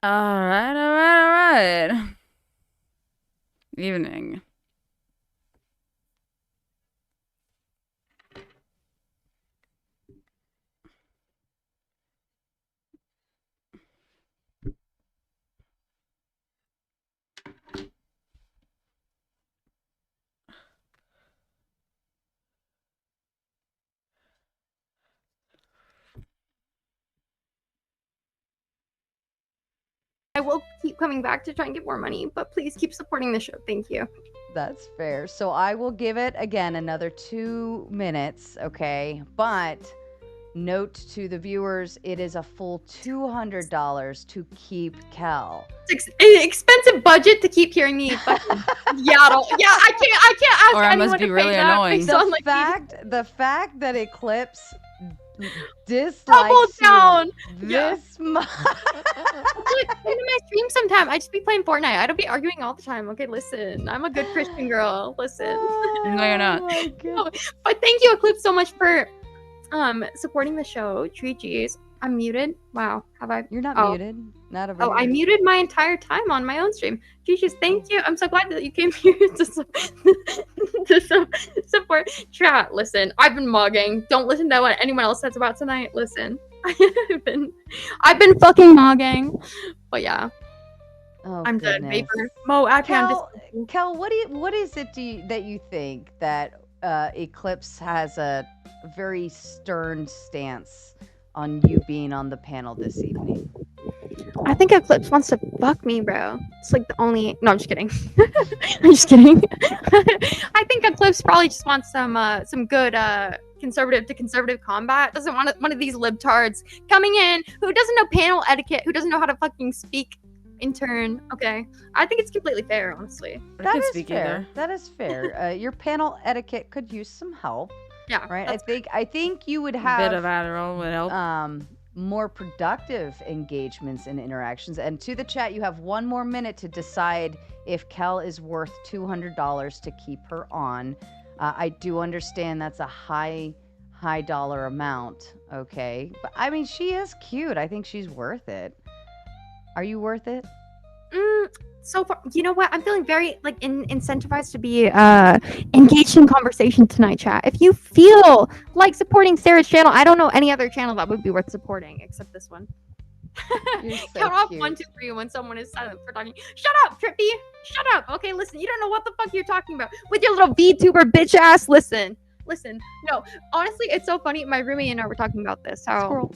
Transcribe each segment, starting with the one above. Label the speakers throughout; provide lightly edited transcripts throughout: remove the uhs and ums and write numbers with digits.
Speaker 1: All right. Evening.
Speaker 2: I will keep coming back to try and get more money, but please keep supporting the show. Thank you.
Speaker 3: That's fair. So I will give it again another 2 minutes, okay? But note to the viewers, it is a full $200 to keep Kel.
Speaker 2: It's an expensive budget to keep hearing me fucking yaddle. Yeah, I can't ask
Speaker 1: Or I
Speaker 2: anyone
Speaker 1: must be
Speaker 2: to
Speaker 1: really
Speaker 2: pay that
Speaker 1: annoying.
Speaker 2: based on
Speaker 3: The
Speaker 2: like
Speaker 3: fact that Eclipse
Speaker 2: double
Speaker 3: dislikes
Speaker 2: down.
Speaker 3: you
Speaker 2: Yeah.
Speaker 3: this much.
Speaker 2: Look, come to my stream sometime. I just be playing Fortnite. I don't be arguing all the time. Okay, listen. I'm a good Christian girl. Listen.
Speaker 1: No, you're not.
Speaker 3: Oh my
Speaker 2: No,
Speaker 3: goodness.
Speaker 2: but thank you, Eclipse, so much for supporting the show. GG's. I'm muted. Wow. Have I?
Speaker 3: You're not
Speaker 2: Oh.
Speaker 3: muted. Not over
Speaker 2: Oh,
Speaker 3: here.
Speaker 2: I muted my entire time on my own stream. GG's, thank you. I'm so glad that you came here to, support chat. Listen, I've been mugging. Don't listen to what anyone else says about tonight. Listen, I've been fucking mugging. But yeah,
Speaker 3: Oh,
Speaker 2: I'm dead,
Speaker 3: goodness.
Speaker 2: Vapor. Mo, actually, I'm just.
Speaker 3: Kel, what is it that you think that Eclipse has a very stern stance on you being on the panel this evening?
Speaker 2: I think Eclipse wants to fuck me, bro. It's like the only. No, I'm just kidding. I'm just kidding. I think Eclipse probably just wants some good conservative to conservative combat. Doesn't want one of these libtards coming in who doesn't know panel etiquette, who doesn't know how to fucking speak in turn. Okay, I think it's completely fair, honestly.
Speaker 3: That is fair. That is fair. Your panel etiquette could use some help.
Speaker 2: Yeah,
Speaker 3: right. I think you would have
Speaker 1: a bit of Adderall would help.
Speaker 3: More productive engagements and interactions. And to the chat, you have 1 more minute to decide if Kel is worth $200 to keep her on. I do understand that's a high dollar amount, okay? But I mean, she is cute. I think she's worth it. Are you worth it?
Speaker 2: So far, you know what? I'm feeling very like incentivized to be engaged in conversation tonight, chat. If you feel like supporting Sarah's channel, I don't know any other channel that would be worth supporting except this one.
Speaker 3: So
Speaker 2: Count off
Speaker 3: cute.
Speaker 2: 1, 2, 3 when someone is silent for talking. Shut up, Trippy. Shut up. Okay, listen. You don't know what the fuck you're talking about with your little VTuber bitch ass. Listen. No, honestly, it's so funny. My roommate and I were talking about this. How
Speaker 3: Squirrel.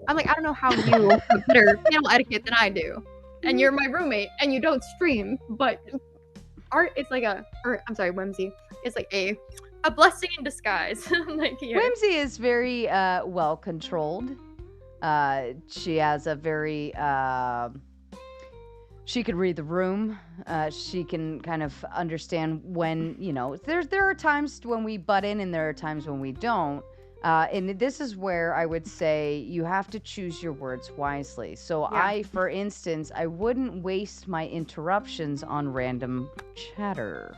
Speaker 2: I'm like, I don't know how you have better panel etiquette than I do, and you're my roommate and you don't stream, but art is like Whimsy. It's like a blessing in disguise. Like, yeah.
Speaker 3: Whimsy is very well controlled. She has a very she could read the room. She can kind of understand when, there are times when we butt in and there are times when we don't. And this is where I would say you have to choose your words wisely. So
Speaker 2: Yeah.
Speaker 3: for instance, I wouldn't waste my interruptions on random chatter.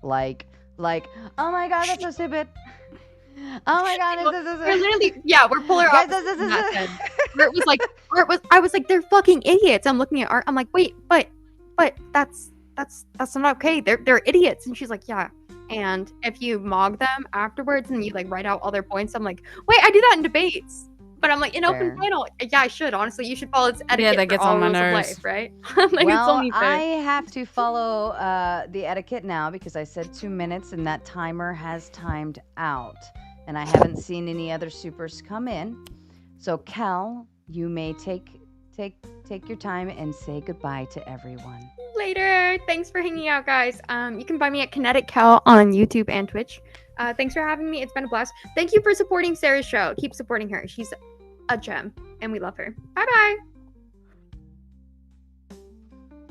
Speaker 3: Like, oh my god, that's so stupid. Oh my god,
Speaker 2: We're literally, yeah, we're polar opposites in that sense. Where I was like, they're fucking idiots. I'm looking at art. I'm like, wait, but that's not okay. They're idiots. And she's like, yeah. And if you mog them afterwards and you like write out all their points, I'm like, wait, I do that in debates. But I'm like, in open panel, yeah, I should. Honestly, you should follow its etiquette.
Speaker 1: Yeah, that gets
Speaker 2: for all
Speaker 1: on my
Speaker 2: rules of
Speaker 1: nerves.
Speaker 2: life, right? Like,
Speaker 3: well,
Speaker 2: it's only fair.
Speaker 3: I have to follow the etiquette now because I said 2 minutes and that timer has timed out. And I haven't seen any other supers come in. So, Kel, you may take your time and say goodbye to everyone.
Speaker 2: Later. Thanks for hanging out, guys. You can find me at Kinetic Kel on YouTube and Twitch. Thanks for having me. It's been a blast. Thank you for supporting Sarah's show. Keep supporting her. She's a gem, and we love her. Bye-bye.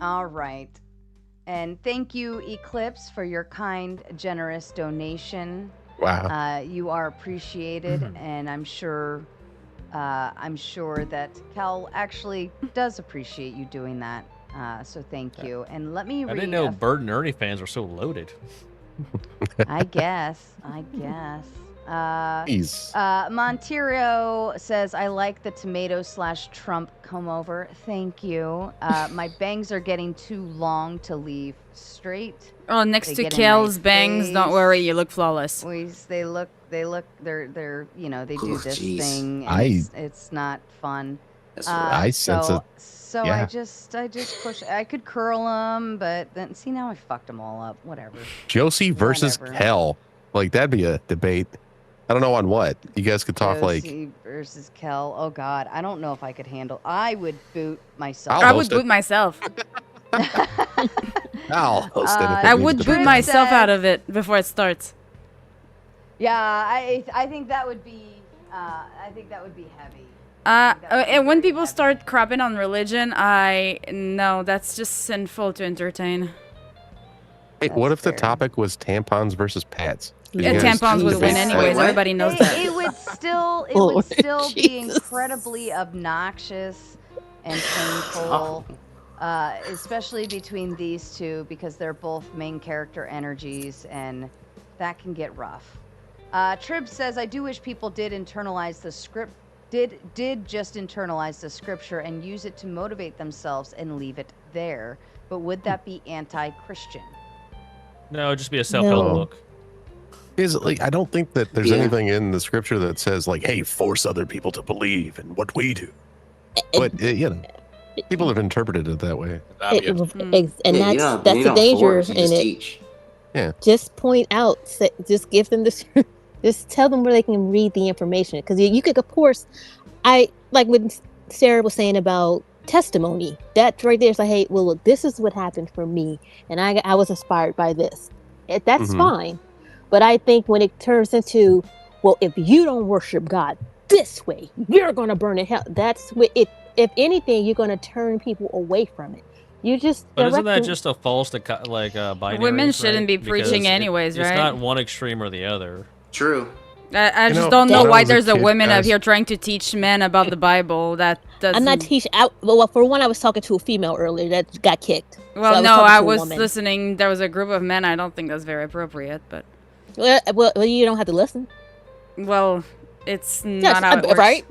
Speaker 3: All right. And thank you, Eclipse, for your kind, generous donation.
Speaker 4: Wow.
Speaker 3: You are appreciated, and I'm sure that Kel actually does appreciate you doing that. So thank you. And let me read.
Speaker 5: I didn't know Bert and Ernie fans were so loaded.
Speaker 3: I guess.
Speaker 4: Jeez.
Speaker 3: Monterio says, I like the tomato/Trump come over. Thank you. My bangs are getting too long to leave straight.
Speaker 1: Oh, next
Speaker 3: They
Speaker 1: to
Speaker 3: get in my
Speaker 1: Kel's bangs, don't worry, you look flawless.
Speaker 3: They look, they're, you know, they do this
Speaker 4: jeez.
Speaker 3: thing, and it's not fun.
Speaker 4: I sense it.
Speaker 3: So
Speaker 4: Yeah.
Speaker 3: I just push. I could curl them, but then see now I fucked them all up. Whatever.
Speaker 4: Josie versus
Speaker 3: Whatever.
Speaker 4: Kel. Like, that'd be a debate. I don't know on what. You guys could talk
Speaker 3: Josie versus Kel. Oh God, I don't know if I could handle. I would boot myself.
Speaker 4: I'll
Speaker 1: I would
Speaker 4: host it.
Speaker 1: boot myself.
Speaker 4: I'll host it. If it
Speaker 1: I
Speaker 4: needs
Speaker 1: would
Speaker 4: to
Speaker 1: boot
Speaker 4: be.
Speaker 1: myself out of it before it starts.
Speaker 3: Yeah, I think that would be. I think that would be heavy.
Speaker 1: And when people start crapping on religion, no, that's just sinful to entertain.
Speaker 4: Hey, what if the
Speaker 3: fair.
Speaker 4: topic was tampons versus pads?
Speaker 1: Yeah,
Speaker 4: You guys
Speaker 1: tampons would win
Speaker 4: debate
Speaker 1: anyways.
Speaker 4: that?
Speaker 1: Everybody knows that.
Speaker 3: It would still
Speaker 5: Lord
Speaker 3: be
Speaker 5: Jesus.
Speaker 3: incredibly obnoxious and painful, especially between these two because they're both main character energies, and that can get rough. Trib says, I do wish people did internalize the script. Did just internalize the scripture and use it to motivate themselves and leave it there. But would that be anti-Christian?
Speaker 6: No, it'd just be a self-help
Speaker 4: No.
Speaker 6: book.
Speaker 4: Is like I don't think that there's
Speaker 7: Yeah.
Speaker 4: anything in the scripture that says like, "Hey, force other people to believe in what we do." But you know, people have interpreted it that way.
Speaker 5: And
Speaker 7: Yeah,
Speaker 5: that's
Speaker 7: you
Speaker 5: the
Speaker 7: don't
Speaker 5: danger
Speaker 7: force, you
Speaker 5: in
Speaker 7: just
Speaker 5: it.
Speaker 7: teach.
Speaker 5: Just point out, just give them this, just tell them where they can read the information. Because you could, of course, I like when Sarah was saying about testimony. That right there is like, hey, well, look, this is what happened for me, and I was inspired by this. That's
Speaker 4: Mhm.
Speaker 5: fine, but I think when it turns into, well, if you don't worship God this way, you're gonna burn in hell. That's what it. If anything, you're gonna turn people away from it. You just.
Speaker 6: But isn't that
Speaker 5: directing-
Speaker 6: just a false binary?
Speaker 1: Women shouldn't
Speaker 6: right?
Speaker 1: be
Speaker 6: Because
Speaker 1: preaching anyways,
Speaker 6: it's
Speaker 1: right?
Speaker 6: not one extreme or the other.
Speaker 7: True.
Speaker 1: I
Speaker 4: You
Speaker 1: just
Speaker 4: know,
Speaker 1: don't know
Speaker 4: when I
Speaker 1: why
Speaker 4: was a
Speaker 1: there's a
Speaker 4: kid,
Speaker 1: women up
Speaker 4: guys-
Speaker 1: here trying to teach men about the Bible. That doesn't.
Speaker 5: I'm not teaching. Well, for one, I was talking to a female earlier that got kicked.
Speaker 1: Well,
Speaker 5: So
Speaker 1: no,
Speaker 5: talking
Speaker 1: I
Speaker 5: to a
Speaker 1: was
Speaker 5: woman.
Speaker 1: listening. There was a group of men. I don't think that's very appropriate, but
Speaker 5: Well, you don't have to listen.
Speaker 1: well, it's
Speaker 5: Yes,
Speaker 1: not how it works.
Speaker 5: right?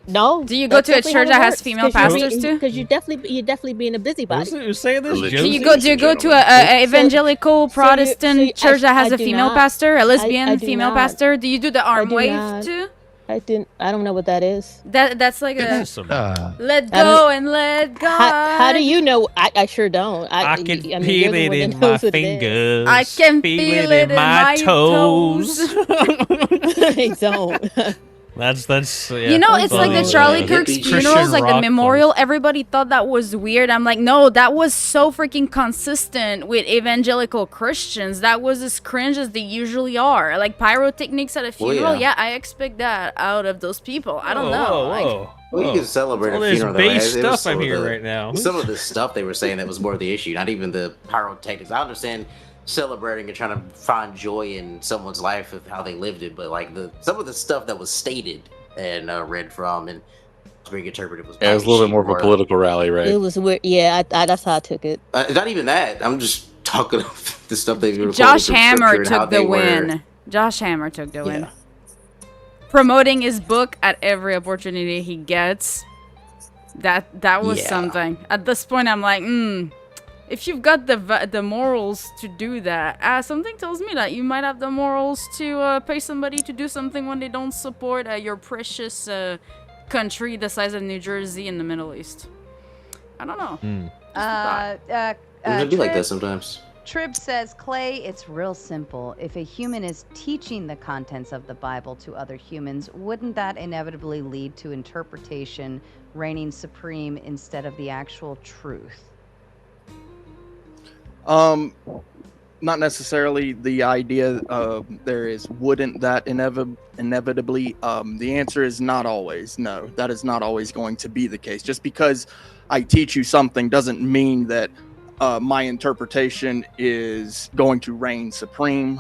Speaker 5: No.
Speaker 1: Do you go to a church that has female pastors too?
Speaker 5: Because you're definitely being a busybody.
Speaker 6: Who's saying this?
Speaker 7: Religion.
Speaker 1: Do
Speaker 6: Josie?
Speaker 1: you go? Do you go to a evangelical Protestant
Speaker 5: so you-
Speaker 1: church that has
Speaker 5: I
Speaker 1: a
Speaker 5: do
Speaker 1: female
Speaker 5: not.
Speaker 1: pastor, a lesbian
Speaker 5: I do
Speaker 1: female
Speaker 5: not.
Speaker 1: pastor? Do you do the arm
Speaker 5: do
Speaker 1: wave
Speaker 5: not.
Speaker 1: too?
Speaker 5: I don't know what that is.
Speaker 1: That's like
Speaker 6: It's
Speaker 1: a
Speaker 6: just some-
Speaker 1: let
Speaker 5: I don't-
Speaker 1: go and let God.
Speaker 5: How do you know? I sure don't.
Speaker 6: I can
Speaker 5: mean,
Speaker 6: feel
Speaker 5: you're the
Speaker 6: it
Speaker 5: one that
Speaker 6: in my
Speaker 5: knows what it is.
Speaker 6: fingers.
Speaker 1: I can feel it in my toes.
Speaker 5: I don't.
Speaker 6: That's yeah.
Speaker 1: You know, it's like the
Speaker 6: Oh,
Speaker 1: Charlie
Speaker 6: yeah.
Speaker 1: Kirk's
Speaker 7: Christian
Speaker 1: funerals, like the
Speaker 6: rock
Speaker 1: memorial. Everybody thought that was weird. I'm like, no, that was so freaking consistent with evangelical Christians. That was as cringe as they usually are. Like pyrotechnics at a
Speaker 7: Well,
Speaker 1: funeral.
Speaker 7: yeah.
Speaker 1: Yeah, I expect that out of those people. I don't know.
Speaker 6: Whoa,
Speaker 1: like-
Speaker 6: whoa,
Speaker 7: Well, you
Speaker 6: whoa.
Speaker 7: can celebrate
Speaker 6: All
Speaker 7: a
Speaker 6: this
Speaker 7: funeral.
Speaker 6: base
Speaker 7: It was
Speaker 6: stuff I'm
Speaker 7: some of
Speaker 6: hearing
Speaker 7: the-
Speaker 6: right now.
Speaker 7: Some of the stuff they were saying that was more the issue, not even the pyrotechnics. I understand celebrating and trying to find joy in someone's life of how they lived it, but like some of the stuff that was stated and read from and being interpreted was
Speaker 8: Yeah, it was a little bit more of a political rally,
Speaker 5: It
Speaker 8: right?
Speaker 5: was weird. Yeah, that's how I took it.
Speaker 7: Not even that. I'm just talking of the stuff they were
Speaker 1: Josh
Speaker 7: quoting from
Speaker 1: Hammer
Speaker 7: scripture and how
Speaker 1: took the
Speaker 7: they were-
Speaker 1: win. Josh Hammer took the win.
Speaker 7: Yeah.
Speaker 1: Promoting his book at every opportunity he gets. That was
Speaker 7: Yeah.
Speaker 1: something. At this point, I'm like, if you've got the morals to do that, something tells me that you might have the morals to pay somebody to do something when they don't support your precious country the size of New Jersey in the Middle East. I don't know.
Speaker 7: It's gonna be like that sometimes.
Speaker 3: Trib says, Clay, it's real simple. If a human is teaching the contents of the Bible to other humans, wouldn't that inevitably lead to interpretation reigning supreme instead of the actual truth?
Speaker 9: Not necessarily the idea there is wouldn't that inevitably the answer is not always. No, that is not always going to be the case. Just because I teach you something doesn't mean that my interpretation is going to reign supreme.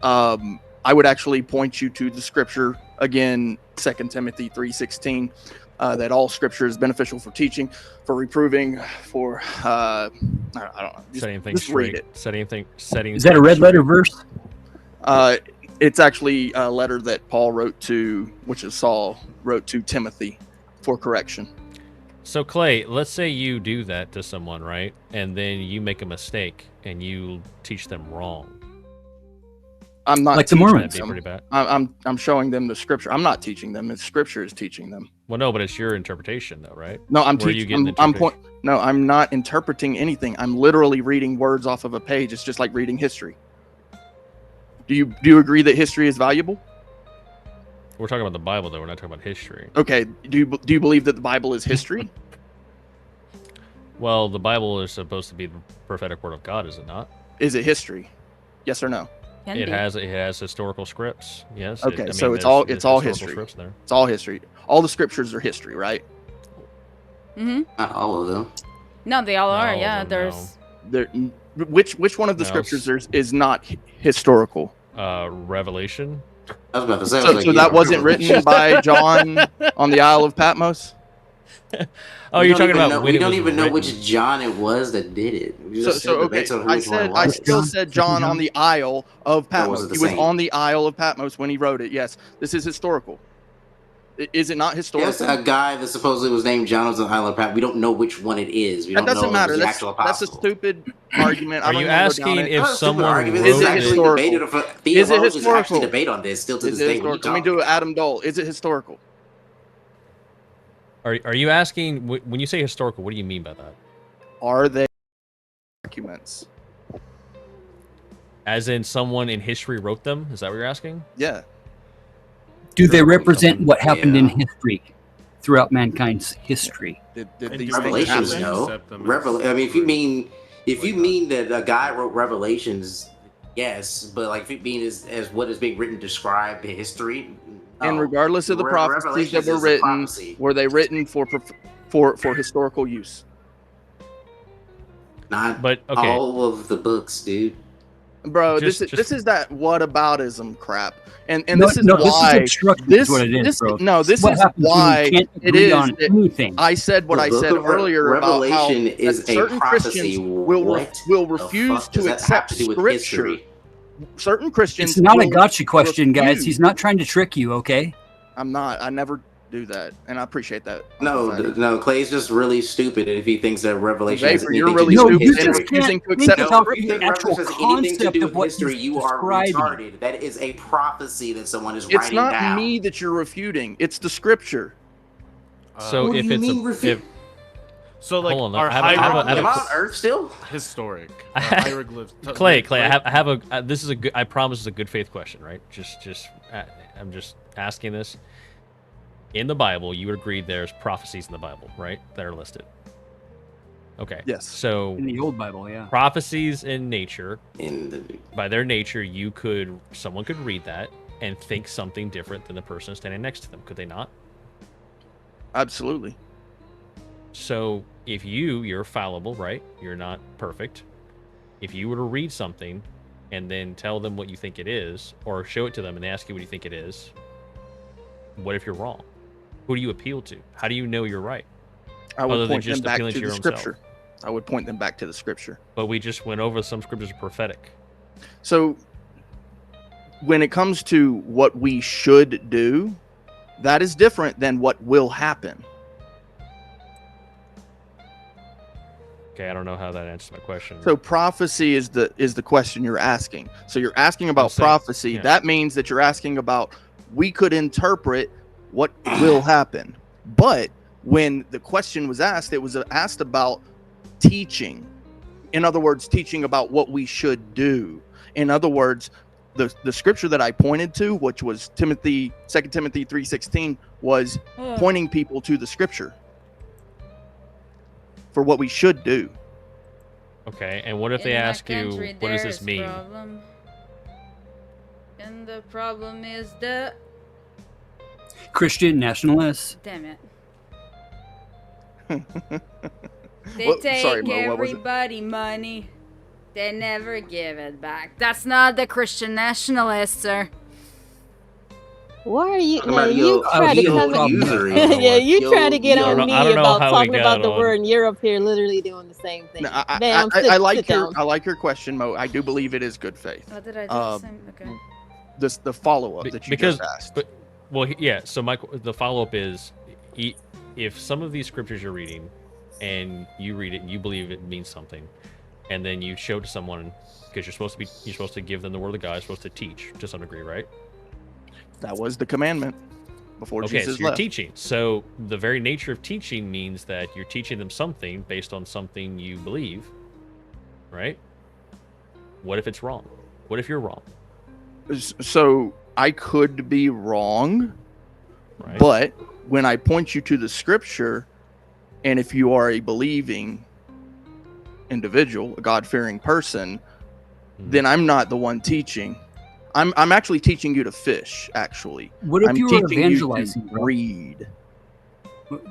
Speaker 9: I would actually point you to the scripture again, 2 Timothy 3:16, that all scripture is beneficial for teaching, for reproving, for I don't know.
Speaker 6: Setting things
Speaker 9: just read
Speaker 6: straight.
Speaker 9: it.
Speaker 6: Setting
Speaker 8: Is that a red letter verse?
Speaker 9: It's actually a letter that Paul wrote to, which is Saul, wrote to Timothy for correction.
Speaker 6: So Clay, let's say you do that to someone, right? And then you make a mistake and you teach them wrong.
Speaker 9: I'm not
Speaker 8: Like the
Speaker 9: teaching
Speaker 8: Mormons.
Speaker 6: That'd be
Speaker 9: them.
Speaker 6: pretty bad.
Speaker 9: I'm showing them the scripture. I'm not teaching them. It's scripture is teaching them.
Speaker 6: Well, no, but it's your interpretation, though, right?
Speaker 9: No, I'm
Speaker 6: Where are you
Speaker 9: teaching.
Speaker 6: getting the interpretation?
Speaker 9: No, I'm not interpreting anything. I'm literally reading words off of a page. It's just like reading history. Do you agree that history is valuable?
Speaker 6: We're talking about the Bible, though. We're not talking about history.
Speaker 9: Okay. Do you believe that the Bible is history?
Speaker 6: Well, the Bible is supposed to be the prophetic word of God, is it not?
Speaker 9: Is it history? Yes or no?
Speaker 1: Can
Speaker 6: It
Speaker 1: be.
Speaker 6: has historical scripts. Yes.
Speaker 9: Okay,
Speaker 6: I mean,
Speaker 9: so it's
Speaker 6: there's
Speaker 9: all
Speaker 6: historical
Speaker 9: history.
Speaker 6: Scripts there.
Speaker 9: It's all history. All the scriptures are history, right?
Speaker 1: Mm-hmm.
Speaker 7: Not all of them.
Speaker 1: No, they all
Speaker 6: Not
Speaker 1: are.
Speaker 6: all of
Speaker 1: Yeah,
Speaker 6: them,
Speaker 1: there's.
Speaker 9: There, which one of the
Speaker 6: No,
Speaker 9: scriptures is not historical?
Speaker 6: Revelation.
Speaker 7: I was about to say. I
Speaker 9: So,
Speaker 7: was like,
Speaker 9: so
Speaker 7: yeah,
Speaker 9: that wasn't
Speaker 7: Revelation.
Speaker 9: written by John on the Isle of Patmos?
Speaker 6: Oh,
Speaker 7: We
Speaker 6: you're
Speaker 7: don't
Speaker 6: talking
Speaker 7: even
Speaker 6: about
Speaker 7: know,
Speaker 6: when
Speaker 7: we
Speaker 6: it
Speaker 7: don't
Speaker 6: was
Speaker 7: even know
Speaker 6: written.
Speaker 7: which John it was that did it. We just
Speaker 9: So okay,
Speaker 7: debates on
Speaker 9: I
Speaker 7: which one it
Speaker 9: said I
Speaker 7: was.
Speaker 9: still
Speaker 8: John?
Speaker 9: said
Speaker 8: Is it
Speaker 9: John
Speaker 8: John?
Speaker 9: on the Isle of
Speaker 7: Or was
Speaker 9: Patmos.
Speaker 7: it the
Speaker 9: He was
Speaker 7: saint?
Speaker 9: on the Isle of Patmos when he wrote it. Yes, this is historical. Is it not historical?
Speaker 7: Yes, a guy that supposedly was named John was on the Isle of Patmos. We don't know which one it is. We
Speaker 9: That
Speaker 7: don't
Speaker 9: doesn't
Speaker 7: know if
Speaker 9: matter.
Speaker 7: it was the
Speaker 9: That's
Speaker 7: actual
Speaker 9: a
Speaker 7: apostle.
Speaker 9: stupid argument. I
Speaker 6: Are
Speaker 9: don't
Speaker 6: you
Speaker 9: even wanna go down
Speaker 6: asking
Speaker 9: it.
Speaker 6: if
Speaker 7: Not a stupid
Speaker 6: someone
Speaker 7: argument.
Speaker 6: wrote
Speaker 9: Is
Speaker 7: This is
Speaker 9: it
Speaker 6: it?
Speaker 7: actually
Speaker 9: historical?
Speaker 7: debated.
Speaker 9: Is it
Speaker 7: Theologians actually
Speaker 9: historical?
Speaker 7: debate on this still to
Speaker 9: Is
Speaker 7: this
Speaker 9: it
Speaker 7: day. What are you
Speaker 9: historical? Let me
Speaker 7: talking
Speaker 9: do it,
Speaker 7: about?
Speaker 9: Adam Dole. Is it historical?
Speaker 6: Are you asking when you say historical? What do you mean by that?
Speaker 9: Are they documents?
Speaker 6: As in someone in history wrote them? Is that what you're asking?
Speaker 9: Yeah.
Speaker 8: Do they
Speaker 7: Sure,
Speaker 8: represent
Speaker 7: something-
Speaker 8: what happened in
Speaker 7: yeah.
Speaker 8: history throughout mankind's history?
Speaker 9: Did
Speaker 10: And
Speaker 9: these
Speaker 10: do we
Speaker 9: things
Speaker 7: Revelations,
Speaker 9: happen?
Speaker 7: no.
Speaker 10: accept them as
Speaker 7: I mean, if you
Speaker 10: true?
Speaker 7: mean
Speaker 10: Like
Speaker 7: mean that a guy wrote Revelations, yes, but like if it mean as what is being written described in history, no.
Speaker 9: And regardless of the prophecies that
Speaker 7: Revelations
Speaker 9: were
Speaker 7: is a
Speaker 9: written,
Speaker 7: prophecy.
Speaker 9: were they written for historical use?
Speaker 7: Not
Speaker 6: But okay,
Speaker 7: all of the books, dude.
Speaker 9: Bro,
Speaker 6: Just-
Speaker 9: this is that whataboutism crap, and
Speaker 8: No,
Speaker 9: this is
Speaker 8: no, this is
Speaker 9: why
Speaker 8: obstruction.
Speaker 9: this
Speaker 8: is what it is,
Speaker 9: this
Speaker 8: bro.
Speaker 9: no this
Speaker 8: What
Speaker 9: is
Speaker 8: happens when you
Speaker 9: why
Speaker 8: can't
Speaker 9: it
Speaker 8: agree
Speaker 9: is
Speaker 8: on
Speaker 9: that
Speaker 8: anything?
Speaker 9: I said what
Speaker 7: The
Speaker 9: I
Speaker 7: book
Speaker 9: said
Speaker 7: of
Speaker 9: earlier about how
Speaker 7: Revelation is
Speaker 9: that
Speaker 7: a
Speaker 9: certain
Speaker 7: prophecy.
Speaker 9: Christians will
Speaker 7: What
Speaker 9: will
Speaker 7: the
Speaker 9: refuse
Speaker 7: fuck does
Speaker 9: to
Speaker 7: that have
Speaker 9: accept
Speaker 7: to do with
Speaker 9: scripture.
Speaker 7: history?
Speaker 9: Certain Christians.
Speaker 8: It's not a
Speaker 9: will
Speaker 8: gotcha question, guys.
Speaker 9: refuse.
Speaker 8: He's not trying to trick you, okay?
Speaker 9: I'm not. I never do that, and I appreciate that.
Speaker 7: No, no. Clay's just really stupid if he thinks that Revelation has
Speaker 9: Vapor, you're
Speaker 7: anything
Speaker 9: really
Speaker 7: to do
Speaker 8: No,
Speaker 7: with
Speaker 8: you
Speaker 9: stupid and
Speaker 8: just
Speaker 7: history.
Speaker 9: refusing
Speaker 8: can't
Speaker 9: to
Speaker 8: think
Speaker 9: accept
Speaker 7: No,
Speaker 8: about
Speaker 7: if you
Speaker 8: the
Speaker 7: think
Speaker 8: actual
Speaker 7: Revelation has anything to
Speaker 8: concept
Speaker 7: do
Speaker 8: of
Speaker 7: with
Speaker 8: what
Speaker 7: history,
Speaker 8: he's
Speaker 7: you are
Speaker 8: describing.
Speaker 7: retarded. That is a prophecy that someone is
Speaker 9: It's
Speaker 7: writing
Speaker 9: not
Speaker 7: down.
Speaker 9: me that you're refuting. It's the scripture.
Speaker 6: so
Speaker 7: What do
Speaker 6: if
Speaker 7: you
Speaker 6: it's
Speaker 7: mean
Speaker 6: if
Speaker 10: So like
Speaker 6: Hold on,
Speaker 10: our
Speaker 6: I have a- I have a- I have
Speaker 7: Am
Speaker 6: a-
Speaker 7: I on Earth still?
Speaker 10: historic
Speaker 6: I have-
Speaker 10: hieroglyphs.
Speaker 6: Clay, I have a. This is a good. I promise it's a good faith question, right? I'm just asking this. In the Bible, you would agree there's prophecies in the Bible, right? That are listed. Okay.
Speaker 9: Yes.
Speaker 6: So
Speaker 8: In the old Bible, yeah.
Speaker 6: prophecies in nature,
Speaker 7: In the
Speaker 6: by their nature, someone could read that and think something different than the person standing next to them. Could they not?
Speaker 9: Absolutely.
Speaker 6: So if you're fallible, right? You're not perfect. If you were to read something and then tell them what you think it is, or show it to them and they ask you what you think it is, what if you're wrong? Who do you appeal to? How do you know you're right?
Speaker 9: I
Speaker 6: Other
Speaker 9: would
Speaker 6: than
Speaker 9: point
Speaker 6: just
Speaker 9: them back
Speaker 6: appealing
Speaker 9: to
Speaker 6: to
Speaker 9: the
Speaker 6: your own self.
Speaker 9: scripture. I would point them back to the scripture.
Speaker 6: But we just went over some scriptures are prophetic.
Speaker 9: So when it comes to what we should do, that is different than what will happen.
Speaker 6: Okay, I don't know how that answers my question.
Speaker 9: So prophecy is the question you're asking. So you're asking about
Speaker 6: saying-
Speaker 9: prophecy.
Speaker 6: yeah.
Speaker 9: That means that you're asking about we could interpret what will happen. But when the question was asked, it was asked about teaching. In other words, teaching about what we should do. In other words, the scripture that I pointed to, which was 2 Timothy 3:16, was pointing people to the scripture for what we should do.
Speaker 6: Okay, and what if they ask you, what does this mean?
Speaker 1: And the problem is the...
Speaker 8: Christian nationalists.
Speaker 1: Damn it. They
Speaker 9: Well,
Speaker 1: take
Speaker 9: sorry, Mo, what was it?
Speaker 1: everybody money. They never give it back. That's not the Christian nationalists, sir.
Speaker 5: Why are you?
Speaker 7: Talking
Speaker 5: Now
Speaker 7: about
Speaker 5: you try to
Speaker 7: yo,
Speaker 5: come.
Speaker 7: usury.
Speaker 5: Yeah, you
Speaker 7: Yo,
Speaker 5: try to get
Speaker 7: yo.
Speaker 6: I
Speaker 5: on
Speaker 6: don't
Speaker 5: me
Speaker 6: know
Speaker 5: about
Speaker 6: how we
Speaker 5: talking
Speaker 6: got
Speaker 5: about the
Speaker 6: on-
Speaker 5: word, and you're up here literally doing the same thing.
Speaker 9: No,
Speaker 5: Damn,
Speaker 9: I like
Speaker 5: sit down.
Speaker 9: I like your question, Mo. I do believe it is good faith.
Speaker 1: What did I do?
Speaker 9: Um,
Speaker 1: Okay.
Speaker 9: the follow up that you
Speaker 6: because
Speaker 9: just asked.
Speaker 6: but well yeah. So the follow up is if some of these scriptures you're reading and you read it and you believe it means something, and then you show it to someone because you're supposed to give them the word of God, you're supposed to teach to some degree, right?
Speaker 9: That was the commandment before
Speaker 6: Okay,
Speaker 9: Jesus
Speaker 6: so you're
Speaker 9: left.
Speaker 6: teaching. So the very nature of teaching means that you're teaching them something based on something you believe, right? What if it's wrong? What if you're wrong?
Speaker 9: So I could be wrong,
Speaker 6: Right?
Speaker 9: but when I point you to the scripture, and if you are a believing individual, a God-fearing person, then I'm not the one teaching. I'm actually teaching you to fish, actually.
Speaker 8: What if
Speaker 9: I'm
Speaker 8: you were
Speaker 9: teaching
Speaker 8: evangelizing,
Speaker 9: you to
Speaker 8: bro?
Speaker 9: read.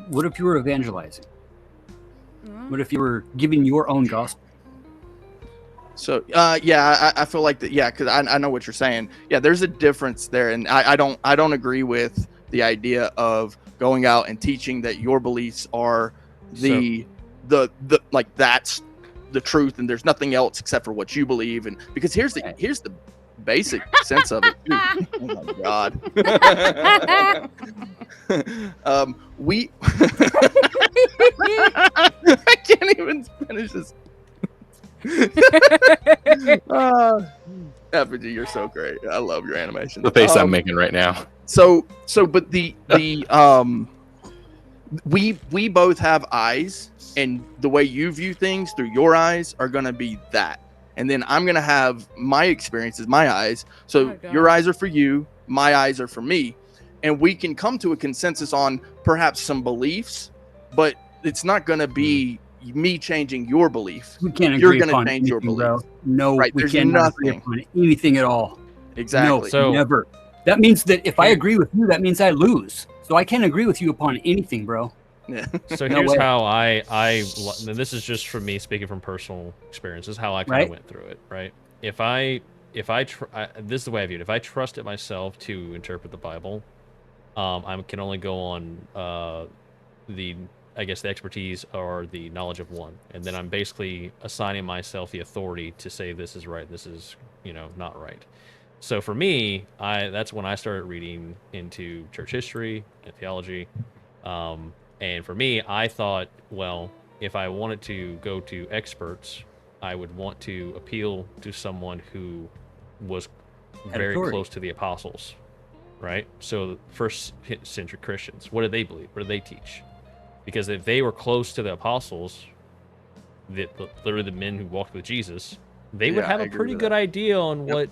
Speaker 8: What if you were evangelizing?
Speaker 1: Mm.
Speaker 8: What if you were giving your own gospel?
Speaker 9: So, yeah, I feel like that. Yeah, because I know what you're saying. Yeah, there's a difference there, and I don't agree with the idea of going out and teaching that your beliefs are the like that's the truth, and there's nothing else except for what you believe. And because here's the basic sense of it. Too. Oh my God. We I can't even finish this. Apogee, you're so great. I love your animation.
Speaker 11: The face I'm making right now.
Speaker 9: But the we both have eyes, and the way you view things through your eyes are gonna be that. And then I'm gonna have my experiences, my eyes. So your eyes are for you, my eyes are for me. And we can come to a consensus on perhaps some beliefs, but it's not gonna be me changing your belief.
Speaker 8: We can't
Speaker 9: You're
Speaker 8: agree
Speaker 9: gonna
Speaker 8: upon
Speaker 9: change your
Speaker 8: anything,
Speaker 9: belief.
Speaker 8: bro. No,
Speaker 9: Right,
Speaker 8: we
Speaker 9: there's
Speaker 8: cannot agree
Speaker 9: nothing.
Speaker 8: upon anything at all.
Speaker 9: Exactly.
Speaker 8: No,
Speaker 6: So-
Speaker 8: never. That means that if I agree with you, that means I lose. So I can't agree with you upon anything, bro.
Speaker 9: Yeah.
Speaker 6: So
Speaker 8: No
Speaker 6: here's
Speaker 8: way.
Speaker 6: how and this is just from me speaking from personal experience. This is how I kind of
Speaker 8: Right.
Speaker 6: went through it, right? This is the way I view it. If I trusted myself to interpret the Bible, I can only go on the expertise or the knowledge of one, and then I'm basically assigning myself the authority to say this is right, this is not right. So for me, that's when I started reading into church history and theology. And for me, I thought, well, if I wanted to go to experts, I would want to appeal to someone who was very
Speaker 8: authority.
Speaker 6: close to the apostles, right? So first century Christians, what did they believe? What did they teach? Because if they were close to the apostles, literally the men who walked with Jesus, they would
Speaker 9: Yeah,
Speaker 6: have
Speaker 9: I
Speaker 6: a
Speaker 9: agree
Speaker 6: pretty
Speaker 9: with
Speaker 6: good
Speaker 9: that.
Speaker 6: idea on what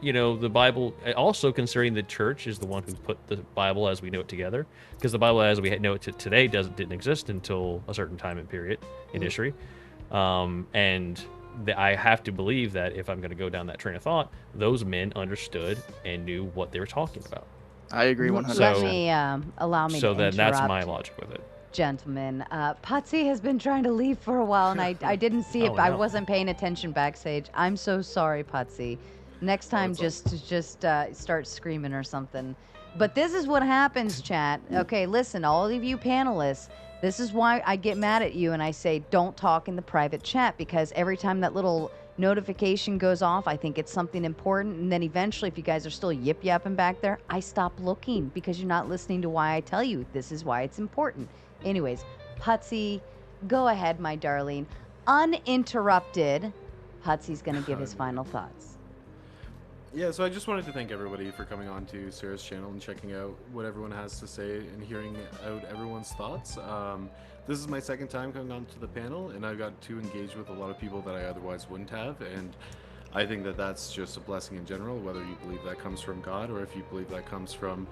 Speaker 6: the Bible. Also, considering the church is the one who put the Bible as we know it together, because the Bible as we know it today didn't exist until a certain time and period in history, and I have to believe that if I'm going to go down that train of thought, those men understood and knew what they were talking about.
Speaker 9: I agree 100%.
Speaker 3: Let me allow me
Speaker 6: So
Speaker 3: to
Speaker 6: then that's
Speaker 3: interrupt.
Speaker 6: my logic with it.
Speaker 3: Gentlemen, Patsy has been trying to leave for a while, and I didn't see it.
Speaker 6: Oh,
Speaker 3: But I
Speaker 6: no.
Speaker 3: wasn't paying attention backstage. I'm so sorry, Patsy. Next time, just start screaming or something. But this is what happens, chat. Okay, listen, all of you panelists. This is why I get mad at you and I say don't talk in the private chat, because every time that little notification goes off, I think it's something important, and then eventually, if you guys are still yip yapping back there, I stop looking because you're not listening to why I tell you this is why it's important. Anyways, Putsy, go ahead, my darling. Uninterrupted, Putsy's going to give his final thoughts.
Speaker 10: Yeah, so I just wanted to thank everybody for coming on to Sarah's channel and checking out what everyone has to say and hearing out everyone's thoughts. This is my second time coming on to the panel, and I got to engage with a lot of people that I otherwise wouldn't have, and I think that that's just a blessing in general, whether you believe that comes from God or if you believe that comes from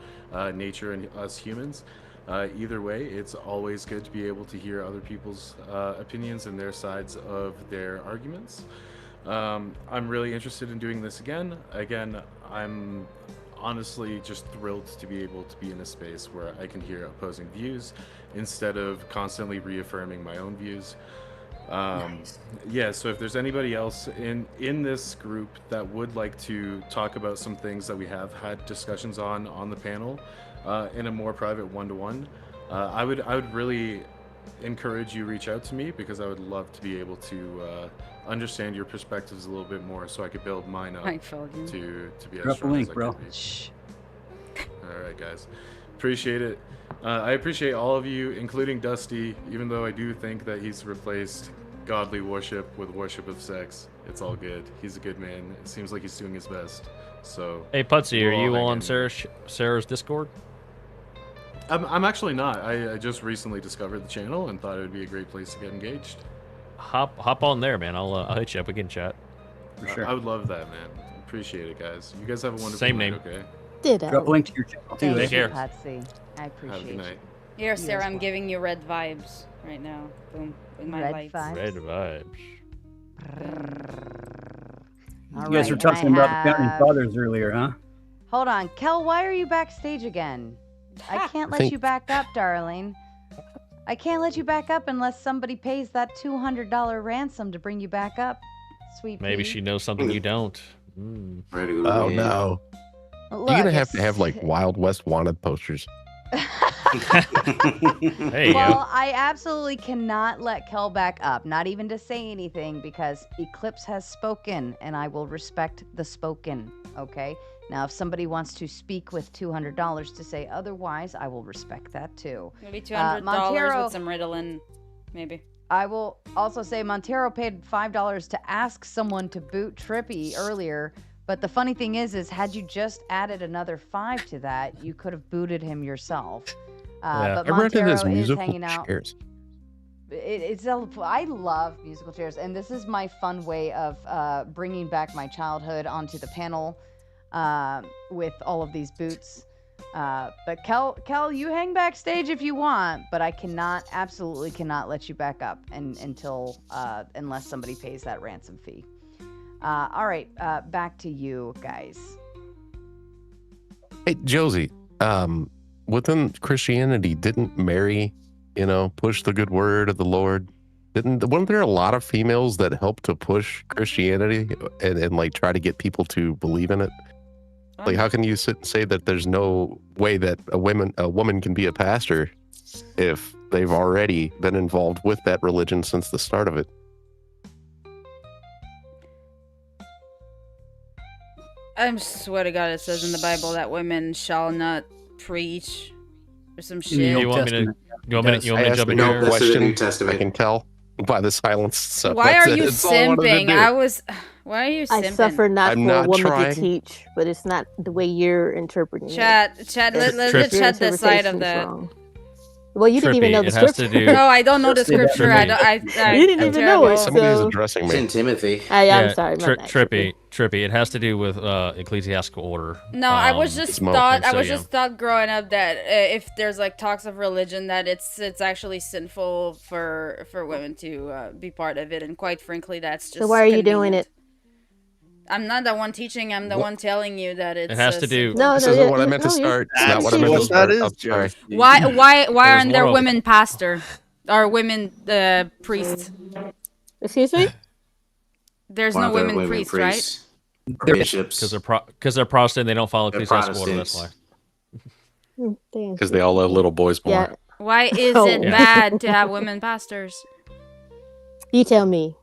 Speaker 10: nature and us humans. Either way, it's always good to be able to hear other people's opinions and their sides of their arguments. I'm really interested in doing this again. I'm honestly just thrilled to be able to be in a space where I can hear opposing views instead of constantly reaffirming my own views. Yeah, so if there's anybody else in this group that would like to talk about some things that we have had discussions on the panel in a more private one-to-one, I would really encourage you reach out to me because I would love to be able to understand your perspectives a little bit more, so I could build mine up
Speaker 1: I felt you.
Speaker 10: to be as
Speaker 8: Drop a
Speaker 10: strong
Speaker 8: link,
Speaker 10: as I
Speaker 8: bro.
Speaker 10: can be.
Speaker 3: Shh.
Speaker 10: All right, guys. Appreciate it. I appreciate all of you, including Dusty, even though I do think that he's replaced godly worship with worship of sex. It's all good. He's a good man. It seems like he's doing his best. So.
Speaker 6: Hey, Putsy, are
Speaker 10: we'll all
Speaker 6: you
Speaker 10: hang
Speaker 6: on
Speaker 10: in.
Speaker 6: Sarah's Discord?
Speaker 10: I'm actually not. I just recently discovered the channel and thought it would be a great place to get engaged.
Speaker 6: Hop on there, man. I'll hit you up. We can chat.
Speaker 8: For sure.
Speaker 10: I would love that, man. Appreciate it, guys. You guys have a wonderful
Speaker 6: Same
Speaker 10: night,
Speaker 6: name.
Speaker 10: okay?
Speaker 5: Ditto.
Speaker 8: Drop a link to your channel too.
Speaker 3: Thank
Speaker 6: Take
Speaker 3: you,
Speaker 6: care.
Speaker 3: Patsy. I
Speaker 10: Have a
Speaker 3: appreciate
Speaker 10: good
Speaker 3: you.
Speaker 10: night.
Speaker 1: Here,
Speaker 3: You
Speaker 1: Sarah,
Speaker 3: as
Speaker 1: I'm
Speaker 3: well.
Speaker 1: giving you red vibes right now. Boom. In my
Speaker 3: Red
Speaker 1: lights.
Speaker 3: vibes.
Speaker 6: Red vibes.
Speaker 3: All
Speaker 8: You guys were
Speaker 3: right, and I
Speaker 8: talking about the founding
Speaker 3: have-
Speaker 8: fathers earlier, huh?
Speaker 3: Hold on, Kel. Why are you backstage again? I can't let
Speaker 4: think-
Speaker 3: you back up, darling. I can't let you back up unless somebody pays that $200 ransom to bring you back up. Sweet
Speaker 6: Maybe
Speaker 3: pea.
Speaker 6: she knows something you don't. Mm.
Speaker 7: Ready to go to
Speaker 4: Oh
Speaker 7: bed.
Speaker 4: no!
Speaker 3: Look,
Speaker 4: You're gonna have to
Speaker 3: it's-
Speaker 4: have like Wild West wanted posters.
Speaker 6: There you
Speaker 3: Well, I absolutely cannot let Kel back up, not even to say anything, because Eclipse has spoken, and I will respect the spoken, okay? Now, if somebody wants to speak with $200 to say otherwise, I will respect that too.
Speaker 1: Maybe $200
Speaker 3: Montero-
Speaker 1: with some Ritalin. Maybe.
Speaker 3: I will also say Montero paid $5 to ask someone to boot Trippy earlier, but the funny thing is had you just added another 5 to that, you could have booted him yourself.
Speaker 6: Yeah.
Speaker 3: But
Speaker 4: I rented
Speaker 3: Montero
Speaker 4: his
Speaker 3: is
Speaker 4: musical
Speaker 3: hanging out.
Speaker 4: chairs.
Speaker 3: I love musical chairs, and this is my fun way of bringing back my childhood onto the panel with all of these boots. But Kel, you hang backstage if you want, but I absolutely cannot let you back up unless somebody pays that ransom fee. All right, back to you guys.
Speaker 4: Hey, Josie. Within Christianity, didn't Mary, push the good word of the Lord? Weren't there a lot of females that helped to push Christianity and like try to get people to believe in it? Like, how can you sit and say that there's no way that a woman can be a pastor if they've already been involved with that religion since the start of it?
Speaker 1: I swear to God, it says in the Bible that women shall not preach or some
Speaker 8: In the
Speaker 1: shit.
Speaker 8: Old
Speaker 6: You want me to-
Speaker 8: Testament.
Speaker 6: You want me
Speaker 8: Yes.
Speaker 6: to
Speaker 4: I asked
Speaker 6: jump in
Speaker 4: the
Speaker 7: No,
Speaker 6: here?
Speaker 7: that's in the New
Speaker 4: question. I
Speaker 7: Testament.
Speaker 4: can tell by the silence. So
Speaker 1: Why
Speaker 4: that's
Speaker 1: are
Speaker 4: it.
Speaker 1: you
Speaker 4: That's all I wanted to
Speaker 1: simping?
Speaker 4: do.
Speaker 1: Why are you
Speaker 5: I
Speaker 1: simping?
Speaker 5: suffer not
Speaker 4: I'm
Speaker 5: for a
Speaker 4: not
Speaker 5: woman
Speaker 4: trying.
Speaker 5: to teach, but it's not the way you're interpreting
Speaker 1: Chat,
Speaker 5: it.
Speaker 1: let
Speaker 5: Your
Speaker 1: chat decide of
Speaker 5: interpretation's
Speaker 1: that.
Speaker 5: wrong. Well, you didn't even
Speaker 6: Trippy,
Speaker 5: know the
Speaker 6: it has to
Speaker 5: scripture.
Speaker 6: do-
Speaker 1: No, I don't know the
Speaker 8: Just say that
Speaker 1: scripture.
Speaker 8: for
Speaker 1: I
Speaker 8: me.
Speaker 1: don't. I
Speaker 5: You didn't
Speaker 1: I'm
Speaker 5: even know it,
Speaker 1: terrible.
Speaker 4: Somebody's
Speaker 5: So-
Speaker 4: addressing
Speaker 7: It's
Speaker 4: me.
Speaker 7: in Timothy.
Speaker 5: I'm sorry, my bad.
Speaker 6: Trippy. It has to do with ecclesiastical order.
Speaker 1: No, I was just
Speaker 4: smoke,
Speaker 1: thought. I
Speaker 6: so,
Speaker 1: was
Speaker 6: yeah.
Speaker 1: just thought growing up that if there's like talks of religion, that it's actually sinful for women to be part of it, and quite frankly, that's just.
Speaker 5: So why are you doing
Speaker 1: convenient.
Speaker 5: it?
Speaker 1: I'm not the one teaching. I'm the one telling you that it's.
Speaker 6: It has to do-
Speaker 1: sinful.
Speaker 5: No,
Speaker 4: This
Speaker 5: no,
Speaker 4: isn't
Speaker 5: yeah,
Speaker 4: what I meant to
Speaker 5: no, you're-
Speaker 4: start. It's not what I
Speaker 5: That's
Speaker 4: meant to
Speaker 5: what
Speaker 4: start.
Speaker 9: that is,
Speaker 4: I'm sorry.
Speaker 9: Josie.
Speaker 1: Why
Speaker 6: There was
Speaker 1: aren't there
Speaker 6: more of-
Speaker 1: women pastor or women priests?
Speaker 5: Excuse me?
Speaker 1: There's
Speaker 7: Why
Speaker 1: no
Speaker 7: aren't there
Speaker 1: women priests, right?
Speaker 7: Bishops.
Speaker 6: Because they're Protestant, they don't follow
Speaker 7: They're
Speaker 6: ecclesiastical order. That's why.
Speaker 7: Protestants.
Speaker 4: Because they all love little boys more.
Speaker 5: Yeah,
Speaker 1: Why is
Speaker 5: Oh.
Speaker 1: it
Speaker 6: Yeah.
Speaker 1: bad to have women pastors?
Speaker 5: you tell me.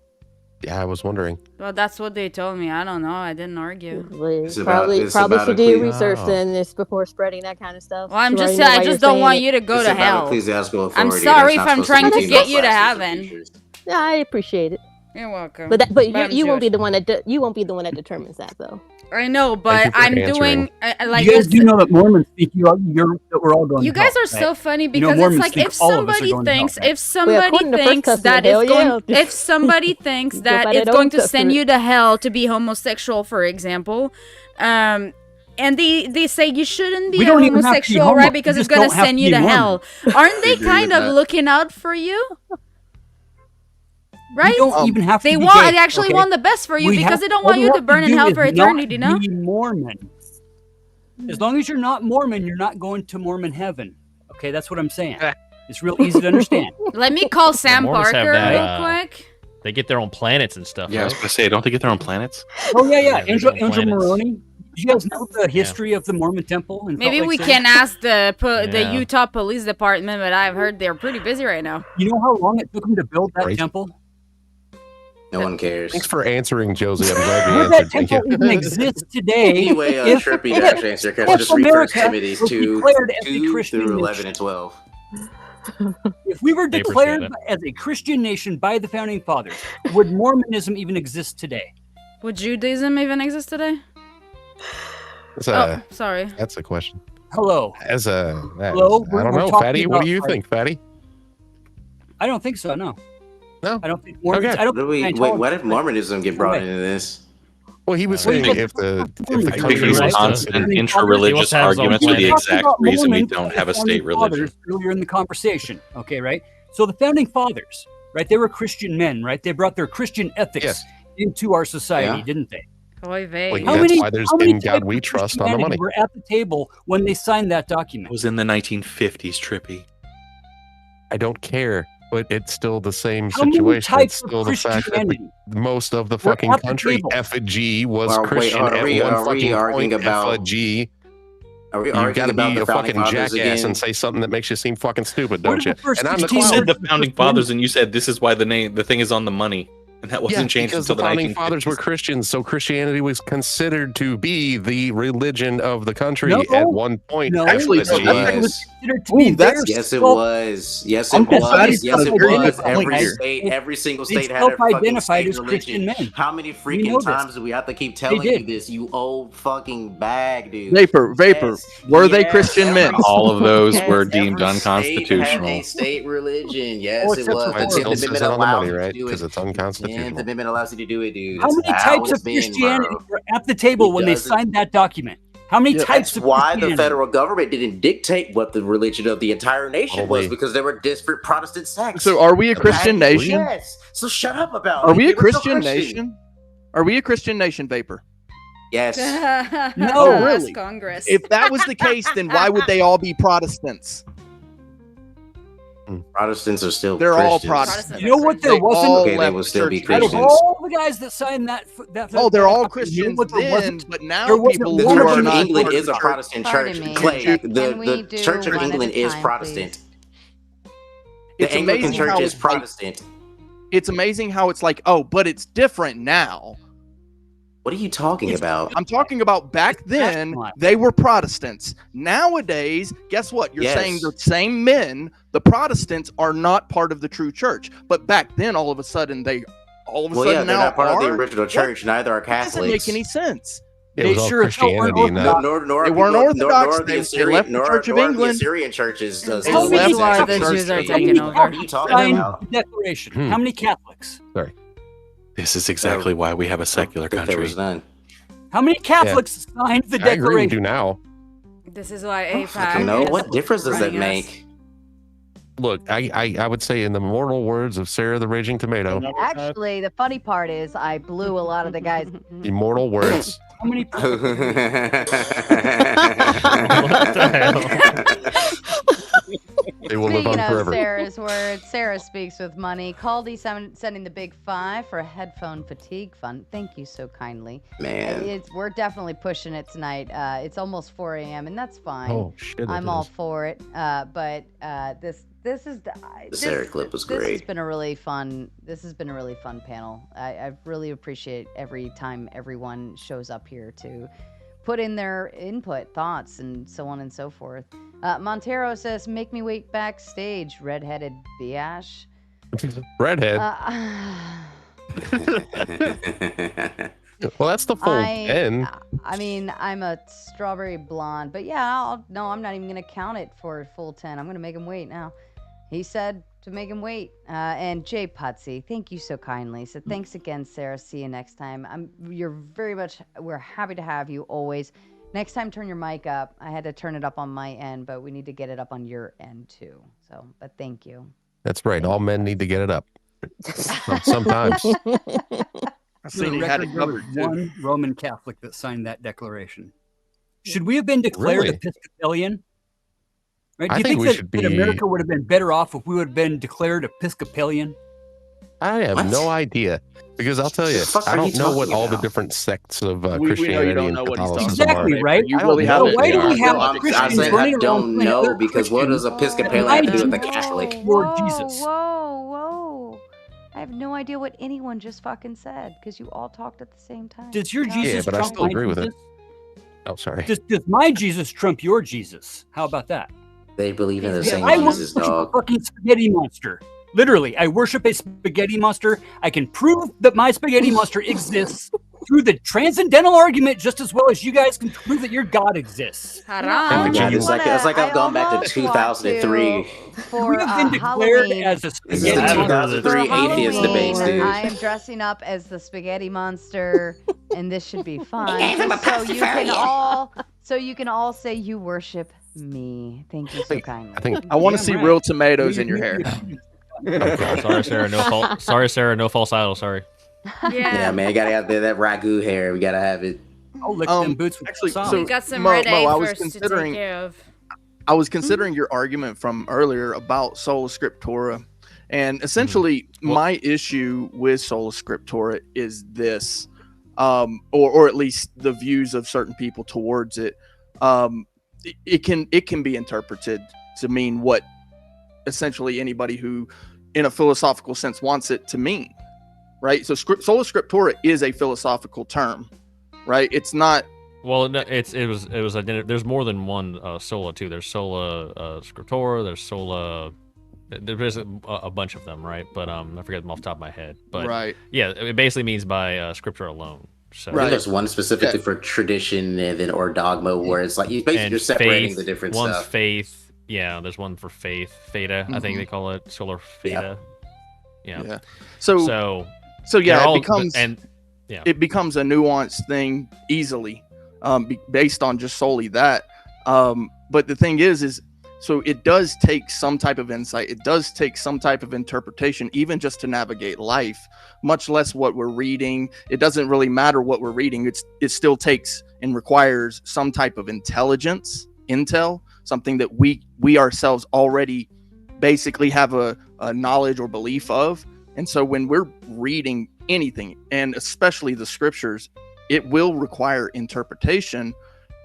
Speaker 4: Yeah, I was wondering.
Speaker 1: Well, that's what they told me. I don't know. I didn't argue.
Speaker 7: It's about-
Speaker 5: Probably
Speaker 7: it's about
Speaker 5: should do your
Speaker 7: ecclesi-
Speaker 5: research
Speaker 4: Oh.
Speaker 5: then this before spreading that kind of stuff.
Speaker 1: Well, I'm
Speaker 5: So
Speaker 1: just
Speaker 5: I know
Speaker 1: saying.
Speaker 5: why
Speaker 1: I
Speaker 5: you're
Speaker 1: just don't
Speaker 5: saying
Speaker 1: want
Speaker 5: it.
Speaker 1: you to go
Speaker 7: It's
Speaker 1: to
Speaker 7: about
Speaker 1: hell.
Speaker 7: ecclesiastical
Speaker 1: I'm
Speaker 7: authority.
Speaker 1: sorry
Speaker 7: That's
Speaker 1: if
Speaker 7: not
Speaker 1: I'm
Speaker 7: supposed
Speaker 1: trying to
Speaker 7: teach
Speaker 1: get you to
Speaker 7: pastors or
Speaker 1: heaven.
Speaker 7: teachers.
Speaker 5: Yeah, I appreciate it.
Speaker 1: You're welcome.
Speaker 5: But
Speaker 1: I'm
Speaker 5: you won't be
Speaker 1: Jewish.
Speaker 5: the one that you won't be the one that determines that though.
Speaker 1: I know,
Speaker 4: Thank
Speaker 1: but
Speaker 4: you for
Speaker 1: I'm
Speaker 4: answering.
Speaker 1: doing like
Speaker 8: You guys
Speaker 1: this.
Speaker 8: do know that Mormons think that we're all going
Speaker 1: You
Speaker 8: to hell,
Speaker 1: guys are
Speaker 8: right?
Speaker 1: so funny
Speaker 8: You know,
Speaker 1: because it's
Speaker 8: Mormons
Speaker 1: like
Speaker 8: think
Speaker 1: if
Speaker 8: all of us are
Speaker 1: somebody
Speaker 8: going to hell,
Speaker 1: thinks
Speaker 8: right?
Speaker 1: if somebody
Speaker 5: according to First
Speaker 1: thinks
Speaker 5: Testament,
Speaker 1: that
Speaker 5: hell
Speaker 1: it's going
Speaker 5: yeah.
Speaker 1: if somebody thinks
Speaker 5: You go
Speaker 1: that
Speaker 5: by
Speaker 1: it's
Speaker 5: that
Speaker 1: going
Speaker 5: Old
Speaker 1: to send
Speaker 5: Testament.
Speaker 1: you to hell to be homosexual, for example, and they say you shouldn't be
Speaker 8: We
Speaker 1: a
Speaker 8: don't even have to be
Speaker 1: homosexual,
Speaker 8: homo.
Speaker 1: right?
Speaker 8: We
Speaker 1: Because it's
Speaker 8: just
Speaker 1: going to
Speaker 8: don't have
Speaker 1: send
Speaker 8: to
Speaker 1: you
Speaker 8: be
Speaker 1: to
Speaker 8: Mormon.
Speaker 1: hell. Aren't they
Speaker 9: agree
Speaker 1: kind
Speaker 9: with
Speaker 1: of
Speaker 9: that.
Speaker 1: looking out for you? Right?
Speaker 8: We don't even have to
Speaker 1: They
Speaker 8: be
Speaker 1: want.
Speaker 8: gay,
Speaker 1: They actually
Speaker 8: okay?
Speaker 1: want the best for you
Speaker 8: We
Speaker 1: because
Speaker 8: have-
Speaker 1: they don't
Speaker 8: all
Speaker 1: want
Speaker 8: we
Speaker 1: you to
Speaker 8: have
Speaker 1: burn in
Speaker 8: do
Speaker 1: hell
Speaker 8: is
Speaker 1: for
Speaker 8: not
Speaker 1: eternity. No.
Speaker 8: be Mormon. As long as you're not Mormon, you're not going to Mormon heaven. Okay, that's what I'm saying. It's real easy to understand.
Speaker 1: Let me call Sam
Speaker 6: Mormons have
Speaker 1: Parker
Speaker 6: that,
Speaker 1: real quick.
Speaker 6: They get their own planets and stuff.
Speaker 11: Yeah, I was
Speaker 6: right?
Speaker 11: gonna say, don't they get their own planets?
Speaker 8: Oh yeah,
Speaker 6: Yeah, they
Speaker 8: Angel
Speaker 6: don't plan it.
Speaker 8: Maroney. you guys know the history of the Mormon temple? In
Speaker 1: Maybe
Speaker 8: Salt
Speaker 1: we
Speaker 8: Lake City?
Speaker 1: can ask the
Speaker 6: Yeah.
Speaker 1: Utah Police Department, but I've heard they're pretty busy right now.
Speaker 8: You know how long it took them to build that
Speaker 4: Right.
Speaker 8: temple?
Speaker 7: No one cares.
Speaker 4: Thanks for answering, Josie. I'm glad you
Speaker 8: Would that
Speaker 4: answered. Thank
Speaker 8: temple
Speaker 4: you.
Speaker 8: even exist today?
Speaker 7: Anyway,
Speaker 8: if-
Speaker 7: Trippy,
Speaker 8: if-
Speaker 7: to actually answer your question,
Speaker 8: if
Speaker 7: just read 1
Speaker 8: America
Speaker 7: Timothy
Speaker 8: was
Speaker 7: 2,
Speaker 8: declared as a
Speaker 7: 2
Speaker 8: Christian
Speaker 7: through
Speaker 8: nation.
Speaker 7: 11 and 12.
Speaker 8: If we were
Speaker 6: They appreciate
Speaker 8: declared
Speaker 6: it.
Speaker 8: as a Christian nation by the founding fathers, would Mormonism even exist today?
Speaker 1: Would Judaism even exist today?
Speaker 4: That's
Speaker 1: Oh, sorry.
Speaker 4: that's a question.
Speaker 8: Hello.
Speaker 4: Hello,
Speaker 8: We're
Speaker 4: I don't know,
Speaker 8: talking
Speaker 4: Fatty. What do you
Speaker 8: about,
Speaker 4: think, Fatty?
Speaker 8: I don't think so. No.
Speaker 4: No?
Speaker 8: I don't think Mormons.
Speaker 4: Okay.
Speaker 8: I don't.
Speaker 7: What do we,
Speaker 8: think
Speaker 7: wait, what
Speaker 8: Scientology-
Speaker 7: if Mormonism get brought
Speaker 8: Right.
Speaker 7: into this?
Speaker 4: Well, he was
Speaker 6: What do
Speaker 4: saying
Speaker 6: you-
Speaker 4: if the
Speaker 8: I
Speaker 6: think
Speaker 4: country
Speaker 6: these
Speaker 8: Right?
Speaker 4: was
Speaker 6: constant
Speaker 8: Founding
Speaker 6: He wants
Speaker 5: intra-religious
Speaker 6: to have his own
Speaker 5: arguments are the
Speaker 6: planet.
Speaker 5: exact
Speaker 8: Talking about
Speaker 5: reason we
Speaker 8: Mormons
Speaker 5: don't
Speaker 8: and
Speaker 5: have a
Speaker 8: the
Speaker 5: state
Speaker 8: founding fathers
Speaker 5: religion.
Speaker 8: earlier in the conversation. Okay, right? So the founding fathers, right? They were Christian men, right? They brought their Christian ethics
Speaker 4: Yes.
Speaker 8: into our society,
Speaker 7: Yeah.
Speaker 8: didn't they?
Speaker 1: Oy vey.
Speaker 4: Like,
Speaker 8: How
Speaker 4: that's
Speaker 8: many-
Speaker 4: why there's
Speaker 8: how many
Speaker 4: in God
Speaker 8: types
Speaker 4: we
Speaker 8: of
Speaker 4: trust on the
Speaker 8: Christianity
Speaker 4: money.
Speaker 8: were at the table when they signed that
Speaker 5: It
Speaker 8: document?
Speaker 5: was in the 1950s, Trippy.
Speaker 4: I don't care, but it's still the same
Speaker 8: How many
Speaker 4: situation. It's
Speaker 8: types
Speaker 4: still
Speaker 8: of
Speaker 4: the fact that
Speaker 8: Christianity?
Speaker 4: most of the
Speaker 8: We're
Speaker 4: fucking
Speaker 8: at the
Speaker 4: country
Speaker 8: table.
Speaker 4: effigy was
Speaker 7: Well, wait,
Speaker 4: Christian
Speaker 7: are
Speaker 4: at
Speaker 7: we-
Speaker 4: one
Speaker 7: are we
Speaker 4: fucking
Speaker 7: arguing
Speaker 4: point.
Speaker 7: about-
Speaker 4: Effigy.
Speaker 7: Are we
Speaker 4: You
Speaker 7: arguing
Speaker 4: got to
Speaker 7: about
Speaker 4: be
Speaker 7: the
Speaker 4: a
Speaker 7: founding
Speaker 4: fucking
Speaker 7: fathers
Speaker 4: jackass
Speaker 7: again?
Speaker 4: and say something that makes you seem fucking stupid,
Speaker 8: What
Speaker 4: don't
Speaker 8: are
Speaker 4: you?
Speaker 8: the first
Speaker 4: And I'm the
Speaker 8: 16
Speaker 5: You
Speaker 4: clown.
Speaker 5: said the
Speaker 8: First
Speaker 5: founding
Speaker 8: one-
Speaker 5: fathers, and you said this is why the thing is on the money, and that wasn't changed
Speaker 4: because
Speaker 5: until
Speaker 4: the
Speaker 5: the
Speaker 4: founding
Speaker 5: 1950s.
Speaker 4: fathers were Christians, so Christianity was considered to be the religion of the country
Speaker 8: No.
Speaker 4: at one point.
Speaker 8: No.
Speaker 9: Actually,
Speaker 7: Yes, it
Speaker 9: no,
Speaker 7: was.
Speaker 8: It was considered to be
Speaker 9: Ooh, that's-
Speaker 8: their
Speaker 7: Yes, it
Speaker 8: self-
Speaker 7: was. Yes, it
Speaker 9: Uncle
Speaker 7: was.
Speaker 9: Fatty's
Speaker 7: Yes,
Speaker 9: got
Speaker 7: it
Speaker 9: a very
Speaker 7: was.
Speaker 9: good point
Speaker 7: Every
Speaker 9: here.
Speaker 7: state, every single
Speaker 8: They
Speaker 7: state had a fucking
Speaker 8: self-identified
Speaker 7: state
Speaker 8: as Christian
Speaker 7: religion.
Speaker 8: men.
Speaker 7: How many
Speaker 8: know
Speaker 7: freaking
Speaker 8: this.
Speaker 7: times do we have to keep telling you
Speaker 8: did.
Speaker 7: this? You old fucking bag, dude.
Speaker 9: Vapor.
Speaker 7: Yes,
Speaker 9: Were they
Speaker 7: yes,
Speaker 9: Christian men?
Speaker 5: All of those
Speaker 7: Yes,
Speaker 5: were deemed
Speaker 7: every state had
Speaker 5: unconstitutional.
Speaker 7: a state religion. Yes,
Speaker 8: Oh,
Speaker 7: it
Speaker 8: except
Speaker 7: was.
Speaker 8: for
Speaker 7: The
Speaker 4: It
Speaker 8: Florida.
Speaker 4: still
Speaker 7: Tenth
Speaker 4: says
Speaker 7: Amendment
Speaker 4: it on the
Speaker 7: allows
Speaker 4: money,
Speaker 7: you to
Speaker 4: right?
Speaker 7: do
Speaker 4: Because
Speaker 7: it.
Speaker 4: it's
Speaker 7: Tenth
Speaker 4: unconstitutional.
Speaker 7: Amendment allows you to do it, dude.
Speaker 8: How
Speaker 7: That's
Speaker 8: many
Speaker 7: how
Speaker 8: types
Speaker 7: it's
Speaker 8: of
Speaker 7: been,
Speaker 8: Christianity
Speaker 7: bro.
Speaker 8: were at the table
Speaker 7: It
Speaker 8: when they
Speaker 7: doesn't-
Speaker 8: signed that document? How many
Speaker 9: Yeah,
Speaker 8: types
Speaker 7: That's
Speaker 8: of
Speaker 7: why the
Speaker 8: Christianity?
Speaker 7: federal government didn't dictate what the religion of the entire nation was,
Speaker 4: Probably.
Speaker 7: because there were disparate Protestant sects.
Speaker 9: So are we a Christian
Speaker 7: Okay?
Speaker 9: nation?
Speaker 7: Yes. So shut up about
Speaker 9: Are
Speaker 7: it.
Speaker 9: we a
Speaker 7: They were still
Speaker 9: Christian nation? Are we a Christian nation, Vapor?
Speaker 7: Yes.
Speaker 9: No,
Speaker 1: Ask
Speaker 9: really.
Speaker 1: Congress.
Speaker 9: If that was the case, then why would they all be Protestants?
Speaker 7: Protestants are still
Speaker 9: They're all
Speaker 7: Christians.
Speaker 9: Protestants.
Speaker 8: You know what there
Speaker 9: They
Speaker 8: wasn't?
Speaker 9: all
Speaker 7: Okay, they
Speaker 9: left
Speaker 7: will
Speaker 9: the
Speaker 7: still be
Speaker 9: church
Speaker 8: Out of
Speaker 7: Christians.
Speaker 8: all the guys that signed that,
Speaker 9: Oh, they're all
Speaker 8: you know
Speaker 9: Christians
Speaker 8: what there
Speaker 9: then,
Speaker 8: wasn't?
Speaker 9: but now
Speaker 8: There wasn't
Speaker 9: people
Speaker 7: The
Speaker 8: one
Speaker 9: who
Speaker 8: of
Speaker 7: Church
Speaker 9: are
Speaker 7: of
Speaker 8: them
Speaker 9: not
Speaker 7: England
Speaker 9: part
Speaker 7: is a
Speaker 9: of the
Speaker 7: Protestant
Speaker 11: Pardon
Speaker 7: church.
Speaker 11: me.
Speaker 7: Clay,
Speaker 11: Can
Speaker 7: the
Speaker 11: we do
Speaker 7: Church of
Speaker 11: one at a
Speaker 7: England is
Speaker 11: time,
Speaker 7: Protestant.
Speaker 11: please?
Speaker 7: The
Speaker 9: It's
Speaker 7: Anglican
Speaker 9: amazing
Speaker 7: Church
Speaker 9: how
Speaker 7: is
Speaker 9: it's like-
Speaker 7: Protestant.
Speaker 9: It's amazing how it's like, oh, but it's different now.
Speaker 7: What are you talking about?
Speaker 9: I'm talking about back then, they were Protestants. Nowadays, guess what? You're
Speaker 7: Yes.
Speaker 9: saying the same men, the Protestants, are not part of the true church. But back then, all of a sudden,
Speaker 7: Well, yeah,
Speaker 9: now
Speaker 7: they're not part of the
Speaker 9: are?
Speaker 7: original church. Neither are
Speaker 9: That doesn't
Speaker 7: Catholics.
Speaker 9: make any sense.
Speaker 4: It was
Speaker 8: They
Speaker 4: all
Speaker 8: sure as hell weren't
Speaker 4: Christianity, not
Speaker 7: Nor
Speaker 9: They weren't Orthodox.
Speaker 7: Nor
Speaker 9: They
Speaker 7: the Assyrian,
Speaker 9: left the
Speaker 7: nor,
Speaker 9: Church of
Speaker 7: nor
Speaker 9: England.
Speaker 7: the Assyrian churches.
Speaker 9: They
Speaker 1: How many
Speaker 9: left
Speaker 1: are
Speaker 9: the
Speaker 1: the
Speaker 9: church
Speaker 1: Jews are
Speaker 9: of
Speaker 1: taking
Speaker 9: England.
Speaker 1: over?
Speaker 7: What are you talking
Speaker 8: Signed
Speaker 7: about?
Speaker 8: the Declaration.
Speaker 4: Hmm.
Speaker 8: How many Catholics?
Speaker 5: This is exactly why we have a secular
Speaker 7: I think there
Speaker 5: country.
Speaker 7: was none.
Speaker 8: How many Catholics signed the
Speaker 4: I agree we
Speaker 8: Declaration?
Speaker 4: do now.
Speaker 1: This is why
Speaker 7: You
Speaker 1: APAC.
Speaker 7: know
Speaker 1: is
Speaker 7: what difference does that
Speaker 1: running us.
Speaker 7: make?
Speaker 4: Look, I would say in the mortal words of Sarah the Raging Tomato,
Speaker 3: Actually, the funny part is I blew a lot of the guys.
Speaker 4: immortal words.
Speaker 8: How many?
Speaker 6: What the hell?
Speaker 4: They will live
Speaker 11: Speaking
Speaker 4: on
Speaker 11: of
Speaker 4: forever.
Speaker 11: Sarah's words, Sarah speaks with money. Caldy sending the big 5 for a headphone fatigue fund. Thank you so kindly.
Speaker 7: Man.
Speaker 11: We're definitely pushing it tonight. It's almost 4 a.m. and that's fine.
Speaker 4: Oh shit!
Speaker 11: I'm all for it. But this is
Speaker 7: The Sarah clip was
Speaker 11: This has
Speaker 7: great.
Speaker 11: been a really fun. This has been a really fun panel. I really appreciate every time everyone shows up here to put in their input, thoughts, and so on and so forth. Montero says, "Make me wait backstage, redheaded biatch."
Speaker 4: Redhead. Well, that's the full 10.
Speaker 11: I mean, I'm a strawberry blonde, but yeah, no, I'm not even gonna count it for a full 10. I'm gonna make him wait now. He said to make him wait. And Jay Putsy, thank you so kindly. So thanks again, Sarah. See you next time. We're happy to have you always. Next time, turn your mic up. I had to turn it up on my end, but we need to get it up on your end too. So, but thank you.
Speaker 4: That's right. All men need to get it up. Sometimes.
Speaker 9: I
Speaker 8: For the
Speaker 9: seen he had it
Speaker 8: record, there was
Speaker 9: covered too.
Speaker 8: one Roman Catholic that signed that declaration. Should we have been declared
Speaker 4: Really?
Speaker 8: Episcopalian? Right? Do
Speaker 4: I
Speaker 8: you
Speaker 4: think
Speaker 8: think
Speaker 4: we
Speaker 8: that,
Speaker 4: should
Speaker 8: that
Speaker 4: be-
Speaker 8: America would have been better off if we would have been declared Episcopalian?
Speaker 4: I have
Speaker 7: What?
Speaker 4: no idea. Because I'll tell you,
Speaker 7: The fuck
Speaker 4: I
Speaker 7: are
Speaker 4: don't
Speaker 7: you
Speaker 4: know what
Speaker 7: talking
Speaker 4: all the
Speaker 7: about?
Speaker 4: different sects of
Speaker 9: We know you
Speaker 4: Christianity
Speaker 9: don't
Speaker 4: and
Speaker 9: know what he's talking
Speaker 4: Catholicism
Speaker 8: Exactly,
Speaker 4: are.
Speaker 8: right?
Speaker 9: You
Speaker 4: I don't
Speaker 9: really
Speaker 4: know
Speaker 9: have
Speaker 4: what
Speaker 8: Why
Speaker 4: they
Speaker 8: do
Speaker 4: are.
Speaker 8: we have
Speaker 7: I
Speaker 8: Christians
Speaker 7: say I
Speaker 8: running around
Speaker 7: don't
Speaker 8: telling
Speaker 7: know
Speaker 8: other
Speaker 7: because what does
Speaker 8: Christians
Speaker 7: Episcopalian
Speaker 8: that
Speaker 7: have to do
Speaker 8: my
Speaker 7: with the
Speaker 8: Jesus
Speaker 7: Catholic?
Speaker 8: Lord Jesus?
Speaker 11: Whoa. I have no idea what anyone just fucking said because you all talked at the same time.
Speaker 8: Does your
Speaker 11: No.
Speaker 8: Jesus
Speaker 4: Yeah, but I
Speaker 8: trump
Speaker 4: still
Speaker 8: my
Speaker 4: agree with it.
Speaker 8: Jesus?
Speaker 4: Oh, sorry.
Speaker 8: Does my Jesus trump your Jesus? How about that?
Speaker 7: They believe in the
Speaker 1: Yeah,
Speaker 7: same
Speaker 8: I
Speaker 7: Jesus,
Speaker 8: worship a
Speaker 7: dog.
Speaker 8: fucking spaghetti monster. Literally, I worship a spaghetti monster. I can prove that my spaghetti monster exists through the transcendental argument just as well as you guys can prove that your God exists.
Speaker 11: You know, I
Speaker 1: Haram.
Speaker 4: Yeah,
Speaker 11: almost
Speaker 7: it's like
Speaker 11: wanna-
Speaker 7: I've gone back to
Speaker 11: I almost want
Speaker 7: 2003.
Speaker 11: For
Speaker 8: We have been declared
Speaker 11: Halloween,
Speaker 8: as a
Speaker 7: This is
Speaker 8: spaghetti
Speaker 7: the
Speaker 6: Yeah, I've
Speaker 8: monster.
Speaker 6: heard of this.
Speaker 7: 2003
Speaker 11: for
Speaker 7: atheist
Speaker 11: Halloween,
Speaker 7: debates, dude.
Speaker 11: I am dressing up as the spaghetti monster, and this should be fun.
Speaker 7: gave him
Speaker 11: just
Speaker 7: a
Speaker 11: so you can
Speaker 7: pacifier.
Speaker 11: all say you worship me. Thank you so kindly.
Speaker 4: I think
Speaker 9: I want to
Speaker 8: Damn
Speaker 9: see
Speaker 8: right.
Speaker 9: real tomatoes in your hair.
Speaker 6: Sorry, Sarah. No false idol. Sorry.
Speaker 7: Yeah, man, you gotta have that ragu hair. We gotta have it.
Speaker 8: I'll lick them boots with
Speaker 9: actually,
Speaker 8: socks.
Speaker 9: so-
Speaker 1: We got some
Speaker 9: Mo,
Speaker 1: red
Speaker 9: Mo,
Speaker 1: A
Speaker 9: I was
Speaker 1: first to
Speaker 9: considering-
Speaker 1: take care of.
Speaker 9: I was considering your argument from earlier about Sola Scriptura, and essentially
Speaker 6: Well-
Speaker 9: my issue with Sola Scriptura is this, or at least the views of certain people towards it. It can be interpreted to mean what essentially anybody who, in a philosophical sense, wants it to mean, right? So Sola Scriptura is a philosophical term, right? It's not.
Speaker 6: Well, no, it was there's more than one sola too. There's sola scriptura. There's sola. There's a bunch of them, right? But I forget them off the top of my head. But
Speaker 9: Right.
Speaker 6: yeah, it basically means by scripture alone. So
Speaker 7: I think there's one specifically for tradition and then or dogma where it's like you're separating
Speaker 6: faith,
Speaker 7: the different
Speaker 6: one's
Speaker 7: stuff.
Speaker 6: faith. Yeah, there's one for faith. Theta, I think they call it solar theta. Yeah.
Speaker 9: So yeah,
Speaker 6: they're all-
Speaker 9: it becomes
Speaker 6: yeah.
Speaker 9: it becomes a nuanced thing easily, based on just solely that. But the thing is so it does take some type of insight. It does take some type of interpretation, even just to navigate life, much less what we're reading. It doesn't really matter what we're reading. It still takes and requires some type of intel, something that we ourselves already basically have a knowledge or belief of. And so when we're reading anything, and especially the scriptures, it will require interpretation.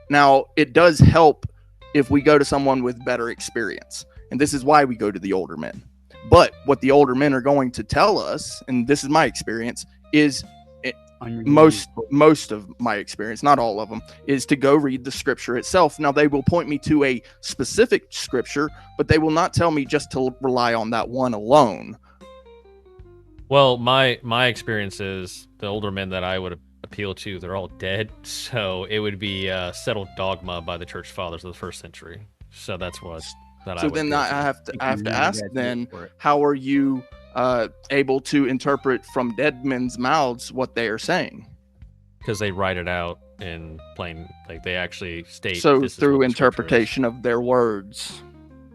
Speaker 9: Now, it does help if we go to someone with better experience. And this is why we go to the older men. But what the older men are going to tell us, and this is my experience, is most of my experience, not all of them, is to go read the scripture itself. Now, they will point me to a specific scripture, but they will not tell me just to rely on that one alone.
Speaker 6: Well, my experience is the older men that I would appeal to, they're all dead. So it would be settled dogma by the church fathers of the first century. So that's what that I
Speaker 9: So
Speaker 6: would
Speaker 9: then
Speaker 6: appeal
Speaker 9: I
Speaker 6: to.
Speaker 9: have to ask then, how are you able to interpret from dead men's mouths what they are saying?
Speaker 6: Because they write it out in plain, like they actually state.
Speaker 9: So
Speaker 6: this is
Speaker 9: through
Speaker 6: what the scripture is.
Speaker 9: interpretation of their words.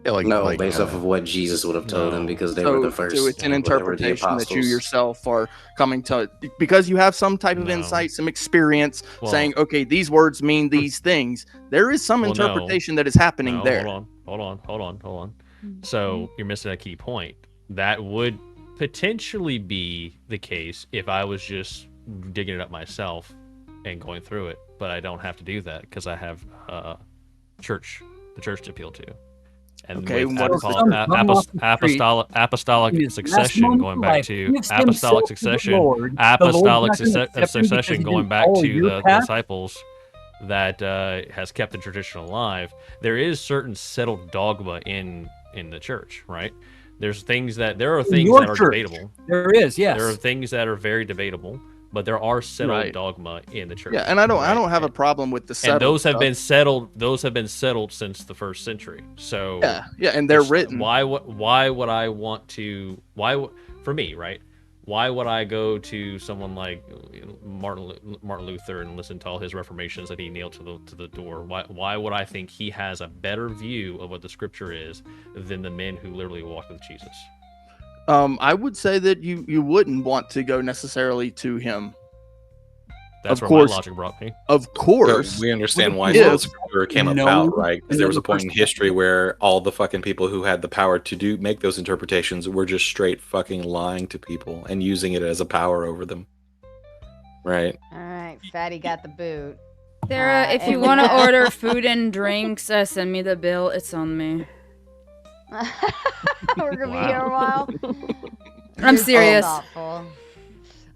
Speaker 7: No, based off of what Jesus would have told them because they
Speaker 9: So,
Speaker 7: were the first.
Speaker 9: so it's an
Speaker 7: they were the
Speaker 9: interpretation that you
Speaker 7: apostles.
Speaker 9: yourself are coming to, because you have some type of
Speaker 6: No.
Speaker 9: insight, some experience,
Speaker 6: Well-
Speaker 9: saying, okay, these words mean these things. There is some
Speaker 6: Well, no.
Speaker 9: interpretation that is happening
Speaker 6: No,
Speaker 9: there.
Speaker 6: Hold on. So you're missing a key point. That would potentially be the case if I was just digging it up myself and going through it, but I don't have to do that because I have the church to appeal to. And
Speaker 9: Okay,
Speaker 6: with
Speaker 9: what is
Speaker 6: apostolic succession going back to apostolic succession, going back to the disciples that has kept the tradition alive. There is certain settled dogma in the church, right? There are things that are debatable.
Speaker 8: There is, yes.
Speaker 6: There are things that are very debatable, but there are settled dogma in the church.
Speaker 9: Yeah, and I don't have a problem with the settled
Speaker 6: And those have
Speaker 9: stuff.
Speaker 6: been settled. Those have been settled since the first century. So
Speaker 9: Yeah, and they're written.
Speaker 6: Why would I want to? For me, right? Why would I go to someone like Martin Luther and listen to all his reformations that he nailed to the door? Why would I think he has a better view of what the scripture is than the men who literally walked with Jesus?
Speaker 9: I would say that you wouldn't want to go necessarily to him.
Speaker 6: That's
Speaker 9: Of
Speaker 6: where
Speaker 9: course.
Speaker 6: my logic brought me.
Speaker 9: Of
Speaker 12: So
Speaker 9: course.
Speaker 12: we understand why
Speaker 9: Yeah.
Speaker 12: Soul Screwdriver came
Speaker 8: No.
Speaker 12: about, right? Because there was a
Speaker 8: Another
Speaker 12: point in history where all the fucking people who had the power to make those interpretations were just straight fucking lying to people and using it as a power over them. Right.
Speaker 11: All right, Fatty got the boot.
Speaker 1: Sarah, if you
Speaker 11: and-
Speaker 1: want to order food and drinks, send me the bill. It's on me.
Speaker 11: We're gonna be here a while.
Speaker 1: I'm
Speaker 11: You're so
Speaker 1: serious.
Speaker 11: thoughtful.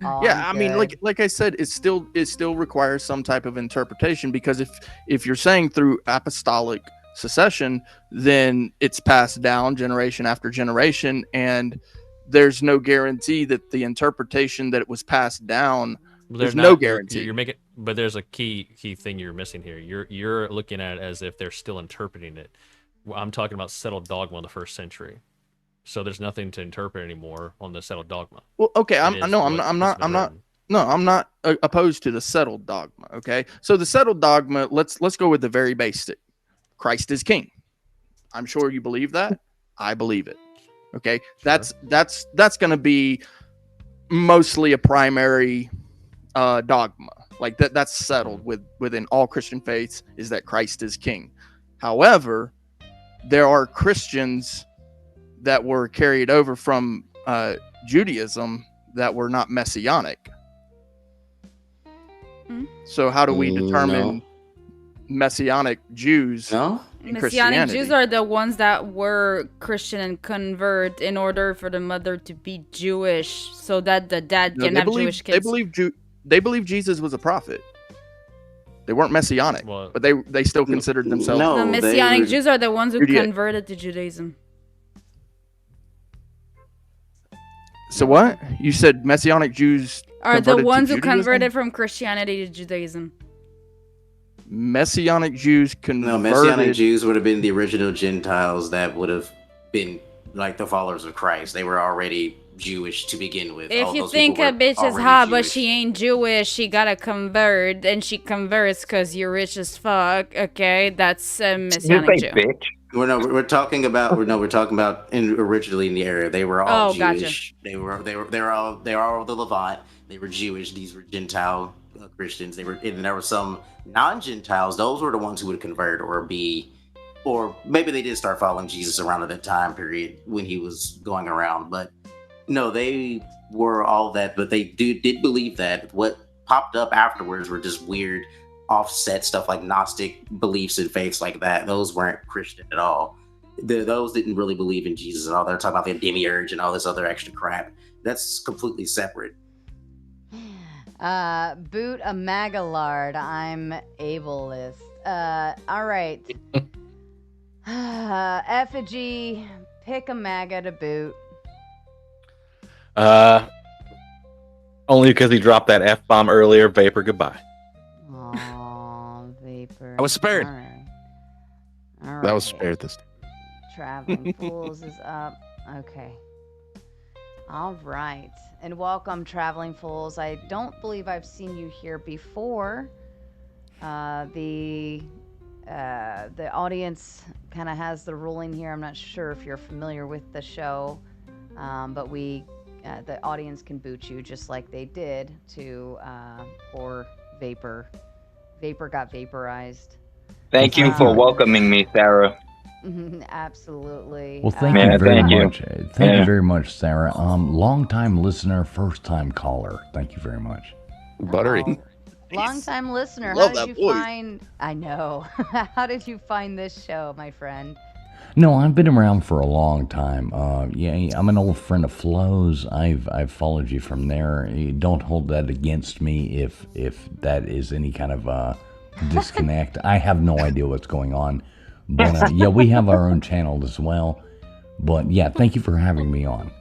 Speaker 11: Oh,
Speaker 9: Yeah, I
Speaker 11: I'm
Speaker 9: mean,
Speaker 11: good.
Speaker 9: like I said, it still requires some type of interpretation, because if you're saying through apostolic succession, then it's passed down generation after generation, and there's no guarantee that the interpretation that it was passed down.
Speaker 6: Well,
Speaker 9: There's
Speaker 6: they're
Speaker 9: no
Speaker 6: not-
Speaker 9: guarantee.
Speaker 6: You're making, but there's a key thing you're missing here. You're looking at it as if they're still interpreting it. Well, I'm talking about settled dogma in the 1st century. So there's nothing to interpret anymore on the settled dogma.
Speaker 9: Well, okay,
Speaker 6: It
Speaker 9: I'm
Speaker 6: is
Speaker 9: no, I'm
Speaker 6: what's
Speaker 9: not,
Speaker 6: been
Speaker 9: I'm not.
Speaker 6: written.
Speaker 9: No, I'm not opposed to the settled dogma. Okay, so the settled dogma. Let's go with the very basic. Christ is king. I'm sure you believe that. I believe it. Okay, that's going to be mostly a primary dogma. Like that's settled within all Christian faiths, is that Christ is king. However, there are Christians that were carried over from Judaism that were not messianic. So how do we determine messianic Jews
Speaker 7: No?
Speaker 9: in
Speaker 1: Messianic
Speaker 9: Christianity?
Speaker 1: Jews are the ones that were Christian and convert in order for the mother to be Jewish, so that the dad
Speaker 9: No,
Speaker 1: can have Jewish kids.
Speaker 9: they believe Jesus was a prophet. They weren't messianic,
Speaker 6: Well,
Speaker 9: but they still considered themselves.
Speaker 7: No.
Speaker 1: The
Speaker 7: they
Speaker 1: Messianic
Speaker 7: were-
Speaker 1: Jews are the ones who
Speaker 9: Judea-
Speaker 1: converted to Judaism.
Speaker 9: So what? You said messianic Jews
Speaker 1: Are the
Speaker 9: converted to
Speaker 1: ones who
Speaker 9: Judaism?
Speaker 1: converted from Christianity to Judaism.
Speaker 9: Messianic Jews converted.
Speaker 7: No, Messianic Jews would have been the original Gentiles that would have been like the followers of Christ. They were already Jewish to begin with.
Speaker 1: If
Speaker 7: All
Speaker 1: you
Speaker 7: those
Speaker 1: think
Speaker 7: people
Speaker 1: a
Speaker 7: were
Speaker 1: bitch is
Speaker 7: already
Speaker 1: hot but
Speaker 7: Jewish.
Speaker 1: she ain't Jewish, she gotta convert, and she converts because you're rich as fuck. Okay, that's a Messianic Jew.
Speaker 13: bitch.
Speaker 7: We're talking about originally in the area. They were all
Speaker 1: Oh, gotcha.
Speaker 7: Jewish. They were all the Levant. They were Jewish. These were Gentile Christians. And there were some non-Gentiles. Those were the ones who would convert or maybe they did start following Jesus around that time period when he was going around. But no, they were all that. But they did believe that. What popped up afterwards were just weird offset stuff like Gnostic beliefs and faiths like that. Those weren't Christian at all. Those didn't really believe in Jesus at all. They're talking about the demiurge and all this other extra crap. That's completely separate.
Speaker 11: Boot a Magalard. I'm ableist. All right. Effigy, pick a MAGA to boot.
Speaker 12: Only because he dropped that F-bomb earlier. Vapor, goodbye.
Speaker 11: Aw, Vapor.
Speaker 4: I was spared.
Speaker 11: All right. All
Speaker 4: That was
Speaker 11: right.
Speaker 4: spared this time.
Speaker 11: Traveling Fools is up. Okay. All right. And welcome, Traveling Fools. I don't believe I've seen you here before. The audience kind of has the ruling here. I'm not sure if you're familiar with the show, but the audience can boot you just like they did to poor Vapor. Vapor got vaporized.
Speaker 13: Thank you for welcoming me, Sarah.
Speaker 11: Absolutely.
Speaker 14: Well, thank
Speaker 13: Man,
Speaker 14: you very
Speaker 13: thank you.
Speaker 14: much. Thank
Speaker 13: Yeah.
Speaker 14: you very much, Sarah. Long-time listener, first-time caller. Thank you very much.
Speaker 4: Buttery.
Speaker 11: Long time listener.
Speaker 9: Love
Speaker 11: How
Speaker 9: that
Speaker 11: did you
Speaker 9: voice.
Speaker 11: find? I know. How did you find this show, my friend?
Speaker 14: No, I've been around for a long time. Yeah, I'm an old friend of Flo's. I've followed you from there. Don't hold that against me if that is any kind of disconnect. I have no idea what's going on. But yeah, we have our own channel as well. But yeah, thank you for having me on.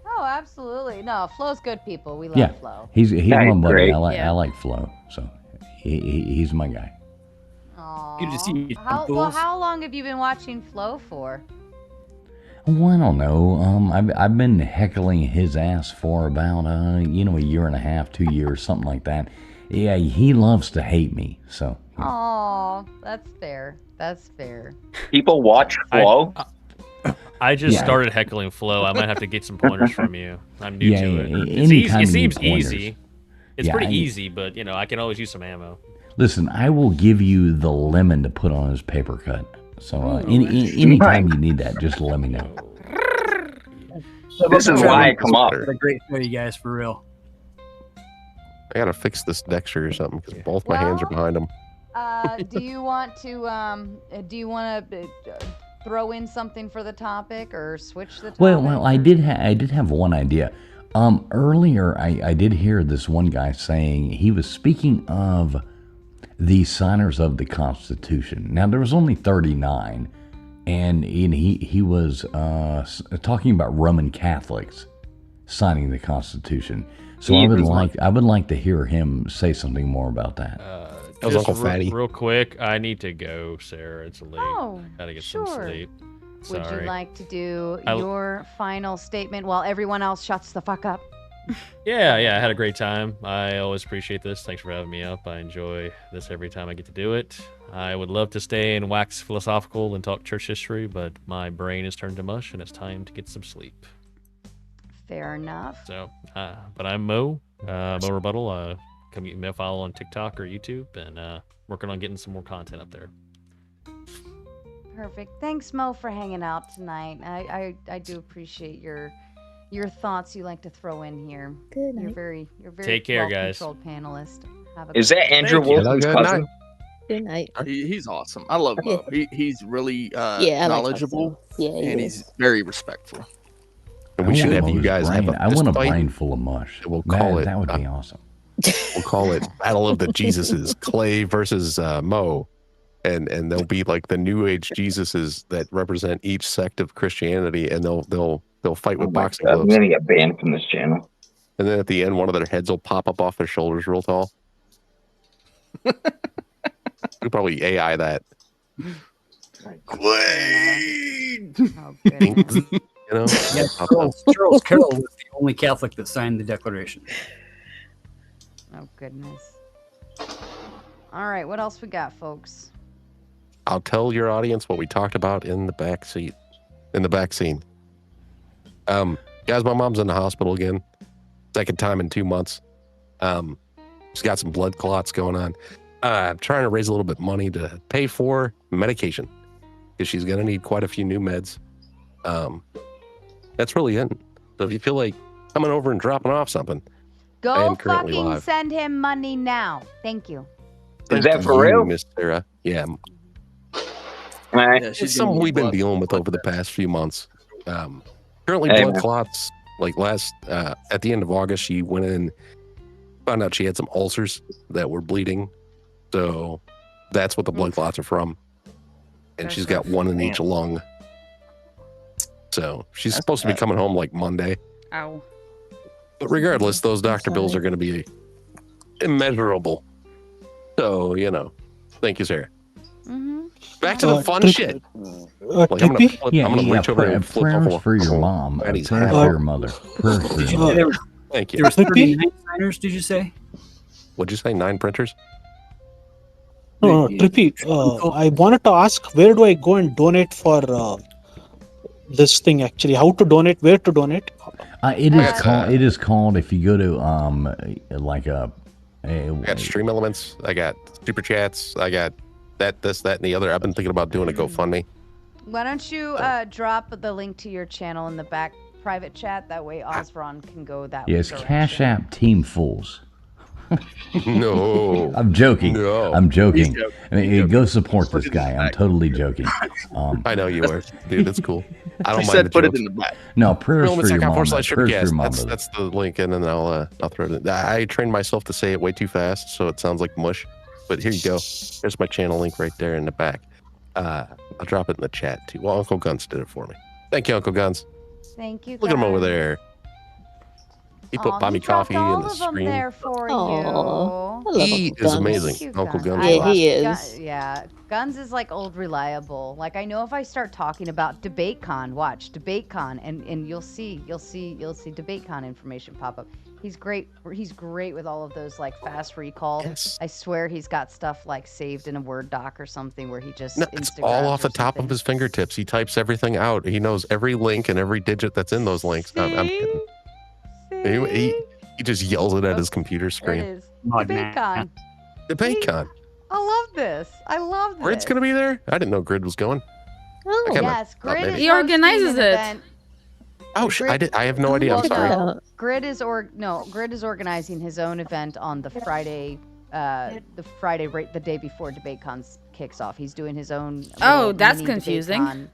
Speaker 11: Oh, absolutely. No, Flo's good people. We love Flo.
Speaker 14: He's
Speaker 13: Yeah,
Speaker 14: my
Speaker 13: he's
Speaker 14: buddy.
Speaker 13: great.
Speaker 14: I like Flo, so he's my guy.
Speaker 8: Good to see you,
Speaker 11: Well,
Speaker 8: fools.
Speaker 11: how long have you been watching Flo for?
Speaker 14: Well, I don't know. I've been heckling his ass for about a year and a half, 2 years, something like that. Yeah, he loves to hate me. So
Speaker 11: Oh, that's fair. That's fair.
Speaker 13: People watch Flow.
Speaker 6: I just
Speaker 14: Yeah.
Speaker 6: started heckling Flo. I might have to get some pointers from you. I'm new
Speaker 14: Yeah,
Speaker 6: to
Speaker 14: yeah,
Speaker 6: it.
Speaker 14: any time
Speaker 6: It
Speaker 14: you
Speaker 6: seems
Speaker 14: need pointers.
Speaker 6: easy. It's
Speaker 14: Yeah,
Speaker 6: pretty easy, but I can always use some ammo.
Speaker 14: Listen, I will give you the lemon to put on his paper cut. So anytime you need that, just let me know.
Speaker 13: This is why I come up.
Speaker 8: What a great show, you guys, for real.
Speaker 4: I gotta fix this Dexter or something because both my hands are behind him.
Speaker 11: Do you want to throw in something for the topic or switch the topic?
Speaker 14: Well, I did have one idea. Earlier, I did hear this one guy saying he was speaking of the signers of the Constitution. Now, there was only 39, and he was talking about Roman Catholics signing the Constitution. So I would like to hear him say something more about that.
Speaker 4: That was Uncle Fatty.
Speaker 6: Real quick, I need to go, Sarah. It's late.
Speaker 11: Oh,
Speaker 6: Gotta get
Speaker 11: sure.
Speaker 6: some sleep.
Speaker 11: Would
Speaker 6: Sorry.
Speaker 11: you like to do your final statement while everyone else shuts the fuck up?
Speaker 6: Yeah, I had a great time. I always appreciate this. Thanks for having me up. I enjoy this every time I get to do it. I would love to stay and wax philosophical and talk church history, but my brain is turned to mush and it's time to get some sleep.
Speaker 11: Fair enough.
Speaker 6: So, but I'm Mo, Mo Rebuttal. Come get me a follow on TikTok or YouTube, and working on getting some more content up there.
Speaker 11: Perfect. Thanks, Mo, for hanging out tonight. I do appreciate your thoughts you like to throw in here.
Speaker 5: Good night.
Speaker 11: You're very
Speaker 6: Take care, guys.
Speaker 11: controlled panelist.
Speaker 13: Is that Andrew Wilson's cousin?
Speaker 5: Good night.
Speaker 9: He's awesome. I love Mo. He's really
Speaker 5: I
Speaker 9: knowledgeable.
Speaker 5: Like
Speaker 9: and he's very respectful.
Speaker 4: And we should have you guys have
Speaker 14: I want a
Speaker 4: fist fight.
Speaker 14: brain full of mush.
Speaker 4: We'll call it.
Speaker 14: That would be awesome.
Speaker 4: We'll call it Battle of the Jesuses, Clay versus Mo, and there'll be like the New Age Jesuses that represent each sect of Christianity, and they'll fight with boxing
Speaker 13: I'm
Speaker 4: gloves.
Speaker 13: gonna get banned from this channel.
Speaker 4: And then at the end, one of their heads will pop up off their shoulders real tall. We'll probably AI that.
Speaker 9: Queen!
Speaker 11: Oh, goodness.
Speaker 4: You know,
Speaker 8: Yeah, Charles Carroll was the only Catholic that signed the Declaration.
Speaker 11: Oh, goodness. All right, what else we got, folks?
Speaker 4: I'll tell your audience what we talked about in the back seat, in the back scene. Guys, my mom's in the hospital again. Second time in 2 months. She's got some blood clots going on. I'm trying to raise a little bit of money to pay for medication because she's going to need quite a few new meds. That's really it. So if you feel like coming over and dropping off something, I
Speaker 11: Go
Speaker 4: am currently
Speaker 11: fucking
Speaker 4: live.
Speaker 11: send him money now. Thank you.
Speaker 13: Is that for
Speaker 4: you,
Speaker 13: real?
Speaker 4: Miss Sarah? Yeah.
Speaker 13: Alright.
Speaker 4: It's something we've been dealing with over the past few months. Currently,
Speaker 13: Hey,
Speaker 4: blood
Speaker 13: man.
Speaker 4: clots. Like at the end of August, she went in, found out she had some ulcers that were bleeding. So that's what the blood clots are from. And she's got one in each lung. So she's supposed to be coming home like Monday.
Speaker 1: Ow.
Speaker 4: But regardless, those doctor bills are going to be immeasurable. So, thank you, Sarah.
Speaker 11: Mm-hmm.
Speaker 4: Back to the fun shit. Like, I'm going to reach over and flip
Speaker 14: prayers
Speaker 4: off
Speaker 14: for your mom.
Speaker 4: Maddie's
Speaker 14: Prayers
Speaker 4: hat.
Speaker 14: for your mother. Prayers for
Speaker 8: Did
Speaker 14: your
Speaker 8: you say
Speaker 14: mother.
Speaker 8: there was,
Speaker 4: Thank you.
Speaker 8: there was 39 signers, did you say?
Speaker 4: What'd you say? 9 printers?
Speaker 15: No, Trippy, I wanted to ask, where do I go and donate for this thing actually? How to donate, where to donate?
Speaker 14: It is called, if you go to like
Speaker 4: I got Stream Elements. I got Super Chats. I got this, that, and the other. I've been thinking about doing a GoFundMe.
Speaker 11: Why don't you drop the link to your channel in the back private chat? That way Osron can go that way.
Speaker 14: Yes, Cash App Team Fools.
Speaker 4: No.
Speaker 14: I'm joking.
Speaker 4: No.
Speaker 14: I'm joking.
Speaker 4: He's joking.
Speaker 14: I mean, go support this guy. I'm totally joking.
Speaker 4: I know you are. Dude, it's cool. I don't
Speaker 9: She
Speaker 4: mind
Speaker 9: said
Speaker 4: the
Speaker 9: put
Speaker 4: jokes.
Speaker 9: it in the back.
Speaker 14: No, prayers for your mom.
Speaker 4: //
Speaker 14: Prayers for your mom.
Speaker 4: That's the link, and then I'll throw it in. I trained myself to say it way too fast, so it sounds like mush. But here you go. There's my channel link right there in the back. I'll drop it in the chat too. Well, Uncle Guns did it for me. Thank you, Uncle Guns.
Speaker 11: Thank you.
Speaker 4: Look at him over
Speaker 11: guys.
Speaker 4: there. He put
Speaker 11: Aw,
Speaker 4: buy me
Speaker 11: dropped
Speaker 4: coffee in
Speaker 11: all
Speaker 4: the
Speaker 11: of them
Speaker 4: screen.
Speaker 11: there for
Speaker 5: Aw,
Speaker 11: you.
Speaker 5: I love
Speaker 4: He
Speaker 5: Uncle
Speaker 4: is
Speaker 5: Guns.
Speaker 4: amazing.
Speaker 11: Thank you,
Speaker 4: Uncle
Speaker 11: Guns.
Speaker 4: Guns.
Speaker 5: Yeah,
Speaker 11: I
Speaker 5: he
Speaker 11: love-
Speaker 5: is.
Speaker 11: yeah, Guns is like old reliable. Like I know if I start talking about DebateCon, watch DebateCon, and you'll see DebateCon information pop up. He's great. He's great with all of those like fast recall.
Speaker 4: Yes.
Speaker 11: I swear he's got stuff like saved in a Word doc or something where he just
Speaker 4: No, it's
Speaker 11: Instagrams
Speaker 4: all off
Speaker 11: or
Speaker 4: the top of
Speaker 11: something.
Speaker 4: his fingertips. He types everything out. He knows every link and every digit that's in those links. I'm kidding. He He just yells it at his computer
Speaker 11: There
Speaker 4: screen.
Speaker 11: it is.
Speaker 15: Oh,
Speaker 11: DebateCon.
Speaker 4: DebateCon.
Speaker 11: I love this. I love this.
Speaker 4: Grid's gonna be there? I didn't know Grid was going.
Speaker 5: Oh,
Speaker 4: I kinda
Speaker 11: Yes,
Speaker 4: thought
Speaker 11: Grid
Speaker 4: maybe.
Speaker 11: is
Speaker 1: He
Speaker 11: hosting
Speaker 1: organizes
Speaker 11: an
Speaker 1: it.
Speaker 11: event.
Speaker 4: Oh, I have no idea. I'm
Speaker 11: Well,
Speaker 4: sorry.
Speaker 11: no, Grid is organizing his own event on the Friday, the day before DebateCon kicks off. He's doing his own.
Speaker 1: Oh,
Speaker 11: little
Speaker 1: that's
Speaker 11: mini
Speaker 1: confusing.
Speaker 11: DebateCon.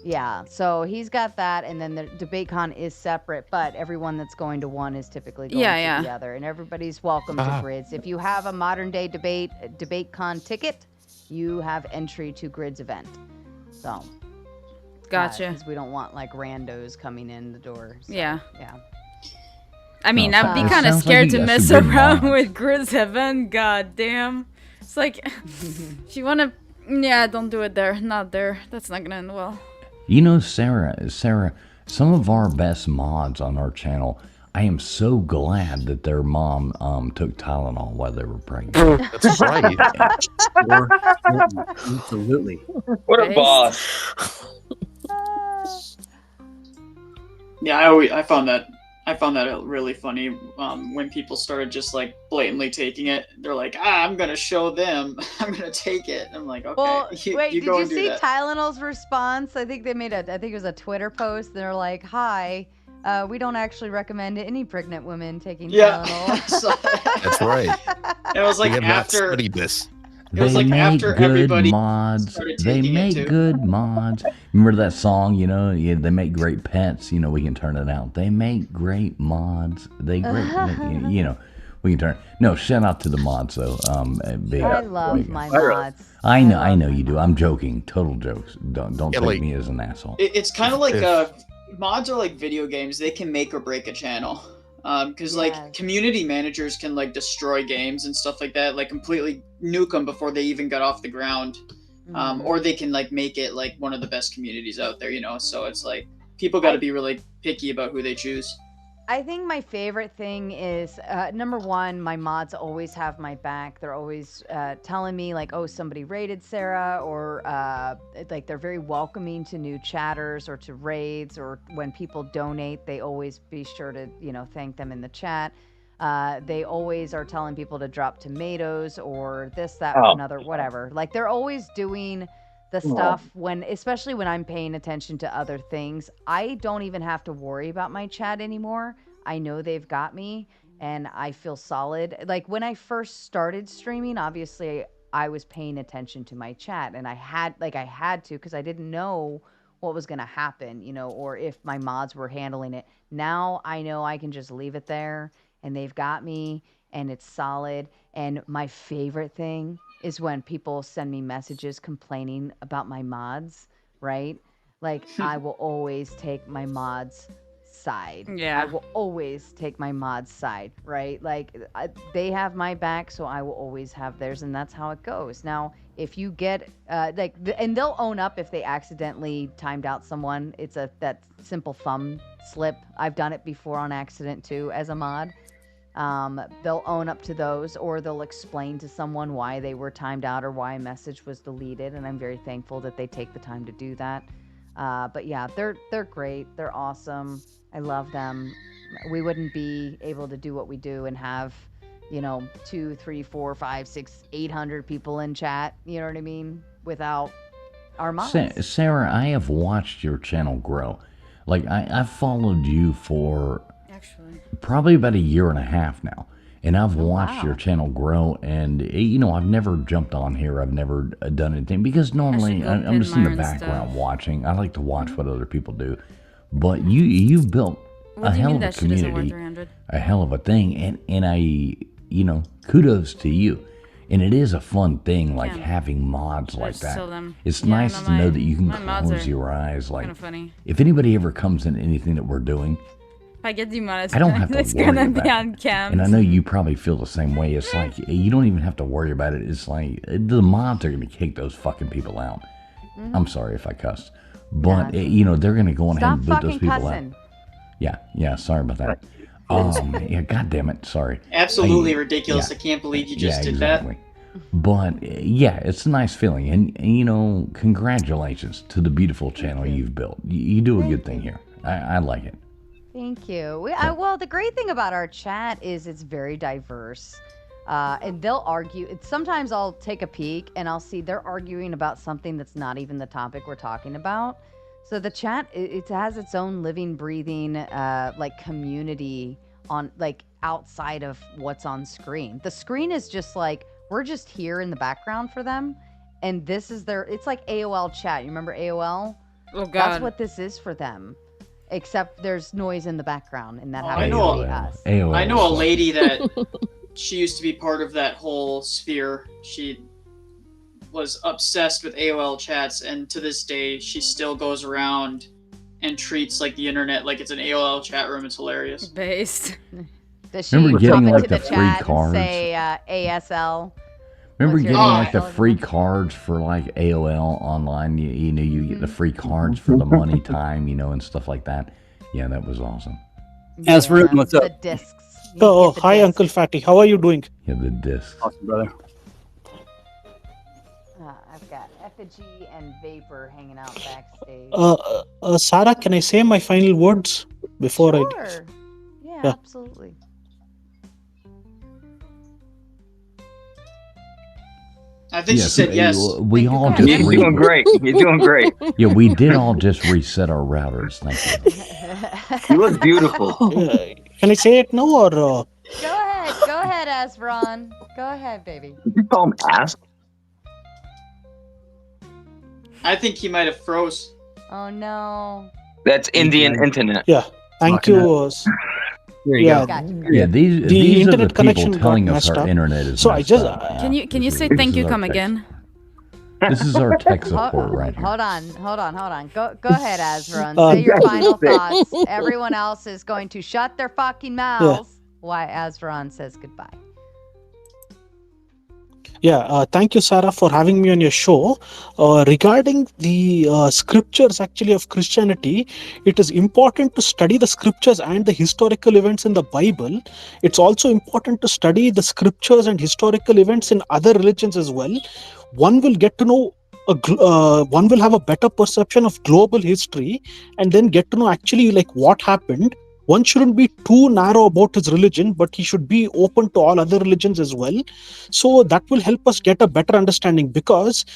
Speaker 11: Yeah, so he's got that, and then the DebateCon is separate, but everyone that's going to one is typically going to the other, and everybody's welcome to Grids. If you have a modern day DebateCon ticket, you have entry to Grid's event. So.
Speaker 1: Gotcha.
Speaker 11: Because we don't want like randos coming in the door. So,
Speaker 1: Yeah.
Speaker 11: Yeah.
Speaker 1: I mean,
Speaker 5: No,
Speaker 1: I'd be
Speaker 5: it
Speaker 1: kind of
Speaker 5: sounds like
Speaker 1: scared
Speaker 5: you
Speaker 1: to
Speaker 5: got
Speaker 1: mess
Speaker 5: some good
Speaker 1: around
Speaker 5: mods.
Speaker 1: with Grid's event. God damn. It's like, if you want to, yeah, don't do it there. Not there. That's not going to end well.
Speaker 14: You know, Sarah, some of our best mods on our channel, I am so glad that their mom took Tylenol while they were pregnant.
Speaker 4: That's right.
Speaker 8: Absolutely.
Speaker 13: What a
Speaker 1: Based.
Speaker 13: boss.
Speaker 16: Yeah, I found that really funny when people started just like blatantly taking it. They're like, I'm gonna show them. I'm gonna take it. I'm like, okay.
Speaker 11: Well, wait,
Speaker 16: you
Speaker 11: did
Speaker 16: go
Speaker 11: you
Speaker 16: and do
Speaker 11: see
Speaker 16: that.
Speaker 11: Tylenol's response? I think it was a Twitter post. They're like, hi, we don't actually recommend any pregnant women taking
Speaker 16: Yeah.
Speaker 11: Tylenol.
Speaker 4: That's right.
Speaker 16: It was like
Speaker 4: we have not
Speaker 16: after
Speaker 4: studied this.
Speaker 16: It was
Speaker 14: They
Speaker 16: like
Speaker 14: make
Speaker 16: after
Speaker 14: good
Speaker 16: everybody
Speaker 14: mods.
Speaker 16: started
Speaker 14: They
Speaker 16: taking it,
Speaker 14: make
Speaker 16: too.
Speaker 14: good mods. Remember that song? You know, yeah, they make great pets. You know, we can turn it out. They make great mods. We can turn. No, shout out to the mods though.
Speaker 11: I love my mods.
Speaker 14: I know you do. I'm joking. Total jokes. Don't
Speaker 4: Yeah,
Speaker 14: take
Speaker 4: like-
Speaker 14: me as an asshole.
Speaker 16: It's kind of like
Speaker 4: If-
Speaker 16: mods are like video games. They can make or break a channel. Because
Speaker 11: Yes.
Speaker 16: like community managers can like destroy games and stuff like that, like completely nuke them before they even got off the ground. Or they can like make it like one of the best communities out there, you know. So it's like people got to be really picky about who they choose.
Speaker 11: I think my favorite thing is number one, my mods always have my back. They're always telling me like, oh, somebody raided Sarah, or like they're very welcoming to new chatters or to raids, or when people donate, they always be sure to, thank them in the chat. They always are telling people to drop tomatoes or this, that, or another, whatever. Like they're always doing the stuff especially when I'm paying attention to other things. I don't even have to worry about my chat anymore. I know they've got me and I feel solid. Like when I first started streaming, obviously I was paying attention to my chat, and I had to, because I didn't know what was going to happen, or if my mods were handling it. Now I know I can just leave it there and they've got me and it's solid. And my favorite thing is when people send me messages complaining about my mods, right? Like I will always take my mods' side.
Speaker 1: Yeah.
Speaker 11: I will always take my mods' side, right? Like they have my back, so I will always have theirs, and that's how it goes. Now, if you get and they'll own up if they accidentally timed out someone. It's that simple thumb slip. I've done it before on accident too as a mod. They'll own up to those, or they'll explain to someone why they were timed out or why a message was deleted, and I'm very thankful that they take the time to do that. But yeah, they're great. They're awesome. I love them. We wouldn't be able to do what we do and have, 2, 3, 4, 5, 6, 800 people in chat, you know what I mean, without our mods.
Speaker 14: Sarah, I have watched your channel grow. Like I've followed you for probably about 1.5 years now, and I've watched your channel grow. And I've never jumped on here. I've never done anything because normally I'm just in the background watching. I like to watch what other people do. But you've built a hell of a community, a hell of a thing, and I kudos to you. And it is a fun thing, like having mods like that. It's nice to know that you can close your eyes. Like, if anybody ever comes in anything that we're doing,
Speaker 1: If I get demonetized,
Speaker 14: I don't have to
Speaker 1: it's
Speaker 14: worry
Speaker 1: gonna
Speaker 14: about
Speaker 1: be
Speaker 14: it.
Speaker 1: on cam.
Speaker 14: And I know you probably feel the same way. It's like you don't even have to worry about it. It's like the mods are going to kick those fucking people out. I'm sorry if I cussed, but they're going to go on ahead and boot those people out. Yeah. Sorry about that. Yeah, God damn it. Sorry.
Speaker 16: Absolutely ridiculous. I can't believe you just did that.
Speaker 14: But it's a nice feeling, and congratulations to the beautiful channel you've built. You do a good thing here. I like it.
Speaker 11: Thank you. Well, the great thing about our chat is it's very diverse. And they'll argue. Sometimes I'll take a peek and I'll see they're arguing about something that's not even the topic we're talking about. So the chat, it has its own living, breathing, like community on like outside of what's on screen. The screen is just like, we're just here in the background for them. And this is it's like AOL chat. You remember AOL?
Speaker 1: Oh, God.
Speaker 11: That's what this is for them. Except there's noise in the background, and that happens
Speaker 16: I know
Speaker 11: to be us.
Speaker 16: I know a lady that she used to be part of that whole sphere. She was obsessed with AOL chats, and to this day, she still goes around and treats like the internet like it's an AOL chat room. It's hilarious.
Speaker 1: Based.
Speaker 11: Does she
Speaker 14: Remember
Speaker 11: come
Speaker 14: getting,
Speaker 11: into
Speaker 14: like,
Speaker 11: the
Speaker 14: the free
Speaker 11: chat and
Speaker 14: cards?
Speaker 11: say ASL?
Speaker 14: Remember
Speaker 11: What's your
Speaker 14: getting like the
Speaker 11: ASL?
Speaker 14: free cards for like AOL online? You know, you get the free cards for the money time, you know, and stuff like that. Yeah, that was awesome.
Speaker 8: As for what's up?
Speaker 11: The discs.
Speaker 15: Oh, hi, Uncle Fatty. How are you doing?
Speaker 14: Yeah, the discs.
Speaker 8: Awesome, brother.
Speaker 11: I've got Effigy and Vapor hanging out backstage.
Speaker 15: Sarah, can I say my final words before I?
Speaker 11: Sure. Yeah,
Speaker 15: Yeah.
Speaker 11: absolutely.
Speaker 16: I think she
Speaker 14: Yes,
Speaker 16: said yes.
Speaker 14: We all just
Speaker 13: You're doing great. You're doing great.
Speaker 14: Yeah, we did all just reset our routers. Thank you.
Speaker 13: You look beautiful.
Speaker 15: Can I say it now or?
Speaker 11: Go ahead, Asveron. Go ahead, baby.
Speaker 13: Did you call him ass?
Speaker 16: I think he might have froze.
Speaker 11: Oh no.
Speaker 13: That's Indian internet.
Speaker 15: Yeah. Thank
Speaker 13: Fucking
Speaker 15: you.
Speaker 8: There you
Speaker 15: Yeah.
Speaker 8: go.
Speaker 14: Yeah, these
Speaker 15: The
Speaker 14: these are the
Speaker 15: internet connection
Speaker 14: people
Speaker 15: got
Speaker 14: telling us
Speaker 15: messed
Speaker 14: our
Speaker 15: up.
Speaker 14: internet is
Speaker 15: So I
Speaker 14: messed
Speaker 15: just
Speaker 14: up.
Speaker 1: Can you say thank you, come again?
Speaker 14: This is our tech support right here.
Speaker 11: Hold on. Go ahead, Asveron.
Speaker 15: Uh,
Speaker 11: Say your
Speaker 15: yeah.
Speaker 11: final thoughts. Everyone else is going to shut their fucking mouths while Asveron says goodbye.
Speaker 15: Yeah, thank you, Sarah, for having me on your show. Regarding the scriptures actually of Christianity, it is important to study the scriptures and the historical events in the Bible. It's also important to study the scriptures and historical events in other religions as well. One will get to know one will have a better perception of global history and then get to know actually like what happened. One shouldn't be too narrow about his religion, but he should be open to all other religions as well. So that will help us get a better understanding, because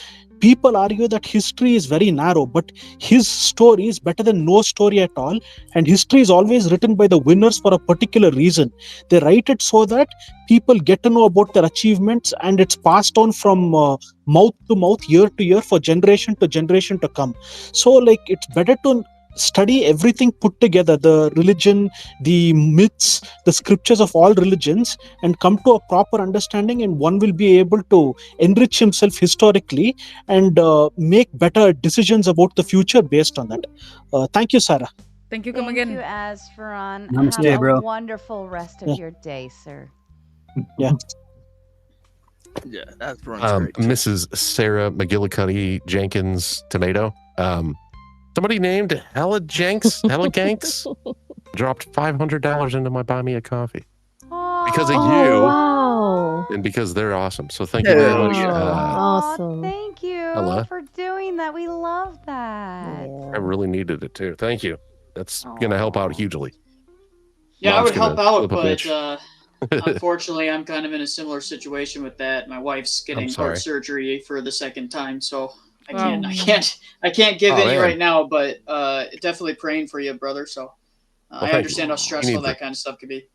Speaker 15: people argue that history is very narrow, but his story is better than no story at all. And history is always written by the winners for a particular reason. They write it so that people get to know about their achievements, and it's passed on from mouth to mouth, year to year, for generation to generation to come. So like it's better to study everything put together, the religion, the myths, the scriptures of all religions, and come to a proper understanding, and one will be able to enrich himself historically and make better decisions about the future based on that. Thank you, Sarah.
Speaker 1: Thank you, come again.
Speaker 11: Thank you, Asveron.
Speaker 15: Namaste,
Speaker 11: Have a
Speaker 15: bro.
Speaker 11: wonderful rest of
Speaker 15: Yeah.
Speaker 11: your day, sir.
Speaker 15: Yeah.
Speaker 9: Yeah, that's great.
Speaker 4: Mrs. Sarah McGillicuddy Jenkins Tomato. Somebody named Hella Ganks dropped $500 into my Buy Me a Coffee because of you,
Speaker 5: Wow.
Speaker 4: and because they're awesome. So thank you very much.
Speaker 5: Awesome.
Speaker 11: Thank you
Speaker 4: Ella.
Speaker 11: for doing that. We love that.
Speaker 4: I really needed it too. Thank you. That's gonna help out hugely.
Speaker 16: Yeah, I
Speaker 4: Mom's
Speaker 16: would help
Speaker 4: gonna
Speaker 16: out,
Speaker 4: flip a
Speaker 16: but
Speaker 4: bitch.
Speaker 16: unfortunately, I'm kind of in a similar situation with that. My wife's getting
Speaker 4: sorry.
Speaker 16: heart surgery for the second time, so I
Speaker 1: Wow.
Speaker 16: can't give
Speaker 4: Oh,
Speaker 16: any
Speaker 4: man.
Speaker 16: right now. But definitely praying for you, brother. So
Speaker 4: Well,
Speaker 16: I
Speaker 4: thank
Speaker 16: understand
Speaker 4: you.
Speaker 16: how stressful
Speaker 4: need
Speaker 16: that
Speaker 4: the-
Speaker 16: kind of stuff could be.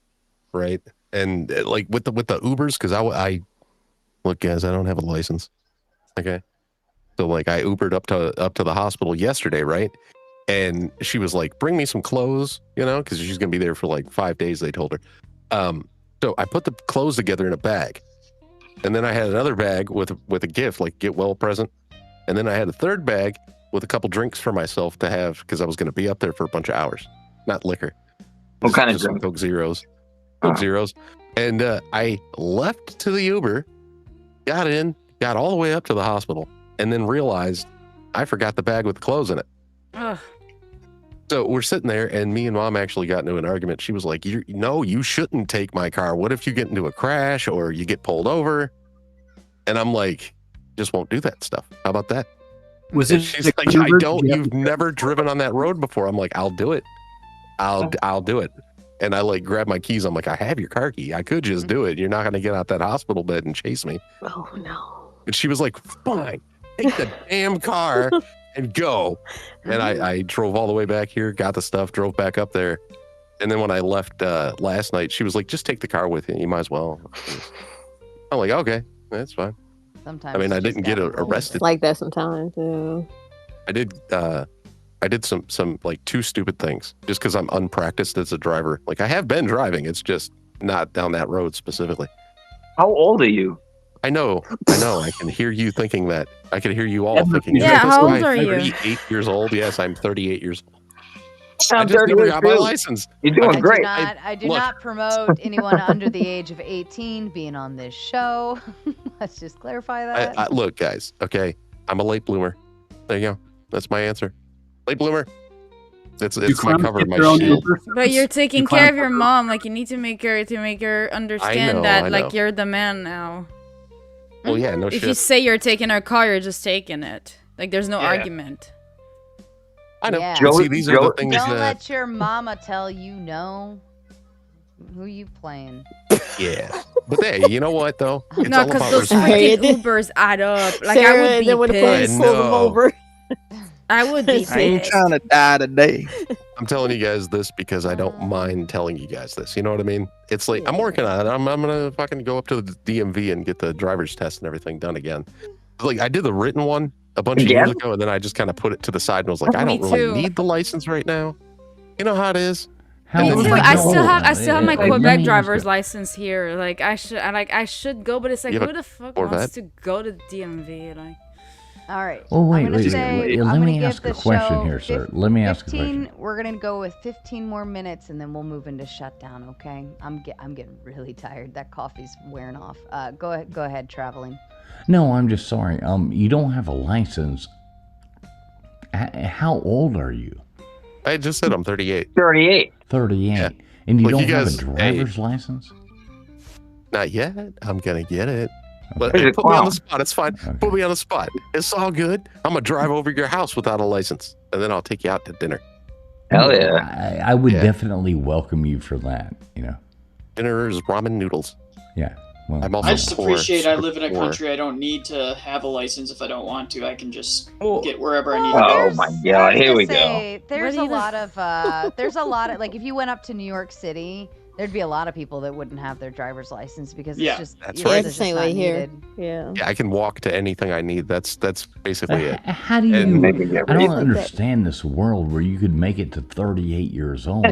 Speaker 4: Right, and like with the Ubers, because I look, guys, I don't have a license. Okay, so like I Ubered up to the hospital yesterday, right? And she was like, "Bring me some clothes," you know, because she's gonna be there for like 5 days. They told her. So I put the clothes together in a bag, and then I had another bag with a gift, like get well present, and then I had a third bag with a couple drinks for myself to have because I was gonna be up there for a bunch of hours, not liquor.
Speaker 13: What kind of
Speaker 4: Just some
Speaker 13: drink?
Speaker 4: Coke Zeros. Coke Zeros. And I left to the Uber, got in, got all the way up to the hospital, and then realized I forgot the bag with the clothes in it.
Speaker 1: Ugh.
Speaker 4: So we're sitting there, and me and Mom actually got into an argument. She was like, you shouldn't take my car. What if you get into a crash or you get pulled over? And I'm like, just won't do that stuff. How about that?
Speaker 8: Was
Speaker 4: And
Speaker 8: it
Speaker 4: she's
Speaker 8: the
Speaker 4: like,
Speaker 8: Uber?
Speaker 4: you've never driven on that road before. I'm like, I'll do it. I'll do it. And I like grab my keys. I'm like, I have your car key. I could just do it. You're not gonna get out that hospital bed and chase me.
Speaker 5: Oh no.
Speaker 4: And she was like, fine, take the damn car and go. And I drove all the way back here, got the stuff, drove back up there. And then when I left last night, she was like, just take the car with you. You might as well. I'm like, okay, that's fine.
Speaker 11: Sometimes
Speaker 4: I mean, I
Speaker 11: you just
Speaker 4: didn't get
Speaker 11: gotta roll with
Speaker 4: arrested.
Speaker 5: It's like that sometimes. Yeah.
Speaker 4: I did some like 2 stupid things just because I'm unpracticed as a driver. Like I have been driving. It's just not down that road specifically.
Speaker 13: How old are you?
Speaker 4: I know. I can hear you thinking that. I can hear you all thinking.
Speaker 1: Yeah,
Speaker 4: "Is this
Speaker 1: how
Speaker 4: guy
Speaker 1: old are you?"
Speaker 4: 38 years old. Yes, I'm 38 years old. I
Speaker 13: I'm
Speaker 4: just never
Speaker 13: 38
Speaker 4: got my
Speaker 13: too.
Speaker 4: license.
Speaker 13: You're doing
Speaker 11: I
Speaker 13: great.
Speaker 11: I do
Speaker 4: look.
Speaker 11: not promote anyone under the age of 18 being on this show. Let's just clarify that.
Speaker 4: Look, guys. Okay, I'm a late bloomer. There you go. That's my answer. Late bloomer. It's my
Speaker 8: clowns
Speaker 4: cover,
Speaker 8: get
Speaker 4: my
Speaker 8: their own
Speaker 4: shield.
Speaker 8: Uber
Speaker 1: But you're
Speaker 8: service?
Speaker 1: taking
Speaker 8: Do
Speaker 1: care
Speaker 8: clowns
Speaker 1: of your
Speaker 8: have their-
Speaker 1: mom. Like you need to make her understand
Speaker 4: know,
Speaker 1: that
Speaker 4: I
Speaker 1: like
Speaker 4: know.
Speaker 1: you're the man now.
Speaker 4: Well, yeah, no
Speaker 1: If
Speaker 4: shit.
Speaker 1: you say you're taking her car, you're just taking it. Like there's no
Speaker 4: Yeah.
Speaker 1: argument.
Speaker 4: I know.
Speaker 11: Yeah.
Speaker 4: And see, these are the things
Speaker 11: Don't
Speaker 4: that.
Speaker 11: let your mama tell you no. Who you playing?
Speaker 4: Yeah. But hey, you know what though? It's
Speaker 1: No,
Speaker 4: all
Speaker 1: because
Speaker 4: about
Speaker 1: those
Speaker 4: respect.
Speaker 1: freaking Ubers add up. Like
Speaker 5: Sarah,
Speaker 1: I would
Speaker 5: then when
Speaker 1: be
Speaker 5: the police
Speaker 1: pissed.
Speaker 4: I
Speaker 5: pulled them
Speaker 4: know.
Speaker 5: over.
Speaker 1: I would be
Speaker 9: I ain't
Speaker 1: pissed.
Speaker 9: trying to die today.
Speaker 4: I'm telling you guys this because I don't mind telling you guys this. You know what I mean? It's like I'm working on it. I'm gonna fucking go up to the DMV and get the driver's test and everything done again. Like I did the written one a bunch of years ago, and then I just kind of put it to the side and was like, I
Speaker 1: Me
Speaker 4: don't really
Speaker 1: too.
Speaker 4: need the license right now. You know how it is.
Speaker 5: How
Speaker 1: Me
Speaker 4: And then
Speaker 1: too.
Speaker 4: you
Speaker 1: I
Speaker 4: go-
Speaker 1: still have my
Speaker 5: Let me
Speaker 1: Quebec
Speaker 5: ask
Speaker 1: driver's
Speaker 5: you-
Speaker 1: license here. Like I should go, but it's like
Speaker 4: You have
Speaker 1: who
Speaker 4: a
Speaker 1: the fuck
Speaker 4: Corvette?
Speaker 1: wants to go to the DMV? Like
Speaker 11: All right.
Speaker 14: Oh, wait,
Speaker 11: I'm gonna
Speaker 14: wait,
Speaker 11: say,
Speaker 14: wait,
Speaker 11: I'm
Speaker 14: let
Speaker 11: gonna
Speaker 14: me
Speaker 11: give
Speaker 14: ask a
Speaker 11: the
Speaker 14: question
Speaker 11: show
Speaker 14: here, sir. Let me ask a
Speaker 11: 15,
Speaker 14: question.
Speaker 11: We're gonna go with 15 more minutes, and then we'll move into shutdown. Okay? I'm getting really tired. That coffee's wearing off. Go ahead, traveling.
Speaker 14: No, I'm just sorry. You don't have a license. How old are you?
Speaker 4: I just said I'm 38.
Speaker 13: 38.
Speaker 14: 38.
Speaker 4: Yeah.
Speaker 14: And you
Speaker 4: Look, you
Speaker 14: don't have
Speaker 4: guys-
Speaker 14: a driver's license?
Speaker 4: Not yet. I'm gonna get it. But
Speaker 13: He's
Speaker 4: hey,
Speaker 13: a
Speaker 4: put me on
Speaker 13: clown.
Speaker 4: the spot. It's fine.
Speaker 14: Okay.
Speaker 4: Put me on the spot. It's all good. I'm gonna drive over your house without a license, and then I'll take you out to dinner.
Speaker 13: Hell yeah.
Speaker 14: I would
Speaker 4: Yeah.
Speaker 14: definitely welcome you for that, you know.
Speaker 4: Dinner is ramen noodles.
Speaker 14: Yeah. Well,
Speaker 4: I'm also
Speaker 16: I just
Speaker 4: poor,
Speaker 16: appreciate I
Speaker 4: super
Speaker 16: live in a
Speaker 4: poor.
Speaker 16: country I don't need to have a license if I don't want to. I can just
Speaker 4: Well,
Speaker 16: get wherever I need to
Speaker 13: Oh
Speaker 16: go.
Speaker 13: my
Speaker 11: I
Speaker 13: god,
Speaker 11: was
Speaker 13: here
Speaker 11: gonna
Speaker 13: we go.
Speaker 11: say, there's
Speaker 1: Where do
Speaker 11: a
Speaker 1: you
Speaker 11: lot of like if you went up to New York City, there'd be a lot of people that wouldn't have their driver's license because
Speaker 16: Yeah.
Speaker 11: it's just
Speaker 4: That's
Speaker 11: you know,
Speaker 4: right.
Speaker 11: it's
Speaker 5: It's the
Speaker 11: just
Speaker 5: same
Speaker 11: not
Speaker 5: way here.
Speaker 11: needed.
Speaker 5: Yeah.
Speaker 4: Yeah, I can walk to anything I need. That's basically it.
Speaker 14: How do you?
Speaker 4: And
Speaker 13: maybe get
Speaker 14: I don't
Speaker 13: reason.
Speaker 14: understand this world where you could make it to 38 years old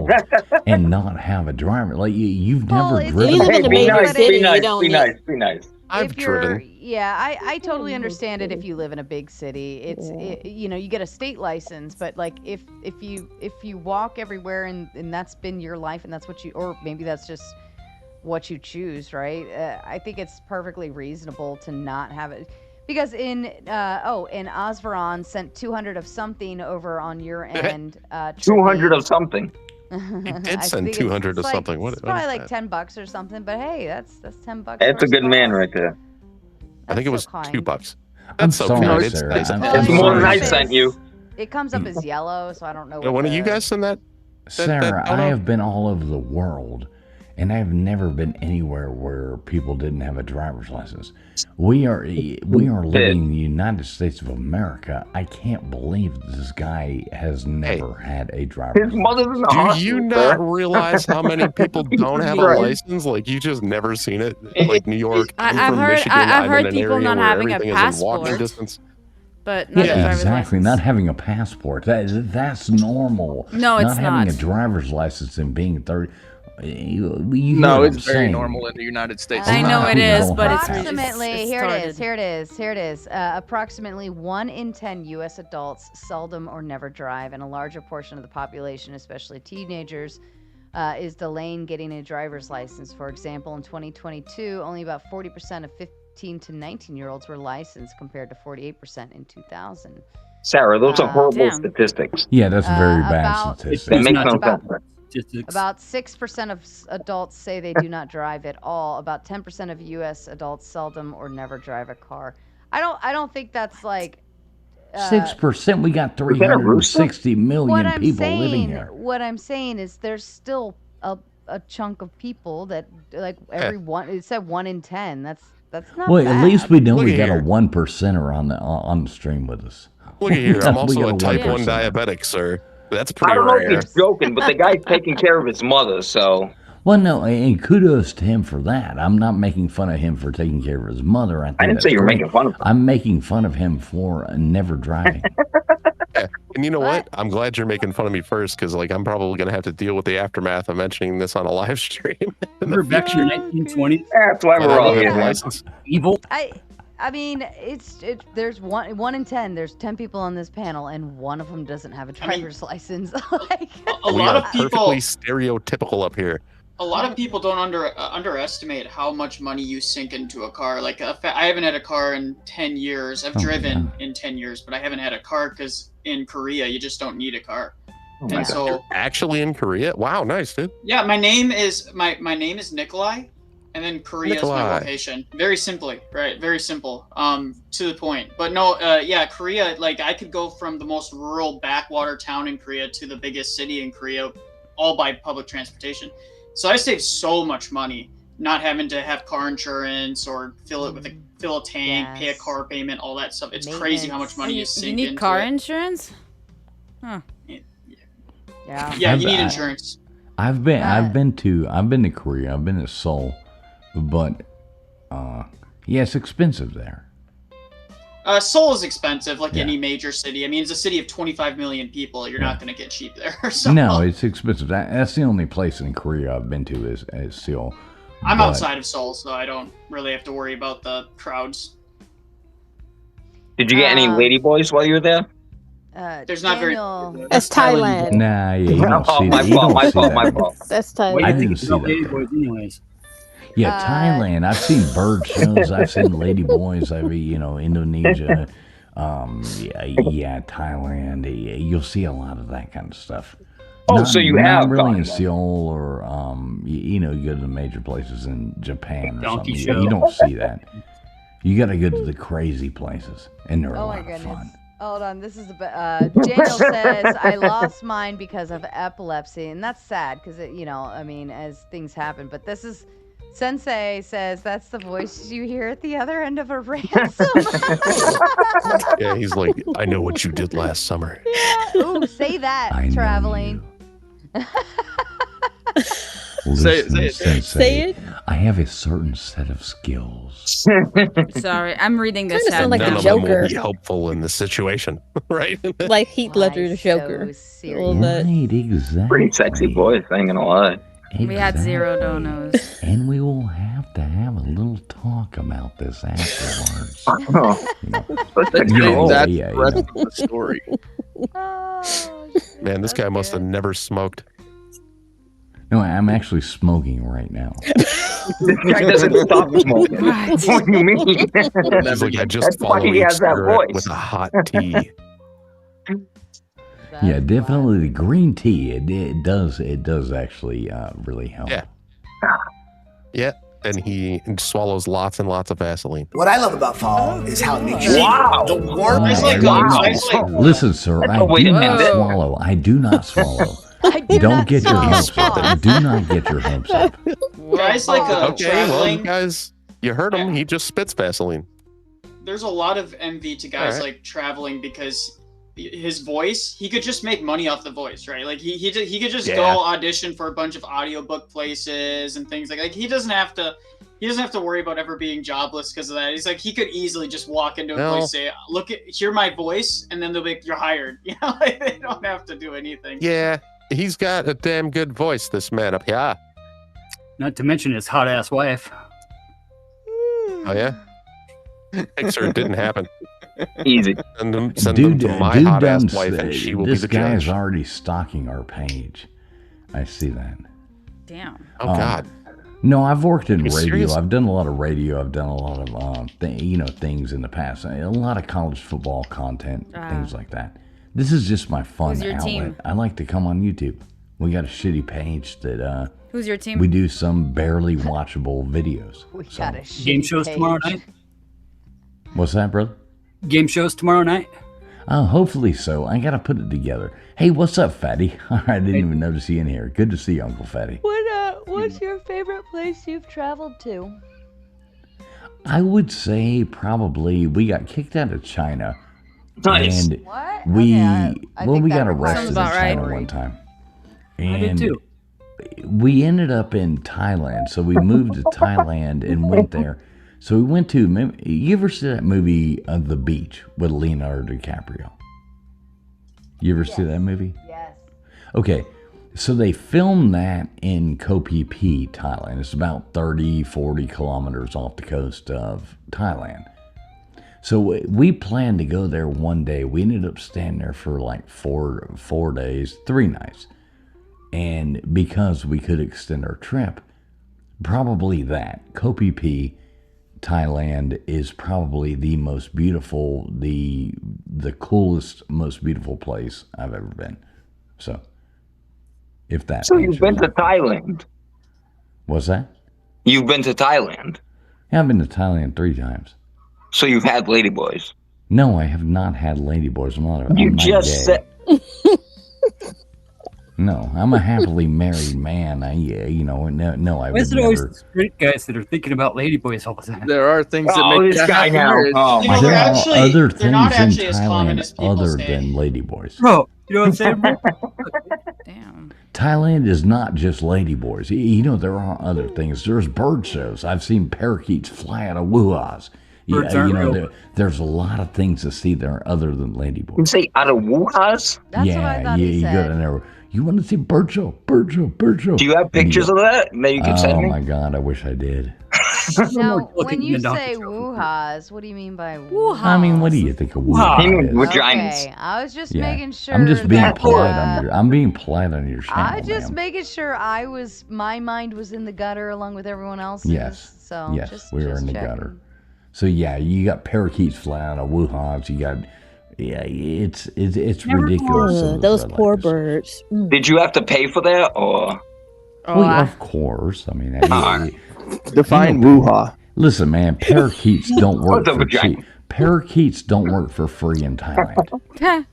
Speaker 14: and not have a driver. Like you've
Speaker 11: Well,
Speaker 14: never
Speaker 11: it's-
Speaker 14: driven.
Speaker 5: You live
Speaker 13: Hey,
Speaker 5: in a
Speaker 13: be
Speaker 5: major
Speaker 13: nice,
Speaker 5: city,
Speaker 13: be
Speaker 5: you
Speaker 13: nice,
Speaker 5: don't
Speaker 13: be
Speaker 5: need-
Speaker 13: nice, be nice.
Speaker 4: I've
Speaker 11: If you're,
Speaker 4: driven.
Speaker 11: yeah, I totally
Speaker 5: Yeah,
Speaker 11: understand it
Speaker 5: okay.
Speaker 11: if you live in a big city. It's
Speaker 5: Yeah.
Speaker 11: you know, you get a state license, but like if you walk everywhere and that's been your life and that's what you, or maybe that's just what you choose, right? I think it's perfectly reasonable to not have it. Because and Osvaron sent 200 of something over on your end.
Speaker 13: 200
Speaker 11: Trippy.
Speaker 13: of something.
Speaker 4: He
Speaker 11: I
Speaker 4: did send
Speaker 11: think
Speaker 4: 200
Speaker 11: it's
Speaker 4: of
Speaker 11: like-
Speaker 4: something. What?
Speaker 11: It's
Speaker 4: what
Speaker 11: probably
Speaker 4: is
Speaker 11: like
Speaker 4: that?
Speaker 11: $10 or something, but hey, that's $10.
Speaker 13: That's a
Speaker 11: towards
Speaker 13: good
Speaker 11: the
Speaker 13: man
Speaker 11: cost.
Speaker 13: right there.
Speaker 4: I think it
Speaker 11: That's
Speaker 4: was
Speaker 11: so
Speaker 4: $2.
Speaker 11: kind.
Speaker 14: I'm
Speaker 4: That's so
Speaker 14: sorry,
Speaker 4: kind. It's
Speaker 14: sir.
Speaker 4: nice.
Speaker 14: I'm
Speaker 11: Well,
Speaker 13: It's
Speaker 11: it
Speaker 13: more
Speaker 11: comes
Speaker 13: than I
Speaker 11: up
Speaker 13: sent
Speaker 11: as-
Speaker 13: you.
Speaker 11: It comes up as yellow, so I don't know.
Speaker 4: Now,
Speaker 11: What
Speaker 4: when did you
Speaker 11: the-
Speaker 4: guys send that?
Speaker 14: Sarah, I
Speaker 4: dono?
Speaker 14: have been all over the world, and I have never been anywhere where people didn't have a driver's license. We are living in the United States of America. I can't believe this guy has never had a driver's
Speaker 13: His
Speaker 14: license.
Speaker 13: mother's in the
Speaker 4: Do
Speaker 13: hospital.
Speaker 4: you
Speaker 13: sir.
Speaker 4: not realize how many people don't have a
Speaker 13: Right.
Speaker 4: license? Like you just never seen it. Like New York, I'm
Speaker 1: I've
Speaker 4: from
Speaker 1: heard-
Speaker 4: Michigan.
Speaker 1: I've
Speaker 4: I'm
Speaker 1: heard
Speaker 4: in an
Speaker 1: people
Speaker 4: area
Speaker 1: not
Speaker 4: where
Speaker 1: having a
Speaker 4: everything is in walking
Speaker 1: passport.
Speaker 4: distance.
Speaker 1: but not a
Speaker 14: Yeah,
Speaker 1: driver's
Speaker 14: exactly.
Speaker 1: license.
Speaker 14: Not having a passport. That's normal.
Speaker 1: No, it's
Speaker 14: not having
Speaker 1: not.
Speaker 14: a driver's license and being 30. You
Speaker 9: No,
Speaker 14: hear what
Speaker 9: it's
Speaker 14: I'm
Speaker 9: very
Speaker 14: saying.
Speaker 9: normal in the United States.
Speaker 1: I know it is, but it's
Speaker 11: Approximately,
Speaker 1: it's
Speaker 11: here it is,
Speaker 1: started.
Speaker 11: here it is. Approximately 1 in 10 U.S. adults seldom or never drive, and a larger portion of the population, especially teenagers, is delaying getting a driver's license. For example, in 2022, only about 40% of 15 to 19-year-olds were licensed, compared to 48% in 2000.
Speaker 13: Sarah, those are horrible
Speaker 11: Damn.
Speaker 13: statistics.
Speaker 14: Yeah, that's very bad
Speaker 11: about-
Speaker 14: statistic.
Speaker 13: That makes no
Speaker 11: About-
Speaker 13: sense.
Speaker 11: About 6% of adults say they do not drive at all. About 10% of U.S. adults seldom or never drive a car. I don't think that's like
Speaker 14: 6%. We got
Speaker 13: Was that a rooster?
Speaker 14: 360 million people living here.
Speaker 11: What I'm saying is there's still a chunk of people that like every one. It said 1 in 10. That's not
Speaker 14: Well,
Speaker 11: bad.
Speaker 14: at least we know
Speaker 4: Look
Speaker 14: we
Speaker 4: at
Speaker 14: got a
Speaker 4: here.
Speaker 14: 1%er on the stream with us.
Speaker 4: Look at here. I'm
Speaker 14: We
Speaker 4: also
Speaker 14: got
Speaker 4: a type 1
Speaker 14: 1%er.
Speaker 4: diabetic, sir. That's
Speaker 13: I
Speaker 4: pretty
Speaker 13: don't know if
Speaker 4: rare.
Speaker 13: he's joking, but the guy's taking care of his mother, so.
Speaker 14: Well, no, and kudos to him for that. I'm not making fun of him for taking care of his mother. I
Speaker 13: didn't say you were making fun of him.
Speaker 14: I'm making fun of him for never driving.
Speaker 4: Yeah. And you know what? I'm glad you're making fun of me first, because like I'm probably gonna have to deal with the aftermath of mentioning this on a live stream.
Speaker 8: Remember back to your 1920s?
Speaker 13: That's why we're all here.
Speaker 4: License.
Speaker 8: Evil.
Speaker 11: I mean, there's 1 in 10. There's 10 people on this panel, and one of them doesn't have a driver's license. Like,
Speaker 16: A
Speaker 4: We
Speaker 16: lot
Speaker 4: are
Speaker 16: of people.
Speaker 4: perfectly stereotypical up here.
Speaker 16: A lot of people don't underestimate how much money you sink into a car. Like, I haven't had a car in 10 years. I've driven in 10 years, but I haven't had a car because in Korea, you just don't need a car. And so,
Speaker 4: You're actually in Korea? Wow, nice, dude.
Speaker 16: yeah, my name is Nikolai, and then Korea is my
Speaker 4: Nikolai.
Speaker 16: location. Very simply, right? Very simple. To the point. But no, yeah, Korea. Like, I could go from the most rural backwater town in Korea to the biggest city in Korea, all by public transportation. So I saved so much money not having to have car insurance or fill a tank, pay a car payment, all that stuff. It's crazy how much money you sink into
Speaker 1: You need car
Speaker 16: it.
Speaker 1: insurance? Huh.
Speaker 11: yeah.
Speaker 16: Yeah, you need insurance.
Speaker 14: I've been to Korea. I've been to Seoul, but yeah, it's expensive there.
Speaker 16: Seoul is expensive, like any major city. I mean, it's a city of 25 million people. You're not going to get cheap there. So.
Speaker 14: No, it's expensive. That's the only place in Korea I've been to is Seoul.
Speaker 16: I'm
Speaker 14: But-
Speaker 16: outside of Seoul, so I don't really have to worry about the crowds.
Speaker 13: Did you get any ladyboys while you were there?
Speaker 16: There's not very.
Speaker 5: That's Thailand.
Speaker 14: Nah, yeah, you don't
Speaker 13: Oh,
Speaker 14: see
Speaker 13: my
Speaker 14: that. You
Speaker 13: fault,
Speaker 14: don't
Speaker 13: my
Speaker 14: see
Speaker 13: fault,
Speaker 14: that.
Speaker 13: my fault.
Speaker 5: That's
Speaker 8: What do
Speaker 5: Thailand.
Speaker 14: I
Speaker 8: you think
Speaker 14: didn't
Speaker 8: it's
Speaker 14: see
Speaker 8: about
Speaker 14: that.
Speaker 8: ladyboys anyways?
Speaker 14: Yeah, Thailand. I've seen bird shows. I've seen ladyboys. Indonesia. Yeah, Thailand. Yeah, you'll see a lot of that kind of stuff.
Speaker 13: Oh, so you
Speaker 14: not
Speaker 13: have
Speaker 14: really
Speaker 13: gone
Speaker 14: in
Speaker 13: there.
Speaker 14: Seoul or you go to the major places in Japan or
Speaker 8: Donkey
Speaker 14: something.
Speaker 8: show.
Speaker 14: You don't see that. You got to go to the crazy places, and they're a
Speaker 11: Oh
Speaker 14: lot
Speaker 11: my
Speaker 14: of
Speaker 11: goodness.
Speaker 14: fun.
Speaker 11: Hold on, this is the Daniel says I lost mine because of epilepsy, and that's sad because I mean, as things happen. But this is Sensei says that's the voice you hear at the other end of a ransom.
Speaker 4: Yeah, he's like, I know what you did last summer.
Speaker 11: Yeah. Ooh, say that
Speaker 14: I know
Speaker 11: traveling.
Speaker 14: Listen,
Speaker 9: it.
Speaker 14: Sensei,
Speaker 5: Say it.
Speaker 14: I have a certain set of skills.
Speaker 1: Sorry, I'm reading this.
Speaker 5: Kinda sound like
Speaker 1: chat
Speaker 5: the
Speaker 4: None
Speaker 1: now.
Speaker 4: of them will
Speaker 5: Joker.
Speaker 4: be helpful in this situation, right?
Speaker 5: Like Heath Ledger, the
Speaker 11: so
Speaker 5: Joker.
Speaker 11: serious?
Speaker 5: All that.
Speaker 14: Right, exactly.
Speaker 13: Pretty sexy voice, I ain't gonna lie.
Speaker 1: We had 0
Speaker 14: Exactly.
Speaker 1: donos.
Speaker 14: And we will have to have a little talk about this afterwards.
Speaker 13: Oh,
Speaker 14: You know.
Speaker 13: that's a
Speaker 14: Yeah,
Speaker 13: troll.
Speaker 9: That's
Speaker 14: yeah,
Speaker 9: the rest
Speaker 14: yeah.
Speaker 9: of the story.
Speaker 11: Oh,
Speaker 4: Man, this guy must have never smoked.
Speaker 14: No, I'm actually smoking right now.
Speaker 13: This guy doesn't stop smoking. What do you mean?
Speaker 4: He's like, I just
Speaker 13: That's why
Speaker 4: follow
Speaker 13: he
Speaker 4: each
Speaker 13: has that
Speaker 4: cigarette
Speaker 13: voice.
Speaker 4: with a hot tea.
Speaker 14: Yeah, definitely the green tea. It does actually really help.
Speaker 4: Yeah. Yeah, and he swallows lots and lots of Vaseline.
Speaker 17: What I love about fall is how it makes you
Speaker 13: Wow.
Speaker 17: the warm.
Speaker 16: It's like
Speaker 13: Wow.
Speaker 16: it's like
Speaker 14: Listen, sir, I
Speaker 13: Oh, wait
Speaker 14: do
Speaker 13: a
Speaker 14: not
Speaker 13: minute.
Speaker 14: swallow. I do not swallow.
Speaker 11: I do
Speaker 14: Don't
Speaker 11: not
Speaker 14: get your
Speaker 11: swallow
Speaker 14: hopes up.
Speaker 11: sauce.
Speaker 14: Do not get your hopes up.
Speaker 16: guys like
Speaker 4: Okay, well,
Speaker 16: traveling.
Speaker 4: you guys, you heard him. He just spits Vaseline.
Speaker 16: There's a lot of envy to guys
Speaker 4: Alright.
Speaker 16: like traveling because his voice, he could just make money off the voice, right? Like he could just
Speaker 4: Yeah.
Speaker 16: go audition for a bunch of audiobook places and things like he doesn't have to worry about ever being jobless because of that. He's like he could easily just walk into a
Speaker 4: No.
Speaker 16: place, say, hear my voice, and then they'll be like, you're hired. You know, like, they don't have to do anything.
Speaker 4: Yeah, he's got a damn good voice, this man up here.
Speaker 8: Not to mention his hot ass wife.
Speaker 4: Oh, yeah? Thanks, sir. It didn't happen.
Speaker 13: Easy.
Speaker 4: Send them to my hot ass wife, and she will be
Speaker 14: this
Speaker 4: the
Speaker 14: guy
Speaker 4: judge.
Speaker 14: is already stalking our page. I see that.
Speaker 1: Damn.
Speaker 4: Oh, God.
Speaker 14: No, I've worked in
Speaker 4: Are you
Speaker 14: radio.
Speaker 4: serious?
Speaker 14: I've done a lot of radio. I've done a lot of things in the past. A lot of college football content, things like that. This is just my fun
Speaker 1: Who's your
Speaker 14: outlet.
Speaker 1: team?
Speaker 14: I like to come on YouTube. We got a shitty page that
Speaker 1: Who's your team?
Speaker 14: we do some barely watchable videos.
Speaker 11: We
Speaker 14: So-
Speaker 11: got a shitty
Speaker 8: Game shows
Speaker 11: page.
Speaker 8: tomorrow night.
Speaker 14: What's that, brother?
Speaker 8: Game shows tomorrow night.
Speaker 14: Hopefully so. I gotta put it together. Hey, what's up, Fatty? I didn't even notice you in here. Good to see you, Uncle Fatty.
Speaker 11: What's your favorite place you've traveled to?
Speaker 14: I would say probably we got kicked out of China.
Speaker 13: Nice.
Speaker 14: And
Speaker 11: What?
Speaker 14: we
Speaker 11: Okay, I think
Speaker 14: we
Speaker 11: that
Speaker 14: got arrested in
Speaker 1: Sounds about
Speaker 14: China
Speaker 1: right.
Speaker 14: one time.
Speaker 8: I did
Speaker 14: And
Speaker 8: too.
Speaker 14: we ended up in Thailand. So we moved to Thailand and went there. So we went to, you ever see that movie, The Beach, with Leonardo DiCaprio? You ever see that movie?
Speaker 11: Yes.
Speaker 14: Okay, so they filmed that in Koh Phi Phi, Thailand. It's about 30, 40 kilometers off the coast of Thailand. So we planned to go there one day. We ended up staying there for like 4 days, 3 nights. And because we could extend our trip, probably that, Koh Phi Phi, Thailand is probably the most beautiful, the coolest, most beautiful place I've ever been. So, if that.
Speaker 13: So you've been to Thailand.
Speaker 14: What's that?
Speaker 13: You've been to Thailand.
Speaker 14: Yeah, I've been to Thailand 3 times.
Speaker 13: So you've had ladyboys.
Speaker 14: No, I have not had ladyboys. I'm not
Speaker 13: You
Speaker 14: gay.
Speaker 13: just said.
Speaker 14: No, I'm a happily married man. I
Speaker 8: Why
Speaker 14: would
Speaker 8: is it always
Speaker 14: never.
Speaker 8: the straight guys that are thinking about ladyboys all the time?
Speaker 9: There are things that
Speaker 13: Oh,
Speaker 9: make
Speaker 13: this
Speaker 9: it a
Speaker 13: guy
Speaker 9: happy
Speaker 13: now.
Speaker 9: marriage.
Speaker 13: Oh
Speaker 16: You
Speaker 13: my
Speaker 16: know,
Speaker 14: There
Speaker 16: they're
Speaker 14: are
Speaker 16: actually
Speaker 14: other
Speaker 16: they're not
Speaker 14: things in
Speaker 16: actually as common
Speaker 14: Thailand
Speaker 16: as people
Speaker 14: other
Speaker 16: say.
Speaker 14: than ladyboys.
Speaker 8: Bro, you know what I'm saying, bro?
Speaker 1: Damn.
Speaker 14: Thailand is not just ladyboys. There are other things. There's bird shows. I've seen parakeets fly out of wuhas.
Speaker 8: Birds aren't real.
Speaker 14: There's a lot of things to see there other than ladyboys.
Speaker 13: You say out of Wuhan's?
Speaker 11: That's what I thought he
Speaker 14: you go
Speaker 11: said.
Speaker 14: down there. You want to see bird show? Bird show? Bird show?
Speaker 13: Do you have pictures of that you can send
Speaker 14: Oh
Speaker 13: me?
Speaker 14: my God, I wish I did.
Speaker 11: Now,
Speaker 8: Look
Speaker 11: when
Speaker 8: at
Speaker 11: you
Speaker 8: the donkey
Speaker 11: say
Speaker 8: show.
Speaker 11: woo-ha's, what do you mean by woo-ha's?
Speaker 14: I mean, what do you think of
Speaker 8: Wow.
Speaker 14: wuha
Speaker 13: He means
Speaker 14: is?
Speaker 13: vaginas.
Speaker 11: Okay, I was just
Speaker 14: Yeah.
Speaker 11: making sure.
Speaker 14: I'm just being
Speaker 11: that,
Speaker 14: polite on your. I'm being polite on your channel,
Speaker 11: I just
Speaker 14: ma'am.
Speaker 11: making sure my mind was in the gutter along with everyone else's.
Speaker 14: Yes.
Speaker 11: So
Speaker 14: Yes,
Speaker 11: just,
Speaker 14: we were
Speaker 11: just
Speaker 14: in the
Speaker 11: checking.
Speaker 14: gutter. So yeah, you got parakeets flying out of wuhas. You got, it's ridiculous. some of the
Speaker 5: Those
Speaker 14: red
Speaker 5: poor
Speaker 14: lighters.
Speaker 5: birds. Mm.
Speaker 13: Did you have to pay for that, or?
Speaker 1: Oh,
Speaker 14: Well, of course. I mean,
Speaker 9: Define
Speaker 14: you know,
Speaker 9: wuha.
Speaker 14: Listen, man, parakeets don't work
Speaker 13: What's a
Speaker 14: for
Speaker 13: vagina?
Speaker 14: cheap. Parakeets don't work for free in Thailand.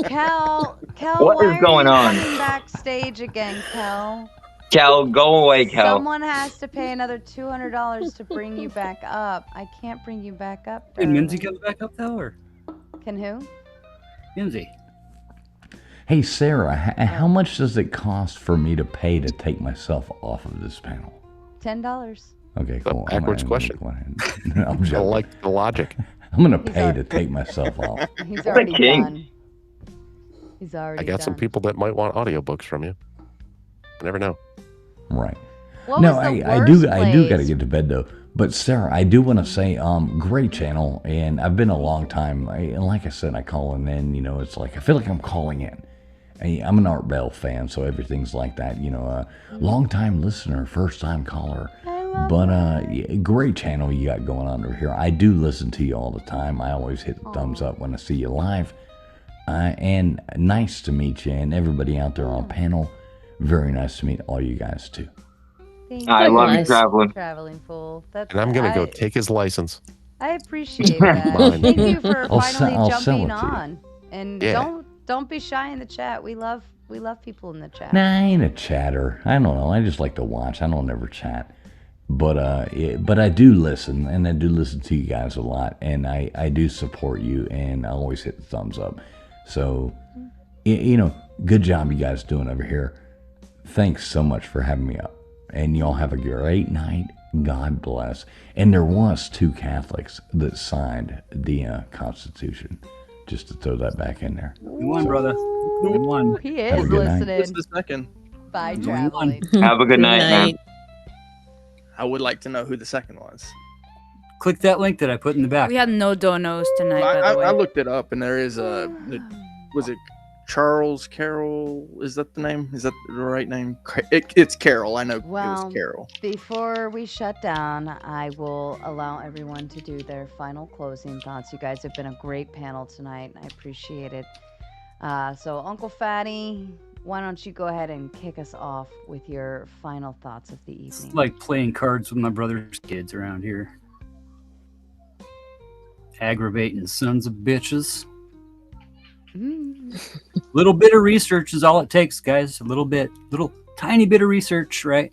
Speaker 11: Cal,
Speaker 13: What
Speaker 11: why
Speaker 13: is going
Speaker 11: are
Speaker 13: on?
Speaker 11: you coming backstage again, Cal?
Speaker 13: Cal, go away, Cal.
Speaker 11: Someone has to pay another $200 to bring you back up. I can't bring you back up.
Speaker 8: Can Minzy
Speaker 11: darling.
Speaker 8: come back up though, or
Speaker 11: Can who?
Speaker 8: Minzy?
Speaker 14: Hey, Sarah, how much does it cost for me to pay to take myself off of this panel?
Speaker 11: $10.
Speaker 14: Okay,
Speaker 4: a
Speaker 14: cool.
Speaker 4: backwards question.
Speaker 14: I'm
Speaker 4: I
Speaker 14: joking.
Speaker 4: like the logic.
Speaker 14: I'm gonna
Speaker 11: He's
Speaker 14: pay
Speaker 11: already-
Speaker 14: to take myself off.
Speaker 11: He's
Speaker 13: a
Speaker 11: already
Speaker 13: king.
Speaker 11: done. He's already
Speaker 4: I got some
Speaker 11: done.
Speaker 4: people that might want audiobooks from you. You never know.
Speaker 14: Right.
Speaker 11: What
Speaker 14: No,
Speaker 11: was the
Speaker 14: I do
Speaker 11: worst
Speaker 14: gotta
Speaker 11: place?
Speaker 14: get to bed though. But Sarah, I do want to say, great channel, and I've been a long time. And like I said, I call in. It's like I feel like I'm calling in. I'm an Art Bell fan, so everything's like that. Long time listener, first time caller. But great channel you got going on over here. I do listen to you all the time. I always hit the thumbs up when I see you live. And nice to meet you, and everybody out there on panel. Very nice to meet all you guys too.
Speaker 11: Thank
Speaker 13: I
Speaker 11: you.
Speaker 13: love you, traveling.
Speaker 11: Traveling fool. That's
Speaker 4: And I'm gonna go
Speaker 11: I-
Speaker 4: take his license.
Speaker 11: I appreciate that.
Speaker 4: Mine.
Speaker 11: Thank you for
Speaker 14: I'll
Speaker 11: finally
Speaker 14: sell
Speaker 11: jumping
Speaker 14: it to you.
Speaker 11: on. And
Speaker 4: Yeah.
Speaker 11: don't be shy in the chat. We love people in the chat.
Speaker 14: Nah, I ain't a chatter. I don't know. I just like to watch. I don't ever chat. But I do listen, and I do listen to you guys a lot, and I do support you, and I always hit the thumbs up. So, good job you guys doing over here. Thanks so much for having me up, and y'all have a great night. God bless. And there was 2 Catholics that signed the Constitution. Just to throw that back in there.
Speaker 8: We won, brother. We won.
Speaker 11: He
Speaker 14: Have a
Speaker 11: is
Speaker 14: good night.
Speaker 11: listening.
Speaker 9: Just a second.
Speaker 11: Bye, traveling.
Speaker 13: Have a good night, man.
Speaker 9: I would like to know who the second was.
Speaker 8: Click that link that I put in the back.
Speaker 1: We had no donos tonight, by the way.
Speaker 9: I looked it up, and there is was it Charles Carroll? Is that the name? Is that the right name? It's Carroll. I know it
Speaker 11: Well,
Speaker 9: was Carroll.
Speaker 11: before we shut down, I will allow everyone to do their final closing thoughts. You guys have been a great panel tonight. I appreciate it. So, Uncle Fatty, why don't you go ahead and kick us off with your final thoughts of the evening?
Speaker 8: It's like playing cards with my brother's kids around here. aggravating sons of bitches. Little bit of research is all it takes, guys. A little tiny bit of research, right?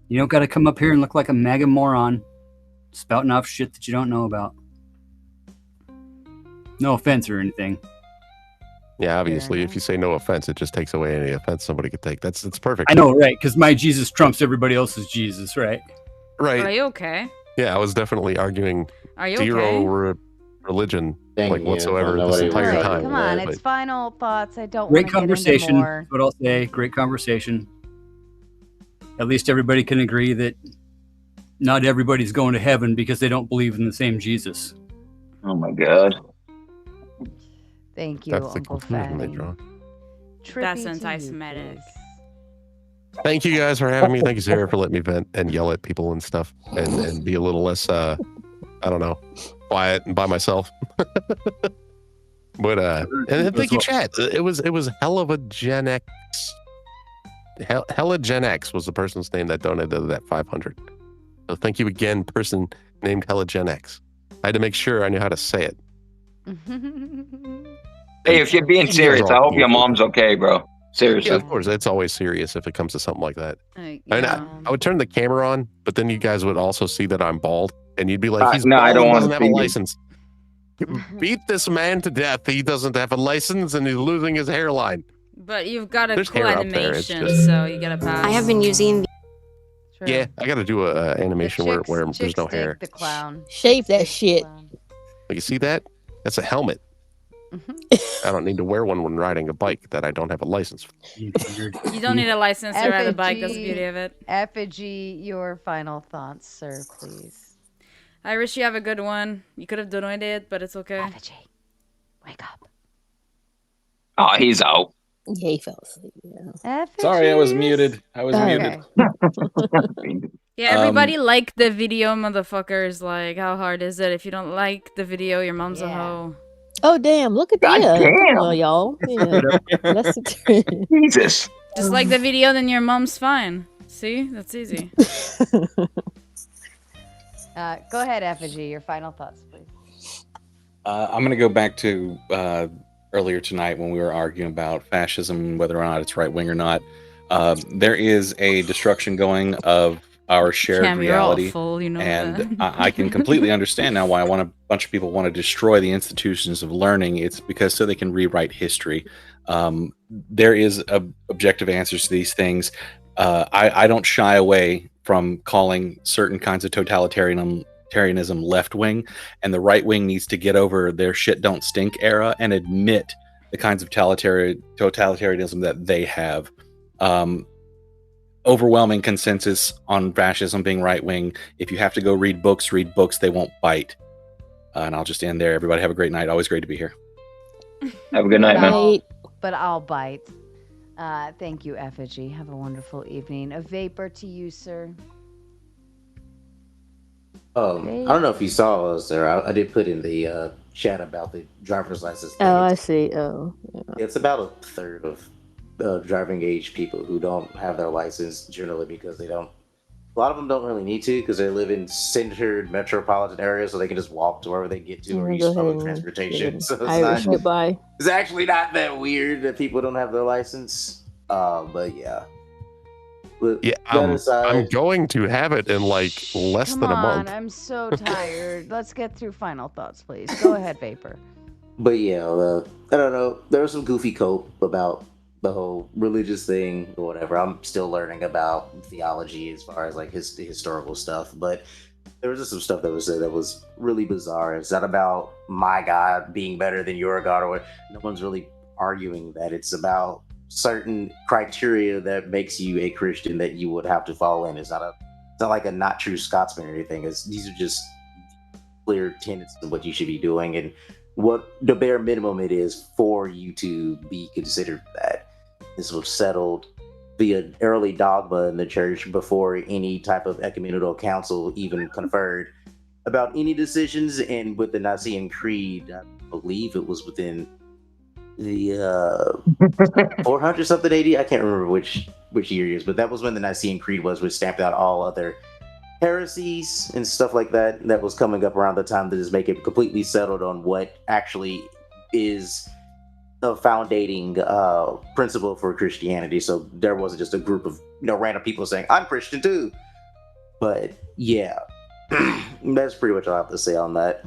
Speaker 8: You don't got to come up here and look like a MAGA moron spouting off shit that you don't know about. No offense or anything.
Speaker 4: Yeah, obviously, if you say no offense, it just takes away any offense somebody could take. It's perfect.
Speaker 8: I know, right? Because my Jesus trumps everybody else's Jesus, right?
Speaker 4: Right.
Speaker 1: Are you okay?
Speaker 4: Yeah, I was definitely arguing
Speaker 1: Are you
Speaker 4: zero
Speaker 1: okay?
Speaker 4: religion
Speaker 7: Thank
Speaker 4: like
Speaker 7: you.
Speaker 4: whatsoever
Speaker 7: Don't know
Speaker 4: this
Speaker 7: what he
Speaker 4: entire
Speaker 7: was
Speaker 4: time.
Speaker 11: Come on,
Speaker 4: but-
Speaker 11: it's final thoughts. I don't
Speaker 8: Great
Speaker 11: want to get into
Speaker 8: conversation.
Speaker 11: more.
Speaker 8: That's what I'll say. Great conversation. At least everybody can agree that not everybody's going to heaven because they don't believe in the same Jesus.
Speaker 13: Oh my God.
Speaker 11: Thank you,
Speaker 4: That's the
Speaker 11: Uncle
Speaker 4: conclusion they
Speaker 11: Fatty.
Speaker 4: draw.
Speaker 1: That's
Speaker 11: Trippy to you,
Speaker 1: anti-Semitic.
Speaker 11: please.
Speaker 4: Thank you guys for having me. Thank you, Sarah, for letting me vent and yell at people and stuff and be a little less, I don't know, quiet and by myself. But and thank you, chat. It was hell of a Gen X. Hella Gen X was the person's name that donated that 500. So thank you again, person named Hella Gen X. I had to make sure I knew how to say it.
Speaker 13: Hey, if you're being
Speaker 4: You guys
Speaker 13: serious,
Speaker 4: are
Speaker 13: I
Speaker 4: all
Speaker 13: hope your
Speaker 4: cool.
Speaker 13: mom's okay, bro. Seriously.
Speaker 4: Yeah, of course. It's always serious if it comes to something like that. I
Speaker 1: Yeah.
Speaker 4: would turn the camera on, but then you guys would also see that I'm bald, and you'd be like, "He's
Speaker 13: no, I
Speaker 4: bald
Speaker 13: don't
Speaker 4: and
Speaker 13: wanna
Speaker 4: doesn't have a
Speaker 13: see you.
Speaker 4: license." Beat this man to death. He doesn't have a license, and he's losing his hairline.
Speaker 1: But you've got a
Speaker 4: There's
Speaker 1: cool
Speaker 4: hair up there, it's
Speaker 1: animation,
Speaker 4: just-
Speaker 1: so you gotta pass.
Speaker 18: I have been using.
Speaker 4: Yeah, I got to do a animation where there's no hair.
Speaker 11: The clown.
Speaker 5: Shave that shit.
Speaker 4: Like, you see that? That's a helmet. I don't need to wear one when riding a bike that I don't have a license for.
Speaker 1: You don't need a license to ride a bike. That's the beauty of it.
Speaker 11: Effigy, your final thoughts, sir, please.
Speaker 1: I wish you have a good one. You could have donated, but it's okay.
Speaker 11: Effigy, wake up.
Speaker 13: Oh, he's out.
Speaker 5: Yeah, he fell asleep. Yeah.
Speaker 12: Sorry, I was muted. I was
Speaker 1: Okay.
Speaker 12: muted.
Speaker 1: Yeah, everybody like the video, motherfuckers. Like, how hard is it? If you don't like the video, your mom's a hoe.
Speaker 5: Oh damn! Look at
Speaker 13: God
Speaker 5: that.
Speaker 13: damn.
Speaker 5: Well, y'all. Yeah. That's the
Speaker 13: Jesus.
Speaker 1: Just like the video, then your mom's fine. See? That's easy.
Speaker 11: Go ahead, Effigy, your final thoughts, please.
Speaker 12: I'm going to go back to earlier tonight when we were arguing about fascism, whether or not it's right wing or not. There is a destruction going of our shared
Speaker 1: Cam, you're all
Speaker 12: reality,
Speaker 1: full, you know
Speaker 12: and
Speaker 1: that.
Speaker 12: I can completely understand now why a bunch of people want to destroy the institutions of learning. It's because so they can rewrite history. There is objective answers to these things. I don't shy away from calling certain kinds of totalitarianism left wing, and the right wing needs to get over their shit don't stink era and admit the kinds of totalitarianism that they have. Overwhelming consensus on fascism being right wing. If you have to go read books, they won't bite. And I'll just end there. Everybody have a great night. Always great to be here.
Speaker 13: Have a good night, man.
Speaker 11: But I'll bite. Thank you, Effigy. Have a wonderful evening. A vapor to you, sir.
Speaker 7: I don't know if you saw us there. I did put in the chat about the driver's license thing.
Speaker 5: Oh, I see. Oh, yeah.
Speaker 7: It's about a third of driving age people who don't have their license generally because they don't. A lot of them don't really need to because they live in centered metropolitan areas, so they can just walk to wherever they get to or use public transportation. So it's actually not that weird that people don't have their license. But yeah. But
Speaker 4: Yeah, I'm going to have it in like less
Speaker 11: Come
Speaker 4: than a
Speaker 11: on,
Speaker 4: month.
Speaker 11: I'm so tired. Let's get through final thoughts, please. Go ahead, Vapor.
Speaker 7: But yeah, I don't know. There was some goofy cope about the whole religious thing or whatever. I'm still learning about theology as far as like historical stuff, but there was just some stuff that was said that was really bizarre. It's not about my God being better than your God, or no one's really arguing that. It's about certain criteria that makes you a Christian that you would have to follow in. It's not like a not true Scotsman or anything. These are just clear tenets of what you should be doing and what the bare minimum it is for you to be considered that. This was settled via early dogma in the church before any type of ecumenical council even conferred about any decisions. And with the Nicene Creed, I believe it was within the 400 something AD. I can't remember which year it is, but that was when the Nicene Creed was, which stamped out all other heresies and stuff like that that was coming up around the time to just make it completely settled on what actually is a foundating principle for Christianity. So there wasn't just a group of random people saying I'm Christian too. But yeah, that's pretty much all I have to say on that.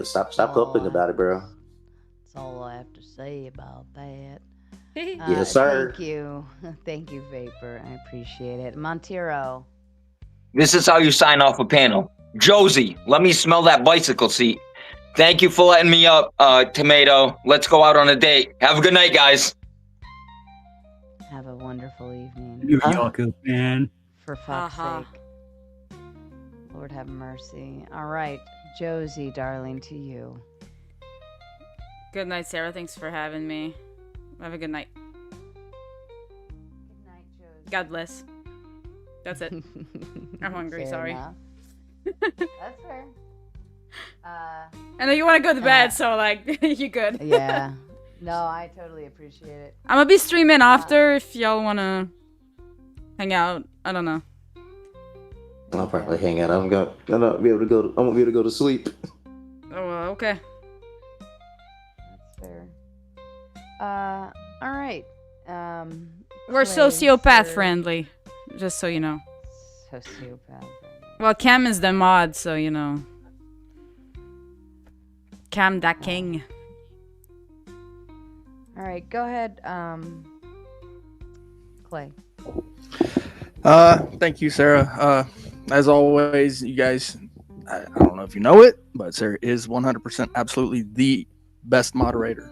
Speaker 7: Stop coping about it, bro.
Speaker 11: That's all I have to say about that.
Speaker 7: Yes, sir.
Speaker 11: Thank you, Vapor. I appreciate it. Montero.
Speaker 13: This is how you sign off a panel. Josie, let me smell that bicycle seat. Thank you for letting me up, Tomato. Let's go out on a date. Have a good night, guys.
Speaker 11: Have a wonderful evening.
Speaker 8: New York, man.
Speaker 11: For fuck's sake. Lord have mercy. All right, Josie, darling, to you.
Speaker 1: Good night, Sarah. Thanks for having me. Have a good night.
Speaker 11: Good night, Josie.
Speaker 1: God bless. That's it. I'm hungry,
Speaker 11: Fair
Speaker 1: sorry.
Speaker 11: enough. That's fair.
Speaker 1: I know you want to go to bed, so like, you good.
Speaker 11: Yeah. No, I totally appreciate it.
Speaker 1: I'm gonna be streaming after if y'all wanna hang out. I don't know.
Speaker 7: I'll probably hang out. I'm not be able to go. I won't be able to go to sleep.
Speaker 1: Oh, well, okay.
Speaker 11: That's fair. All right.
Speaker 1: We're sociopath friendly, just so you know.
Speaker 11: Sociopath friendly.
Speaker 1: Well, Cam is the mod, so you know. Cam da king.
Speaker 11: All right, go ahead, Clay.
Speaker 9: Thank you, Sarah. As always, you guys, I don't know if you know it, but Sarah is 100% absolutely the best moderator.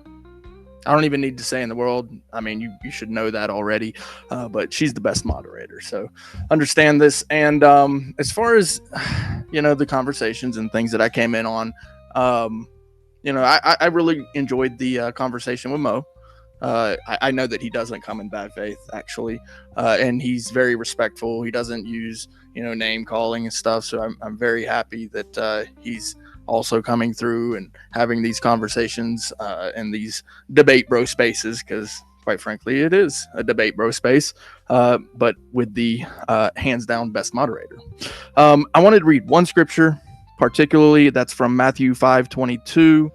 Speaker 9: I don't even need to say in the world. I mean, you should know that already, but she's the best moderator. So understand this. And as far as, the conversations and things that I came in on, I really enjoyed the conversation with Mo. I know that he doesn't come in bad faith, actually, and he's very respectful. He doesn't use, name calling and stuff. So I'm very happy that he's also coming through and having these conversations in these debate bro spaces, because quite frankly, it is a debate bro space, but with the hands down best moderator. I wanted to read one scripture, particularly that's from Matthew 5:22.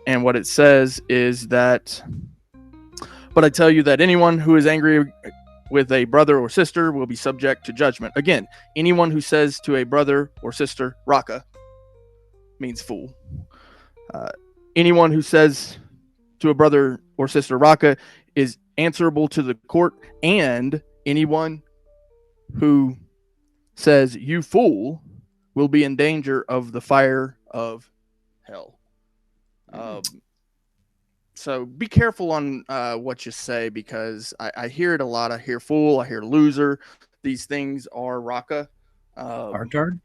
Speaker 9: And what it says is that, but I tell you that anyone who is angry with a brother or sister will be subject to judgment. Again, anyone who says to a brother or sister, Raka, means fool. Anyone who says to a brother or sister, Raka, is answerable to the court, and anyone who says, you fool, will be in danger of the fire of hell. So be careful on what you say, because I hear it a lot. I hear fool, I hear loser. These things are Raka.
Speaker 8: Artard?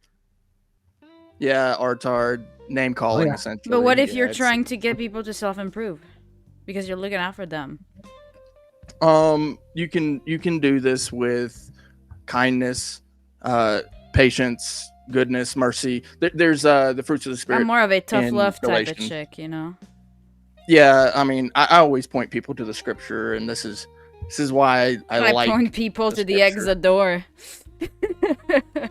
Speaker 9: Yeah, Artard, name calling, essentially.
Speaker 1: But what if you're trying to get people to self-improve? Because you're looking out for them.
Speaker 9: You can do this with kindness, patience, goodness, mercy. There's the fruits of the spirit.
Speaker 1: I'm more of a tough
Speaker 9: in
Speaker 1: love type of
Speaker 9: Galatians.
Speaker 1: chick,
Speaker 9: Yeah, I mean, I always point people to the scripture, and this is why I like
Speaker 1: point people to the exit door.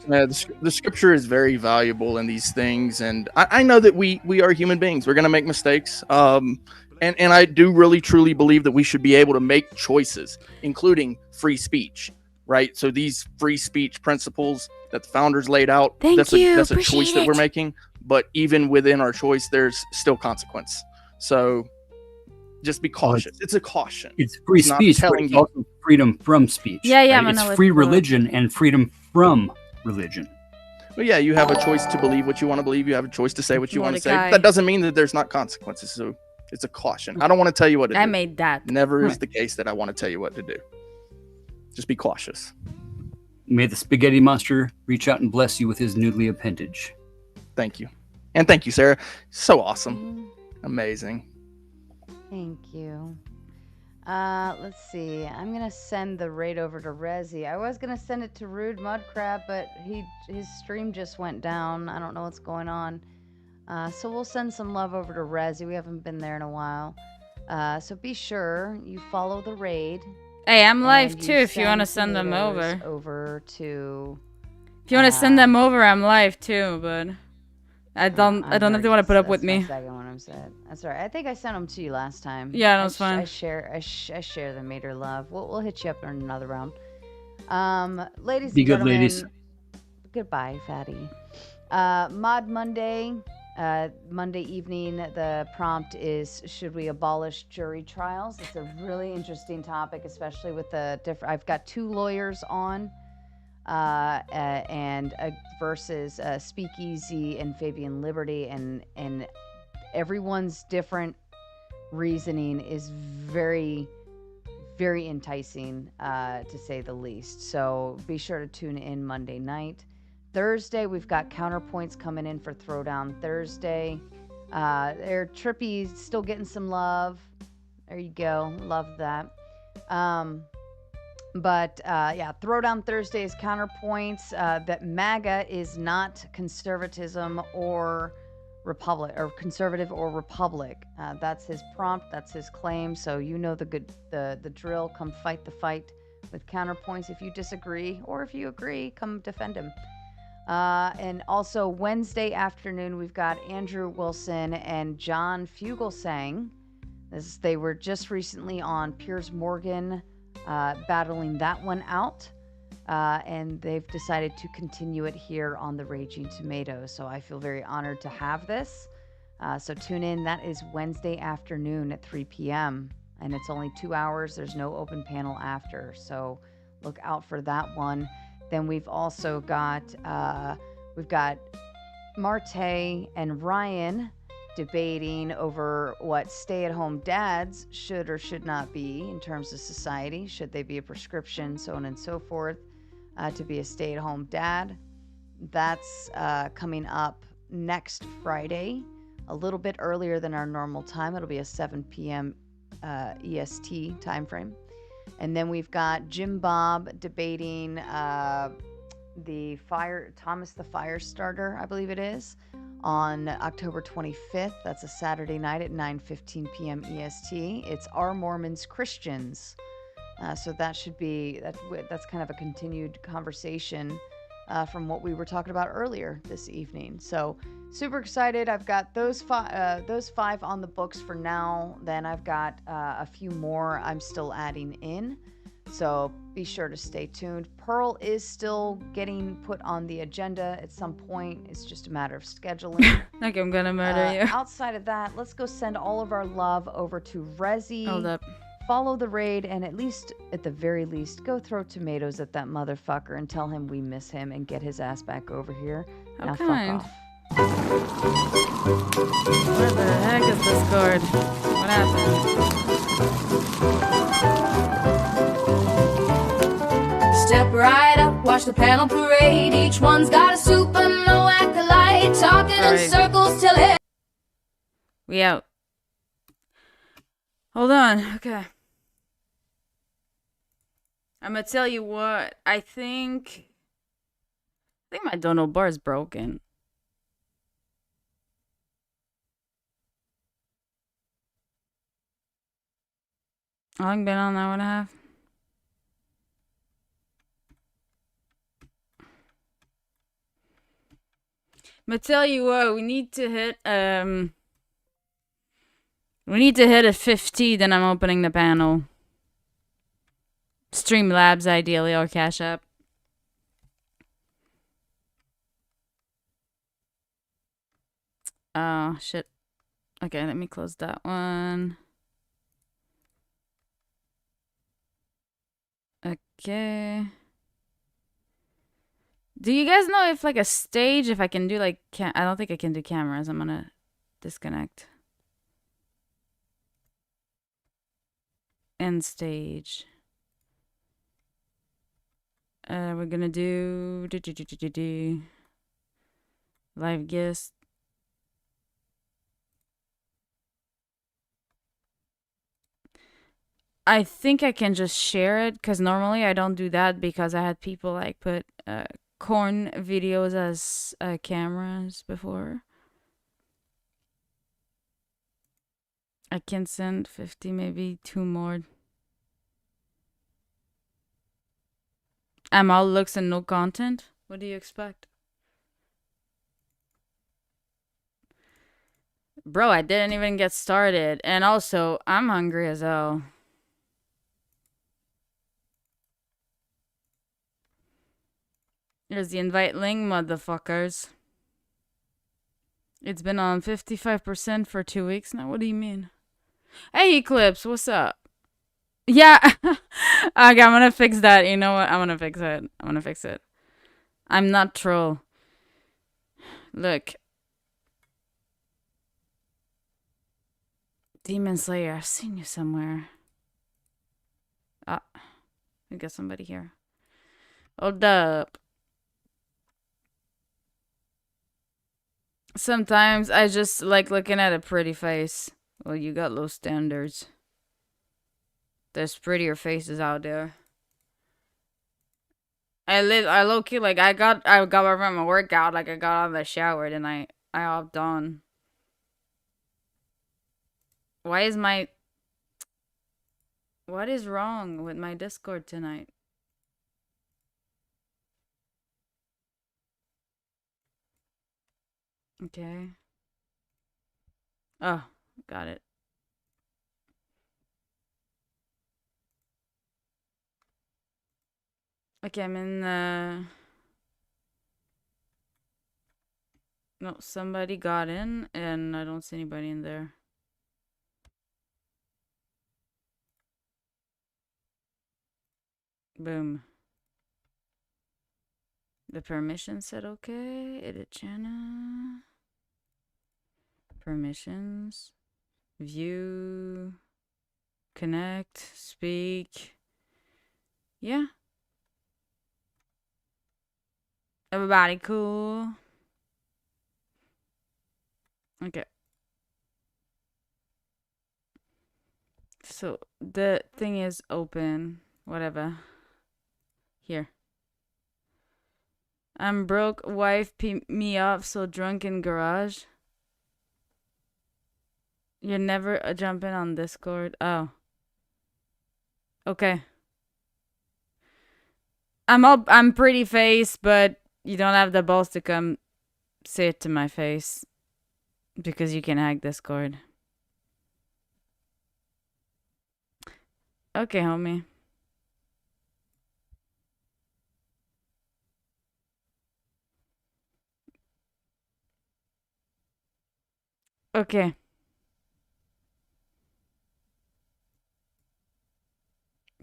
Speaker 9: The scripture is very valuable in these things, and I know that we are human beings. We're gonna make mistakes, and I do really truly believe that we should be able to make choices, including free speech, right? So these free speech principles that the founders laid out, that's a choice that we're making. But even within our choice, there's still consequence. So just be cautious. It's a caution.
Speaker 8: It's free speech, but it's also freedom from speech.
Speaker 1: Yeah,
Speaker 8: right?
Speaker 1: I'm
Speaker 8: It's
Speaker 1: gonna
Speaker 8: free
Speaker 1: let-
Speaker 8: religion and freedom from religion.
Speaker 9: Well, yeah, you have a choice to believe what you want to believe. You have a choice to say what you want to say.
Speaker 1: Mordecai.
Speaker 9: That doesn't mean that there's not consequences. So it's a caution. I don't want to tell you what to do.
Speaker 1: I made that.
Speaker 9: Never is the case that I want to tell you what to do. Just be cautious.
Speaker 8: May the spaghetti monster reach out and bless you with his noodly appendage.
Speaker 9: Thank you. And thank you, Sarah. So awesome. Amazing.
Speaker 11: Thank you. Let's see. I'm gonna send the raid over to Rezi. I was gonna send it to Rude Mudcrab, but his stream just went down. I don't know what's going on. So we'll send some love over to Rezi. We haven't been there in a while. So be sure you follow the raid.
Speaker 1: Hey, I'm live
Speaker 11: and
Speaker 1: too if you want to send them
Speaker 11: tomatoes
Speaker 1: over.
Speaker 11: Over to
Speaker 1: If you want to send them over, I'm live too, but I don't know if they want to put up with me.
Speaker 11: Second one I'm said. That's all right. I think I sent them to you last time.
Speaker 1: Yeah, that was fine.
Speaker 11: I share the Mater love. We'll hit you up in another round. Ladies
Speaker 8: Be
Speaker 11: and
Speaker 8: good,
Speaker 11: gentlemen.
Speaker 8: ladies.
Speaker 11: Goodbye, fatty. Mod Monday. Monday evening, the prompt is, should we abolish jury trials? It's a really interesting topic, especially with the different. I've got 2 lawyers on, and versus Speakeasy and Fabian Liberty, and everyone's different reasoning is very, very enticing, to say the least. So be sure to tune in Monday night. Thursday, we've got counterpoints coming in for Throwdown Thursday. Trippy's still getting some love. There you go. Love that. Yeah, Throwdown Thursday is counterpoints. That MAGA is not conservatism or republic, or conservative or republic. That's his prompt. That's his claim. So you know the drill. Come fight the fight with counterpoints. If you disagree, or if you agree, come defend him. And also Wednesday afternoon, we've got Andrew Wilson and John Fugelsang. They were just recently on Piers Morgan, battling that one out. And they've decided to continue it here on the Raging Tomato. So I feel very honored to have this. So tune in. That is Wednesday afternoon at 3 p.m. And it's only 2 hours. There's no open panel after. So look out for that one. Then we've also got Marte and Ryan debating over what stay-at-home dads should or should not be in terms of society. Should they be a prescription, so on and so forth, to be a stay-at-home dad? That's coming up next Friday, a little bit earlier than our normal time. It'll be a 7 p.m. EST time frame. And then we've got Jim Bob debating Thomas the Firestarter, I believe it is, on October 25th. That's a Saturday night at 9:15 p.m. EST. It's Are Mormons Christians? So that should be, that's kind of a continued conversation from what we were talking about earlier this evening. So super excited. I've got those 5 on the books for now. Then I've got a few more I'm still adding in. So be sure to stay tuned. Pearl is still getting put on the agenda at some point. It's just a matter of scheduling.
Speaker 1: Like I'm gonna murder you.
Speaker 11: Outside of that, let's go send all of our love over to Rezi.
Speaker 1: Hold up.
Speaker 11: Follow the raid, and at the very least, go throw tomatoes at that motherfucker and tell him we miss him and get his ass back over here.
Speaker 1: How
Speaker 11: now
Speaker 1: kind.
Speaker 11: fuck off.
Speaker 1: Where the heck is this card? What happened?
Speaker 18: Step right up, watch the panel parade. Each one's got a super no acolyte, talking in circles till it.
Speaker 1: We out. Hold on. Okay. I'm gonna tell you what. I think my dono bar is broken. How long been on? An hour and a half. I'm gonna tell you what. We need to hit a 50, then I'm opening the panel. Streamlabs, ideally, or Cash App. Oh, shit. Okay, let me close that one. Okay. Do you guys know if, like, a stage, if I can do, like, I don't think I can do cameras. I'm gonna disconnect. End stage. We're gonna do live guest. I think I can just share it because normally I don't do that because I had people like put corn videos as cameras before. I can send 50, maybe 2 more. I'm all looks and no content. What do you expect? Bro, I didn't even get started. And also, I'm hungry as hell. Here's the invite link, motherfuckers. It's been on 55% for 2 weeks now. What do you mean? Hey, Eclipse, what's up? Yeah. Okay, I'm gonna fix that. You know what? I'm gonna fix it. I'm gonna fix it. I'm not troll. Look. Demon Slayer, I've seen you somewhere. Ah, we got somebody here. Hold up. Sometimes I just like looking at a pretty face. Well, you got low standards. There's prettier faces out there. I low key like I got from a workout, like I got out of the shower and I hopped on. Why is my What is wrong with my Discord tonight? Okay. Oh, got it. Okay, I'm in no, somebody got in and I don't see anybody in there. Boom. The permission said okay. Edit channel. Permissions. View. Connect. Speak. Yeah. Everybody cool. Okay. So the thing is open. Whatever. Here. I'm broke. Wife me up. So drunk in garage. You're never jumping on Discord. Oh. Okay. I'm pretty face, but you don't have the balls to come say it to my face. Because you can hack Discord. Okay, homie. Okay.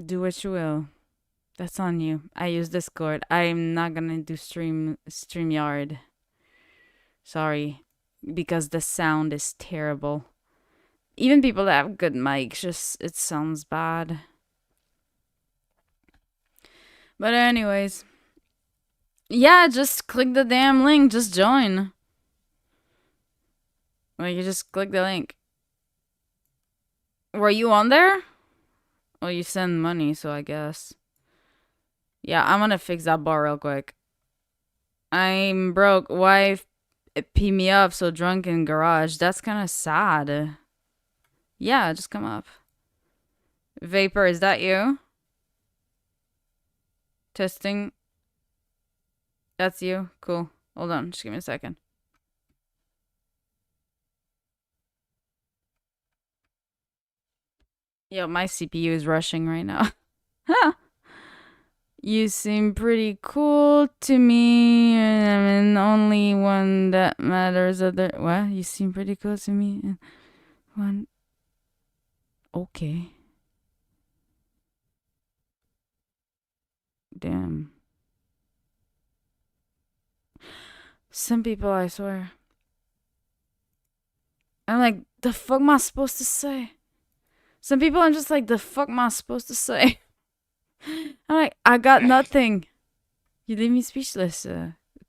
Speaker 1: Do what you will. That's on you. I use Discord. I'm not gonna do StreamYard. Sorry. Because the sound is terrible. Even people that have good mics, just it sounds bad. But anyways. Yeah, just click the damn link. Just join. Like, you just click the link. Were you on there? Well, you send money, so I guess. Yeah, I'm gonna fix that bar real quick. I'm broke. Wife pee me up, so drunk in garage. That's kind of sad. Yeah, just come up. Vapor, is that you? Testing. That's you? Cool. Hold on, just give me a second. Yo, my CPU is rushing right now. Huh. You seem pretty cool to me, and I'm the only one that matters. What? You seem pretty cool to me. And one. Okay. Damn. Some people, I swear. I'm like, the fuck am I supposed to say? Some people, I'm just like, the fuck am I supposed to say? I'm like, I got nothing. You leave me speechless.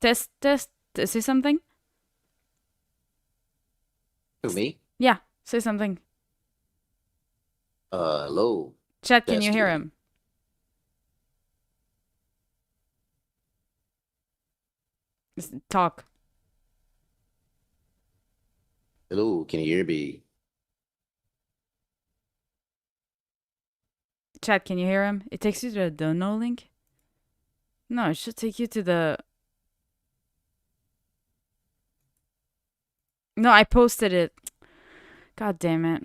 Speaker 1: Test. Say something.
Speaker 7: Who, me?
Speaker 1: Yeah, say something.
Speaker 7: Hello.
Speaker 1: Chat, can you hear him? Just talk.
Speaker 7: Hello, can you hear me?
Speaker 1: Chat, can you hear him? It takes you to the dono link? No, it should take you to the No, I posted it. God damn it.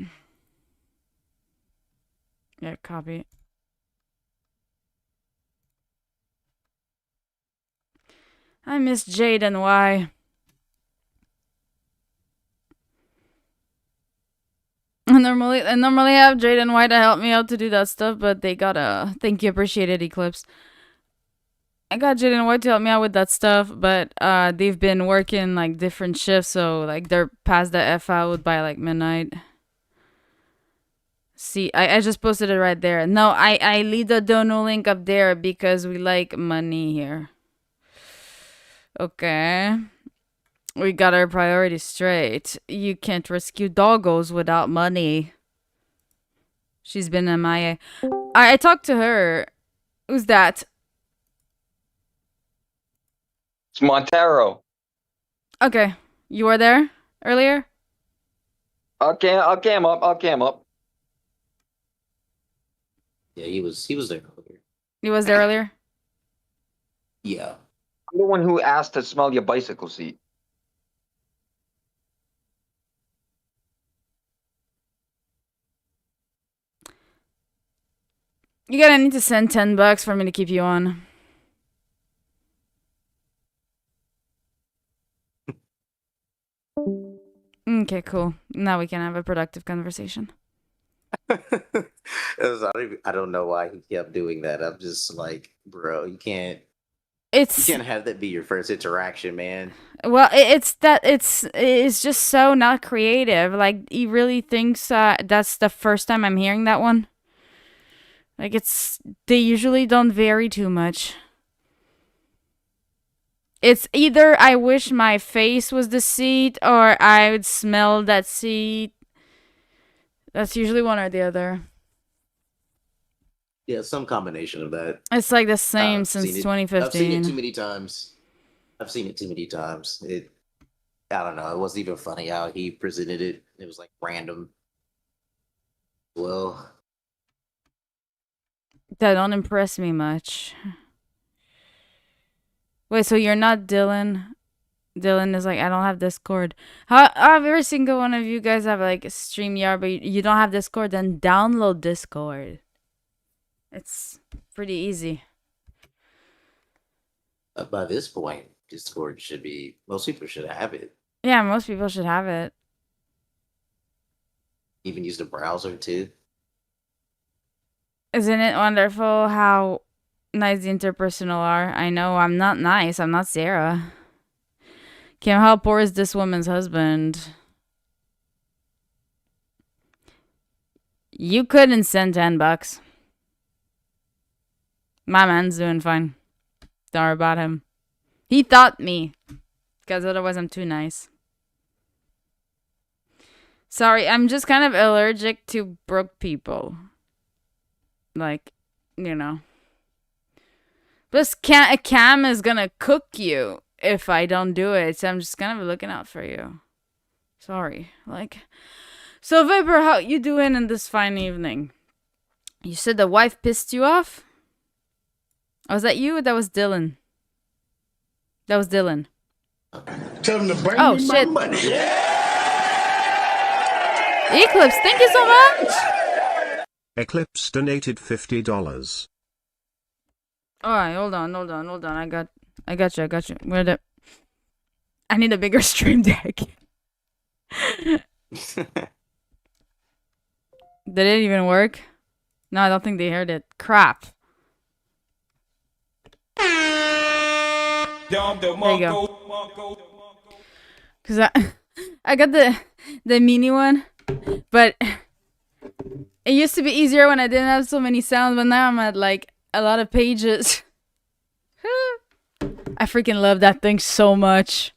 Speaker 1: Yeah, copy. I miss Jade and Y. I normally have Jade and Y to help me out to do that stuff, but they gotta thank you, appreciate it, Eclipse. I got Jade and Y to help me out with that stuff, but they've been working like different shifts, so like they're past the F out by like midnight. See, I just posted it right there. No, I leave the dono link up there because we like money here. Okay. We got our priorities straight. You can't rescue doggos without money. She's been MIA. I talked to her. Who's that?
Speaker 13: It's Montero.
Speaker 1: Okay. You were there earlier?
Speaker 13: Okay, I'm up.
Speaker 7: Yeah, he was there earlier.
Speaker 1: He was there earlier?
Speaker 7: Yeah.
Speaker 13: I'm the one who asked to smell your bicycle seat.
Speaker 1: You gotta need to send $10 for me to keep you on. Okay, cool. Now we can have a productive conversation.
Speaker 7: I don't know why he kept doing that. I'm just like, bro, you can't have that be your first interaction, man.
Speaker 1: Well, it's just so not creative. Like, he really thinks that's the first time I'm hearing that one. Like, they usually don't vary too much. It's either I wish my face was the seat or I would smell that seat. That's usually one or the other.
Speaker 7: Yeah, some combination of that.
Speaker 1: It's like the same since 2015.
Speaker 7: I've seen it too many times. I don't know. It wasn't even funny how he presented it. It was like random. Well,
Speaker 1: that don't impress me much. Wait, so you're not Dylan? Dylan is like, I don't have Discord. How every single one of you guys have like StreamYard, but you don't have Discord, then download Discord. It's pretty easy.
Speaker 7: by this point, Discord should be, most people should have it.
Speaker 1: Yeah, most people should have it.
Speaker 7: Even use the browser too.
Speaker 1: Isn't it wonderful how nice the interpersonal are? I know I'm not nice. I'm not Sarah. Kim, how poor is this woman's husband? You couldn't send $10. My man's doing fine. Don't worry about him. He thought me. Because otherwise I'm too nice. Sorry, I'm just kind of allergic to broke people. Like, you know. Plus, Cam is gonna cook you if I don't do it. So I'm just kind of looking out for you. Sorry. Like, so Viper, how you doing in this fine evening? You said the wife pissed you off? Oh, was that you? That was Dylan. That was Dylan.
Speaker 19: Tell him to bring me
Speaker 1: shit.
Speaker 19: my money.
Speaker 1: Eclipse, thank you so much.
Speaker 20: Eclipse donated $50.
Speaker 1: Alright, hold on. I got you. I need a bigger stream deck. Did it even work? No, I don't think they heard it. Crap. There you go. Cause I got the mini one, but it used to be easier when I didn't have so many sounds, but now I'm at like a lot of pages. I freaking love that thing so much.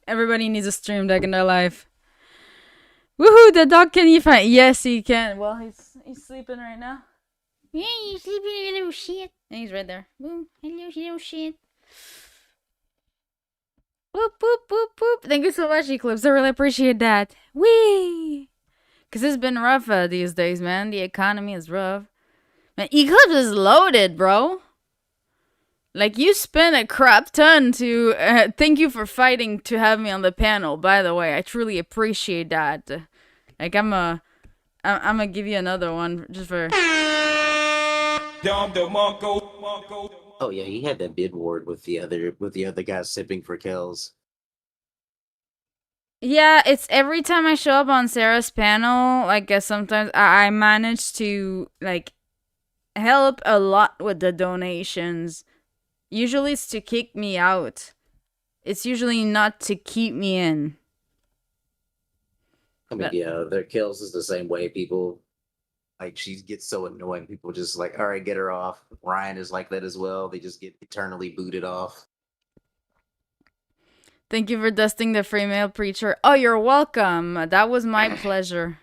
Speaker 1: Everybody needs a stream deck in their life. Woohoo! The dog, can you find? Yes, he can. Well, he's sleeping right now. Yeah, he's sleeping, you little shit. And he's right there. Boom. Hello, little shit. Boop, boop, boop, boop. Thank you so much, Eclipse. I really appreciate that. Whee! Because it's been rough these days, man. The economy is rough. Man, Eclipse is loaded, bro. Like, you spent a crap ton to thank you for fighting to have me on the panel, by the way. I truly appreciate that. Like, I'm gonna give you another one just for...
Speaker 7: Oh yeah, he had that bid ward with the other guys sipping for kills.
Speaker 1: Yeah, it's every time I show up on Sarah's panel, like, sometimes I manage to, like, help a lot with the donations. Usually it's to kick me out. It's usually not to keep me in.
Speaker 7: I mean,
Speaker 1: But-
Speaker 7: yeah, their kills is the same way. People, like, she gets so annoying. People just like, all right, get her off. Ryan is like that as well. They just get eternally booted off.
Speaker 1: Thank you for dusting the free mail preacher. Oh, you're welcome. That was my pleasure.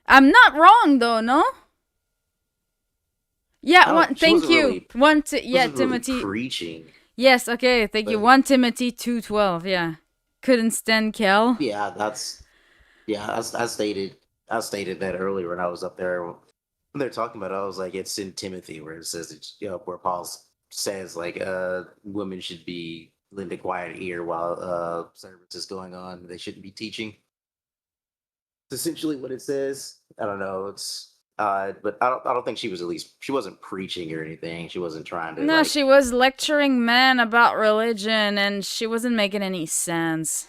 Speaker 1: I'm not wrong though, no? Yeah, one. Thank you. Timothy.
Speaker 7: Really preaching.
Speaker 1: Yes, okay. Thank you. 1 Timothy 2:12. Yeah, couldn't stand Kel.
Speaker 7: Yeah, I stated that earlier when I was up there. When they're talking about it, I was like, it's in Timothy where it says, where Paul says like, women should lend a quiet ear while service is going on. They shouldn't be teaching. It's essentially what it says. I don't know. But I don't think she wasn't preaching or anything. She wasn't trying to.
Speaker 1: No, she was lecturing men about religion, and she wasn't making any sense.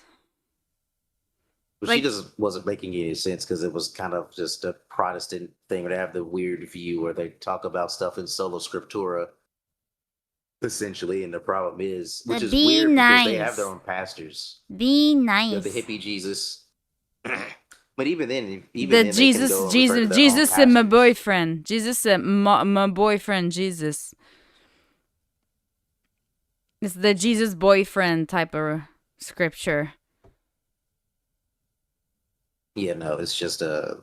Speaker 7: But she just wasn't making any sense because it was kind of just a Protestant thing where they have the weird view where they talk about stuff in sola scriptura, essentially. And the problem is, which is weird because they have their own pastors.
Speaker 1: Be nice.
Speaker 7: You have the hippie Jesus. But even then,
Speaker 1: Jesus is my boyfriend. Jesus is my boyfriend. Jesus. It's the Jesus boyfriend type of scripture.
Speaker 7: Yeah, no, it's just I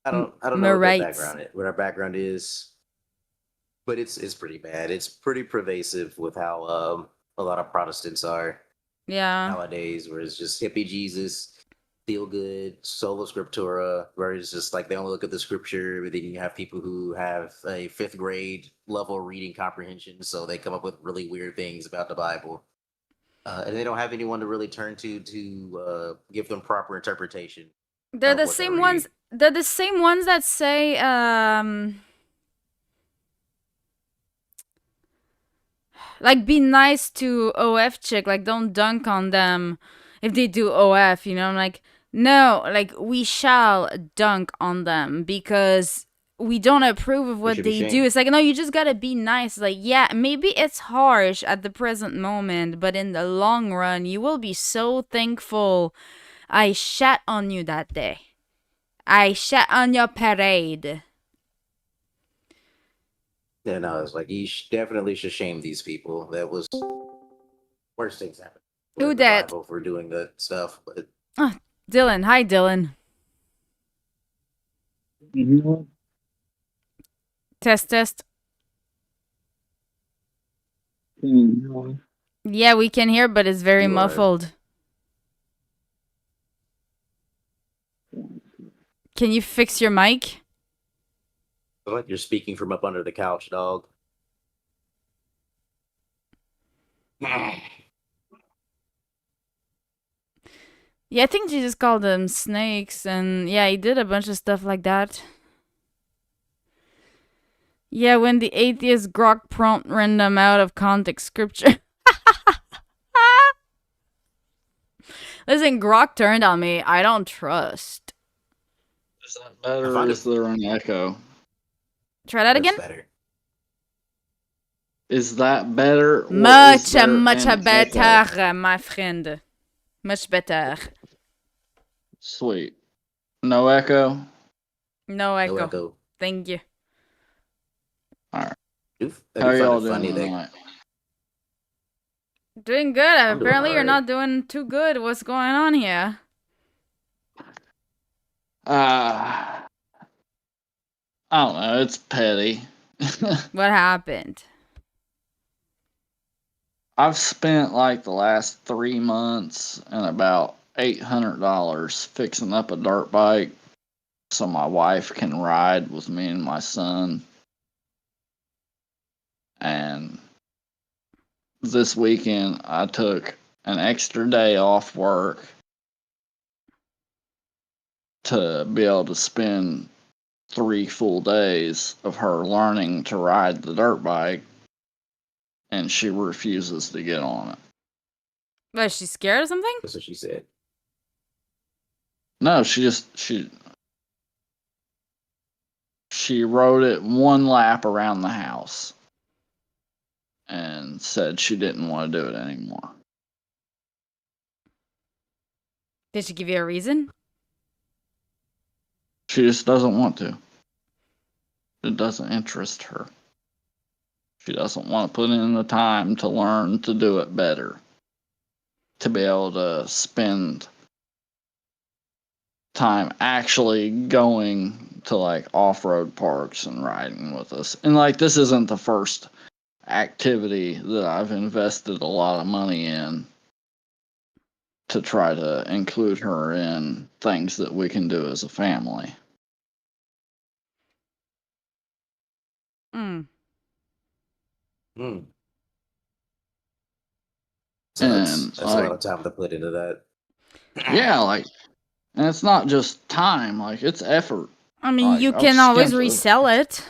Speaker 7: don't know what our background is, but it's pretty bad. It's pretty pervasive with how a lot of Protestants are nowadays, where it's just hippie Jesus, feel good, sola scriptura, where it's just like they only look at the scripture, but then you have people who have a 5th grade level reading comprehension, so they come up with really weird things about the Bible. And they don't have anyone to really turn to give them proper interpretation.
Speaker 1: They're the same ones. They're the same ones that say, like, be nice to OF chick. Like, don't dunk on them if they do OF. You know, I'm like, no, like, we shall dunk on them because we don't approve of what they do. It's like, no, you just gotta be nice. Like, yeah, maybe it's harsh at the present moment, but in the long run, you will be so thankful I shat on you that day. I shat on your parade.
Speaker 7: Yeah, no, it's like you definitely should shame these people. That was worst things happen.
Speaker 1: Who that?
Speaker 7: For doing that stuff, but
Speaker 1: Dylan. Hi, Dylan. Test. Yeah, we can hear, but it's very muffled. Can you fix your mic?
Speaker 7: I like you're speaking from up under the couch, dog.
Speaker 1: Yeah, I think Jesus called them snakes, and yeah, he did a bunch of stuff like that. Yeah, when the atheist grok prompt random out of context scripture. Listen, Grok turned on me. I don't trust.
Speaker 2: Is that better or is there an echo?
Speaker 1: Try that again?
Speaker 7: Better.
Speaker 2: Is that better?
Speaker 1: Much better, my friend. Much better.
Speaker 2: Sweet. No echo?
Speaker 1: No echo. Thank you.
Speaker 2: Alright.
Speaker 7: How
Speaker 2: are y'all doing tonight?
Speaker 1: Doing good. Apparently you're not doing too good. What's going on here?
Speaker 2: I don't know. It's petty.
Speaker 1: What happened?
Speaker 2: I've spent like the last 3 months and about $800 fixing up a dirt bike so my wife can ride with me and my son. And this weekend, I took an extra day off work to be able to spend 3 full days of her learning to ride the dirt bike, and she refuses to get on it.
Speaker 1: What, is she scared or something?
Speaker 7: That's what she said.
Speaker 2: No, she rode it 1 lap around the house and said she didn't want to do it anymore.
Speaker 1: Did she give you a reason?
Speaker 2: She just doesn't want to. It doesn't interest her. She doesn't want to put in the time to learn to do it better. To be able to spend time actually going to like off-road parks and riding with us. And like, this isn't the first activity that I've invested a lot of money in to try to include her in things that we can do as a family.
Speaker 7: So
Speaker 2: And
Speaker 7: that's a lot of time to put into that.
Speaker 2: Yeah, like, and it's not just time, like, it's effort.
Speaker 1: I mean,
Speaker 2: Like,
Speaker 1: you
Speaker 2: I've
Speaker 1: can always
Speaker 2: spent
Speaker 1: resell it.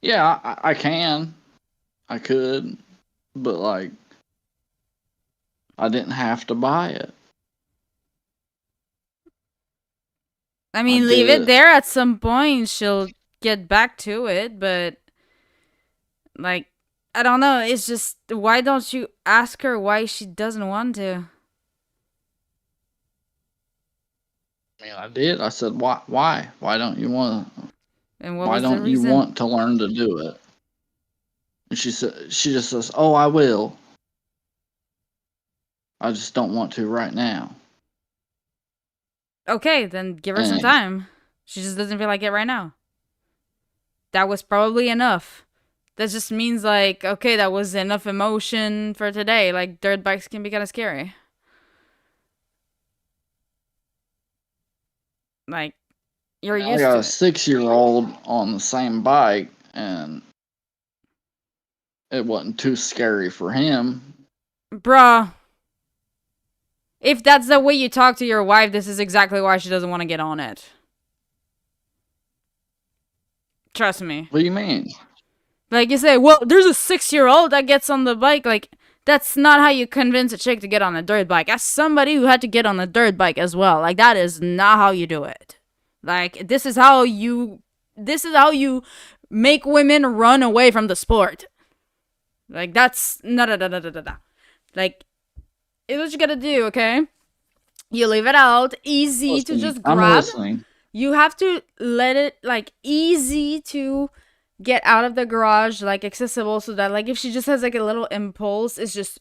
Speaker 2: Yeah, I can. I could. But, like, I didn't have to buy it.
Speaker 1: I mean, leave it there at some point. She'll get back to it, but like, I don't know. It's just, why don't you ask her why she doesn't want to?
Speaker 2: I mean, I did. I said, why? Why don't you want to?
Speaker 1: And what
Speaker 2: Why
Speaker 1: was the
Speaker 2: don't you
Speaker 1: reason?
Speaker 2: want to learn to do it? And she just says, oh, I will. I just don't want to right now.
Speaker 1: Okay, then give her some
Speaker 2: And-
Speaker 1: time. She just doesn't feel like it right now. That was probably enough. That just means like, okay, that was enough emotion for today. Like, dirt bikes can be kind of scary. Like, you're
Speaker 2: I
Speaker 1: used
Speaker 2: got
Speaker 1: to
Speaker 2: a
Speaker 1: it.
Speaker 2: 6-year-old on the same bike, and it wasn't too scary for him.
Speaker 1: Bruh. If that's the way you talk to your wife, this is exactly why she doesn't want to get on it. Trust me.
Speaker 2: What do you mean?
Speaker 1: Like, you say, well, there's a 6-year-old that gets on the bike. Like, that's not how you convince a chick to get on a dirt bike. As somebody who had to get on a dirt bike as well. Like, that is not how you do it. Like, this is how you make women run away from the sport. Like, that's Like, here's what you gotta do, okay? You leave it out, easy to just
Speaker 2: I'm
Speaker 1: grab.
Speaker 2: listening.
Speaker 1: You have to let it, like, easy to get out of the garage, like, accessible, so that, like, if she just has, like, a little impulse, it's just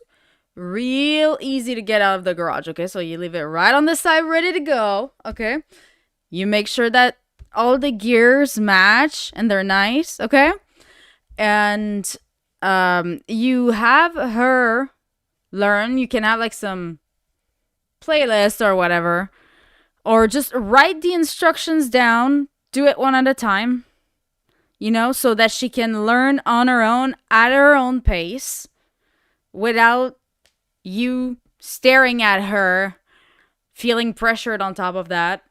Speaker 1: real easy to get out of the garage, okay? So you leave it right on the side, ready to go, okay? You make sure that all the gears match and they're nice, okay? And you have her learn. You can have, like, some playlist or whatever, or just write the instructions down, do it one at a time, you know, so that she can learn on her own at her own pace without you staring at her, feeling pressured on top of that,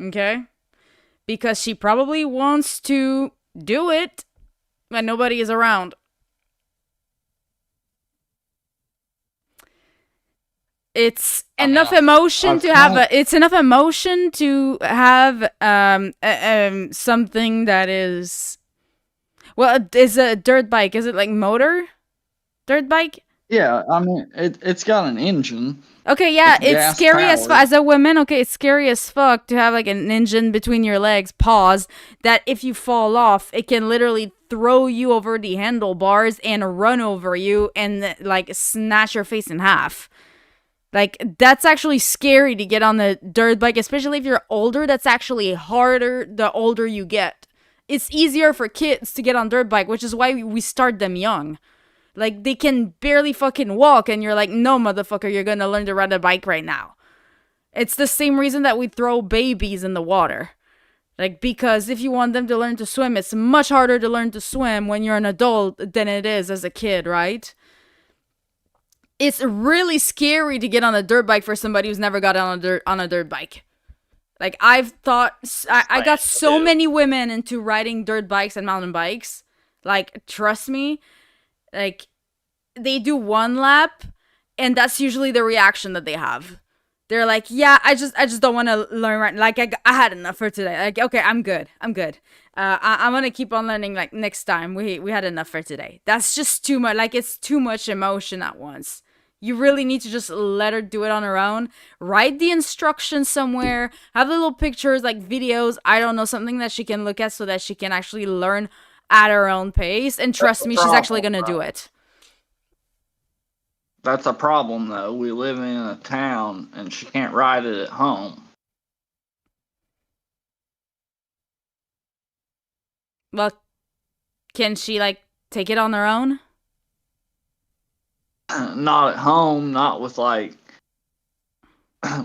Speaker 1: okay? Because she probably wants to do it when nobody is around. It's enough emotion to have it's enough emotion to have something that is, well, is a dirt bike. Is it like motor dirt bike?
Speaker 2: Yeah, I mean, it's got an engine.
Speaker 1: Okay, yeah, it's
Speaker 2: gas
Speaker 1: scary as
Speaker 2: powered.
Speaker 1: as a woman. Okay, it's scary as fuck to have like an engine between your legs, pause, that if you fall off, it can literally throw you over the handlebars and run over you and like snatch your face in half. Like, that's actually scary to get on the dirt bike, especially if you're older. That's actually harder the older you get. It's easier for kids to get on dirt bike, which is why we start them young. Like, they can barely fucking walk, and you're like, no, motherfucker, you're gonna learn to ride a bike right now. It's the same reason that we throw babies in the water. Like, because if you want them to learn to swim, it's much harder to learn to swim when you're an adult than it is as a kid, right? It's really scary to get on a dirt bike for somebody who's never got on a dirt bike. Like, I've thought, I got so many women into riding dirt bikes and mountain bikes. Like, trust me, like, they do one lap, and that's usually the reaction that they have. They're like, yeah, I just don't want to learn right. Like, I had enough for today. Like, okay, I'm good. I'm gonna keep on learning. Like, next time we had enough for today. That's just too much. Like, it's too much emotion at once. You really need to just let her do it on her own. Write the instructions somewhere. Have little pictures, like videos. I don't know, something that she can look at so that she can actually learn at her own pace. And trust me, she's actually gonna do it.
Speaker 2: That's a problem, though. We live in a town, and she can't ride it at home.
Speaker 1: Well, can she, like, take it on her own?
Speaker 2: Not at home, not with, like,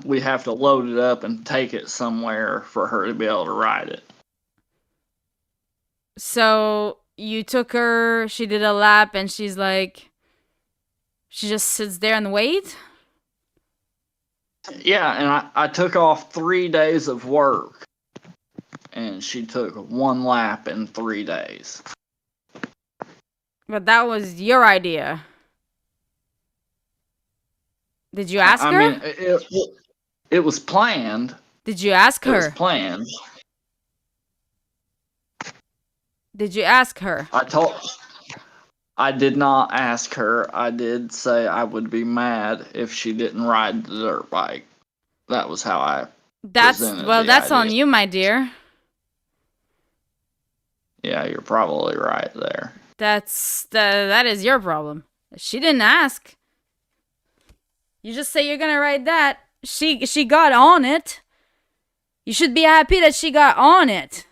Speaker 2: we have to load it up and take it somewhere for her to be able to ride it.
Speaker 1: So, you took her, she did a lap, and she's like... She just sits there and waits?
Speaker 2: Yeah, and I took off 3 days of work, and she took one lap in 3 days.
Speaker 1: But that was your idea. Did you ask her?
Speaker 2: I mean, it was planned.
Speaker 1: Did you ask her?
Speaker 2: It was planned.
Speaker 1: Did you ask her?
Speaker 2: I did not ask her. I did say I would be mad if she didn't ride the dirt bike. That was how I presented the
Speaker 1: that's on
Speaker 2: idea.
Speaker 1: you, my dear.
Speaker 2: Yeah, you're probably right there.
Speaker 1: That is your problem. She didn't ask. You just say you're gonna ride that. She got on it. You should be happy that she got on it.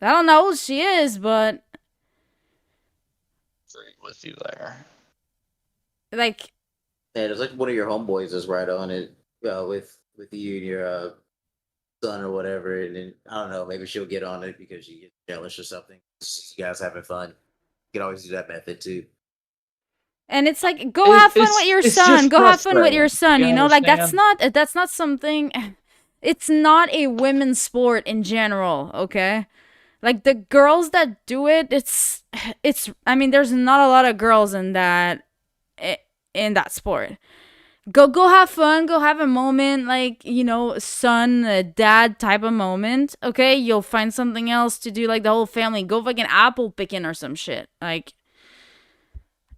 Speaker 1: I don't know how old she is, but...
Speaker 2: Agree with you there.
Speaker 1: Like...
Speaker 7: Yeah, it's like one of your homeboys is right on it with you and your son or whatever, and then, I don't know, maybe she'll get on it because she gets jealous or something. You guys having fun. You can always do that method, too.
Speaker 1: And it's like, go have fun with your son. Go have fun with your son. You know, like, that's not something... It's not a women's sport in general, okay? Like, the girls that do it, it's, I mean, there's not a lot of girls in that sport. Go have fun, go have a moment, like, you know, son, dad type of moment, okay? You'll find something else to do, like, the whole family. Go fucking apple picking or some shit. Like,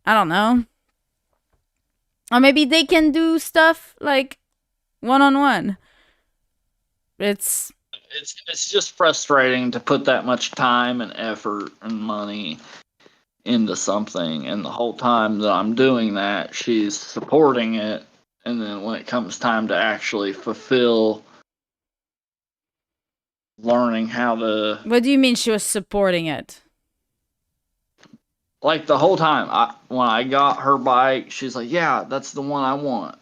Speaker 1: I don't know. Or maybe they can do stuff, like, one-on-one. It's
Speaker 2: just frustrating to put that much time and effort and money into something, and the whole time that I'm doing that, she's supporting it, and then when it comes time to actually fulfill learning how to...
Speaker 1: What do you mean she was supporting it?
Speaker 2: Like, the whole time, when I got her bike, she's like, yeah, that's the one I want.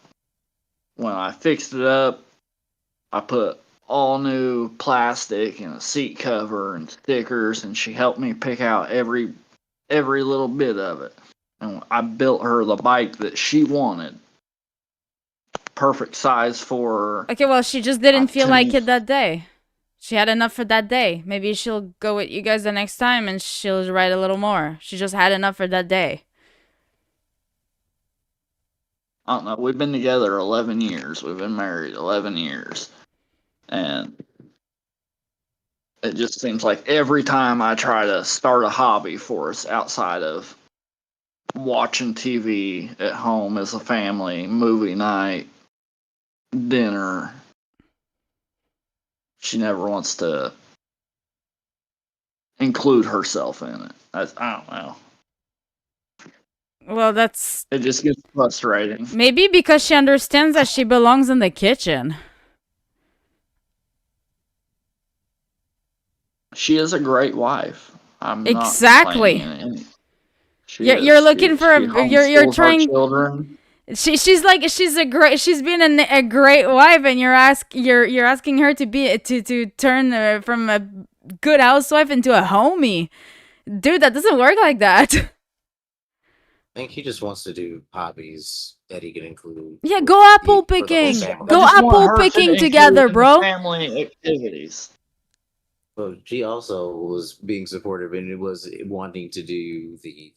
Speaker 2: When I fixed it up, I put all new plastic and a seat cover and stickers, and she helped me pick out every little bit of it. And I built her the bike that she wanted. Perfect size for her.
Speaker 1: Okay, well, she just didn't feel like it that day. She had enough for that day. Maybe she'll go with you guys the next time and she'll ride a little more. She just had enough for that day.
Speaker 2: I don't know. We've been together 11 years. We've been married 11 years. And it just seems like every time I try to start a hobby for us outside of watching TV at home as a family, movie night, dinner, she never wants to include herself in it. I don't know.
Speaker 1: Well, it
Speaker 2: just gets frustrating.
Speaker 1: Maybe because she understands that she belongs in the kitchen.
Speaker 2: She is a great wife. I'm
Speaker 1: exactly.
Speaker 2: Not
Speaker 1: you're looking for
Speaker 2: you're trying.
Speaker 1: She's been a great wife, and you're asking her to turn from a good housewife into a homie. Dude, that doesn't work like that.
Speaker 7: I think he just wants to do hobbies that he can include.
Speaker 1: Yeah, go apple picking.
Speaker 7: family.
Speaker 1: Go
Speaker 7: I just want
Speaker 1: apple
Speaker 7: her to
Speaker 1: picking
Speaker 7: include
Speaker 1: together,
Speaker 7: in
Speaker 1: bro.
Speaker 2: Family activities.
Speaker 7: Well, she also was being supportive and it was wanting to do the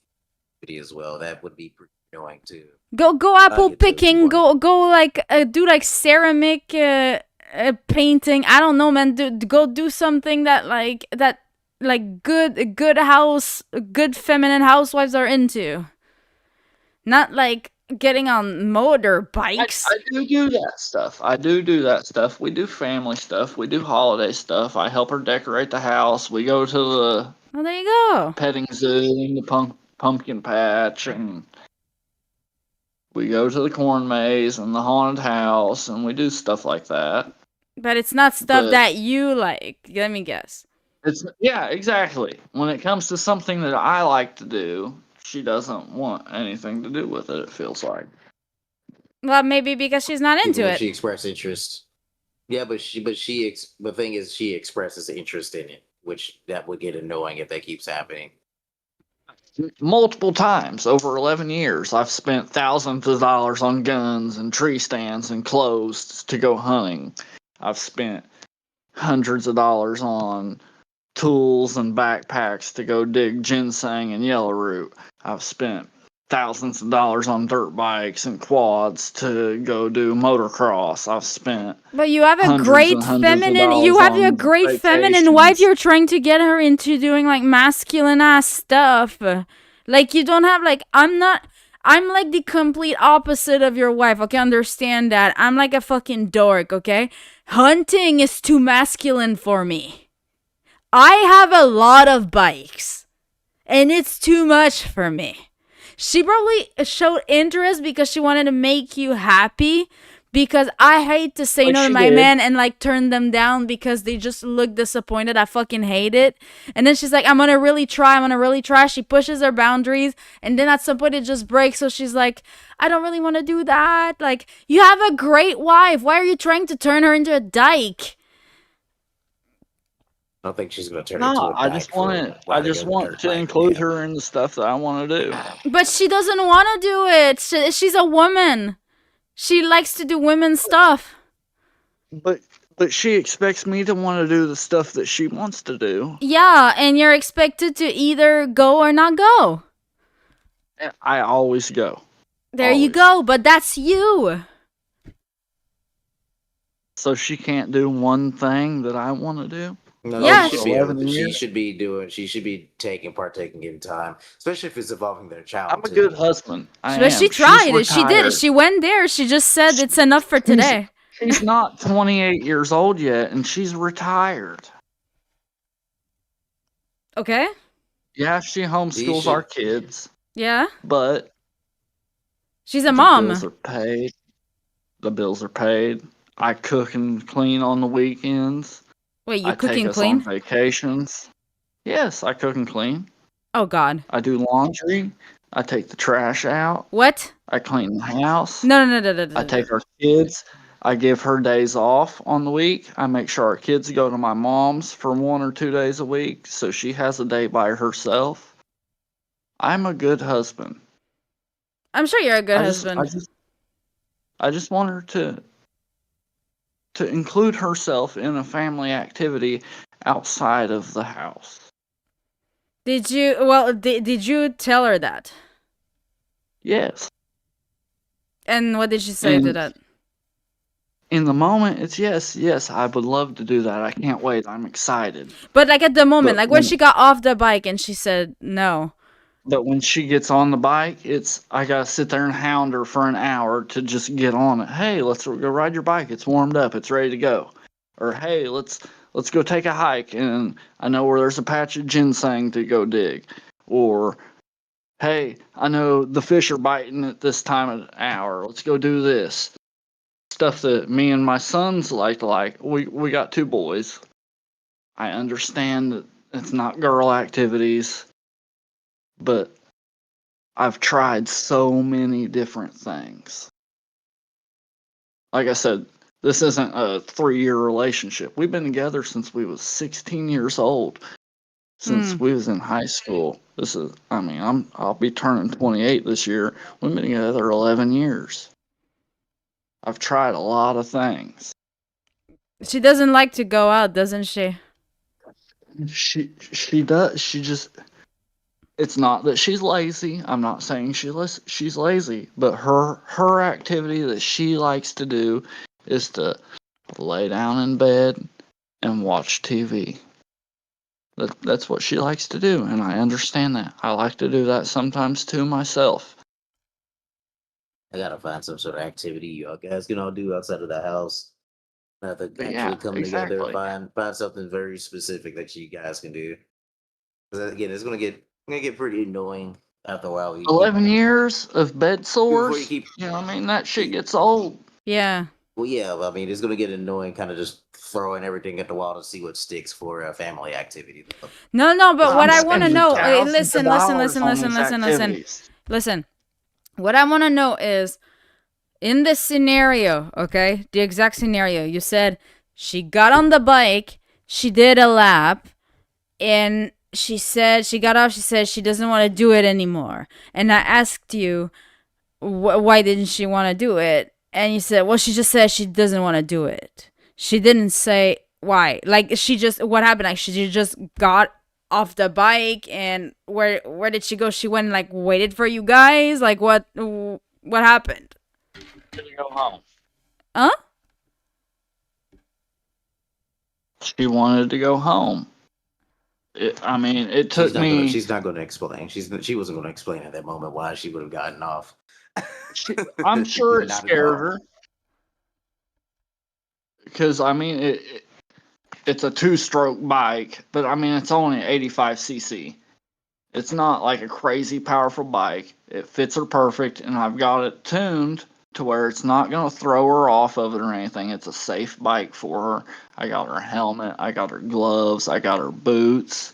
Speaker 7: video as well. That would be pretty annoying too.
Speaker 1: Go apple picking. Go like do like ceramic painting. I don't know, man. Go do something that good feminine housewives are into. Not like getting on motorbikes.
Speaker 2: I do that stuff. I do that stuff. We do family stuff. We do holiday stuff. I help her decorate the house. We go to the
Speaker 1: Well, there you go.
Speaker 2: petting zoo and the pumpkin patch, and we go to the corn maze and the haunted house, and we do stuff like that.
Speaker 1: But it's not stuff
Speaker 2: But-
Speaker 1: that you like. Let me guess.
Speaker 2: Yeah, exactly. When it comes to something that I like to do, she doesn't want anything to do with it. It feels like.
Speaker 1: Well, maybe because she's not into
Speaker 7: Even when
Speaker 1: it.
Speaker 7: she expressed interest. Yeah, the thing is she expresses interest in it, which that would get annoying if that keeps happening.
Speaker 2: Multiple times over 11 years, I've spent thousands of dollars on guns and tree stands and clothes to go hunting. I've spent hundreds of dollars on tools and backpacks to go dig ginseng and yellow root. I've spent thousands of dollars on dirt bikes and quads to go do motocross. I've spent
Speaker 1: But you have a
Speaker 2: hundreds
Speaker 1: great
Speaker 2: and hundreds of
Speaker 1: feminine. You
Speaker 2: dollars
Speaker 1: have a
Speaker 2: on
Speaker 1: great feminine
Speaker 2: vacations.
Speaker 1: wife. You're trying to get her into doing like masculine ass stuff. Like you don't have like I'm like the complete opposite of your wife. Okay, understand that. I'm like a fucking dork. Okay, hunting is too masculine for me. I have a lot of bikes, and it's too much for me. She probably showed interest because she wanted to make you happy. Because I hate to say
Speaker 2: Like
Speaker 1: no to
Speaker 2: she
Speaker 1: my
Speaker 2: did.
Speaker 1: man and like turn them down because they just look disappointed. I fucking hate it. And then she's like, I'm gonna really try. She pushes her boundaries, and then at some point it just breaks. So she's like, I don't really want to do that. Like, you have a great wife. Why are you trying to turn her into a dyke?
Speaker 7: I don't think she's gonna turn into
Speaker 2: No,
Speaker 7: a
Speaker 2: I
Speaker 7: dyke
Speaker 2: just
Speaker 7: for
Speaker 2: want
Speaker 7: a while
Speaker 2: I just
Speaker 7: go
Speaker 2: want
Speaker 7: dirt
Speaker 2: to
Speaker 7: bike.
Speaker 2: include her in the stuff that I want to do.
Speaker 1: But she doesn't want to do it. She's a woman. She likes to do women's stuff.
Speaker 2: But she expects me to want to do the stuff that she wants to do.
Speaker 1: Yeah, and you're expected to either go or not go.
Speaker 2: And I always go.
Speaker 1: There you go, but that's you.
Speaker 2: So she can't do one thing that I want to do.
Speaker 7: No,
Speaker 1: Yes.
Speaker 7: she should be able
Speaker 2: 11
Speaker 7: to,
Speaker 2: years.
Speaker 7: she should be partaking in time, especially if it's involving their child.
Speaker 2: I'm a good husband. I
Speaker 1: But
Speaker 2: am.
Speaker 1: she tried.
Speaker 2: She's
Speaker 1: She did.
Speaker 2: retired.
Speaker 1: She went there. She just said it's enough for today.
Speaker 2: She's not 28 years old yet, and she's retired.
Speaker 1: Okay.
Speaker 2: Yeah, she homeschools our kids,
Speaker 1: Yeah.
Speaker 2: but
Speaker 1: She's a
Speaker 2: the
Speaker 1: mom.
Speaker 2: bills are paid. The bills are paid. I cook and clean on the weekends.
Speaker 1: Wait, you
Speaker 2: I
Speaker 1: cook
Speaker 2: take
Speaker 1: and
Speaker 2: us
Speaker 1: clean?
Speaker 2: on vacations. Yes, I cook and clean.
Speaker 1: Oh God.
Speaker 2: I do laundry. I take the trash out.
Speaker 1: What?
Speaker 2: I clean the house.
Speaker 1: No.
Speaker 2: I take our kids. I give her days off on the week. I make sure our kids go to my mom's for 1 or 2 days a week so she has a day by herself. I'm a good husband.
Speaker 1: I'm sure you're a good
Speaker 2: I just-
Speaker 1: husband.
Speaker 2: I just want her to include herself in a family activity outside of the house.
Speaker 1: Did you tell her that?
Speaker 2: Yes.
Speaker 1: And what did she say to
Speaker 2: And-
Speaker 1: that?
Speaker 2: In the moment, it's yes, I would love to do that. I can't wait. I'm excited.
Speaker 1: But like at the moment,
Speaker 2: But
Speaker 1: like when
Speaker 2: when-
Speaker 1: she got off the bike and she said no.
Speaker 2: But when she gets on the bike, I gotta sit there and hound her for an hour to just get on it. Hey, let's go ride your bike. It's warmed up. It's ready to go. Or hey, let's go take a hike, and I know where there's a patch of ginseng to go dig. Or hey, I know the fish are biting at this time of the hour. Let's go do this. Stuff that me and my sons like to like. We got 2 boys. I understand that it's not girl activities, but
Speaker 9: I've tried so many different things. Like I said, this isn't a 3-year relationship. We've been together since we was 16 years old. Since we was in high school. This is, I mean, I'll be turning 28 this year. We've been together 11 years. I've tried a lot of things.
Speaker 1: She doesn't like to go out, doesn't she?
Speaker 9: She does. She just. It's not that she's lazy. I'm not saying she's lazy, but her activity that she likes to do is to lay down in bed and watch TV. That's what she likes to do, and I understand that. I like to do that sometimes too myself.
Speaker 7: I gotta find some sort of activity you all guys can all do outside of the house. Have to actually come together and find something very specific that you guys can do. Because again, it's gonna get pretty annoying after a while.
Speaker 9: 11 years of bed
Speaker 7: Before
Speaker 9: sores. You know what I mean? That shit gets old.
Speaker 1: Yeah.
Speaker 7: Well, yeah, I mean, it's gonna get annoying, kind of just throwing everything at the wall to see what sticks for a family activity.
Speaker 1: No, but what I want to
Speaker 7: spending
Speaker 1: know,
Speaker 7: thousands of
Speaker 1: listen.
Speaker 7: dollars on these
Speaker 1: Listen. What I want to know is, in this scenario, okay, the exact scenario, you said she got on the bike, she did a lap, and she said she got off. She said she doesn't want to do it anymore. And I asked you, why didn't she want to do it? And you said, well, she just said she doesn't want to do it. She didn't say why. Like, what happened? Like, she just got off the bike, and where did she go? She went and, like, waited for you guys? Like, what happened?
Speaker 9: To go home.
Speaker 1: Huh?
Speaker 9: She wanted to go home. It took me.
Speaker 7: She's not going to explain. She wasn't going to explain at that moment why she would have gotten off.
Speaker 9: I'm sure it
Speaker 7: Not at
Speaker 9: scared
Speaker 7: all.
Speaker 9: her. Because it's a 2-stroke bike, but it's only 85cc. It's not like a crazy powerful bike. It fits her perfect, and I've got it tuned to where it's not going to throw her off of it or anything. It's a safe bike for her. I got her helmet, I got her gloves, I got her boots.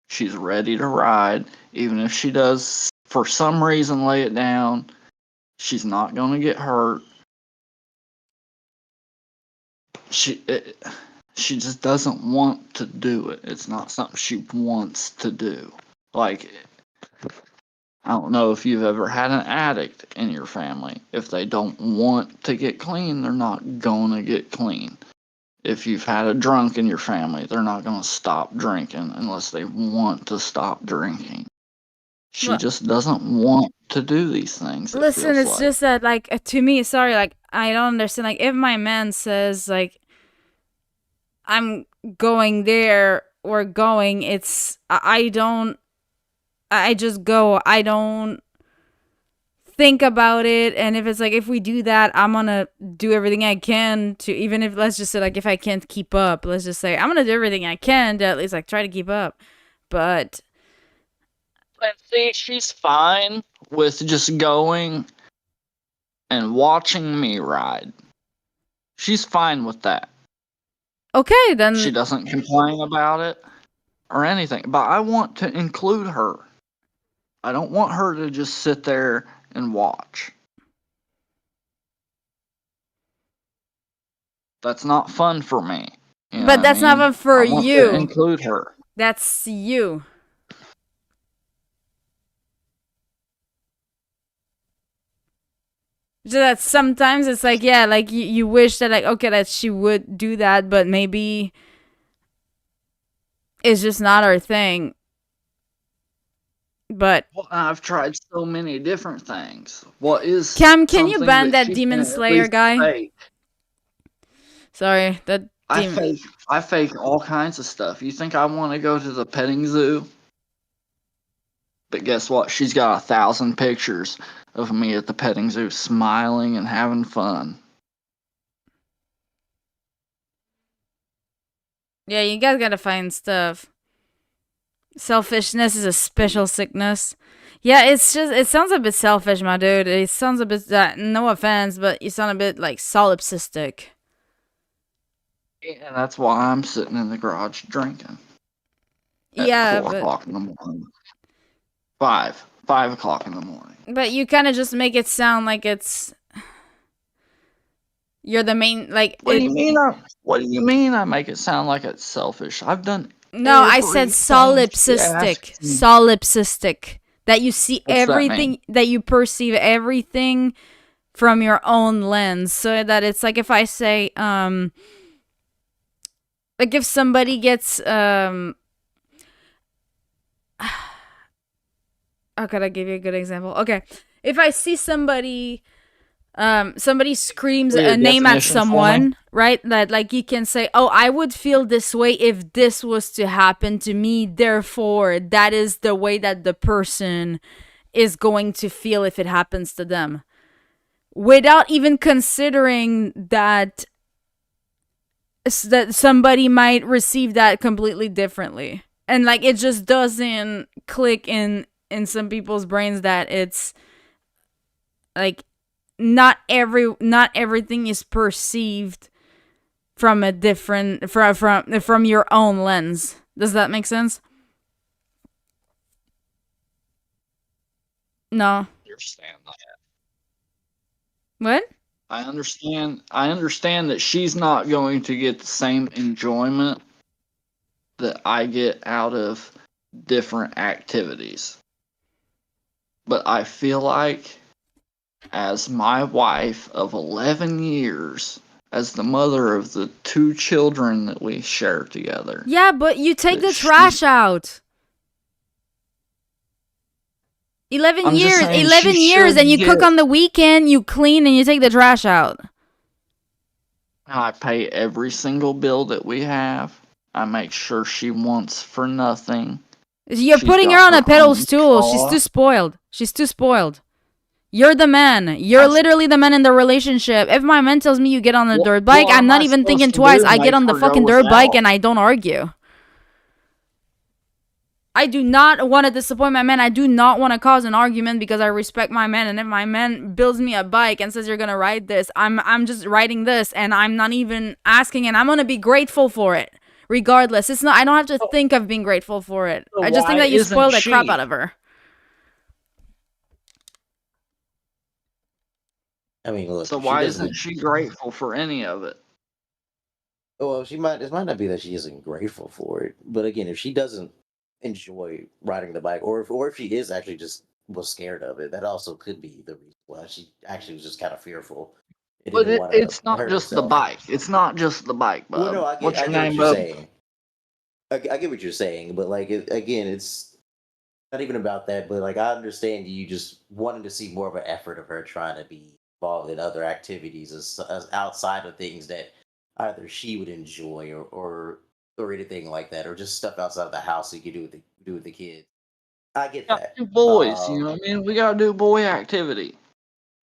Speaker 9: She's ready to ride. Even if she does, for some reason, lay it down, she's not going to get hurt. She just doesn't want to do it. It's not something she wants to do. Like, I don't know if you've ever had an addict in your family. If they don't want to get clean, they're not going to get clean. If you've had a drunk in your family, they're not going to stop drinking unless they want to stop drinking. She just doesn't want to do these things.
Speaker 1: Listen, it's just that, like, to me, sorry, like, I don't understand. Like, if my man says, like, I'm going there, we're going, I just go. I don't think about it. And if it's like, if we do that, I'm gonna do everything I can to, even if, let's just say, like, if I can't keep up, let's just say, I'm gonna do everything I can to at least, like, try to keep up. But
Speaker 9: see, she's fine with just going and watching me ride. She's fine with that.
Speaker 1: Okay, then.
Speaker 9: She doesn't complain about it or anything. But I want to include her. I don't want her to just sit there and watch. That's not fun for me. You know
Speaker 1: But that's not fun for
Speaker 9: I want
Speaker 1: you.
Speaker 9: to include her.
Speaker 1: That's you. So that sometimes it's like, yeah, like you wish that, like, okay, that she would do that, but maybe it's just not her thing. But
Speaker 9: Well, I've tried so many different things. What is
Speaker 1: Cam, can you
Speaker 9: something
Speaker 1: ban that
Speaker 9: she
Speaker 1: Demon
Speaker 9: can at
Speaker 1: Slayer
Speaker 9: least
Speaker 1: guy?
Speaker 9: fake?
Speaker 1: Sorry, that demon.
Speaker 9: I fake all kinds of stuff. You think I want to go to the petting zoo? But guess what? She's got 1,000 pictures of me at the petting zoo smiling and having fun.
Speaker 1: Yeah, you guys gotta find stuff. Selfishness is a special sickness. Yeah, it's just, it sounds a bit selfish, my dude. It sounds a bit, no offense, but you sound a bit like solipsistic.
Speaker 9: And that's why I'm sitting in the garage drinking. At
Speaker 1: Yeah,
Speaker 9: 4
Speaker 1: but
Speaker 9: o'clock in the morning. 5 o'clock in the morning.
Speaker 1: But you kind of just make it sound like it's you're the main like.
Speaker 2: What do you mean? What do you mean? I make it sound like it's selfish. I've done.
Speaker 1: No, I said
Speaker 2: everything she asked
Speaker 1: solipsistic.
Speaker 2: me.
Speaker 1: Solipsistic. That you see
Speaker 2: What's that
Speaker 1: everything,
Speaker 2: mean?
Speaker 1: that you perceive everything from your own lens. So that it's like if I say, like if somebody gets, how could I give you a good example? Okay. If I see somebody, somebody screams
Speaker 2: Wait, a
Speaker 1: a name at
Speaker 2: definition for me?
Speaker 1: someone, right? That like you can say, oh, I would feel this way if this was to happen to me. Therefore, that is the way that the person is going to feel if it happens to them. Without even considering that somebody might receive that completely differently. And like it just doesn't click in some people's brains that it's like not everything is perceived from a different from your own lens. Does that make sense? No.
Speaker 2: Understand that.
Speaker 1: What?
Speaker 2: I understand. I understand that she's not going to get the same enjoyment that I get out of different activities. But I feel like, as my wife of 11 years, as the mother of the 2 children that we share together.
Speaker 1: Yeah, but you take the trash out. 11
Speaker 2: I'm just
Speaker 1: years,
Speaker 2: saying
Speaker 1: 11
Speaker 2: she
Speaker 1: years,
Speaker 2: should
Speaker 1: and you cook
Speaker 2: get-
Speaker 1: on the weekend, you clean, and you take the trash out.
Speaker 2: I pay every single bill that we have. I make sure she wants for nothing.
Speaker 1: You're
Speaker 2: She's
Speaker 1: putting her
Speaker 2: got
Speaker 1: on a pedal
Speaker 2: own
Speaker 1: stool. She's
Speaker 2: car.
Speaker 1: too spoiled. She's too spoiled. You're the man. You're literally the man in the relationship. If my man tells me you get on the dirt bike,
Speaker 2: what
Speaker 1: I'm
Speaker 2: am
Speaker 1: not
Speaker 2: I
Speaker 1: even thinking
Speaker 2: supposed to
Speaker 1: twice.
Speaker 2: do,
Speaker 1: I get
Speaker 2: make
Speaker 1: on the
Speaker 2: her go
Speaker 1: fucking dirt bike
Speaker 2: without?
Speaker 1: and I don't argue. I do not want to disappoint my man. I do not want to cause an argument because I respect my man. And if my man builds me a bike and says you're gonna ride this, I'm just riding this, and I'm not even asking, and I'm gonna be grateful for it, regardless. It's not. I don't have to think of being grateful for it.
Speaker 2: So
Speaker 1: I just think
Speaker 2: why
Speaker 1: that you
Speaker 2: isn't
Speaker 1: spoiled the crap
Speaker 2: she?
Speaker 1: out of her.
Speaker 7: I mean, look.
Speaker 2: So
Speaker 7: if she
Speaker 2: why
Speaker 7: doesn't-
Speaker 2: isn't she grateful for any of it?
Speaker 7: Well, she might. It might not be that she isn't grateful for it, but again, if she doesn't enjoy riding the bike, or if she is actually just was scared of it, that also could be the reason why she actually was just kind of fearful. and
Speaker 2: But
Speaker 7: didn't wanna
Speaker 2: it's not
Speaker 7: hurt
Speaker 2: just the
Speaker 7: herself.
Speaker 2: bike. It's not just the bike, bub.
Speaker 7: Well, no, I
Speaker 2: What's
Speaker 7: get
Speaker 2: your
Speaker 7: what
Speaker 2: name,
Speaker 7: you're
Speaker 2: bub?
Speaker 7: saying. I get what you're saying, but like again, it's not even about that. But like I understand you just wanting to see more of an effort of her trying to be involved in other activities as outside of things that either she would enjoy or anything like that, or just stuff outside of the house that you could do with the kids. I get that.
Speaker 2: 2 boys, you know what I mean? We gotta do boy activity.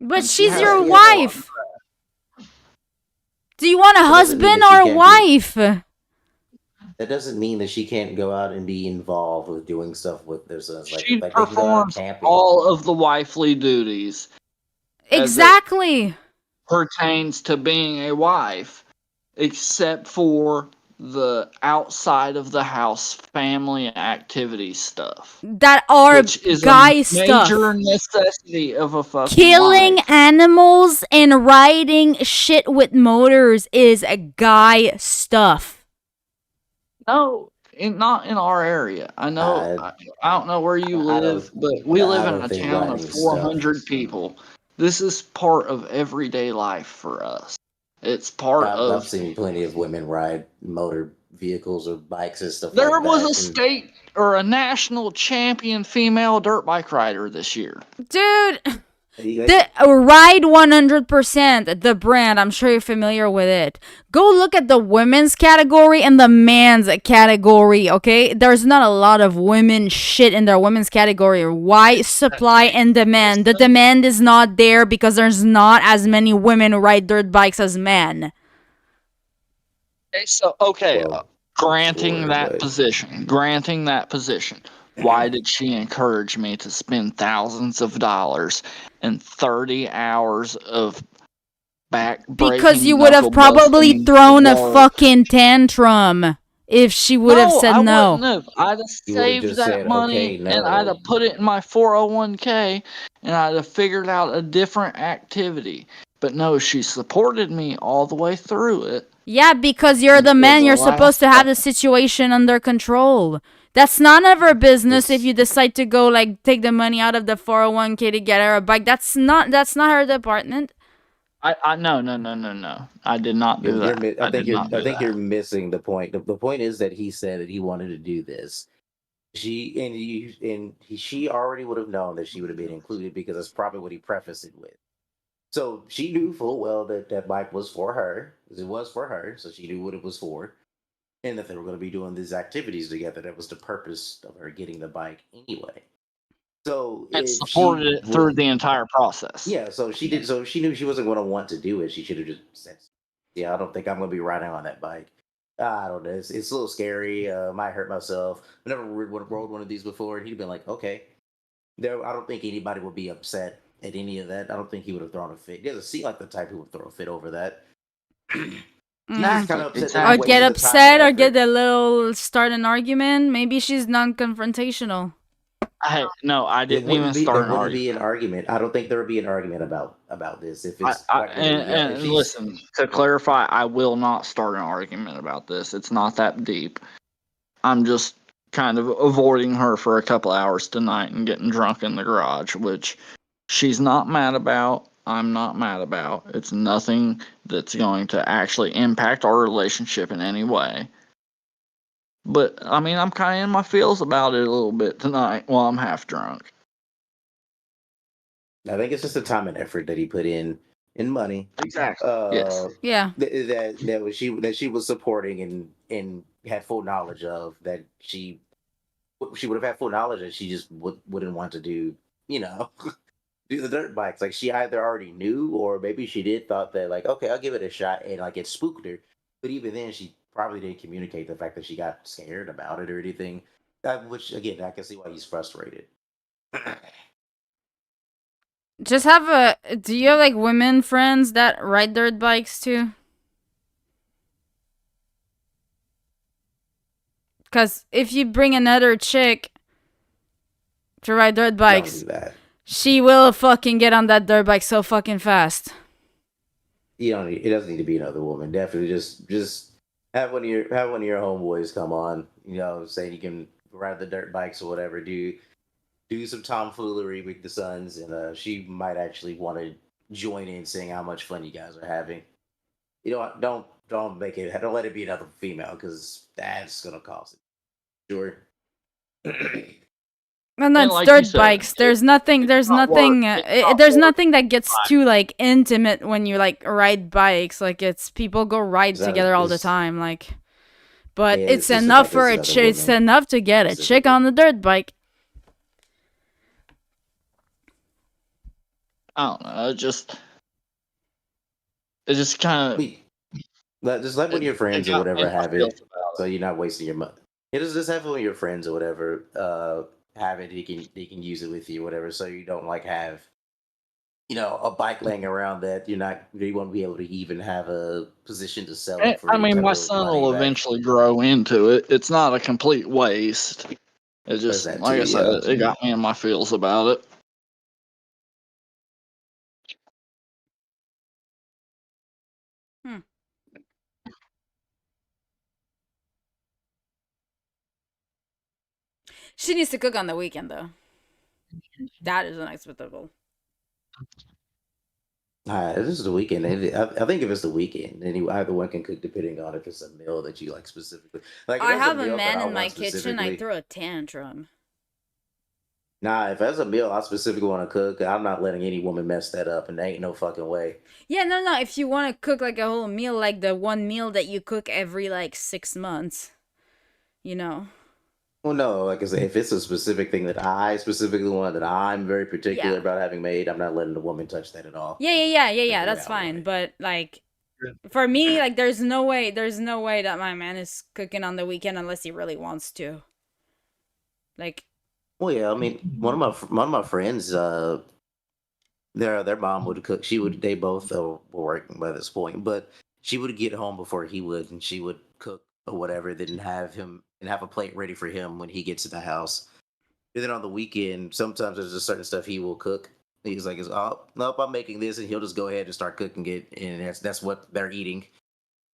Speaker 1: But
Speaker 2: And she
Speaker 1: she's
Speaker 2: has
Speaker 1: your
Speaker 2: to go
Speaker 1: wife. Do you want a
Speaker 7: That doesn't mean
Speaker 1: husband
Speaker 7: that she
Speaker 1: or a
Speaker 7: can't be-
Speaker 1: wife?
Speaker 7: That doesn't mean that she can't go out and be involved with doing stuff with their sons. Like,
Speaker 2: She
Speaker 7: like they can go out
Speaker 2: performs
Speaker 7: camping.
Speaker 2: all of the wifely duties. as it
Speaker 1: Exactly.
Speaker 2: pertains to being a wife, except for the outside of the house family activity stuff.
Speaker 1: That are
Speaker 2: Which is
Speaker 1: guy
Speaker 2: a
Speaker 1: stuff.
Speaker 2: major necessity of a fucking
Speaker 1: Killing
Speaker 2: wife.
Speaker 1: animals and riding shit with motors is a guy stuff.
Speaker 2: No, not in our area. I know. I don't know where you live, but we live in a town of 400 people. This is part of everyday life for us. It's part
Speaker 7: I've
Speaker 2: of.
Speaker 7: seen plenty of women ride motor vehicles or bikes and stuff
Speaker 2: There
Speaker 7: like
Speaker 2: was
Speaker 7: that.
Speaker 2: a
Speaker 7: and-
Speaker 2: state or a national champion female dirt bike rider this year.
Speaker 1: Dude, the Ride 100%, the brand, I'm sure you're familiar with it. Go look at the women's category and the man's category, okay? There's not a lot of women shit in their women's category. Why? Supply and demand. The demand is not there because there's not as many women who ride dirt bikes as men.
Speaker 2: Okay, granting that position, why did she encourage me to spend thousands of dollars and 30 hours of
Speaker 1: Because you would have probably thrown a fucking tantrum if she would have said
Speaker 2: I
Speaker 1: no.
Speaker 2: wouldn't have. I'd have
Speaker 7: You would have
Speaker 2: saved
Speaker 7: just
Speaker 2: that
Speaker 7: said,
Speaker 2: money
Speaker 7: okay,
Speaker 2: and I'd
Speaker 7: no.
Speaker 2: have put it in my 401k and I'd have figured out a different activity. But no, she supported me all the way through it.
Speaker 1: Yeah, because you're the
Speaker 2: until
Speaker 1: man.
Speaker 2: the
Speaker 1: You're
Speaker 2: last
Speaker 1: supposed to have the situation under control. That's none of her business if you decide to go like take the money out of the 401k to get her a bike. That's not her department.
Speaker 2: No. I did not do that. I did not do
Speaker 7: I think
Speaker 2: that.
Speaker 7: you're missing the point. The point is that he said that he wanted to do this. She already would have known that she would have been included because that's probably what he prefaced it with. So she knew full well that that bike was for her, because it was for her. So she knew what it was for, and that they were going to be doing these activities together. That was the purpose of her getting the bike anyway. So
Speaker 2: And
Speaker 7: if
Speaker 2: supported
Speaker 7: she
Speaker 2: it through the entire process.
Speaker 7: yeah, so she did. So she knew she wasn't going to want to do it. She should have just said, "Yeah, I don't think I'm going to be riding on that bike. I don't know. It's a little scary. Might hurt myself. I've never rode one of these before." And he'd been like, "Okay." There, I don't think anybody would be upset at any of that. I don't think he would have thrown a fit. He doesn't seem like the type who would throw a fit over that. He's kind of upset. that
Speaker 1: Or
Speaker 7: he
Speaker 1: get
Speaker 7: wasted the time and
Speaker 1: upset or
Speaker 7: effort.
Speaker 1: get a little start an argument. Maybe she's non-confrontational.
Speaker 2: No, I
Speaker 7: It
Speaker 2: didn't
Speaker 7: wouldn't
Speaker 2: even
Speaker 7: be.
Speaker 2: start
Speaker 7: There
Speaker 2: an
Speaker 7: wouldn't
Speaker 2: argument.
Speaker 7: be an argument. I don't think there would be an argument about this if it's
Speaker 2: And
Speaker 7: if she's
Speaker 2: listen, to clarify, I will not start an argument about this. It's not that deep. I'm just kind of avoiding her for a couple hours tonight and getting drunk in the garage, which she's not mad about. I'm not mad about. It's nothing that's going to actually impact our relationship in any way. But I mean, I'm kind of in my feels about it a little bit tonight while I'm half drunk.
Speaker 7: I think it's just the time and effort that he put in money.
Speaker 2: Exactly. Yes.
Speaker 1: Yeah.
Speaker 7: That she was supporting and had full knowledge of that she would have had full knowledge that she just wouldn't want to do do the dirt bikes. Like she either already knew or maybe she did thought that like okay I'll give it a shot and like it spooked her. But even then she probably didn't communicate the fact that she got scared about it or anything. Which again I can see why he's frustrated.
Speaker 1: Just have a. Do you have like women friends that ride dirt bikes too? Because if you bring another chick to ride dirt bikes,
Speaker 7: do that.
Speaker 1: she will fucking get on that dirt bike so fucking fast.
Speaker 7: You don't. It doesn't need to be another woman. Definitely, just have one of your homeboys come on. Saying you can ride the dirt bikes or whatever. Do some tomfoolery with the sons, and she might actually want to join in, seeing how much fun you guys are having. Don't make it. Don't let it be another female because that's gonna cause it. Sure.
Speaker 1: And that's
Speaker 2: like
Speaker 1: dirt
Speaker 2: you said,
Speaker 1: bikes. There's nothing. There's nothing. There's
Speaker 2: work.
Speaker 1: nothing that gets too like intimate when you like ride bikes. Like it's people go ride together all the time. Like, but
Speaker 7: Yeah,
Speaker 1: it's
Speaker 7: it's just
Speaker 1: enough
Speaker 7: the fact
Speaker 1: for
Speaker 7: that
Speaker 1: a
Speaker 7: it's
Speaker 1: chick.
Speaker 7: another
Speaker 1: It's
Speaker 7: woman.
Speaker 1: enough to get a chick on the dirt bike.
Speaker 2: I don't know. It just kind of.
Speaker 7: Just let one of your friends or whatever have
Speaker 2: feels
Speaker 7: it, so you're not wasting your money. Just have one of your friends or whatever have it. He can use it with you, whatever. So you don't like have a bike laying around that you won't be able to even have a position to sell it for.
Speaker 2: I
Speaker 7: any
Speaker 2: mean,
Speaker 7: type
Speaker 2: my
Speaker 7: of
Speaker 2: son
Speaker 7: money
Speaker 2: will
Speaker 7: back.
Speaker 2: eventually grow into it. It's not a complete waste. It just,
Speaker 7: that
Speaker 2: like I
Speaker 7: too,
Speaker 2: said,
Speaker 7: yeah.
Speaker 2: it got me in my feels about it.
Speaker 1: She needs to cook on the weekend though. That is unacceptable.
Speaker 7: This is the weekend. I think if it's the weekend, then either one can cook depending on if it's a meal that you like specifically. Like if
Speaker 1: I
Speaker 7: there's
Speaker 1: have a
Speaker 7: meal that
Speaker 1: man
Speaker 7: I
Speaker 1: in my
Speaker 7: want
Speaker 1: kitchen. I
Speaker 7: specifically-
Speaker 1: throw a tantrum.
Speaker 7: Nah, if that's a meal I specifically want to cook, I'm not letting any woman mess that up, and there ain't no fucking way.
Speaker 1: Yeah, no. If you want to cook like a whole meal, like the one meal that you cook every like 6 months,
Speaker 7: Well, no, like I said, if it's a specific thing that I specifically want, that I'm very particular
Speaker 1: Yeah.
Speaker 7: about having made, I'm not letting the woman touch that at all.
Speaker 1: Yeah. That's fine. But like, for me, like, there's no way that my man is cooking on the weekend unless he really wants to. Like,
Speaker 7: Well, yeah, I mean, one of my friends, their mom would cook. They both were working by this point, but she would get home before he would, and she would cook or whatever, then have a plate ready for him when he gets to the house. And then on the weekend, sometimes there's just certain stuff he will cook. He's like, "Oh, nope, I'm making this," and he'll just go ahead and start cooking it, and that's what they're eating.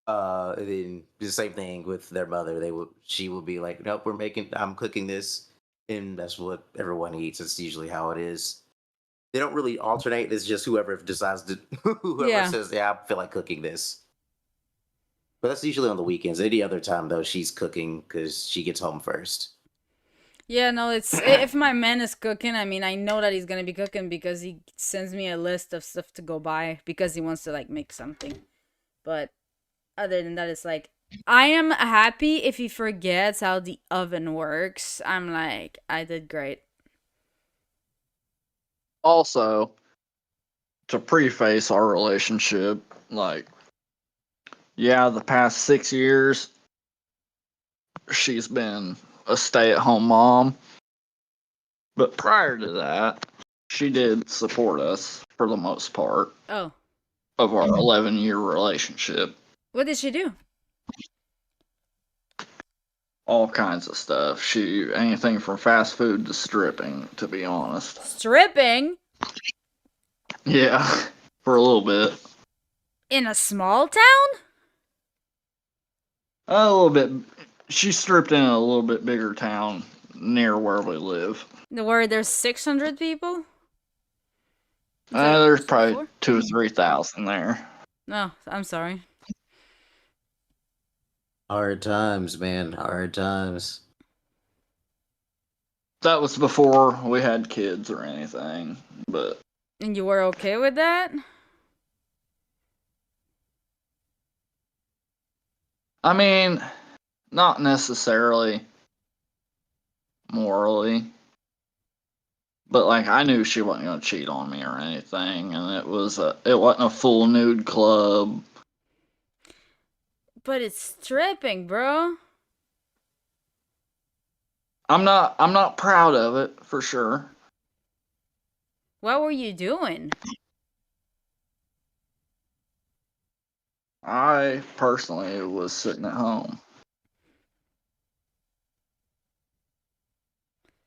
Speaker 7: And then the same thing with their mother. She will be like, "Nope, I'm cooking this," and that's what everyone eats. It's usually how it is. They don't really alternate. It's just whoever decides to, whoever
Speaker 1: Yeah.
Speaker 7: says, "Yeah, I feel like cooking this." But that's usually on the weekends. Any other time though, she's cooking because she gets home first.
Speaker 1: Yeah, no, it's if my man is cooking, I mean, I know that he's gonna be cooking because he sends me a list of stuff to go buy because he wants to like make something. But other than that, it's like I am happy if he forgets how the oven works. I'm like, I did great.
Speaker 2: Also, to preface our relationship, like, yeah, the past 6 years, she's been a stay-at-home mom. But prior to that, she did support us for the most part
Speaker 1: Oh,
Speaker 2: of our 11-year relationship.
Speaker 1: what did she do?
Speaker 2: All kinds of stuff. Anything from fast food to stripping, to be honest.
Speaker 1: Stripping
Speaker 2: Yeah, for a little bit.
Speaker 1: in a small town?
Speaker 2: A little bit. She stripped in a little bit bigger town near where we live.
Speaker 1: Where there's 600 people?
Speaker 2: There's probably 2,000 or 3,000 there.
Speaker 1: No, I'm sorry.
Speaker 7: Hard times, man. Hard times.
Speaker 2: That was before we had kids or anything, but
Speaker 1: And you were okay with that?
Speaker 2: I mean, not necessarily morally, but like I knew she wasn't gonna cheat on me or anything, and it wasn't a full nude club.
Speaker 1: But it's stripping, bro.
Speaker 2: I'm not proud of it for sure.
Speaker 1: What were you doing?
Speaker 2: I personally was sitting at home.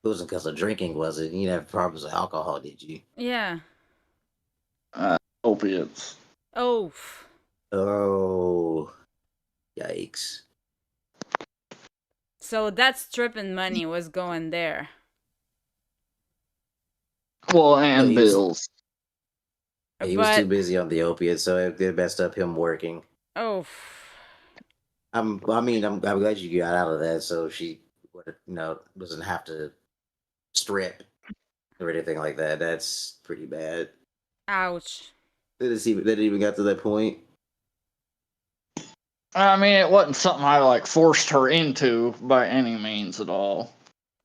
Speaker 7: It wasn't because of drinking, was it? You didn't have problems with alcohol, did you?
Speaker 1: Yeah.
Speaker 2: Opiates.
Speaker 1: Oh.
Speaker 7: Oh. Yikes.
Speaker 1: So that stripping money was going there.
Speaker 2: Well, and bills.
Speaker 7: He was too busy on the opiates, so it messed up him working.
Speaker 1: Oh.
Speaker 7: I'm glad you got out of that, so she, doesn't have to strip or anything like that. That's pretty bad.
Speaker 1: Ouch.
Speaker 7: That it even got to that point.
Speaker 2: I mean, it wasn't something I like forced her into by any means at all.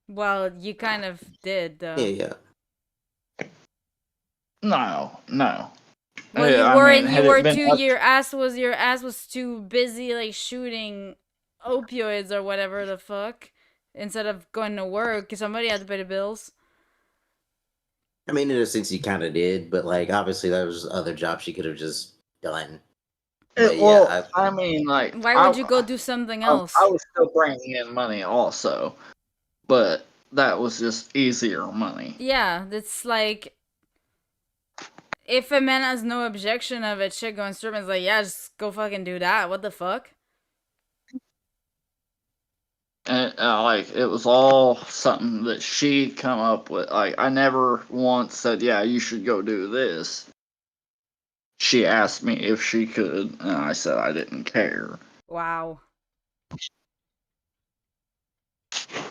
Speaker 1: Well, you kind of did, though.
Speaker 7: Yeah.
Speaker 2: No.
Speaker 1: Well, your ass was too busy like shooting opioids or whatever the fuck instead of going to work because somebody had to pay the bills.
Speaker 7: I mean, in a sense, you kind of did, but like obviously there was other jobs she could have just done.
Speaker 2: I mean, like,
Speaker 1: why would you go do something else?
Speaker 2: I was still bringing in money also, but that was just easier money.
Speaker 1: Yeah, it's like if a man has no objection of a chick going stripping, it's like, yeah, just go fucking do that. What the fuck?
Speaker 2: And like it was all something that she'd come up with. Like I never once said, "Yeah, you should go do this." She asked me if she could, and I said I didn't care.
Speaker 1: Wow.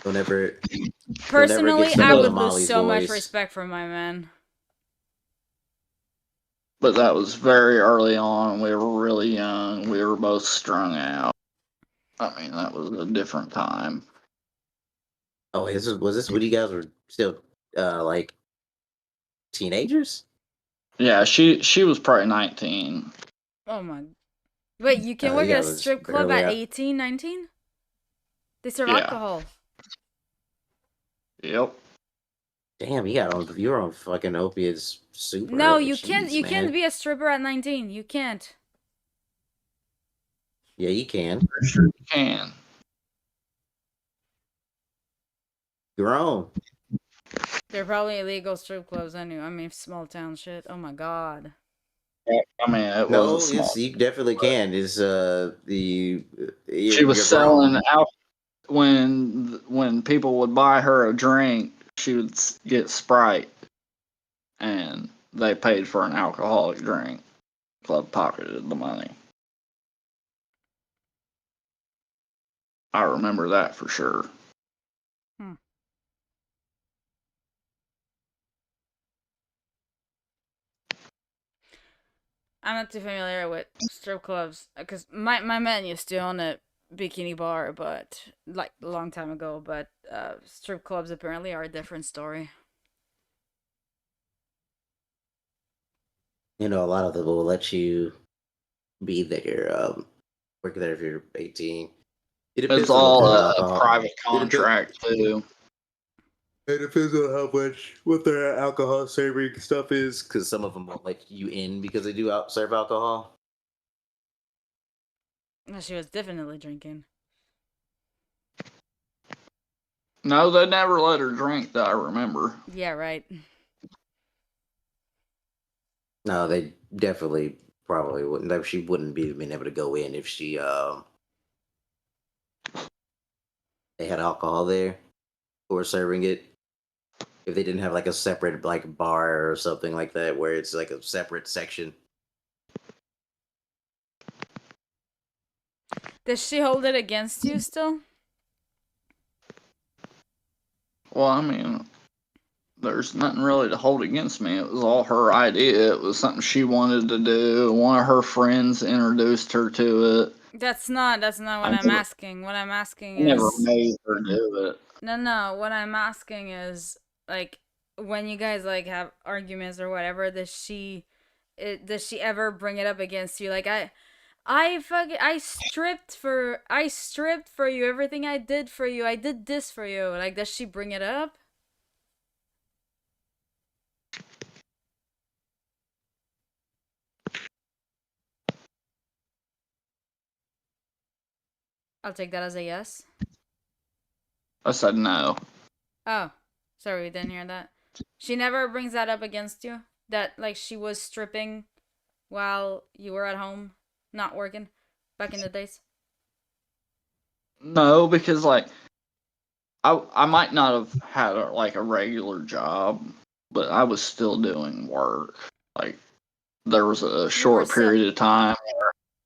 Speaker 7: Whenever
Speaker 1: Personally, I would lose so much respect for my man.
Speaker 2: But that was very early on. We were really young. We were both strung out. I mean, that was a different time.
Speaker 7: Oh, was this when you guys were still like teenagers?
Speaker 2: Yeah, she was probably 19.
Speaker 1: Oh my. Wait, you can work at a strip club at 18, 19? They serve alcohol.
Speaker 2: Yep.
Speaker 7: Damn, you're on fucking opiates super.
Speaker 1: No, you can't be a stripper at 19. You can't.
Speaker 7: Yeah, you can.
Speaker 2: Sure you can.
Speaker 7: Grown.
Speaker 1: They're probably illegal strip clubs anyway. I mean, small town shit. Oh my god.
Speaker 2: I mean, it
Speaker 7: No,
Speaker 2: wasn't small.
Speaker 7: you definitely can. It's
Speaker 2: She was
Speaker 7: you're
Speaker 2: selling
Speaker 7: grown.
Speaker 2: out when people would buy her a drink. She would get Sprite, and they paid for an alcoholic drink. Club pocketed the money. I remember that for sure.
Speaker 1: I'm not too familiar with strip clubs because my man used to own a bikini bar, but like a long time ago. But strip clubs apparently are a different story.
Speaker 7: You know, a lot of them will let you be there, work there if you're 18. It
Speaker 2: It's
Speaker 7: depends on what
Speaker 2: all
Speaker 7: kind of
Speaker 2: a
Speaker 7: alcohol.
Speaker 2: private contract too.
Speaker 7: It depends on what their alcohol serving stuff is, because some of them won't let you in because they do serve alcohol.
Speaker 1: She was definitely drinking.
Speaker 2: No, they never let her drink that I remember.
Speaker 1: Yeah, right.
Speaker 7: No, they definitely probably wouldn't. She wouldn't be been able to go in if she they had alcohol there or serving it. If they didn't have like a separate like bar or something like that where it's like a separate section.
Speaker 1: Does she hold it against you still?
Speaker 2: Well, I mean, there's nothing really to hold against me. It was all her idea. It was something she wanted to do. One of her friends introduced her to it.
Speaker 1: That's not what I'm asking. What I'm asking
Speaker 2: I never
Speaker 1: is
Speaker 2: made her do it.
Speaker 1: No. What I'm asking is like when you guys like have arguments or whatever, does she ever bring it up against you? Like I stripped for you. Everything I did for you. I did this for you. Like, does she bring it up? I'll take that as a yes.
Speaker 2: I said no.
Speaker 1: Oh, sorry, we didn't hear that. She never brings that up against you? That, like, she was stripping while you were at home, not working, back in the days?
Speaker 2: No, because like I might not have had a regular job, but I was still doing work. Like there was a short period of time.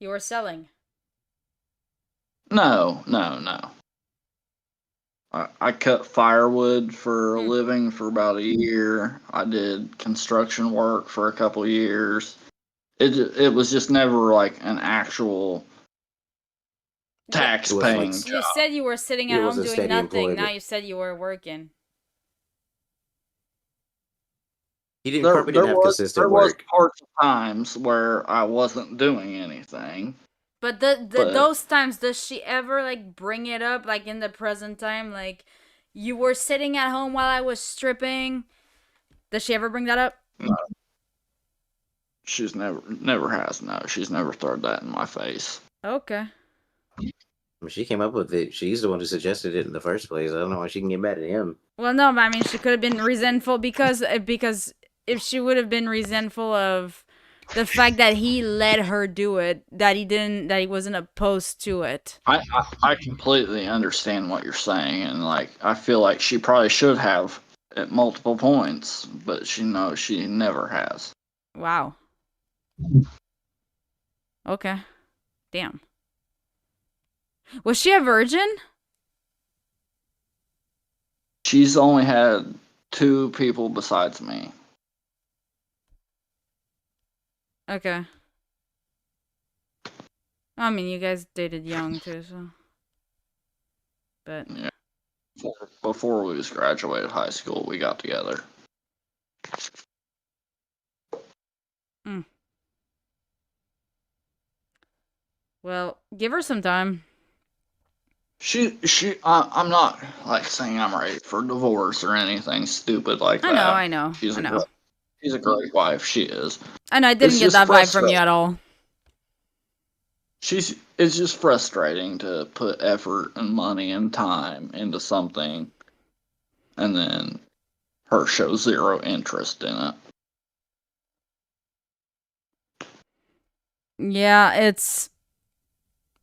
Speaker 1: You were selling?
Speaker 2: No. I cut firewood for a living for about a year. I did construction work for a couple of years. It was just never like an actual tax paying job.
Speaker 1: You said you were sitting at home doing nothing. Now you said you were working.
Speaker 7: He didn't have consistent
Speaker 2: work. There was
Speaker 7: work.
Speaker 2: parts of times where I wasn't doing anything.
Speaker 1: But those times, does she ever like bring it up, like in the present time, like you were sitting at home while I was stripping? Does she ever bring that up?
Speaker 2: No. She's never has. No, she's never thrown that in my face.
Speaker 1: Okay.
Speaker 7: She came up with it. She's the one who suggested it in the first place. I don't know why she can get mad at him.
Speaker 1: Well, no, but I mean, she could have been resentful because if she would have been resentful of the fact that he let her do it, that he wasn't opposed to it.
Speaker 2: I completely understand what you're saying, and like I feel like she probably should have at multiple points, but she never has.
Speaker 1: Wow. Okay. Damn. Was she a virgin?
Speaker 2: She's only had 2 people besides me.
Speaker 1: Okay. I mean, you guys dated young too, so. But
Speaker 2: yeah, before we was graduated high school, we got together.
Speaker 1: Well, give her some time.
Speaker 2: I'm not like saying I'm ready for divorce or anything stupid like that.
Speaker 1: I know.
Speaker 2: She's a great wife. She is.
Speaker 1: I know. I didn't get that vibe from you at all.
Speaker 2: She's it's just frustrating to put effort and money and time into something and then her show zero interest in it.
Speaker 1: Yeah, it's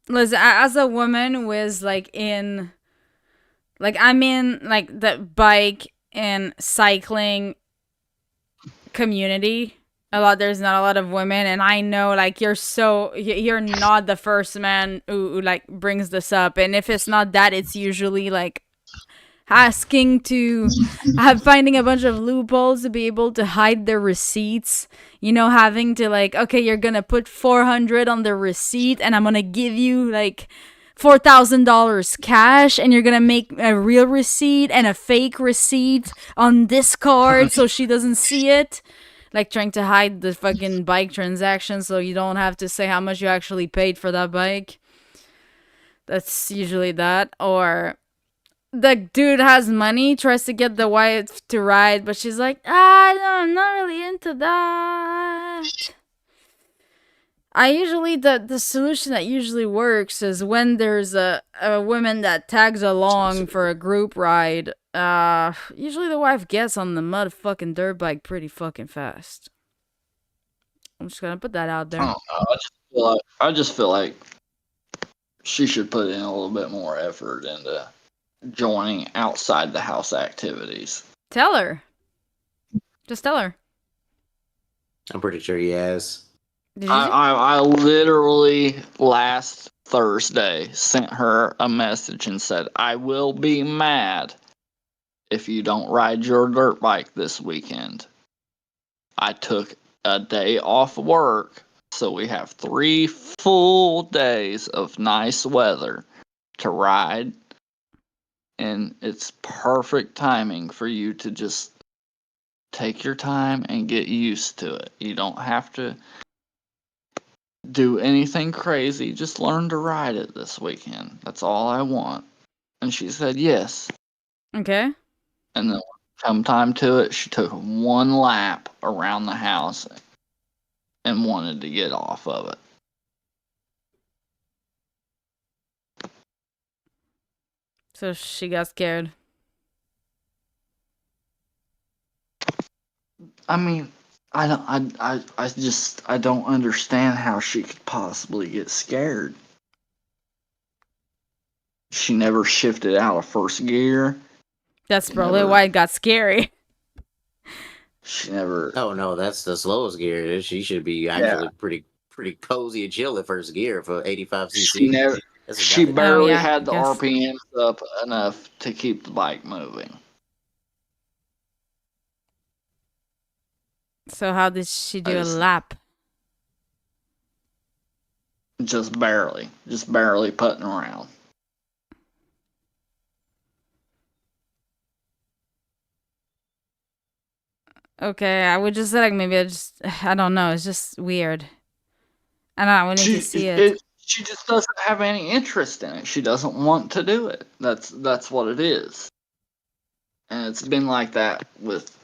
Speaker 1: listen, as a woman who is like I'm in like the bike and cycling community a lot. There's not a lot of women, and I know like you're not the first man who like brings this up, and if it's not that, it's usually like asking to finding a bunch of loopholes to be able to hide their receipts, having to like, okay, you're gonna put 400 on the receipt and I'm gonna give you like $4,000 cash, and you're gonna make a real receipt and a fake receipt on this card so she doesn't see it, like trying to hide the fucking bike transaction so you don't have to say how much you actually paid for that bike. That's usually that. Or the dude has money, tries to get the wife to ride, but she's like, no, I'm not really into that. The solution that usually works is when there's a woman that tags along for a group ride. Usually the wife gets on the motherfucking dirt bike pretty fucking fast. I'm just gonna put that out there.
Speaker 2: I don't know. I just feel like she should put in a little bit more effort into joining outside the house activities.
Speaker 1: Tell her. Just tell her.
Speaker 7: I'm pretty sure he has.
Speaker 2: I literally last Thursday sent her a message and said, I will be mad if you don't ride your dirt bike this weekend. I took a day off work, so we have 3 full days of nice weather to ride. And it's perfect timing for you to just take your time and get used to it. You don't have to do anything crazy. Just learn to ride it this weekend. That's all I want. And she said yes.
Speaker 1: Okay.
Speaker 2: And then come time to it, she took 1 lap around the house and wanted to get off of it.
Speaker 1: So she got scared.
Speaker 2: I mean, I don't understand how she could possibly get scared. She never shifted out of first gear.
Speaker 1: That's probably why it got scary.
Speaker 2: She never.
Speaker 7: Oh no, that's the slowest gear. She should be actually pretty cozy and chill at first gear for 85cc.
Speaker 2: She never. She barely had the RPMs up enough to keep the bike moving.
Speaker 1: So how did she do a lap?
Speaker 2: Just barely putting around.
Speaker 1: Okay, I would just say like maybe I don't know. It's just weird. I don't know. We need to see it.
Speaker 2: She just doesn't have any interest in it. She doesn't want to do it. That's what it is. And it's been like that with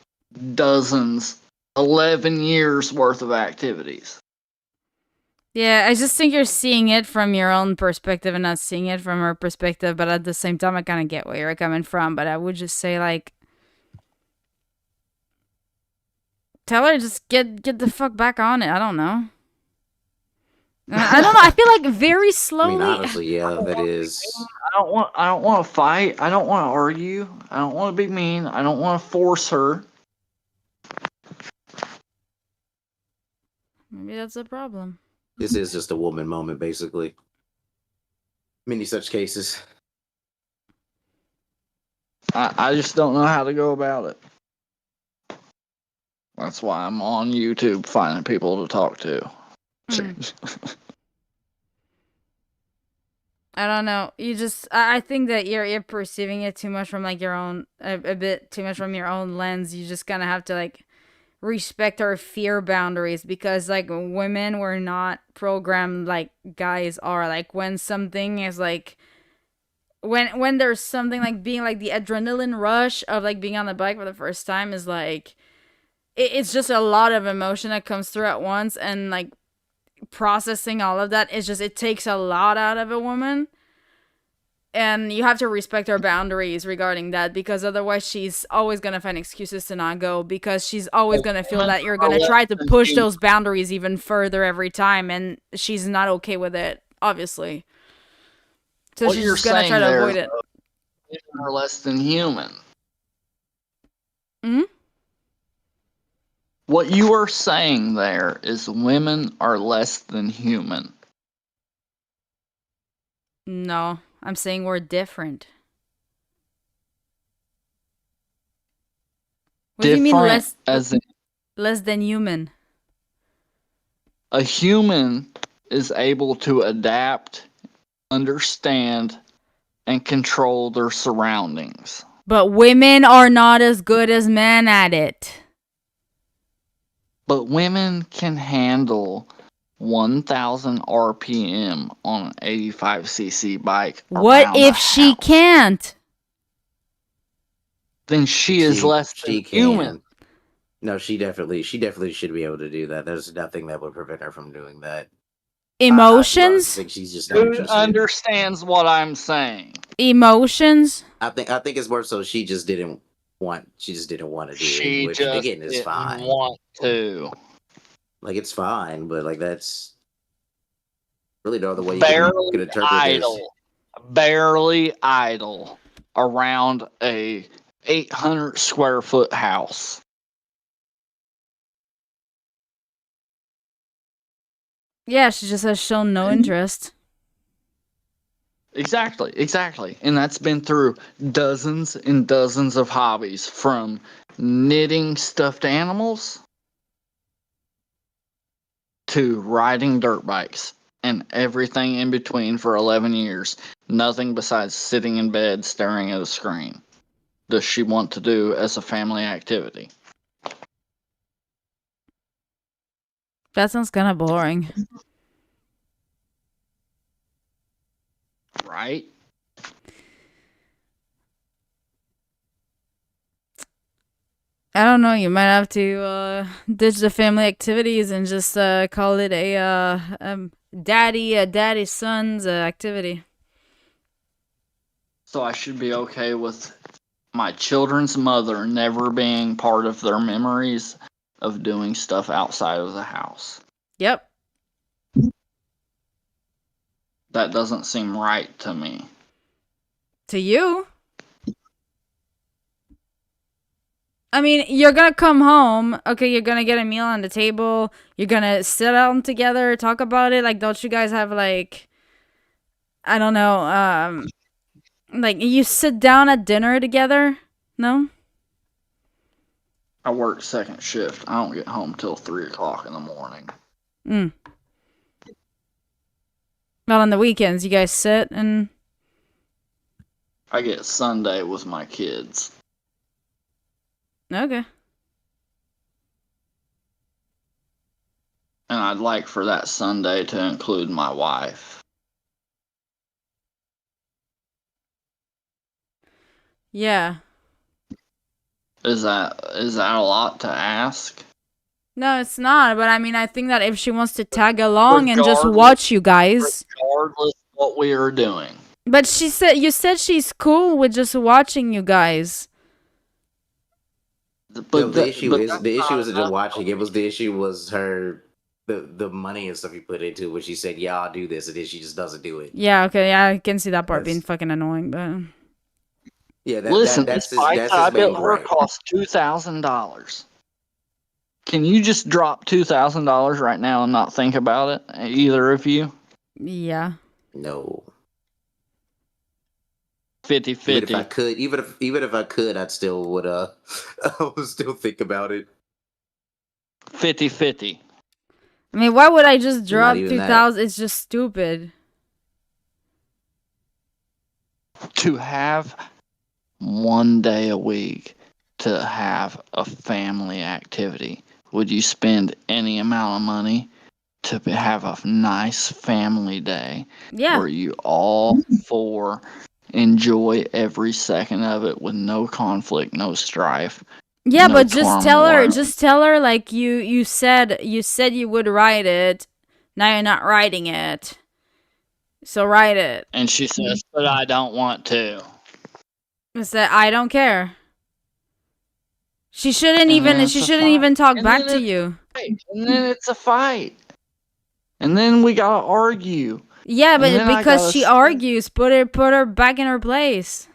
Speaker 2: dozens, 11 years worth of activities.
Speaker 1: Yeah, I just think you're seeing it from your own perspective and not seeing it from her perspective. But at the same time, I kind of get where you're coming from. But I would just say like, tell her just get the fuck back on it. I don't know. I don't know. I feel like very slowly.
Speaker 7: I mean, honestly, yeah, that is.
Speaker 2: I don't want to fight. I don't want to argue. I don't want to be mean. I don't want to force her.
Speaker 1: Maybe that's a problem.
Speaker 7: This is just a woman moment, basically. Many such cases.
Speaker 2: I just don't know how to go about it. That's why I'm on YouTube finding people to talk to.
Speaker 1: I don't know. I think that you're perceiving it too much from like your own, a bit too much from your own lens. You just kind of have to like respect our fear boundaries, because like women were not programmed like guys are. Like when something is like, when there's something like being like the adrenaline rush of like being on the bike for the first time is like, it's just a lot of emotion that comes through at once, and like processing all of that. It's just, it takes a lot out of a woman. And you have to respect her boundaries regarding that, because otherwise she's always going to find excuses to not go, because she's always going to feel that you're going to try to push those boundaries even further every time, and she's not okay with it, obviously. So
Speaker 2: What
Speaker 1: she's
Speaker 2: you're
Speaker 1: just going to
Speaker 2: saying
Speaker 1: try to
Speaker 2: there
Speaker 1: avoid
Speaker 2: is,
Speaker 1: it.
Speaker 2: women are less than human.
Speaker 1: Hmm?
Speaker 2: What you are saying there is women are less than human.
Speaker 1: No, I'm saying we're different. What do you mean
Speaker 2: Different as in
Speaker 1: less than human?
Speaker 2: a human is able to adapt, understand, and control their surroundings.
Speaker 1: But women are not as good as men at it.
Speaker 2: But women can handle 1,000 RPM on an 85cc bike.
Speaker 1: What
Speaker 2: around
Speaker 1: if
Speaker 2: the
Speaker 1: she
Speaker 2: house.
Speaker 1: can't?
Speaker 2: Then she is less than human.
Speaker 7: No, she definitely should be able to do that. There's nothing that would prevent her from doing that.
Speaker 1: Emotions?
Speaker 7: I think she's just not
Speaker 2: Who
Speaker 7: interested.
Speaker 2: understands what I'm saying?
Speaker 1: Emotions?
Speaker 7: I think it's more so she just didn't want to do
Speaker 2: She
Speaker 7: it, which
Speaker 2: just
Speaker 7: again is
Speaker 2: didn't
Speaker 7: fine.
Speaker 2: want to.
Speaker 7: Like it's fine, but like that's really no other way you
Speaker 2: Barely
Speaker 7: can interpret
Speaker 2: idle. Barely idle around a 800 square foot house.
Speaker 1: Yeah, she just has shown no interest.
Speaker 2: Exactly. And that's been through dozens and dozens of hobbies, from knitting stuffed animals to riding dirt bikes and everything in between for 11 years. Nothing besides sitting in bed staring at a screen does she want to do as a family activity.
Speaker 1: That sounds kind of boring.
Speaker 2: Right?
Speaker 1: I don't know, you might have to ditch the family activities and just call it a daddy son's activity.
Speaker 2: So I should be okay with my children's mother never being part of their memories of doing stuff outside of the house.
Speaker 1: Yep.
Speaker 2: That doesn't seem right to me.
Speaker 1: To you? I mean, you're gonna come home, okay, you're gonna get a meal on the table, you're gonna sit down together, talk about it, like, don't you guys have, like, I don't know, like, you sit down at dinner together? No?
Speaker 2: I work second shift. I don't get home till 3 o'clock in the morning.
Speaker 1: Well, on the weekends, you guys sit and...
Speaker 2: I get Sunday with my kids.
Speaker 1: Okay.
Speaker 2: And I'd like for that Sunday to include my wife.
Speaker 1: Yeah.
Speaker 2: Is that a lot to ask?
Speaker 1: No, it's not, but I mean, I think that if she wants to tag along and just
Speaker 2: Regardless-
Speaker 1: watch you guys...
Speaker 2: Regardless of what we are doing.
Speaker 1: But you said she's cool with just watching you guys.
Speaker 7: But the issue isn't just watching. It was the issue was her the money and stuff you put into it. When she said, "Yeah, I'll do this," and then she just doesn't do it.
Speaker 1: Yeah, okay, yeah, I can see that part being fucking annoying, but...
Speaker 7: Yeah,
Speaker 2: Listen,
Speaker 7: that's
Speaker 2: this bike
Speaker 7: his
Speaker 2: I
Speaker 7: main
Speaker 2: built her
Speaker 7: gripe.
Speaker 2: cost $2,000. Can you just drop $2,000 right now and not think about it? Either of you?
Speaker 1: Yeah.
Speaker 7: No.
Speaker 2: 50-50.
Speaker 7: Even if I could, even if I could, I'd still would I would still think about it.
Speaker 2: 50-50.
Speaker 1: I mean, why would I just drop
Speaker 7: even that.
Speaker 1: 2,000? It's just stupid.
Speaker 2: To have one day a week to have a family activity, would you spend any amount of money to have a nice family day?
Speaker 1: Yeah.
Speaker 2: Where you all four enjoy every second of it with no conflict, no strife.
Speaker 1: Yeah,
Speaker 2: no
Speaker 1: but just tell her,
Speaker 2: turmoil.
Speaker 1: like you said you would write it. Now you're not writing it. So write it.
Speaker 2: And she says, but I don't want to.
Speaker 1: I said, I don't care. She shouldn't
Speaker 2: And then
Speaker 1: even
Speaker 2: it's
Speaker 1: she
Speaker 2: a
Speaker 1: shouldn't
Speaker 2: fight.
Speaker 1: even talk
Speaker 2: And
Speaker 1: back
Speaker 2: then
Speaker 1: to you.
Speaker 2: And then it's a fight. And then we gotta argue.
Speaker 1: Yeah,
Speaker 2: And
Speaker 1: but
Speaker 2: then I
Speaker 1: because
Speaker 2: gotta
Speaker 1: she
Speaker 2: say-
Speaker 1: argues, put her back in her place.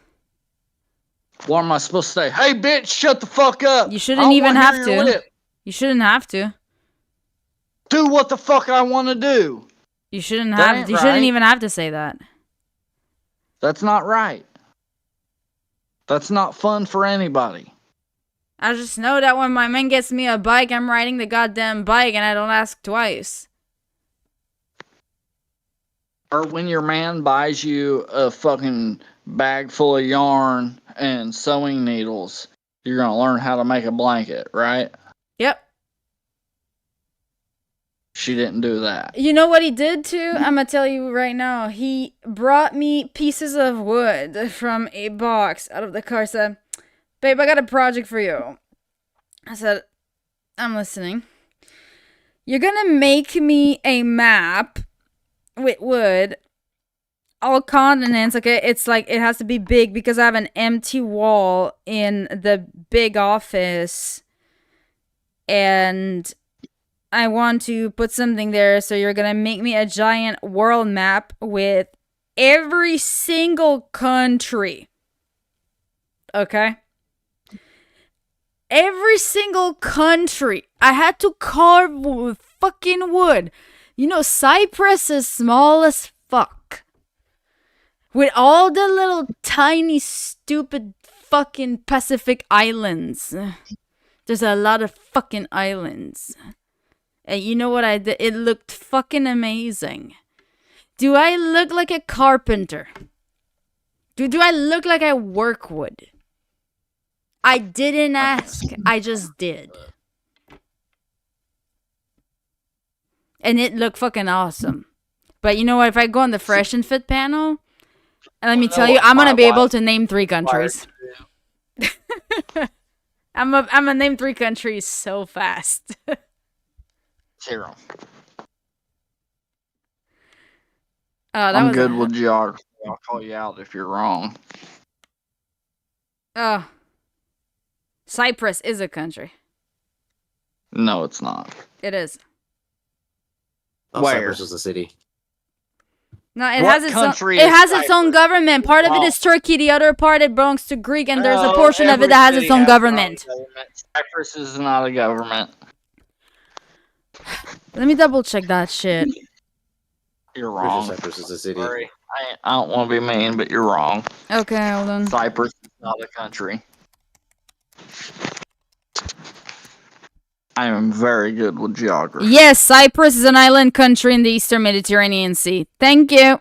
Speaker 2: What am I supposed to say? Hey, bitch, shut the fuck up.
Speaker 1: You
Speaker 2: I
Speaker 1: shouldn't
Speaker 2: don't
Speaker 1: even
Speaker 2: wanna
Speaker 1: have
Speaker 2: hear your
Speaker 1: to.
Speaker 2: lip.
Speaker 1: You shouldn't have to.
Speaker 2: Do what the fuck I want to do.
Speaker 1: You shouldn't
Speaker 2: That
Speaker 1: have.
Speaker 2: ain't
Speaker 1: You shouldn't
Speaker 2: right.
Speaker 1: even have to say that.
Speaker 2: That's not right. That's not fun for anybody.
Speaker 1: I just know that when my man gets me a bike, I'm riding the goddamn bike and I don't ask twice.
Speaker 2: Or when your man buys you a fucking bag full of yarn and sewing needles, you're gonna learn how to make a blanket, right?
Speaker 1: Yep.
Speaker 2: She didn't do that.
Speaker 1: You know what he did too? I'm gonna tell you right now. He brought me pieces of wood from a box out of the car. Said, "Babe, I got a project for you." I said, "I'm listening." You're gonna make me a map with wood, all continents. Okay, it's like it has to be big because I have an empty wall in the big office, and I want to put something there, so you're gonna make me a giant world map with every single country. Okay? Every single country. I had to carve with fucking wood. You know, Cyprus is small as fuck. With all the little tiny stupid fucking Pacific islands. There's a lot of fucking islands. And you know what I did? It looked fucking amazing. Do I look like a carpenter? Do I look like I work wood? I didn't ask. I just did. And it looked fucking awesome. But you know what? If I go on the Fresh and Fit panel, and let me tell you, I'm gonna be able to name 3 countries. I'm gonna name 3 countries so fast.
Speaker 2: 0.
Speaker 1: That
Speaker 2: I'm
Speaker 1: was
Speaker 2: good with geography. I'll call you out if you're wrong.
Speaker 1: Cyprus is a country.
Speaker 2: No, it's not.
Speaker 1: It is.
Speaker 7: Oh,
Speaker 2: Where?
Speaker 7: Cyprus is a city.
Speaker 1: No, it
Speaker 2: What
Speaker 1: has its own.
Speaker 2: country
Speaker 1: It
Speaker 2: is
Speaker 1: has its own
Speaker 2: Cyprus?
Speaker 1: government. Part of it
Speaker 2: Wow.
Speaker 1: is Turkey. The other part it belongs to Greek, and there's a
Speaker 2: No,
Speaker 1: portion of it
Speaker 2: every
Speaker 1: that has
Speaker 2: city
Speaker 1: its own
Speaker 2: has their own
Speaker 1: government.
Speaker 2: Cyprus is not a government.
Speaker 1: Let me double check that shit.
Speaker 2: You're
Speaker 7: Pretty sure
Speaker 2: wrong.
Speaker 7: Cyprus is a city.
Speaker 2: Sorry. I don't want to be mean, but you're wrong.
Speaker 1: Okay, hold on.
Speaker 2: Cyprus is not a country. I am very good with geography.
Speaker 1: Yes, Cyprus is an island country in the Eastern Mediterranean Sea. Thank you.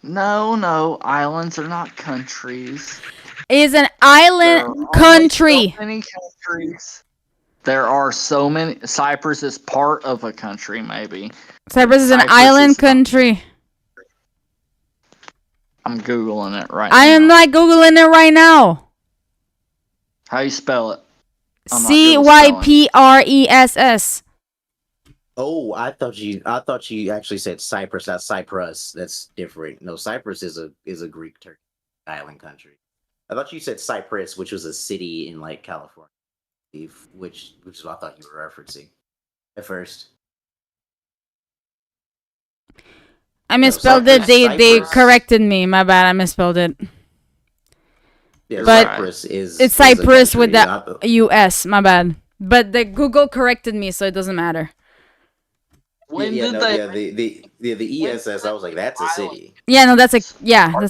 Speaker 2: No, islands are not countries.
Speaker 1: It is an
Speaker 2: There
Speaker 1: island
Speaker 2: are only
Speaker 1: country.
Speaker 2: So many countries. There are so many. Cyprus is part of a country, maybe.
Speaker 1: Cyprus is an
Speaker 2: Cyprus
Speaker 1: island
Speaker 2: is not-
Speaker 1: country.
Speaker 2: I'm googling it right
Speaker 1: I
Speaker 2: now.
Speaker 1: am not googling it right now.
Speaker 2: How you spell it? I'm not good with spelling.
Speaker 1: Cypress.
Speaker 7: Oh, I thought you actually said Cyprus, not Cyprus. That's different. No, Cyprus is a Greek Turkish island country. I thought you said Cyprus, which was a city in like California, which is what I thought you were referencing at first.
Speaker 1: I misspelled it.
Speaker 7: Cyprus-
Speaker 1: They
Speaker 7: Cyprus-
Speaker 1: corrected me. My bad. I misspelled it.
Speaker 7: Yeah,
Speaker 1: But
Speaker 7: Cyprus is
Speaker 1: it's
Speaker 7: is a
Speaker 1: Cyprus with
Speaker 7: country, not
Speaker 1: the US. My bad. But the Google corrected me, so it doesn't matter.
Speaker 2: When
Speaker 7: yeah,
Speaker 2: did
Speaker 7: no,
Speaker 2: they?
Speaker 7: the ESS. I was like, that's a city.
Speaker 1: Yeah, no, that's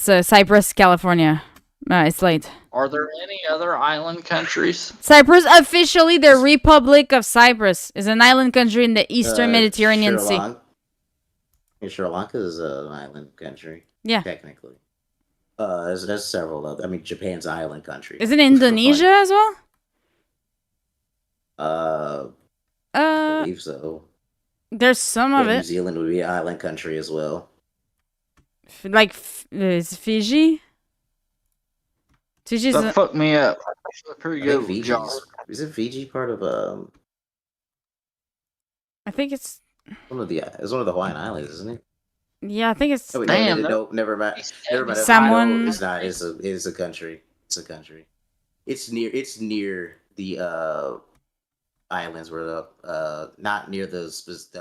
Speaker 1: a Cyprus, California. It's late.
Speaker 2: Are there any other island countries?
Speaker 1: Cyprus, officially the Republic of Cyprus, is an island country in the Eastern Mediterranean Sea.
Speaker 7: Sri Lanka is an island country.
Speaker 1: Yeah.
Speaker 7: Technically. There's several other. I mean, Japan's an island country.
Speaker 1: Isn't Indonesia as well?
Speaker 7: I believe so.
Speaker 1: There's some of
Speaker 7: New
Speaker 1: it.
Speaker 7: Zealand would be an island country as well.
Speaker 1: Is Fiji? Fiji's
Speaker 2: That fucked me up. I'm pretty
Speaker 7: I
Speaker 2: good
Speaker 7: think
Speaker 2: with geography.
Speaker 7: Isn't Fiji part of
Speaker 1: I think it's
Speaker 7: It's one of the Hawaiian Islands, isn't it?
Speaker 1: Yeah, I think it's
Speaker 7: Oh, wait,
Speaker 16: Damn,
Speaker 7: no, never mind. Never mind.
Speaker 1: Someone-
Speaker 7: No, it's not. It's a country. It's a country. It's near the islands where not near the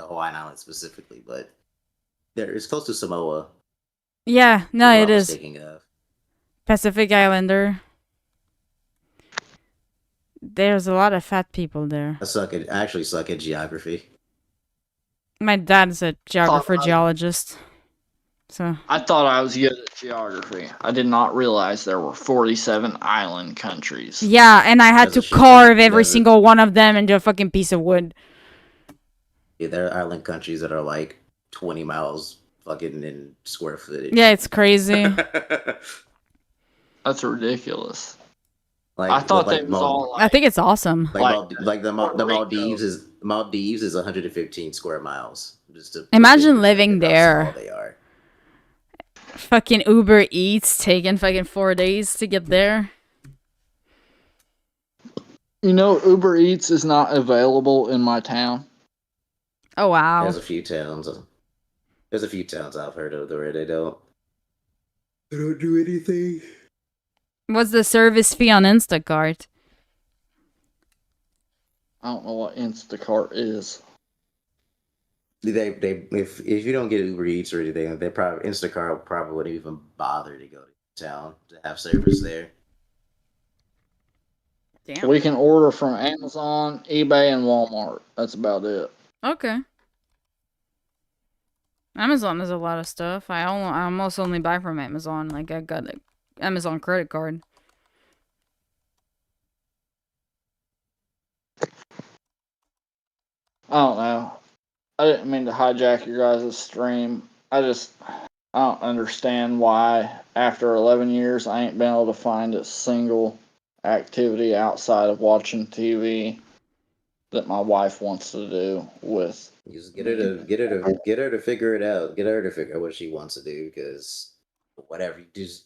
Speaker 7: Hawaiian Islands specifically, but it's close to Samoa.
Speaker 1: Yeah, no,
Speaker 7: what
Speaker 1: it
Speaker 7: I was
Speaker 1: is.
Speaker 7: thinking of.
Speaker 1: Pacific Islander. There's a lot of fat people there.
Speaker 7: I actually suck at geography.
Speaker 1: My dad's a geographer,
Speaker 16: I-
Speaker 1: geologist. So
Speaker 16: I thought I was good at geography. I did not realize there were 47 island countries.
Speaker 1: yeah, and I had
Speaker 7: That's
Speaker 1: to
Speaker 7: a shit
Speaker 1: carve
Speaker 7: ton.
Speaker 1: every
Speaker 7: That's a-
Speaker 1: single one of them into a fucking piece of wood.
Speaker 7: Yeah, there are island countries that are like 20 miles fucking in square footage.
Speaker 1: Yeah, it's crazy.
Speaker 16: That's ridiculous.
Speaker 7: Like,
Speaker 16: I thought
Speaker 7: like
Speaker 16: that was all
Speaker 1: I think it's awesome.
Speaker 7: the Maldives is 115 square miles.
Speaker 1: Imagine living
Speaker 7: how
Speaker 1: there.
Speaker 7: small they are.
Speaker 1: Fucking Uber Eats taking fucking 4 days to get there.
Speaker 16: You know, Uber Eats is not available in my town.
Speaker 1: Oh wow.
Speaker 7: There's a few towns. I've heard of where they don't do anything.
Speaker 1: What's the service fee on Instacart?
Speaker 16: I don't know what Instacart is.
Speaker 7: They if you don't get Uber Eats or anything, Instacart probably wouldn't even bother to go to town to have service there.
Speaker 1: Damn.
Speaker 16: We can order from Amazon, eBay, and Walmart. That's about it.
Speaker 1: Okay. Amazon has a lot of stuff. I almost only buy from Amazon. Like I got an Amazon credit card.
Speaker 16: I don't know. I didn't mean to hijack your guys' stream. I don't understand why, after 11 years, I ain't been able to find a single activity outside of watching TV that my wife wants to do with.
Speaker 7: Just get her to figure it out. Get her to figure out what she wants to do, because whatever you just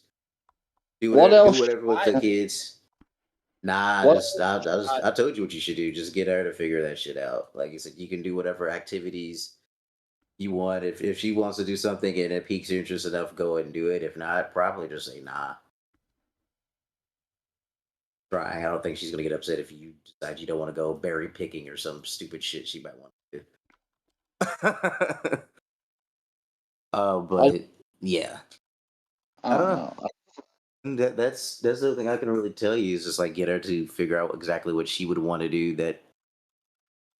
Speaker 7: do whatever with the kids. Nah, I told you what you should do. Just get her to figure that shit out. Like you said, you can do whatever activities you want. If she wants to do something and it piques your interest enough, go ahead and do it. If not, probably just say nah. Try. I don't think she's gonna get upset if you decide you don't want to go berry picking or some stupid shit she might want to do. But yeah, I don't know. That's the other thing I can really tell you is just like get her to figure out exactly what she would want to do that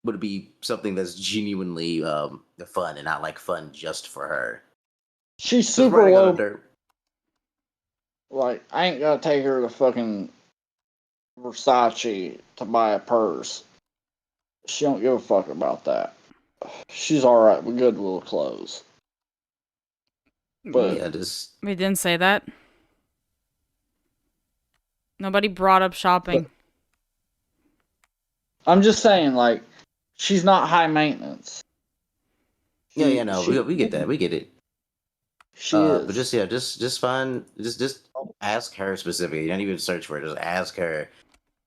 Speaker 7: would be something that's genuinely fun and not like fun just for her.
Speaker 16: She's
Speaker 7: 'Cause
Speaker 16: super
Speaker 7: riding on a
Speaker 16: low.
Speaker 7: dirt-
Speaker 16: Like, I ain't gotta take her to fucking Versace to buy a purse. She don't give a fuck about that. She's alright with good little clothes. But
Speaker 7: yeah, just
Speaker 1: We didn't say that. Nobody brought up shopping.
Speaker 16: I'm just saying, like, she's not high maintenance.
Speaker 7: yeah, no, we get that, we get it.
Speaker 16: She is.
Speaker 7: But just find just ask her specifically. You don't even search for it. Just ask her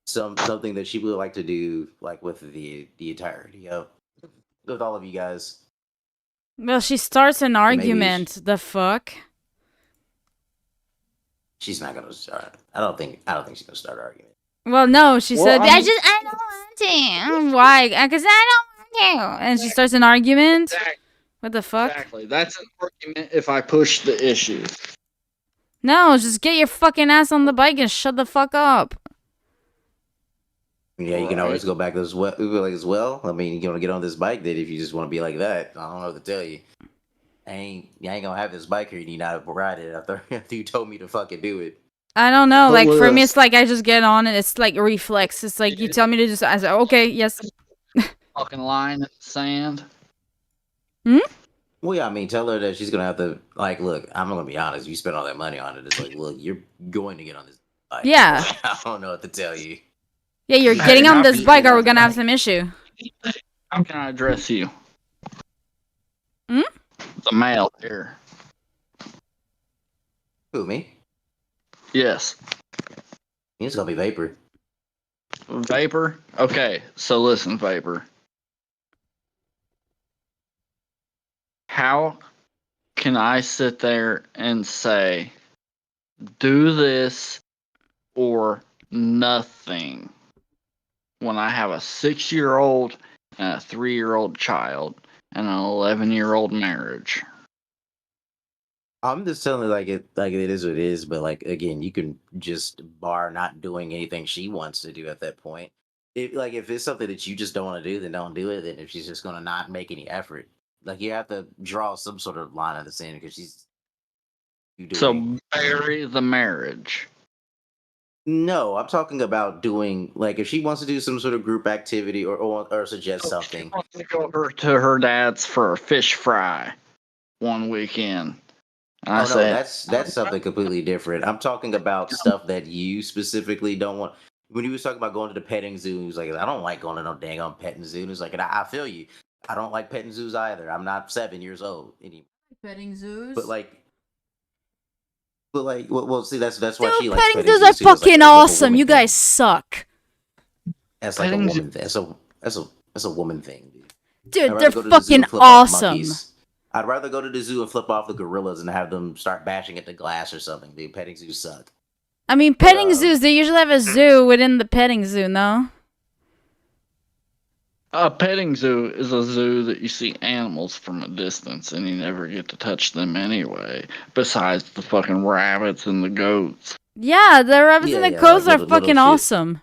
Speaker 7: something that she would like to do, like with the entirety of with all of you guys.
Speaker 1: Well, she starts an argument. The fuck?
Speaker 7: She's not gonna start. I don't think she's gonna start an argument.
Speaker 1: Well, no, she
Speaker 7: Well,
Speaker 1: said,
Speaker 7: I
Speaker 1: I don't want to. Why? Because I don't want to. And she starts an argument. What the fuck?
Speaker 16: Exactly. That's an argument if I push the issue.
Speaker 1: No, just get your fucking ass on the bike and shut the fuck up.
Speaker 7: Yeah, you can always go back as well. I mean, you want to get on this bike then if you just want to be like that. I don't know what to tell you. I ain't gonna have this bike here and you not ride it after you told me to fucking do it.
Speaker 1: I don't know.
Speaker 7: But
Speaker 1: Like, for me,
Speaker 7: Liz-
Speaker 1: it's like I just get on it. It's like a reflex. It's like you tell me to just, I say, okay, yes.
Speaker 16: Fucking line in the sand.
Speaker 7: Well, yeah, I mean, tell her that she's gonna have to look. I'm gonna be honest. You spent all that money on it. It's like, look, you're going to get on this bike.
Speaker 1: Yeah.
Speaker 7: I don't know what to tell you.
Speaker 1: Yeah, you're getting on this bike or we're gonna have some issue.
Speaker 16: How can I address you?
Speaker 1: Hmm?
Speaker 16: The male here.
Speaker 7: Who, me?
Speaker 16: Yes.
Speaker 7: It's gonna be Vapor.
Speaker 16: Vapor? Okay, so listen, Vapor.
Speaker 2: how can I sit there and say, do this or nothing when I have a 6-year-old and a 3-year-old child and an 11-year-old marriage?
Speaker 7: I'm just telling you, like it is what it is. But like again, you can just bar not doing anything she wants to do at that point. If it's something that you just don't want to do, then don't do it. Then if she's just gonna not make any effort, like you have to draw some sort of line in the sand because you doing.
Speaker 2: So bury the marriage.
Speaker 7: No, I'm talking about doing like if she wants to do some sort of group activity or suggest something.
Speaker 2: Wants to go over to her dad's for a fish fry one weekend. And I
Speaker 7: Oh no,
Speaker 2: say,
Speaker 7: that's something completely different. I'm talking about stuff that you specifically don't want. When he was talking about going to the petting zoo, he was like, I don't like going to no dang on petting zoo. And he's like, and I feel you. I don't like petting zoos either. I'm not 7 years old anymore.
Speaker 1: Petting zoos.
Speaker 7: Well, see, that's why
Speaker 1: Dude,
Speaker 7: she likes
Speaker 1: petting
Speaker 7: petting
Speaker 1: zoos are
Speaker 7: zoos too. It's like
Speaker 1: fucking
Speaker 7: a
Speaker 1: awesome.
Speaker 7: woman
Speaker 1: You
Speaker 7: thing.
Speaker 1: guys suck.
Speaker 7: That's like a woman thing. That's a woman thing, dude.
Speaker 1: Dude,
Speaker 7: I'd rather
Speaker 1: they're
Speaker 7: go to the zoo and
Speaker 1: fucking
Speaker 7: flip off
Speaker 1: awesome.
Speaker 7: monkeys. I'd rather go to the zoo and flip off the gorillas and have them start bashing at the glass or something, dude. Petting zoos suck.
Speaker 1: I mean, petting zoos, they usually have a zoo within the petting zoo, no?
Speaker 2: a petting zoo is a zoo that you see animals from a distance and you never get to touch them anyway, besides the fucking rabbits and the goats.
Speaker 1: Yeah, the rabbits and the goats are
Speaker 7: little
Speaker 1: fucking
Speaker 7: shit.
Speaker 1: awesome.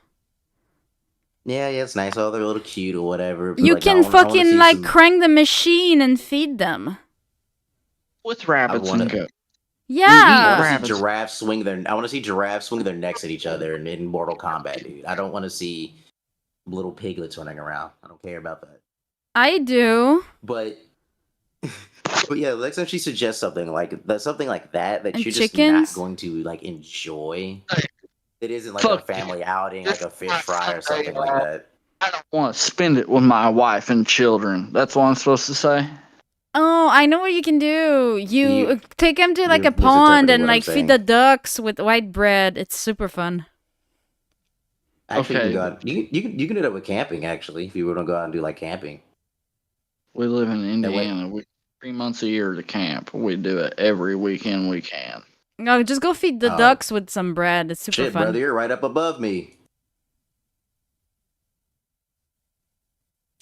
Speaker 7: Yeah, it's nice. Oh, they're a little cute or whatever. but,
Speaker 1: You
Speaker 7: like, I
Speaker 1: can
Speaker 7: wanna- I wanna
Speaker 1: fucking,
Speaker 7: see
Speaker 1: like,
Speaker 7: some-
Speaker 1: crank the machine and feed them.
Speaker 2: With rabbits
Speaker 7: wanna-
Speaker 2: and goats.
Speaker 1: Yeah.
Speaker 7: I want to see giraffes swing their necks at each other in Mortal Kombat, dude. I don't want to see little piglets running around. I don't care about that.
Speaker 1: I do.
Speaker 7: But yeah, next time she suggests something like that, that
Speaker 1: And
Speaker 7: you're
Speaker 1: chickens?
Speaker 7: just not going to like enjoy. It isn't like a family outing, like a fish fry or something like that.
Speaker 2: I don't want to spend it with my wife and children. That's what I'm supposed to say.
Speaker 1: Oh, I know what you can do. You take them to like a
Speaker 7: you're
Speaker 1: pond
Speaker 7: misinterpreting
Speaker 1: and
Speaker 7: what I'm
Speaker 1: like feed
Speaker 7: saying.
Speaker 1: the ducks with white bread. It's super fun.
Speaker 7: Actually,
Speaker 2: Okay.
Speaker 7: you can do that with camping. Actually, if you were to go out and do like camping.
Speaker 2: We live in
Speaker 7: That way-
Speaker 2: Indiana. We 3 months a year to camp. We do it every weekend we can.
Speaker 1: No, just go feed the
Speaker 7: Oh.
Speaker 1: ducks with some bread. It's super
Speaker 7: Shit,
Speaker 1: fun.
Speaker 7: brother, you're right up above me.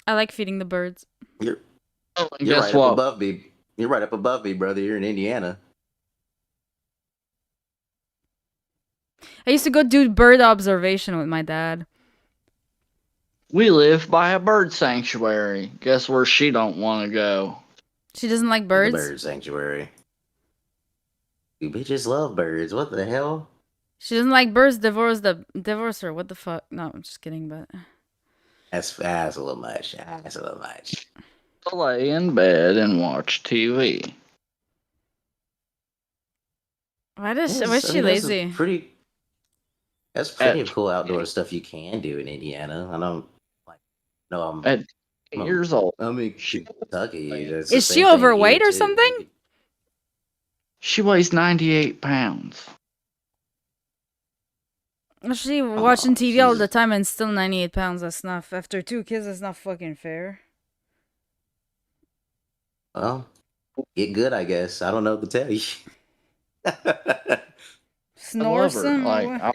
Speaker 1: I like feeding the birds.
Speaker 7: You're
Speaker 2: and
Speaker 7: you're
Speaker 2: guess
Speaker 7: right
Speaker 2: what?
Speaker 7: up above me. You're right up above me, brother. You're in Indiana.
Speaker 1: I used to go do bird observation with my dad.
Speaker 2: We live by a bird sanctuary. Guess where she don't want to go?
Speaker 1: She doesn't like
Speaker 7: The
Speaker 1: birds.
Speaker 7: bird sanctuary. You bitches love birds. What the hell?
Speaker 1: She doesn't like birds. Divorce her. What the fuck? No, I'm just kidding. But
Speaker 7: That's a little much. That's a little much.
Speaker 2: Lay in bed and watch TV.
Speaker 1: why
Speaker 7: Yes,
Speaker 1: is
Speaker 7: I
Speaker 1: she
Speaker 7: mean, that's a
Speaker 1: lazy?
Speaker 7: That's pretty cool outdoor stuff you can do in Indiana. I don't like. No, I'm
Speaker 2: At 8 years old.
Speaker 7: I'm in Kentucky. That's the
Speaker 1: Is she
Speaker 7: same thing
Speaker 1: overweight
Speaker 7: here,
Speaker 1: or
Speaker 7: too.
Speaker 1: something?
Speaker 2: She weighs 98 pounds.
Speaker 1: She watching TV all the time and still 98 pounds. That's not after 2 kids. That's not fucking fair.
Speaker 7: Well, get good, I guess. I don't know what to tell you.
Speaker 2: I
Speaker 1: Snore
Speaker 2: love her.
Speaker 1: some.
Speaker 2: Like, I'll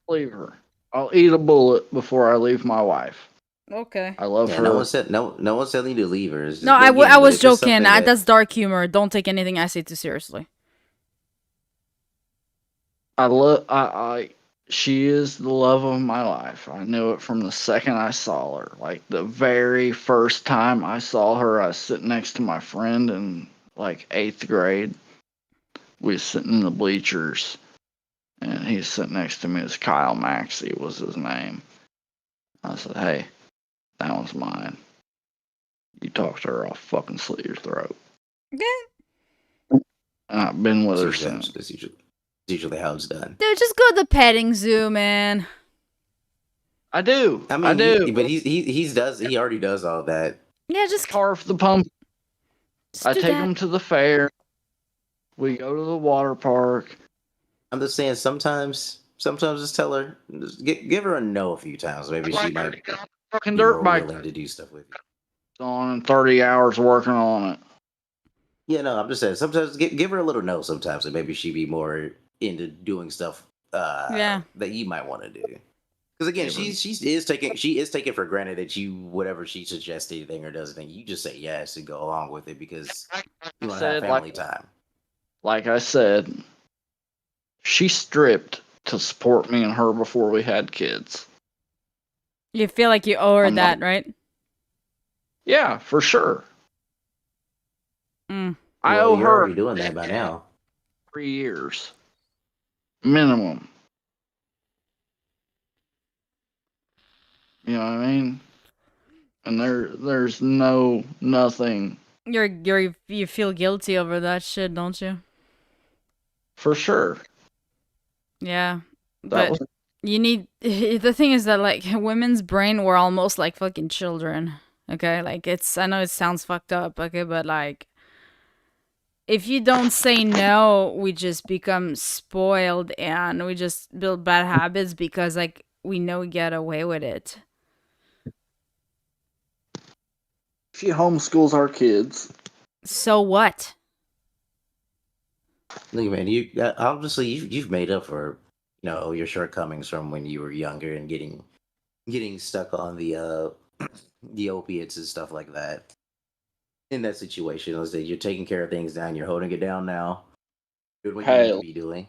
Speaker 2: leave her. I'll eat a bullet before I leave my wife.
Speaker 1: Okay.
Speaker 2: I love her.
Speaker 7: No one's telling you to leave her. It's just-
Speaker 1: No, I
Speaker 7: again, but
Speaker 1: was
Speaker 7: if it's
Speaker 1: joking.
Speaker 7: something that-
Speaker 1: That's dark humor. Don't take anything I say too seriously.
Speaker 2: She is the love of my life. I knew it from the second I saw her. Like the very first time I saw her, I was sitting next to my friend in like 8th grade. We was sitting in the bleachers, and he's sitting next to me. It's Kyle Maxey was his name. I said, "Hey, that one's mine. You talk to her, I'll fucking slit your throat." And I've been with her since.
Speaker 7: That's usually how it's done.
Speaker 1: Dude, just go to the petting zoo, man.
Speaker 2: I do.
Speaker 7: I mean,
Speaker 2: I do.
Speaker 7: He already does all that.
Speaker 1: Yeah, just
Speaker 2: carve the pumpkin. I
Speaker 1: do
Speaker 2: take
Speaker 1: that.
Speaker 2: them to the fair. We go to the water park.
Speaker 7: I'm just saying, sometimes just tell her, just give her a no a few times. Maybe she might
Speaker 2: fucking
Speaker 7: be
Speaker 2: dirt
Speaker 7: more
Speaker 2: bike
Speaker 7: willing to do stuff with you.
Speaker 2: on 30 hours working on it.
Speaker 7: Yeah, no, I'm just saying. Sometimes give her a little no. Sometimes, and maybe she'd be more into doing stuff
Speaker 1: Yeah.
Speaker 7: that you might want to do. Because again, she is taking for granted that you whatever she suggests anything or does anything, you just say yes and go along with it because you want to have
Speaker 2: Said
Speaker 7: family time.
Speaker 2: like I said, she stripped to support me and her before we had kids.
Speaker 1: You feel like you owe her
Speaker 2: I'm
Speaker 1: that,
Speaker 2: not-
Speaker 1: right?
Speaker 2: Yeah, for sure.
Speaker 1: Mm.
Speaker 2: I
Speaker 7: Well,
Speaker 2: owe
Speaker 7: you're
Speaker 2: her
Speaker 7: already doing that by now.
Speaker 2: 3 years minimum. You know what I mean? And there's nothing
Speaker 1: You feel guilty over that shit, don't you?
Speaker 2: for sure.
Speaker 1: Yeah,
Speaker 2: That
Speaker 1: but
Speaker 2: was
Speaker 1: you need. The thing is that like women's brain were almost like fucking children. Okay, like I know it sounds fucked up. Okay, but like if you don't say no, we just become spoiled and we just build bad habits because like we know we get away with it.
Speaker 2: she homeschools our kids.
Speaker 1: So what?
Speaker 7: Look, man, you obviously you've made up for your shortcomings from when you were younger and getting stuck on the the opiates and stuff like that. In that situation, let's say you're taking care of things now, and you're holding it down now, doing what you need to
Speaker 2: Hey,
Speaker 7: be doing.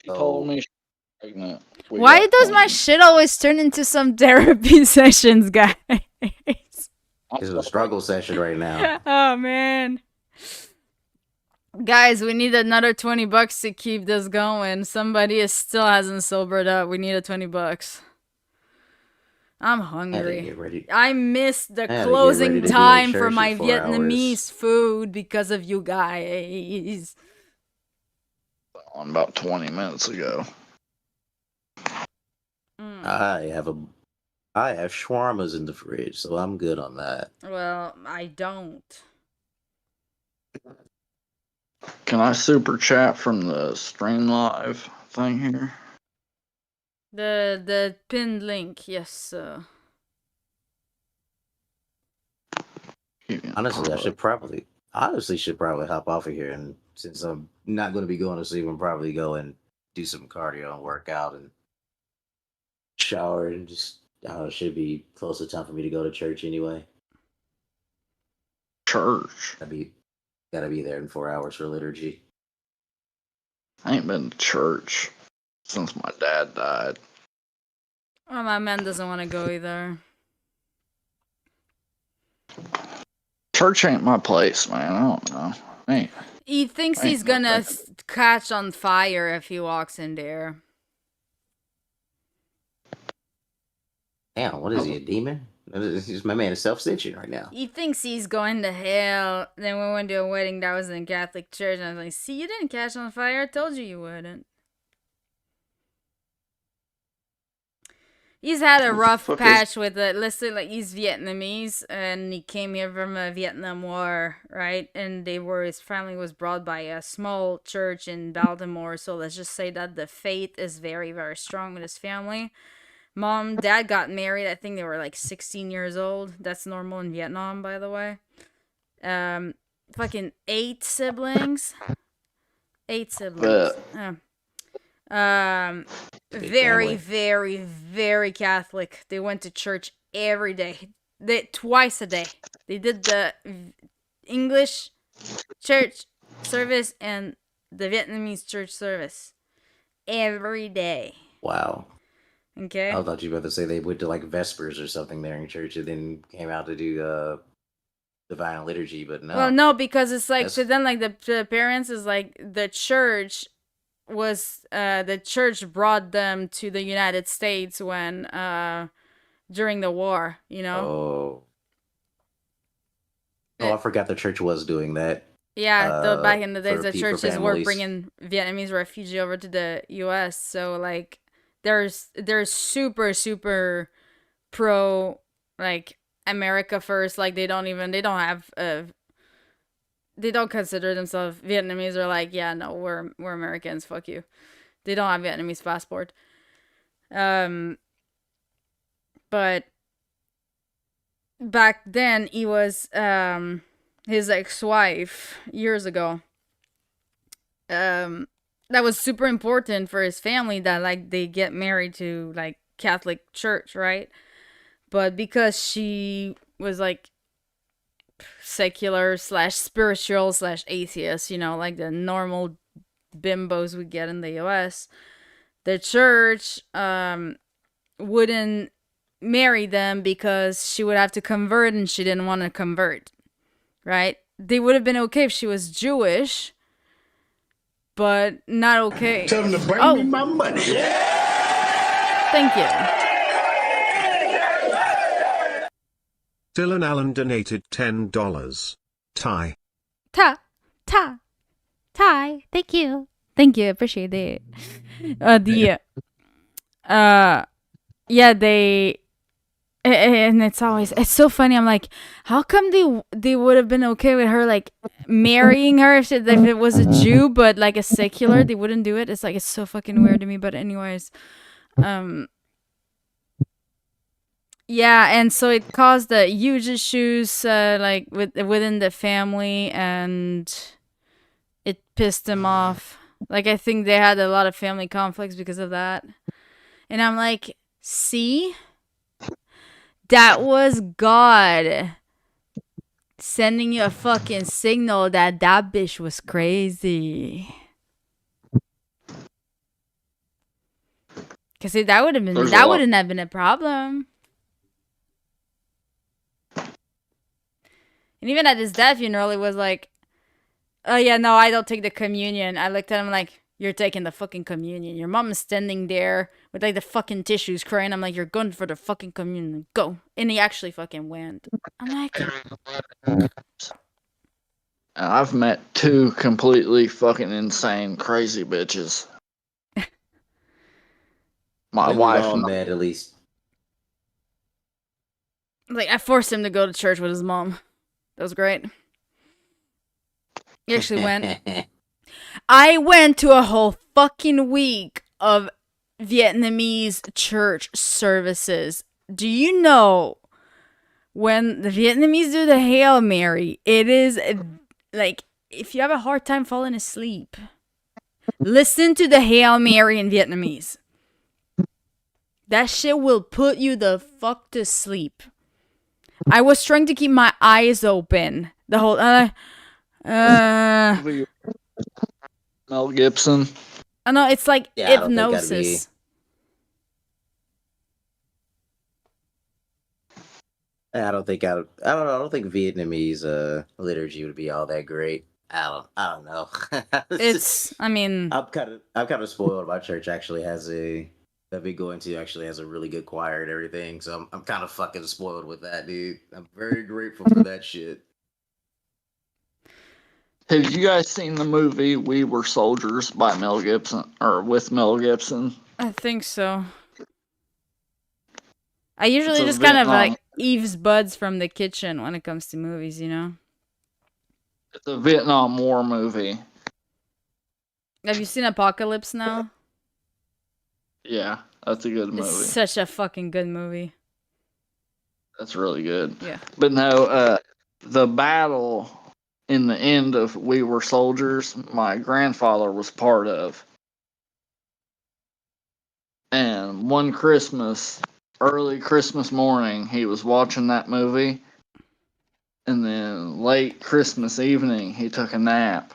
Speaker 2: she told me she's pregnant. We
Speaker 1: Why
Speaker 2: got
Speaker 1: does
Speaker 2: 20
Speaker 1: my shit always turn into some therapy sessions, guys?
Speaker 7: It's a struggle session right now.
Speaker 1: Oh man. Guys, we need another $20 to keep this going. Still hasn't sobered up. We need a $20. I'm hungry.
Speaker 7: get ready.
Speaker 1: I missed the
Speaker 7: I had to get ready
Speaker 1: closing
Speaker 7: to be at
Speaker 1: time for
Speaker 7: church
Speaker 1: my
Speaker 7: in 4
Speaker 1: Vietnamese food because of you guys.
Speaker 2: on about 20 minutes ago.
Speaker 7: I have shawarmas in the fridge, so I'm good on that.
Speaker 1: Well, I don't.
Speaker 2: Can I super chat from the stream live thing here?
Speaker 1: The pinned link, yes.
Speaker 7: Honestly, should probably hop off of here, and since I'm not going to be going to sleep, I'm probably go and do some cardio and work out and shower and just it should be close to time for me to go to church anyway.
Speaker 2: Church.
Speaker 7: Gotta be there in 4 hours for liturgy.
Speaker 2: I ain't been to church since my dad died.
Speaker 1: Well, my man doesn't want to go either.
Speaker 2: Church ain't my place, man. I don't know. Hey,
Speaker 1: He thinks he's gonna catch on fire if he walks in there.
Speaker 7: Damn, what is he, a demon? My man is self-stitching right now.
Speaker 1: He thinks he's going to hell. Then we went to a wedding that was in a Catholic church, and I was like, see, you didn't catch on fire. I told you wouldn't. He's had a rough patch with it. Listen, like he's Vietnamese, and he came here from a Vietnam War, right? And his family was brought by a small church in Baltimore. So let's just say that the faith is very, very strong with his family. Dad got married. I think they were like 16 years old. That's normal in Vietnam, by the way. Fucking 8 siblings. 8 siblings. Very, very, very Catholic. They went to church every day. Twice a day. They did the English church service and the Vietnamese church service every day.
Speaker 7: Wow.
Speaker 1: Okay.
Speaker 7: I thought you were about to say they went to like Vespers or something there in church and then came out to do divine liturgy, but no.
Speaker 1: Well, no, because it's like to them, like the parents is like the church brought them to the United States when during the war, you know.
Speaker 7: I forgot the church was doing that.
Speaker 1: Yeah, back in the days, the churches were
Speaker 7: families.
Speaker 1: bringing Vietnamese refugees over to the U.S. So like, they're super pro like America first. Like they don't consider themselves Vietnamese. Or like, yeah, no, we're Americans. Fuck you. They don't have Vietnamese passport. But back then he was his ex-wife years ago. That was super important for his family that like they get married to like Catholic church, right? But because she was like secular slash spiritual slash atheist, you know, like the normal bimbos we get in the US, the church wouldn't marry them because she would have to convert and she didn't want to convert, right? They would have been okay if she was Jewish, but not okay.
Speaker 19: Tell them to bring me my money.
Speaker 1: Thank you.
Speaker 20: Dylan Allen donated $10. Ty.
Speaker 1: Ty, thank you. Thank you, appreciate it. Yeah, they, and it's so funny. I'm like, how come they would have been okay with her like marrying her if it was a Jew, but like a secular, they wouldn't do it. It's like, it's so fucking weird to me. But anyways, yeah, and so it caused huge issues like within the family, and it pissed them off. Like, I think they had a lot of family conflicts because of that. And I'm like, see? That was God sending you a fucking signal that that bitch was crazy. Because that wouldn't have been a problem. And even at his death funeral, it was like, oh yeah, no, I don't take the communion. I looked at him like, you're taking the fucking communion. Your mom is standing there with like the fucking tissues crying. I'm like, you're going for the fucking communion. Go. And he actually fucking went. I'm like,
Speaker 2: I've met two completely fucking insane, crazy bitches. My
Speaker 7: We've
Speaker 2: wife.
Speaker 7: all met at least.
Speaker 1: like, I forced him to go to church with his mom. That was great. He actually went. I went to a whole fucking week of Vietnamese church services. Do you know when the Vietnamese do the Hail Mary, it is like, if you have a hard time falling asleep, listen to the Hail Mary in Vietnamese. That shit will put you the fuck to sleep. I was trying to keep my eyes open the whole
Speaker 2: Mel Gibson.
Speaker 1: I know, it's like hypnosis.
Speaker 7: I don't think Vietnamese liturgy would be all that great. I don't know.
Speaker 1: I mean,
Speaker 7: I'm kind of spoiled. My church actually has that we go into actually has a really good choir and everything. So I'm kind of fucking spoiled with that, dude. I'm very grateful for that shit.
Speaker 2: Have you guys seen the movie We Were Soldiers by Mel Gibson, or with Mel Gibson?
Speaker 1: I think so. I usually just kind of like Eve's buds from the kitchen when it comes to movies, you know?
Speaker 2: It's a Vietnam War movie.
Speaker 1: Have you seen Apocalypse Now?
Speaker 2: Yeah, that's a good movie.
Speaker 1: It's such a fucking good movie.
Speaker 2: That's really good.
Speaker 1: Yeah.
Speaker 2: But no, the battle in the end of We Were Soldiers, my grandfather was part of. And one Christmas, early Christmas morning, he was watching that movie. And then late Christmas evening, he took a nap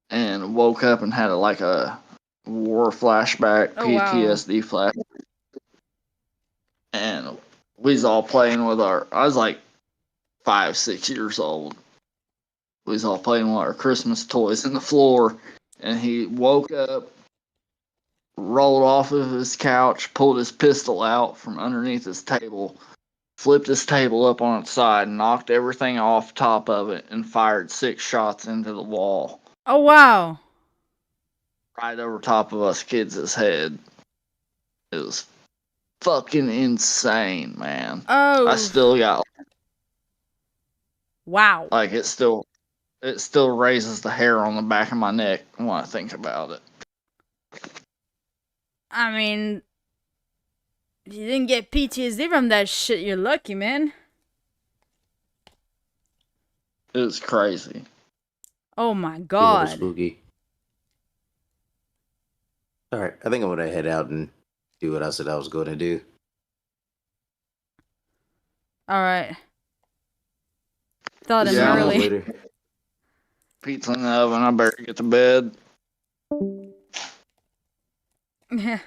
Speaker 2: and woke up and had like a war flashback, PTSD flashback. And we was all playing with I was like 5, 6 years old. We was all playing with our Christmas toys in the floor, and he woke up, rolled off of his couch, pulled his pistol out from underneath his table, flipped his table up on its side, knocked everything off top of it, and fired 6 shots into the wall.
Speaker 1: Oh, wow.
Speaker 2: Right over top of us kids' head. It was fucking insane, man.
Speaker 1: Oh.
Speaker 2: I still got...
Speaker 1: Wow.
Speaker 2: Like, it still raises the hair on the back of my neck when I think about it.
Speaker 1: I mean, if you didn't get PTSD from that shit, you're lucky, man.
Speaker 2: It's crazy.
Speaker 1: Oh my
Speaker 7: A little
Speaker 1: god.
Speaker 7: spooky. All right, I think I'm gonna head out and do what I said I was going to do.
Speaker 1: All right. Thought him
Speaker 2: Yeah,
Speaker 1: early.
Speaker 7: Later.
Speaker 2: Pizza in the oven. I better get to bed.
Speaker 1: Yeah.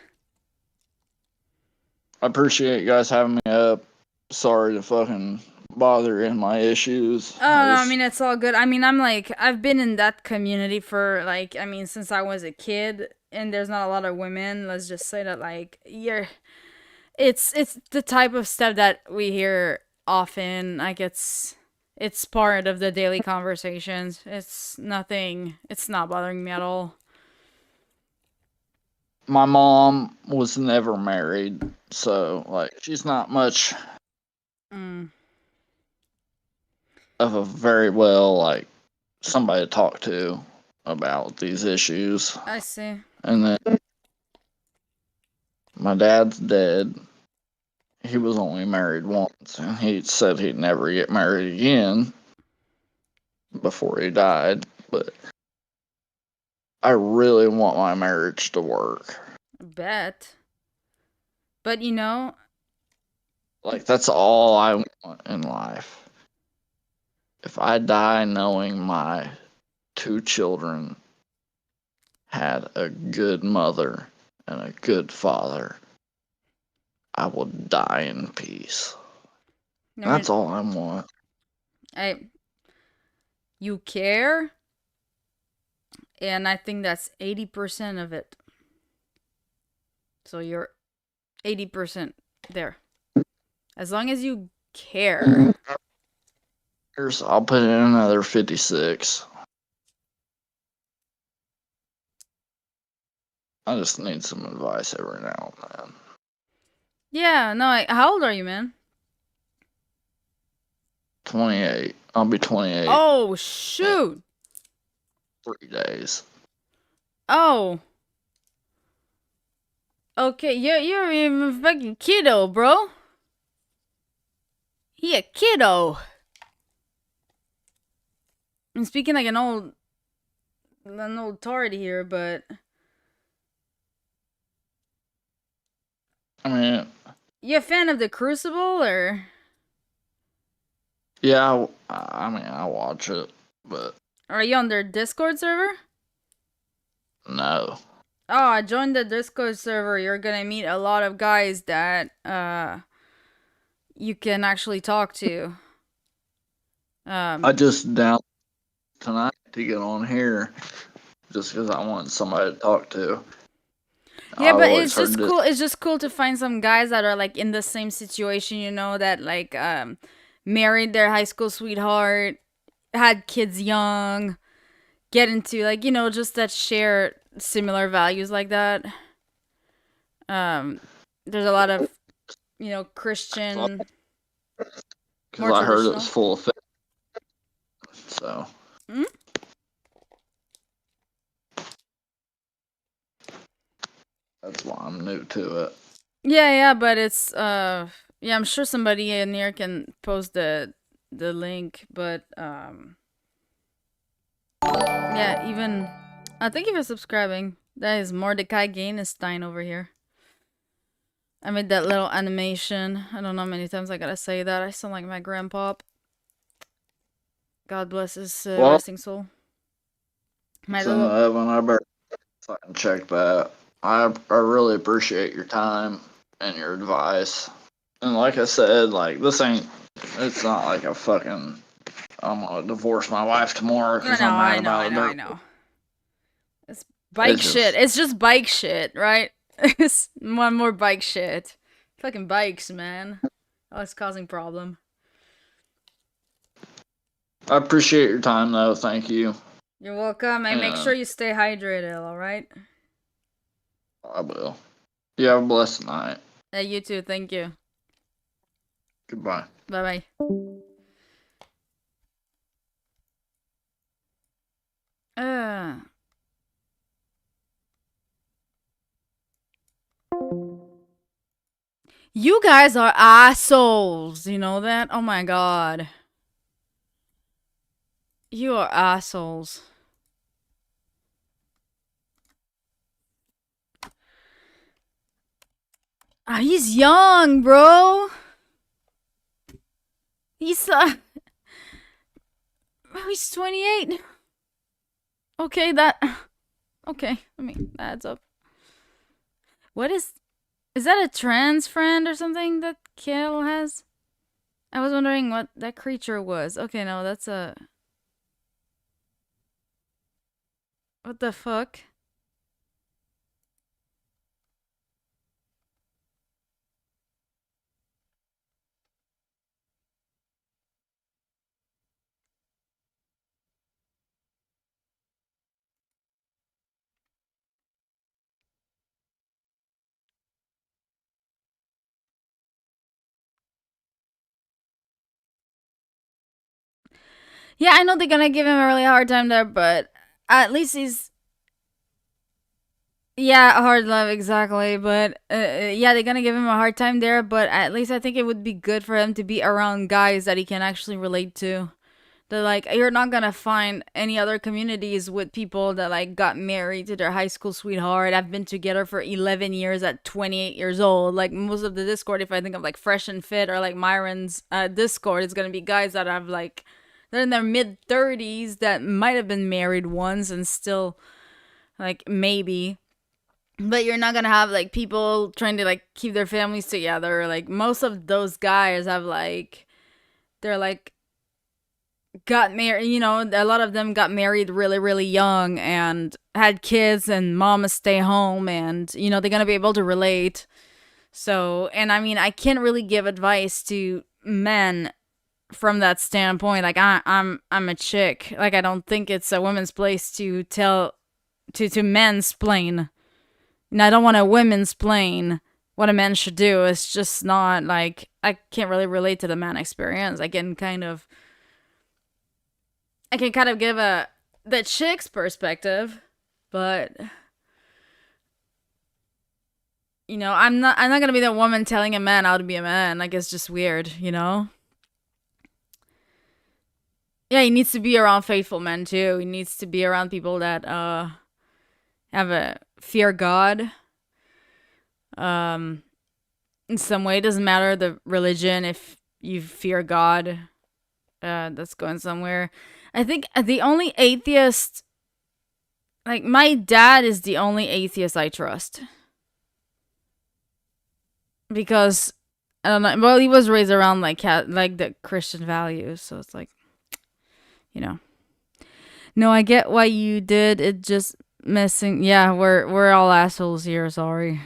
Speaker 2: I appreciate you guys having me up. Sorry to fucking bother in my issues.
Speaker 1: Oh, no, I mean, it's all good. I mean, I'm like, I've been in that community for, like, I mean, since I was a kid, and there's not a lot of women. Let's just say that, like, it's the type of stuff that we hear often. Like, it's part of the daily conversations. It's not bothering me at all.
Speaker 2: My mom was never married, so, like, she's not much of a very well, like, somebody to talk to about these issues.
Speaker 1: I see.
Speaker 2: And then my dad's dead. He was only married once, and he said he'd never get married again before he died. But I really want my marriage to work.
Speaker 1: Bet. But, you know,
Speaker 2: Like, that's all I want in life. If I die knowing my 2 children had a good mother and a good father, I will die in peace.
Speaker 1: No,
Speaker 2: That's all I want.
Speaker 1: you care, and I think that's 80% of it. So you're 80% there. As long as you care.
Speaker 2: I'll put in another 56. I just need some advice every now and then.
Speaker 1: Yeah, no, how old are you, man?
Speaker 2: 28. I'll be 28.
Speaker 1: Oh, shoot.
Speaker 2: 3 days.
Speaker 1: Oh. Okay, you're even fucking kiddo, bro. He a kiddo. I'm speaking like an old tard here, but
Speaker 2: I mean,
Speaker 1: you a fan of the Crucible, or?
Speaker 2: yeah, I mean, I watch it, but
Speaker 1: Are you on their Discord server?
Speaker 2: no.
Speaker 1: Oh, I joined the Discord server. You're gonna meet a lot of guys that you can actually talk to.
Speaker 2: I just downloaded tonight to get on here just because I want somebody to talk to.
Speaker 1: Yeah,
Speaker 2: I've
Speaker 1: but
Speaker 2: always
Speaker 1: it's
Speaker 2: heard
Speaker 1: just
Speaker 2: this-
Speaker 1: cool. It's just cool to find some guys that are like in the same situation, you know, that like married their high school sweetheart, had kids young, get into like, you know, just that share similar values like that. There's a lot of, you know, Christian,
Speaker 2: Because I heard it was full of so.
Speaker 1: Hmm?
Speaker 2: That's why I'm new to it.
Speaker 1: Yeah, but it's yeah, I'm sure somebody in here can post the link, but yeah, even thank you for subscribing. That is Mordecai Gainestein over here. I made that little animation. I don't know how many times I gotta say that. I sound like my grandpa. God bless his resting soul. My
Speaker 2: So, Evan, I better fucking check that. I really appreciate your time and your advice. And like I said, like, it's not like a fucking, I'm gonna divorce my wife tomorrow because I'm mad about it.
Speaker 1: I know. It's bike
Speaker 2: It's
Speaker 1: shit. It's just bike shit, right? It's one more bike shit. Fucking bikes, man. Oh, it's causing problem.
Speaker 2: I appreciate your time, though. Thank you.
Speaker 1: You're welcome. And make sure you stay hydrated, alright?
Speaker 2: I will. You have a blessed night.
Speaker 1: Yeah, you too. Thank you.
Speaker 2: Goodbye.
Speaker 1: Bye-bye. You guys are assholes. You know that? Oh my god. You are assholes. Ah, he's young, bro. He's he's 28. Okay, okay. I mean, that adds up. What is that a trans friend or something that Kale has? I was wondering what that creature was. Okay, no, that's a... What the fuck? Yeah, I know they're gonna give him a really hard time there, but at least he's... Yeah, hard love, exactly. But yeah, they're gonna give him a hard time there, but at least I think it would be good for him to be around guys that he can actually relate to. That, like, you're not gonna find any other communities with people that, like, got married to their high school sweetheart, have been together for 11 years at 28 years old. Like, most of the Discord, if I think of, like, Fresh and Fit or, like, Myron's Discord, it's gonna be guys that have, like, they're in their mid-30s that might have been married once and still, like, maybe. But you're not gonna have, like, people trying to, like, keep their families together. Like, most of those guys have, like, they're, like, got married, you know, a lot of them got married really, really young and had kids, and mama stay home, and, you know, they're gonna be able to relate. So, and I mean, I can't really give advice to men from that standpoint. Like, I'm a chick. Like, I don't think it's a woman's place to tell to mansplain. And I don't want to women's plain what a man should do. It's just not, like, I can't really relate to the man experience. I can kind of give the chick's perspective, but, you know, I'm not gonna be the woman telling a man how to be a man. Like, it's just weird, you know? Yeah, he needs to be around faithful men too. He needs to be around people that have a fear God. In some way, it doesn't matter the religion. If you fear God, that's going somewhere. I think the only atheist, like, my dad is the only atheist I trust. Because, I don't know, well, he was raised around, like, the Christian values, so it's like, you know. No, I get why you did it, just missing. Yeah, we're all assholes here, sorry.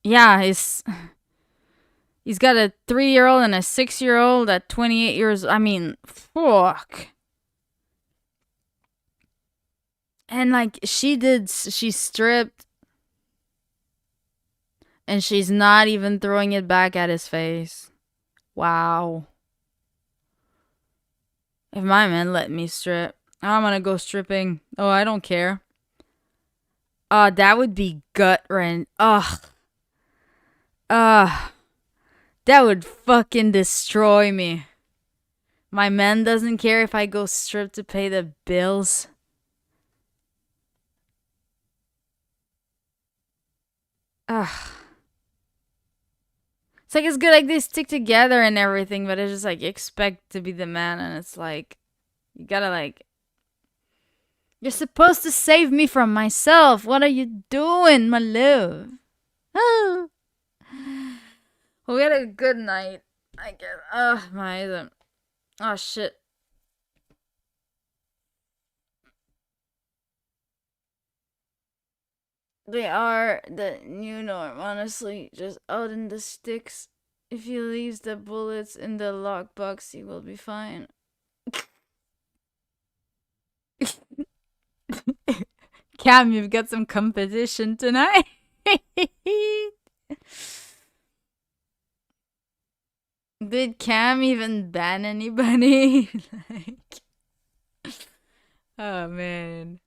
Speaker 1: Yeah, he's got a 3-year-old and a 6-year-old at 28 years. I mean, fuck. And, like, she stripped, and she's not even throwing it back at his face. Wow. If my man let me strip, I'm gonna go stripping. Oh, I don't care. That would be gut-wrenching. Ugh. That would fucking destroy me. My man doesn't care if I go strip to pay the bills. Ugh. It's like, it's good, like, they stick together and everything, but it's just like, you expect to be the man, and it's like, you gotta, like, you're supposed to save me from myself. What are you doing, my love? Oh. Well, we had a good night, I guess. Ugh, my eyes. Oh, shit. They are the new norm, honestly. Just out in the sticks. If he leaves the bullets in the lockbox, he will be fine. Cam, you've got some competition tonight. Did Cam even ban anybody? Like, oh man.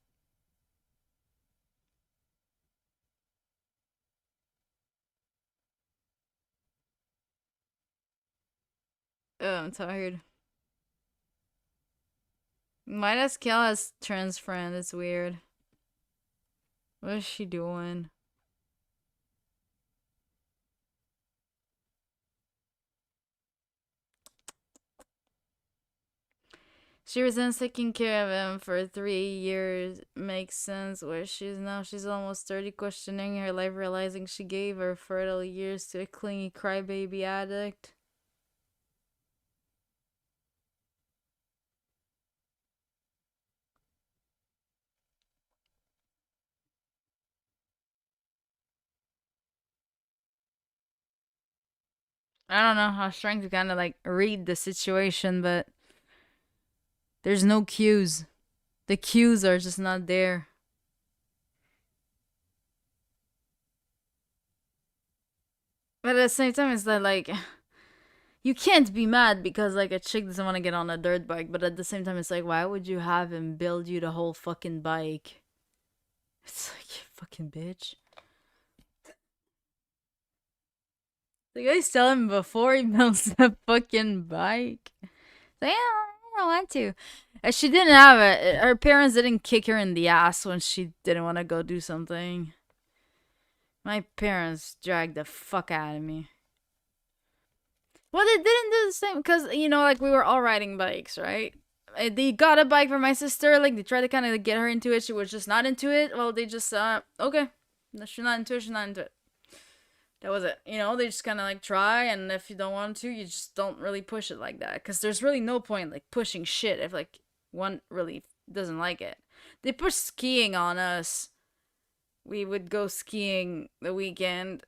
Speaker 1: Oh, I'm tired. Why does Kel has trans friend? It's weird. What is she doing? She resents taking care of him for 3 years. Makes sense. Where she's almost 30, questioning her life, realizing she gave her fertile years to a clingy crybaby addict. I don't know. I was trying to kind of like read the situation, but there's no cues. The cues are just not there. But at the same time, it's that like you can't be mad because like a chick doesn't want to get on a dirt bike, but at the same time, it's like, why would you have him build you the whole fucking bike? It's like, you fucking bitch. The guy's telling him before he builds the fucking bike. Like, yeah, I don't want to. She didn't have it. Her parents didn't kick her in the ass when she didn't want to go do something. My parents dragged the fuck out of me. Well, they didn't do the same because, you know, like we were all riding bikes, right? They got a bike for my sister. Like they tried to kind of get her into it. She was just not into it. Well, they just, okay. She's not into it. She's not into it. That was it. You know, they just kind of like try, and if you don't want to, you just don't really push it like that. Because there's really no point like pushing shit if like one really doesn't like it. They pushed skiing on us. We would go skiing the weekend.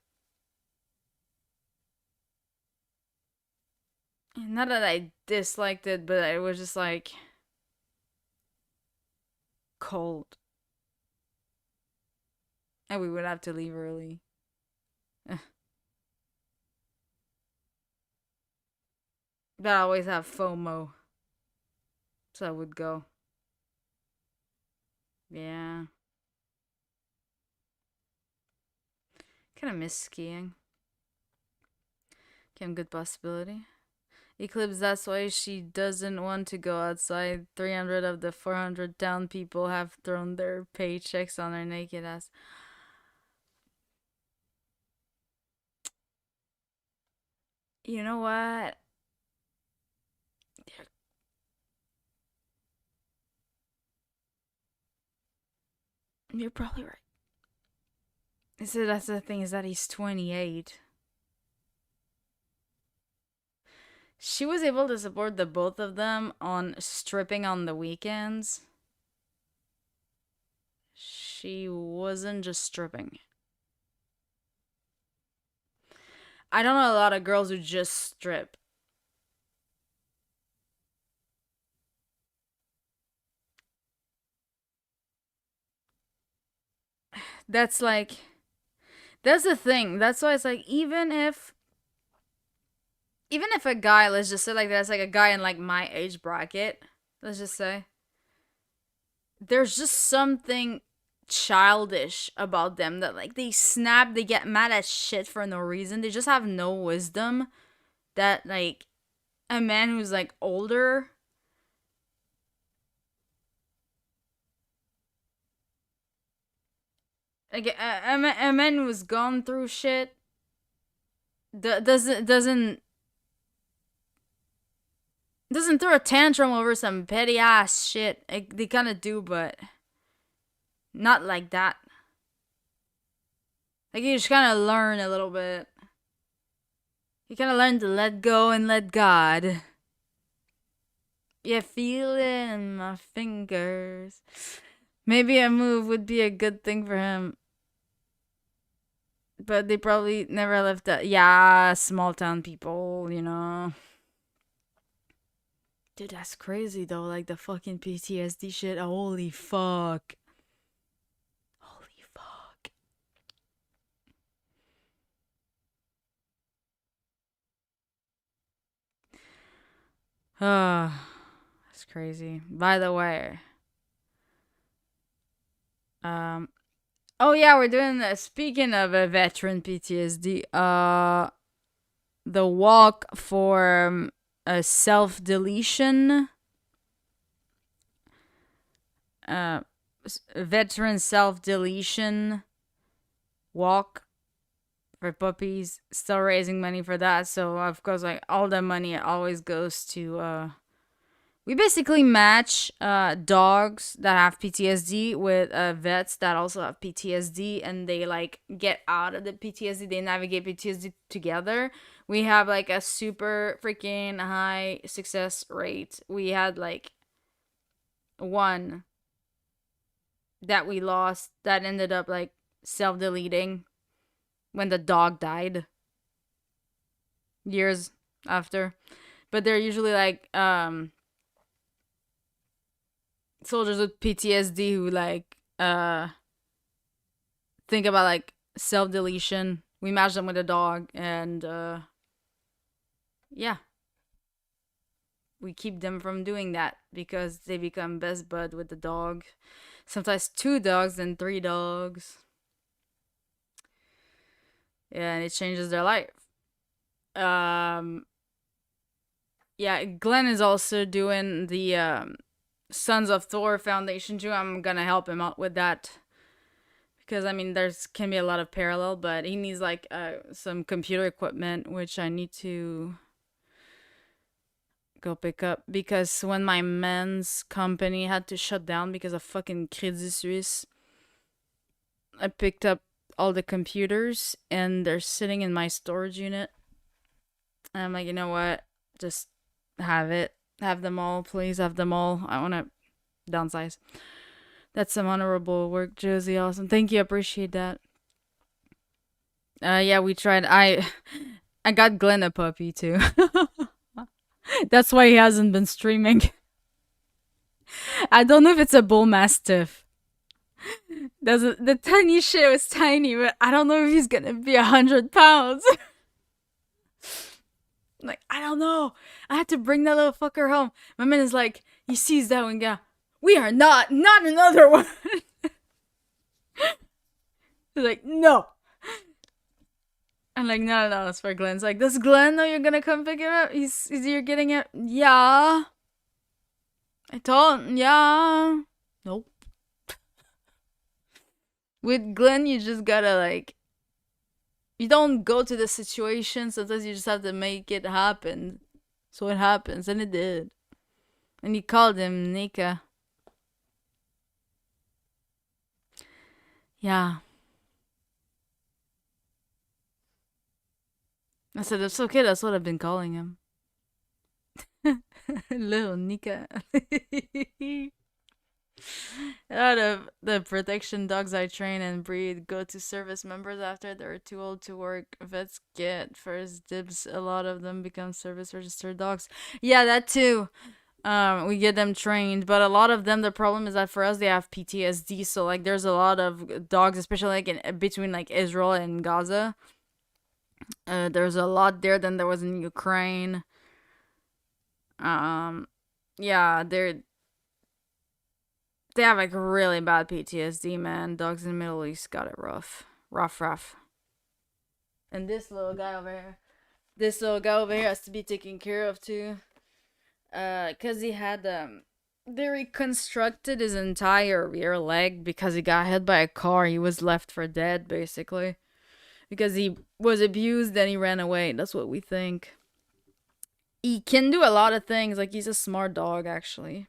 Speaker 1: Not that I disliked it, but it was just like cold. And we would have to leave early. But I always have FOMO. So I would go. Yeah. Kinda miss skiing. Came good possibility. Eclipse, that's why she doesn't want to go outside. 300 of the 400 down people have thrown their paychecks on her naked ass. You know what? You're probably right. So that's the thing, is that he's 28. She was able to support the both of them on stripping on the weekends. She wasn't just stripping. I don't know a lot of girls who just strip. That's like, that's the thing. That's why it's like, even if a guy, let's just say like that's like a guy in like my age bracket, let's just say, there's just something childish about them that like they snap, they get mad at shit for no reason. They just have no wisdom that like a man who's like older, like a man who's gone through shit doesn't throw a tantrum over some petty ass shit. Like, they kind of do, but not like that. Like, you just kind of learn a little bit. You kind of learn to let go and let God. You feel it in my fingers. Maybe a move would be a good thing for him. But they probably never left that. Yeah, small town people, you know. Dude, that's crazy though. Like the fucking PTSD shit. Holy fuck. Holy fuck. Ah, that's crazy. By the way, oh yeah, we're doing speaking of a veteran PTSD, the walk for self-deletion, veteran self-deletion walk for puppies. Still raising money for that. So of course, like all the money always goes to we basically match dogs that have PTSD with vets that also have PTSD, and they like get out of the PTSD. They navigate PTSD together. We have like a super freaking high success rate. We had like one that we lost that ended up like self-deleting when the dog died years after. But they're usually like soldiers with PTSD who like think about like self-deletion. We match them with a dog, and yeah, we keep them from doing that because they become best bud with the dog. Sometimes 2 dogs and 3 dogs. Yeah, and it changes their life. Yeah, Glenn is also doing the Sons of Thor Foundation too. I'm gonna help him out with that because I mean there's can be a lot of parallel, but he needs like some computer equipment, which I need to go pick up because when my men's company had to shut down because of fucking Crédit Suisse, I picked up all the computers and they're sitting in my storage unit. And I'm like, you know what? Just have it. Have them all, please. Have them all. I want to downsize. That's some honorable work, Josie. Awesome. Thank you. Appreciate that. Yeah, we tried. I got Glenn a puppy too. That's why he hasn't been streaming. I don't know if it's a bull mastiff. The tiny shit was tiny, but I don't know if he's gonna be 100 pounds. Like, I don't know. I had to bring that little fucker home. My man is like, he sees that one guy. We are not another one. He's like, no. I'm like, no, it's for Glenn's like, does Glenn know you're gonna come pick him up? You're getting it? Yeah. I told him, yeah. Nope. With Glenn, you just gotta like, you don't go to the situation. Sometimes you just have to make it happen. So it happens, and it did. And he called him Nika. Yeah. I said, it's okay, that's what I've been calling him. Little Nika. Out of the protection dogs I train and breed go to service members after they're too old to work. Vets get first dibs. A lot of them become service registered dogs. Yeah, that too. We get them trained, but a lot of them, the problem is that for us they have PTSD. So like, there's a lot of dogs, especially like in between like Israel and Gaza. There's a lot there than there was in Ukraine. Yeah, they have like really bad PTSD, man. Dogs in the Middle East got it rough. Rough. And this little guy over here has to be taken care of too. Cause he had they reconstructed his entire rear leg because he got hit by a car. He was left for dead basically. Because he was abused, then he ran away. That's what we think. He can do a lot of things. Like, he's a smart dog, actually.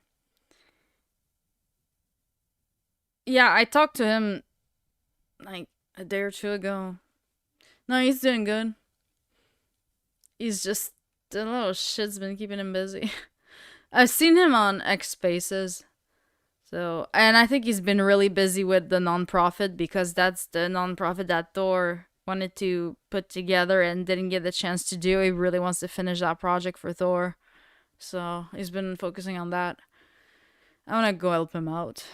Speaker 1: Yeah, I talked to him, like, a day or 2 ago. No, he's doing good. He's just, the little shit's been keeping him busy. I've seen him on X Spaces. So, and I think he's been really busy with the nonprofit because that's the nonprofit that Thor wanted to put together and didn't get the chance to do. He really wants to finish that project for Thor. So he's been focusing on that. I want to go help him out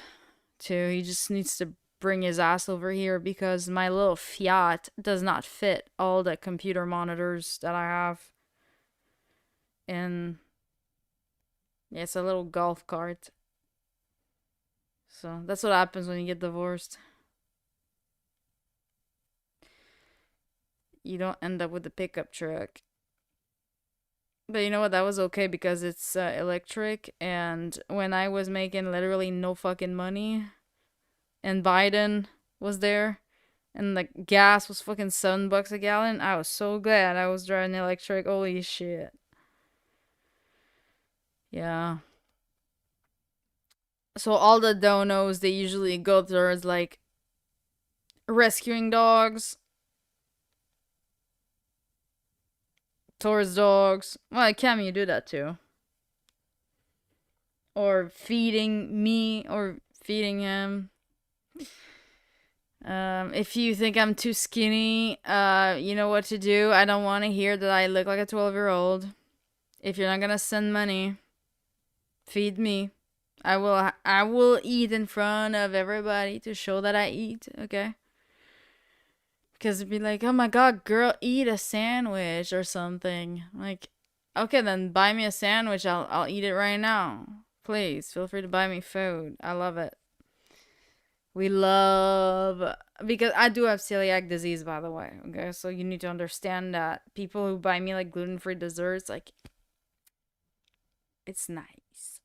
Speaker 1: too. He just needs to bring his ass over here because my little Fiat does not fit all the computer monitors that I have. And yeah, it's a little golf cart. So that's what happens when you get divorced. You don't end up with a pickup truck. But you know what? That was okay because it's electric. And when I was making literally no fucking money, and Biden was there, and the gas was fucking $7 a gallon, I was so glad I was driving electric. Holy shit. Yeah. So all the donos they usually go towards like rescuing dogs, towards dogs. Well, Cam, you do that too. Or feeding me or feeding him. If you think I'm too skinny, you know what to do. I don't want to hear that I look like a 12-year-old. If you're not gonna send money, feed me. I will eat in front of everybody to show that I eat, okay? Because it'd be like, oh my god, girl, eat a sandwich or something. Like, okay, then buy me a sandwich. I'll eat it right now. Please, feel free to buy me food. I love it. We love... Because I do have celiac disease, by the way, okay? So you need to understand that people who buy me, like, gluten-free desserts, like... It's nice.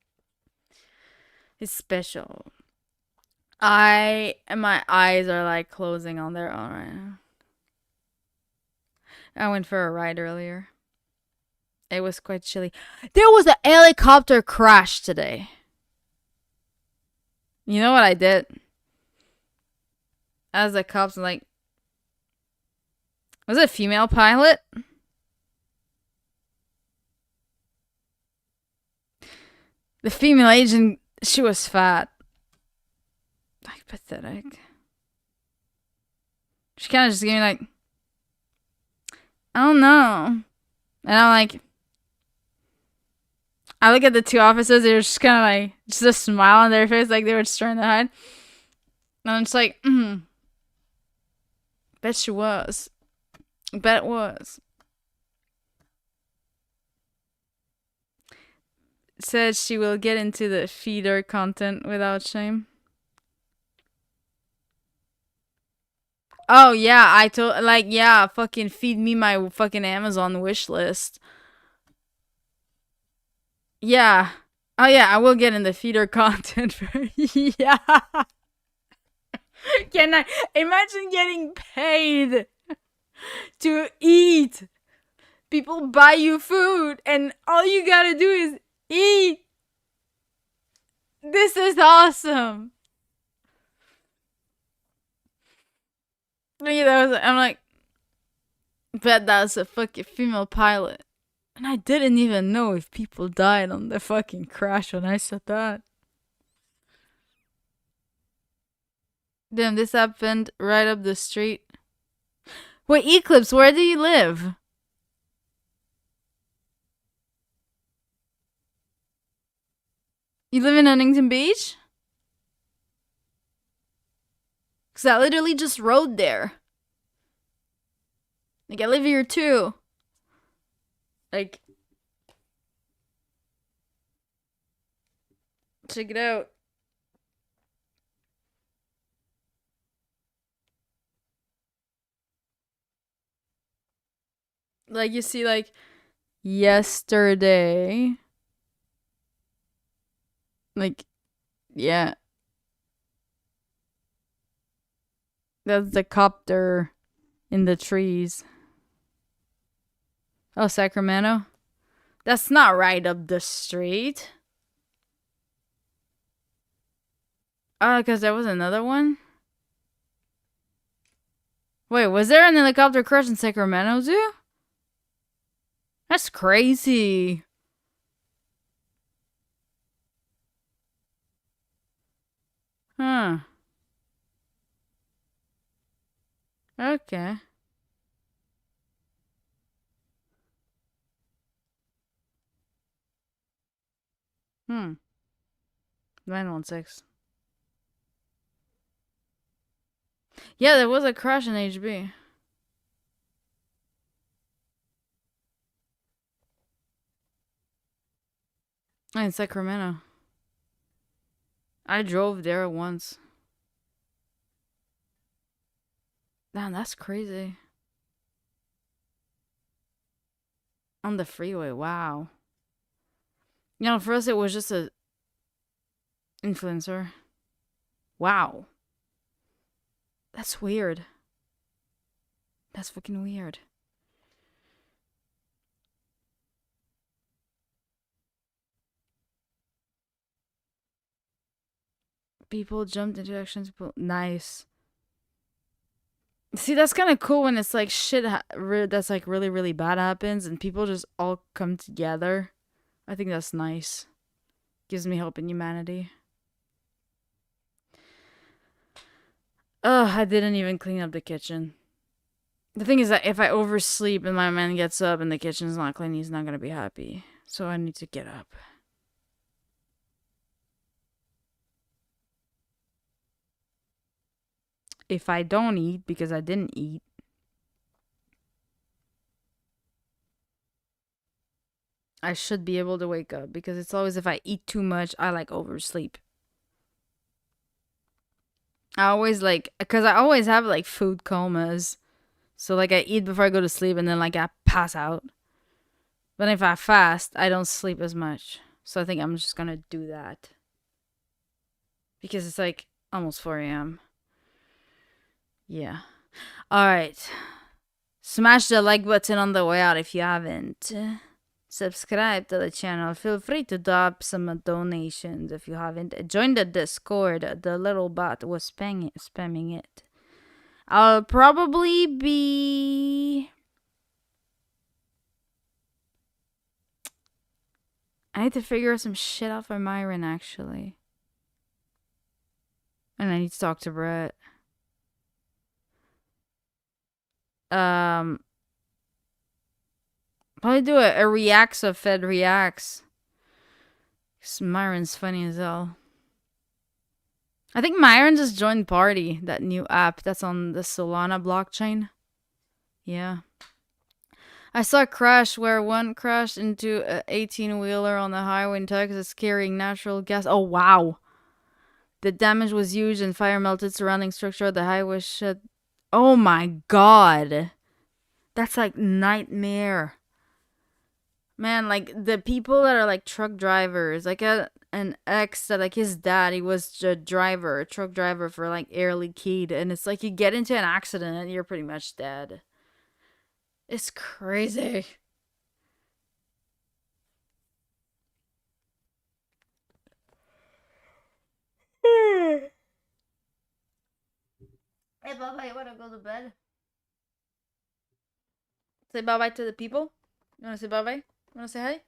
Speaker 1: It's special. My eyes are, like, closing on their own right now. I went for a ride earlier. It was quite chilly. There was a helicopter crash today. You know what I did? As the cops, like... Was it a female pilot? The female agent, she was fat. Like, pathetic. She kind of just gave me, like... I don't know. And I'm like... I look at the two officers, they were just kind of like... Just a smile on their face, like they were just trying to hide. And I'm just like, Bet she was. Bet it was. Said she will get into the feeder content without shame. Oh yeah, I told like yeah, fucking feed me my fucking Amazon wish list. Yeah. Oh yeah, I will get in the feeder content. Yeah. Can I imagine getting paid to eat? People buy you food and all you gotta do is eat. This is awesome. Yeah, I'm like, bet that was a fucking female pilot. And I didn't even know if people died on the fucking crash when I said that. Damn, this happened right up the street. Wait, Eclipse, where do you live? You live in Huntington Beach? Because I literally just rode there. Like, I live here too. Like, check it out. Like, you see, like, yesterday. Like, yeah. That's the copter in the trees. Oh, Sacramento? That's not right up the street. Oh, because there was another one? Wait, was there an helicopter crash in Sacramento too? That's crazy. Huh. Okay. Hmm. 916. Yeah, there was a crash in HB. In Sacramento. I drove there once. Damn, that's crazy. On the freeway, wow. You know, for us it was just a influencer. Wow. That's weird. That's fucking weird. People jumped into actions. Nice. See, that's kind of cool when it's like shit that's like really, really bad happens and people just all come together. I think that's nice. Gives me hope in humanity. Ugh, I didn't even clean up the kitchen. The thing is that if I oversleep and my man gets up and the kitchen's not clean, he's not going to be happy. So I need to get up. If I don't eat because I didn't eat, I should be able to wake up because it's always if I eat too much, I like oversleep. I always like, because I always have like food comas. So like I eat before I go to sleep and then like I pass out. But if I fast, I don't sleep as much. So I think I'm just gonna do that. Because it's like almost 4 a.m. Yeah. Alright. Smash the like button on the way out if you haven't. Subscribe to the channel. Feel free to drop some donations if you haven't. Join the Discord. The little bot was spamming it. I'll probably be... I need to figure out some shit out for Myron, actually. And I need to talk to Brett. Probably do a reacts of Fed reacts. 'Cause Myron's funny as hell. I think Myron just joined Party, that new app that's on the Solana blockchain. Yeah. I saw a crash where one crashed into an 18-wheeler on the highway in Texas carrying natural gas. Oh, wow. The damage was huge and fire melted surrounding structure. The highway shut. Oh my god. That's like nightmare. Man, like the people that are like truck drivers, like an ex that like his dad, he was a driver, a truck driver for like Air Liquide, and it's like you get into an accident and you're pretty much dead. It's crazy. Hey, bye-bye, you wanna go to bed? Say bye-bye to the people? You wanna say bye-bye? You wanna say hi?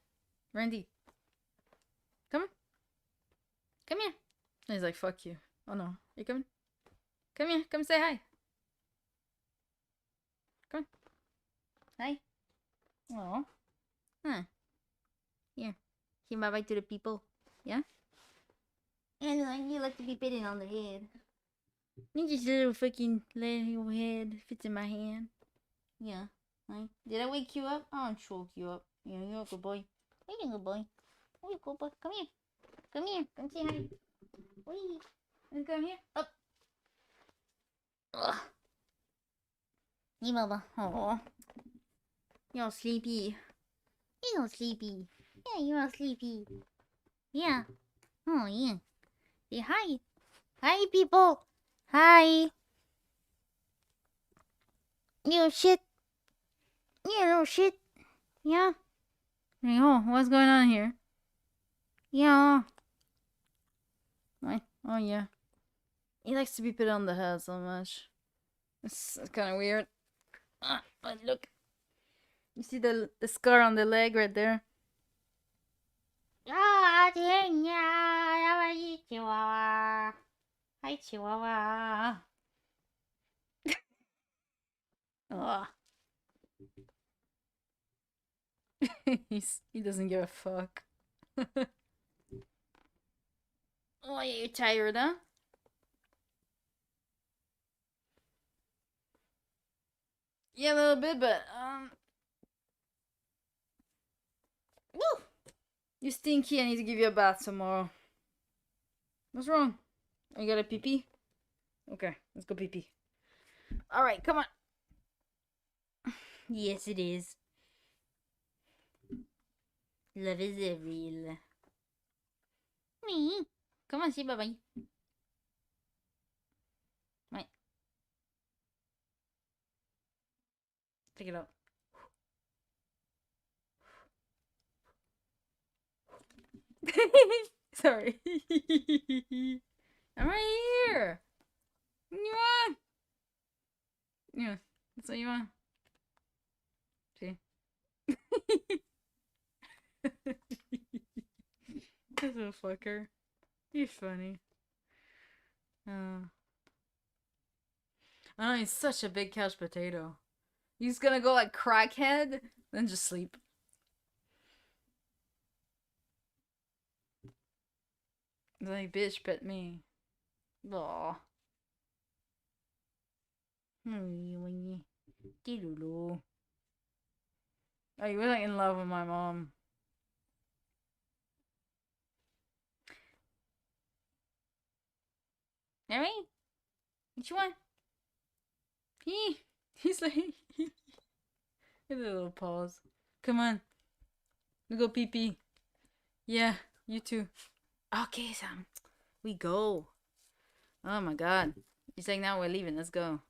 Speaker 1: Randy. Come on. Come here. And he's like, fuck you. Oh no. You coming? Come here. Come say hi. Come on. Hi. Aw. Huh. Here. Say bye-bye to the people. Yeah? And you like to be bitten on the head. You just little fucking little head fits in my hand. Yeah. Right. Did I wake you up? I don't choke you up. Yeah, you're a good boy. You're a good boy. You're a good boy. Come here. Come here. Come say hi. Wee. And come here. Up. Ugh. Hey, Bubba. Oh. You're all sleepy. You're all sleepy. Yeah, you're all sleepy. Yeah. Oh, yeah. Say hi. Hi, people. Hi. You shit. You little shit. Yeah. Hey, oh, what's going on here? Yeah. Oh, yeah. He likes to be put on the head so much. It's kind of weird. But look. You see the scar on the leg right there? Hi, Chihuahua. Hi, Chihuahua. Oh. He doesn't give a fuck. Oh, yeah, you're tired, huh? Yeah, a little bit, but woo! You stinky. I need to give you a bath tomorrow. What's wrong? Oh, you got a pee pee? Okay, let's go pee pee. All right, come on. Yes, it is. Love is real. Me. Come on, say bye-bye. Right. Take it out. Sorry. I'm right here. You want? Yeah, that's what you want. See? This little fucker. You're funny. Oh, he's such a big couch potato. He's gonna go like crackhead, then just sleep. Like, bitch, pet me. Aw. Oh, you were like in love with my mom. Mary? What you want? He's like... Look at the little paws. Come on. We go pee-pee. Yeah, you too. Okay, Sam. We go. Oh my god. He's like, now we're leaving. Let's go.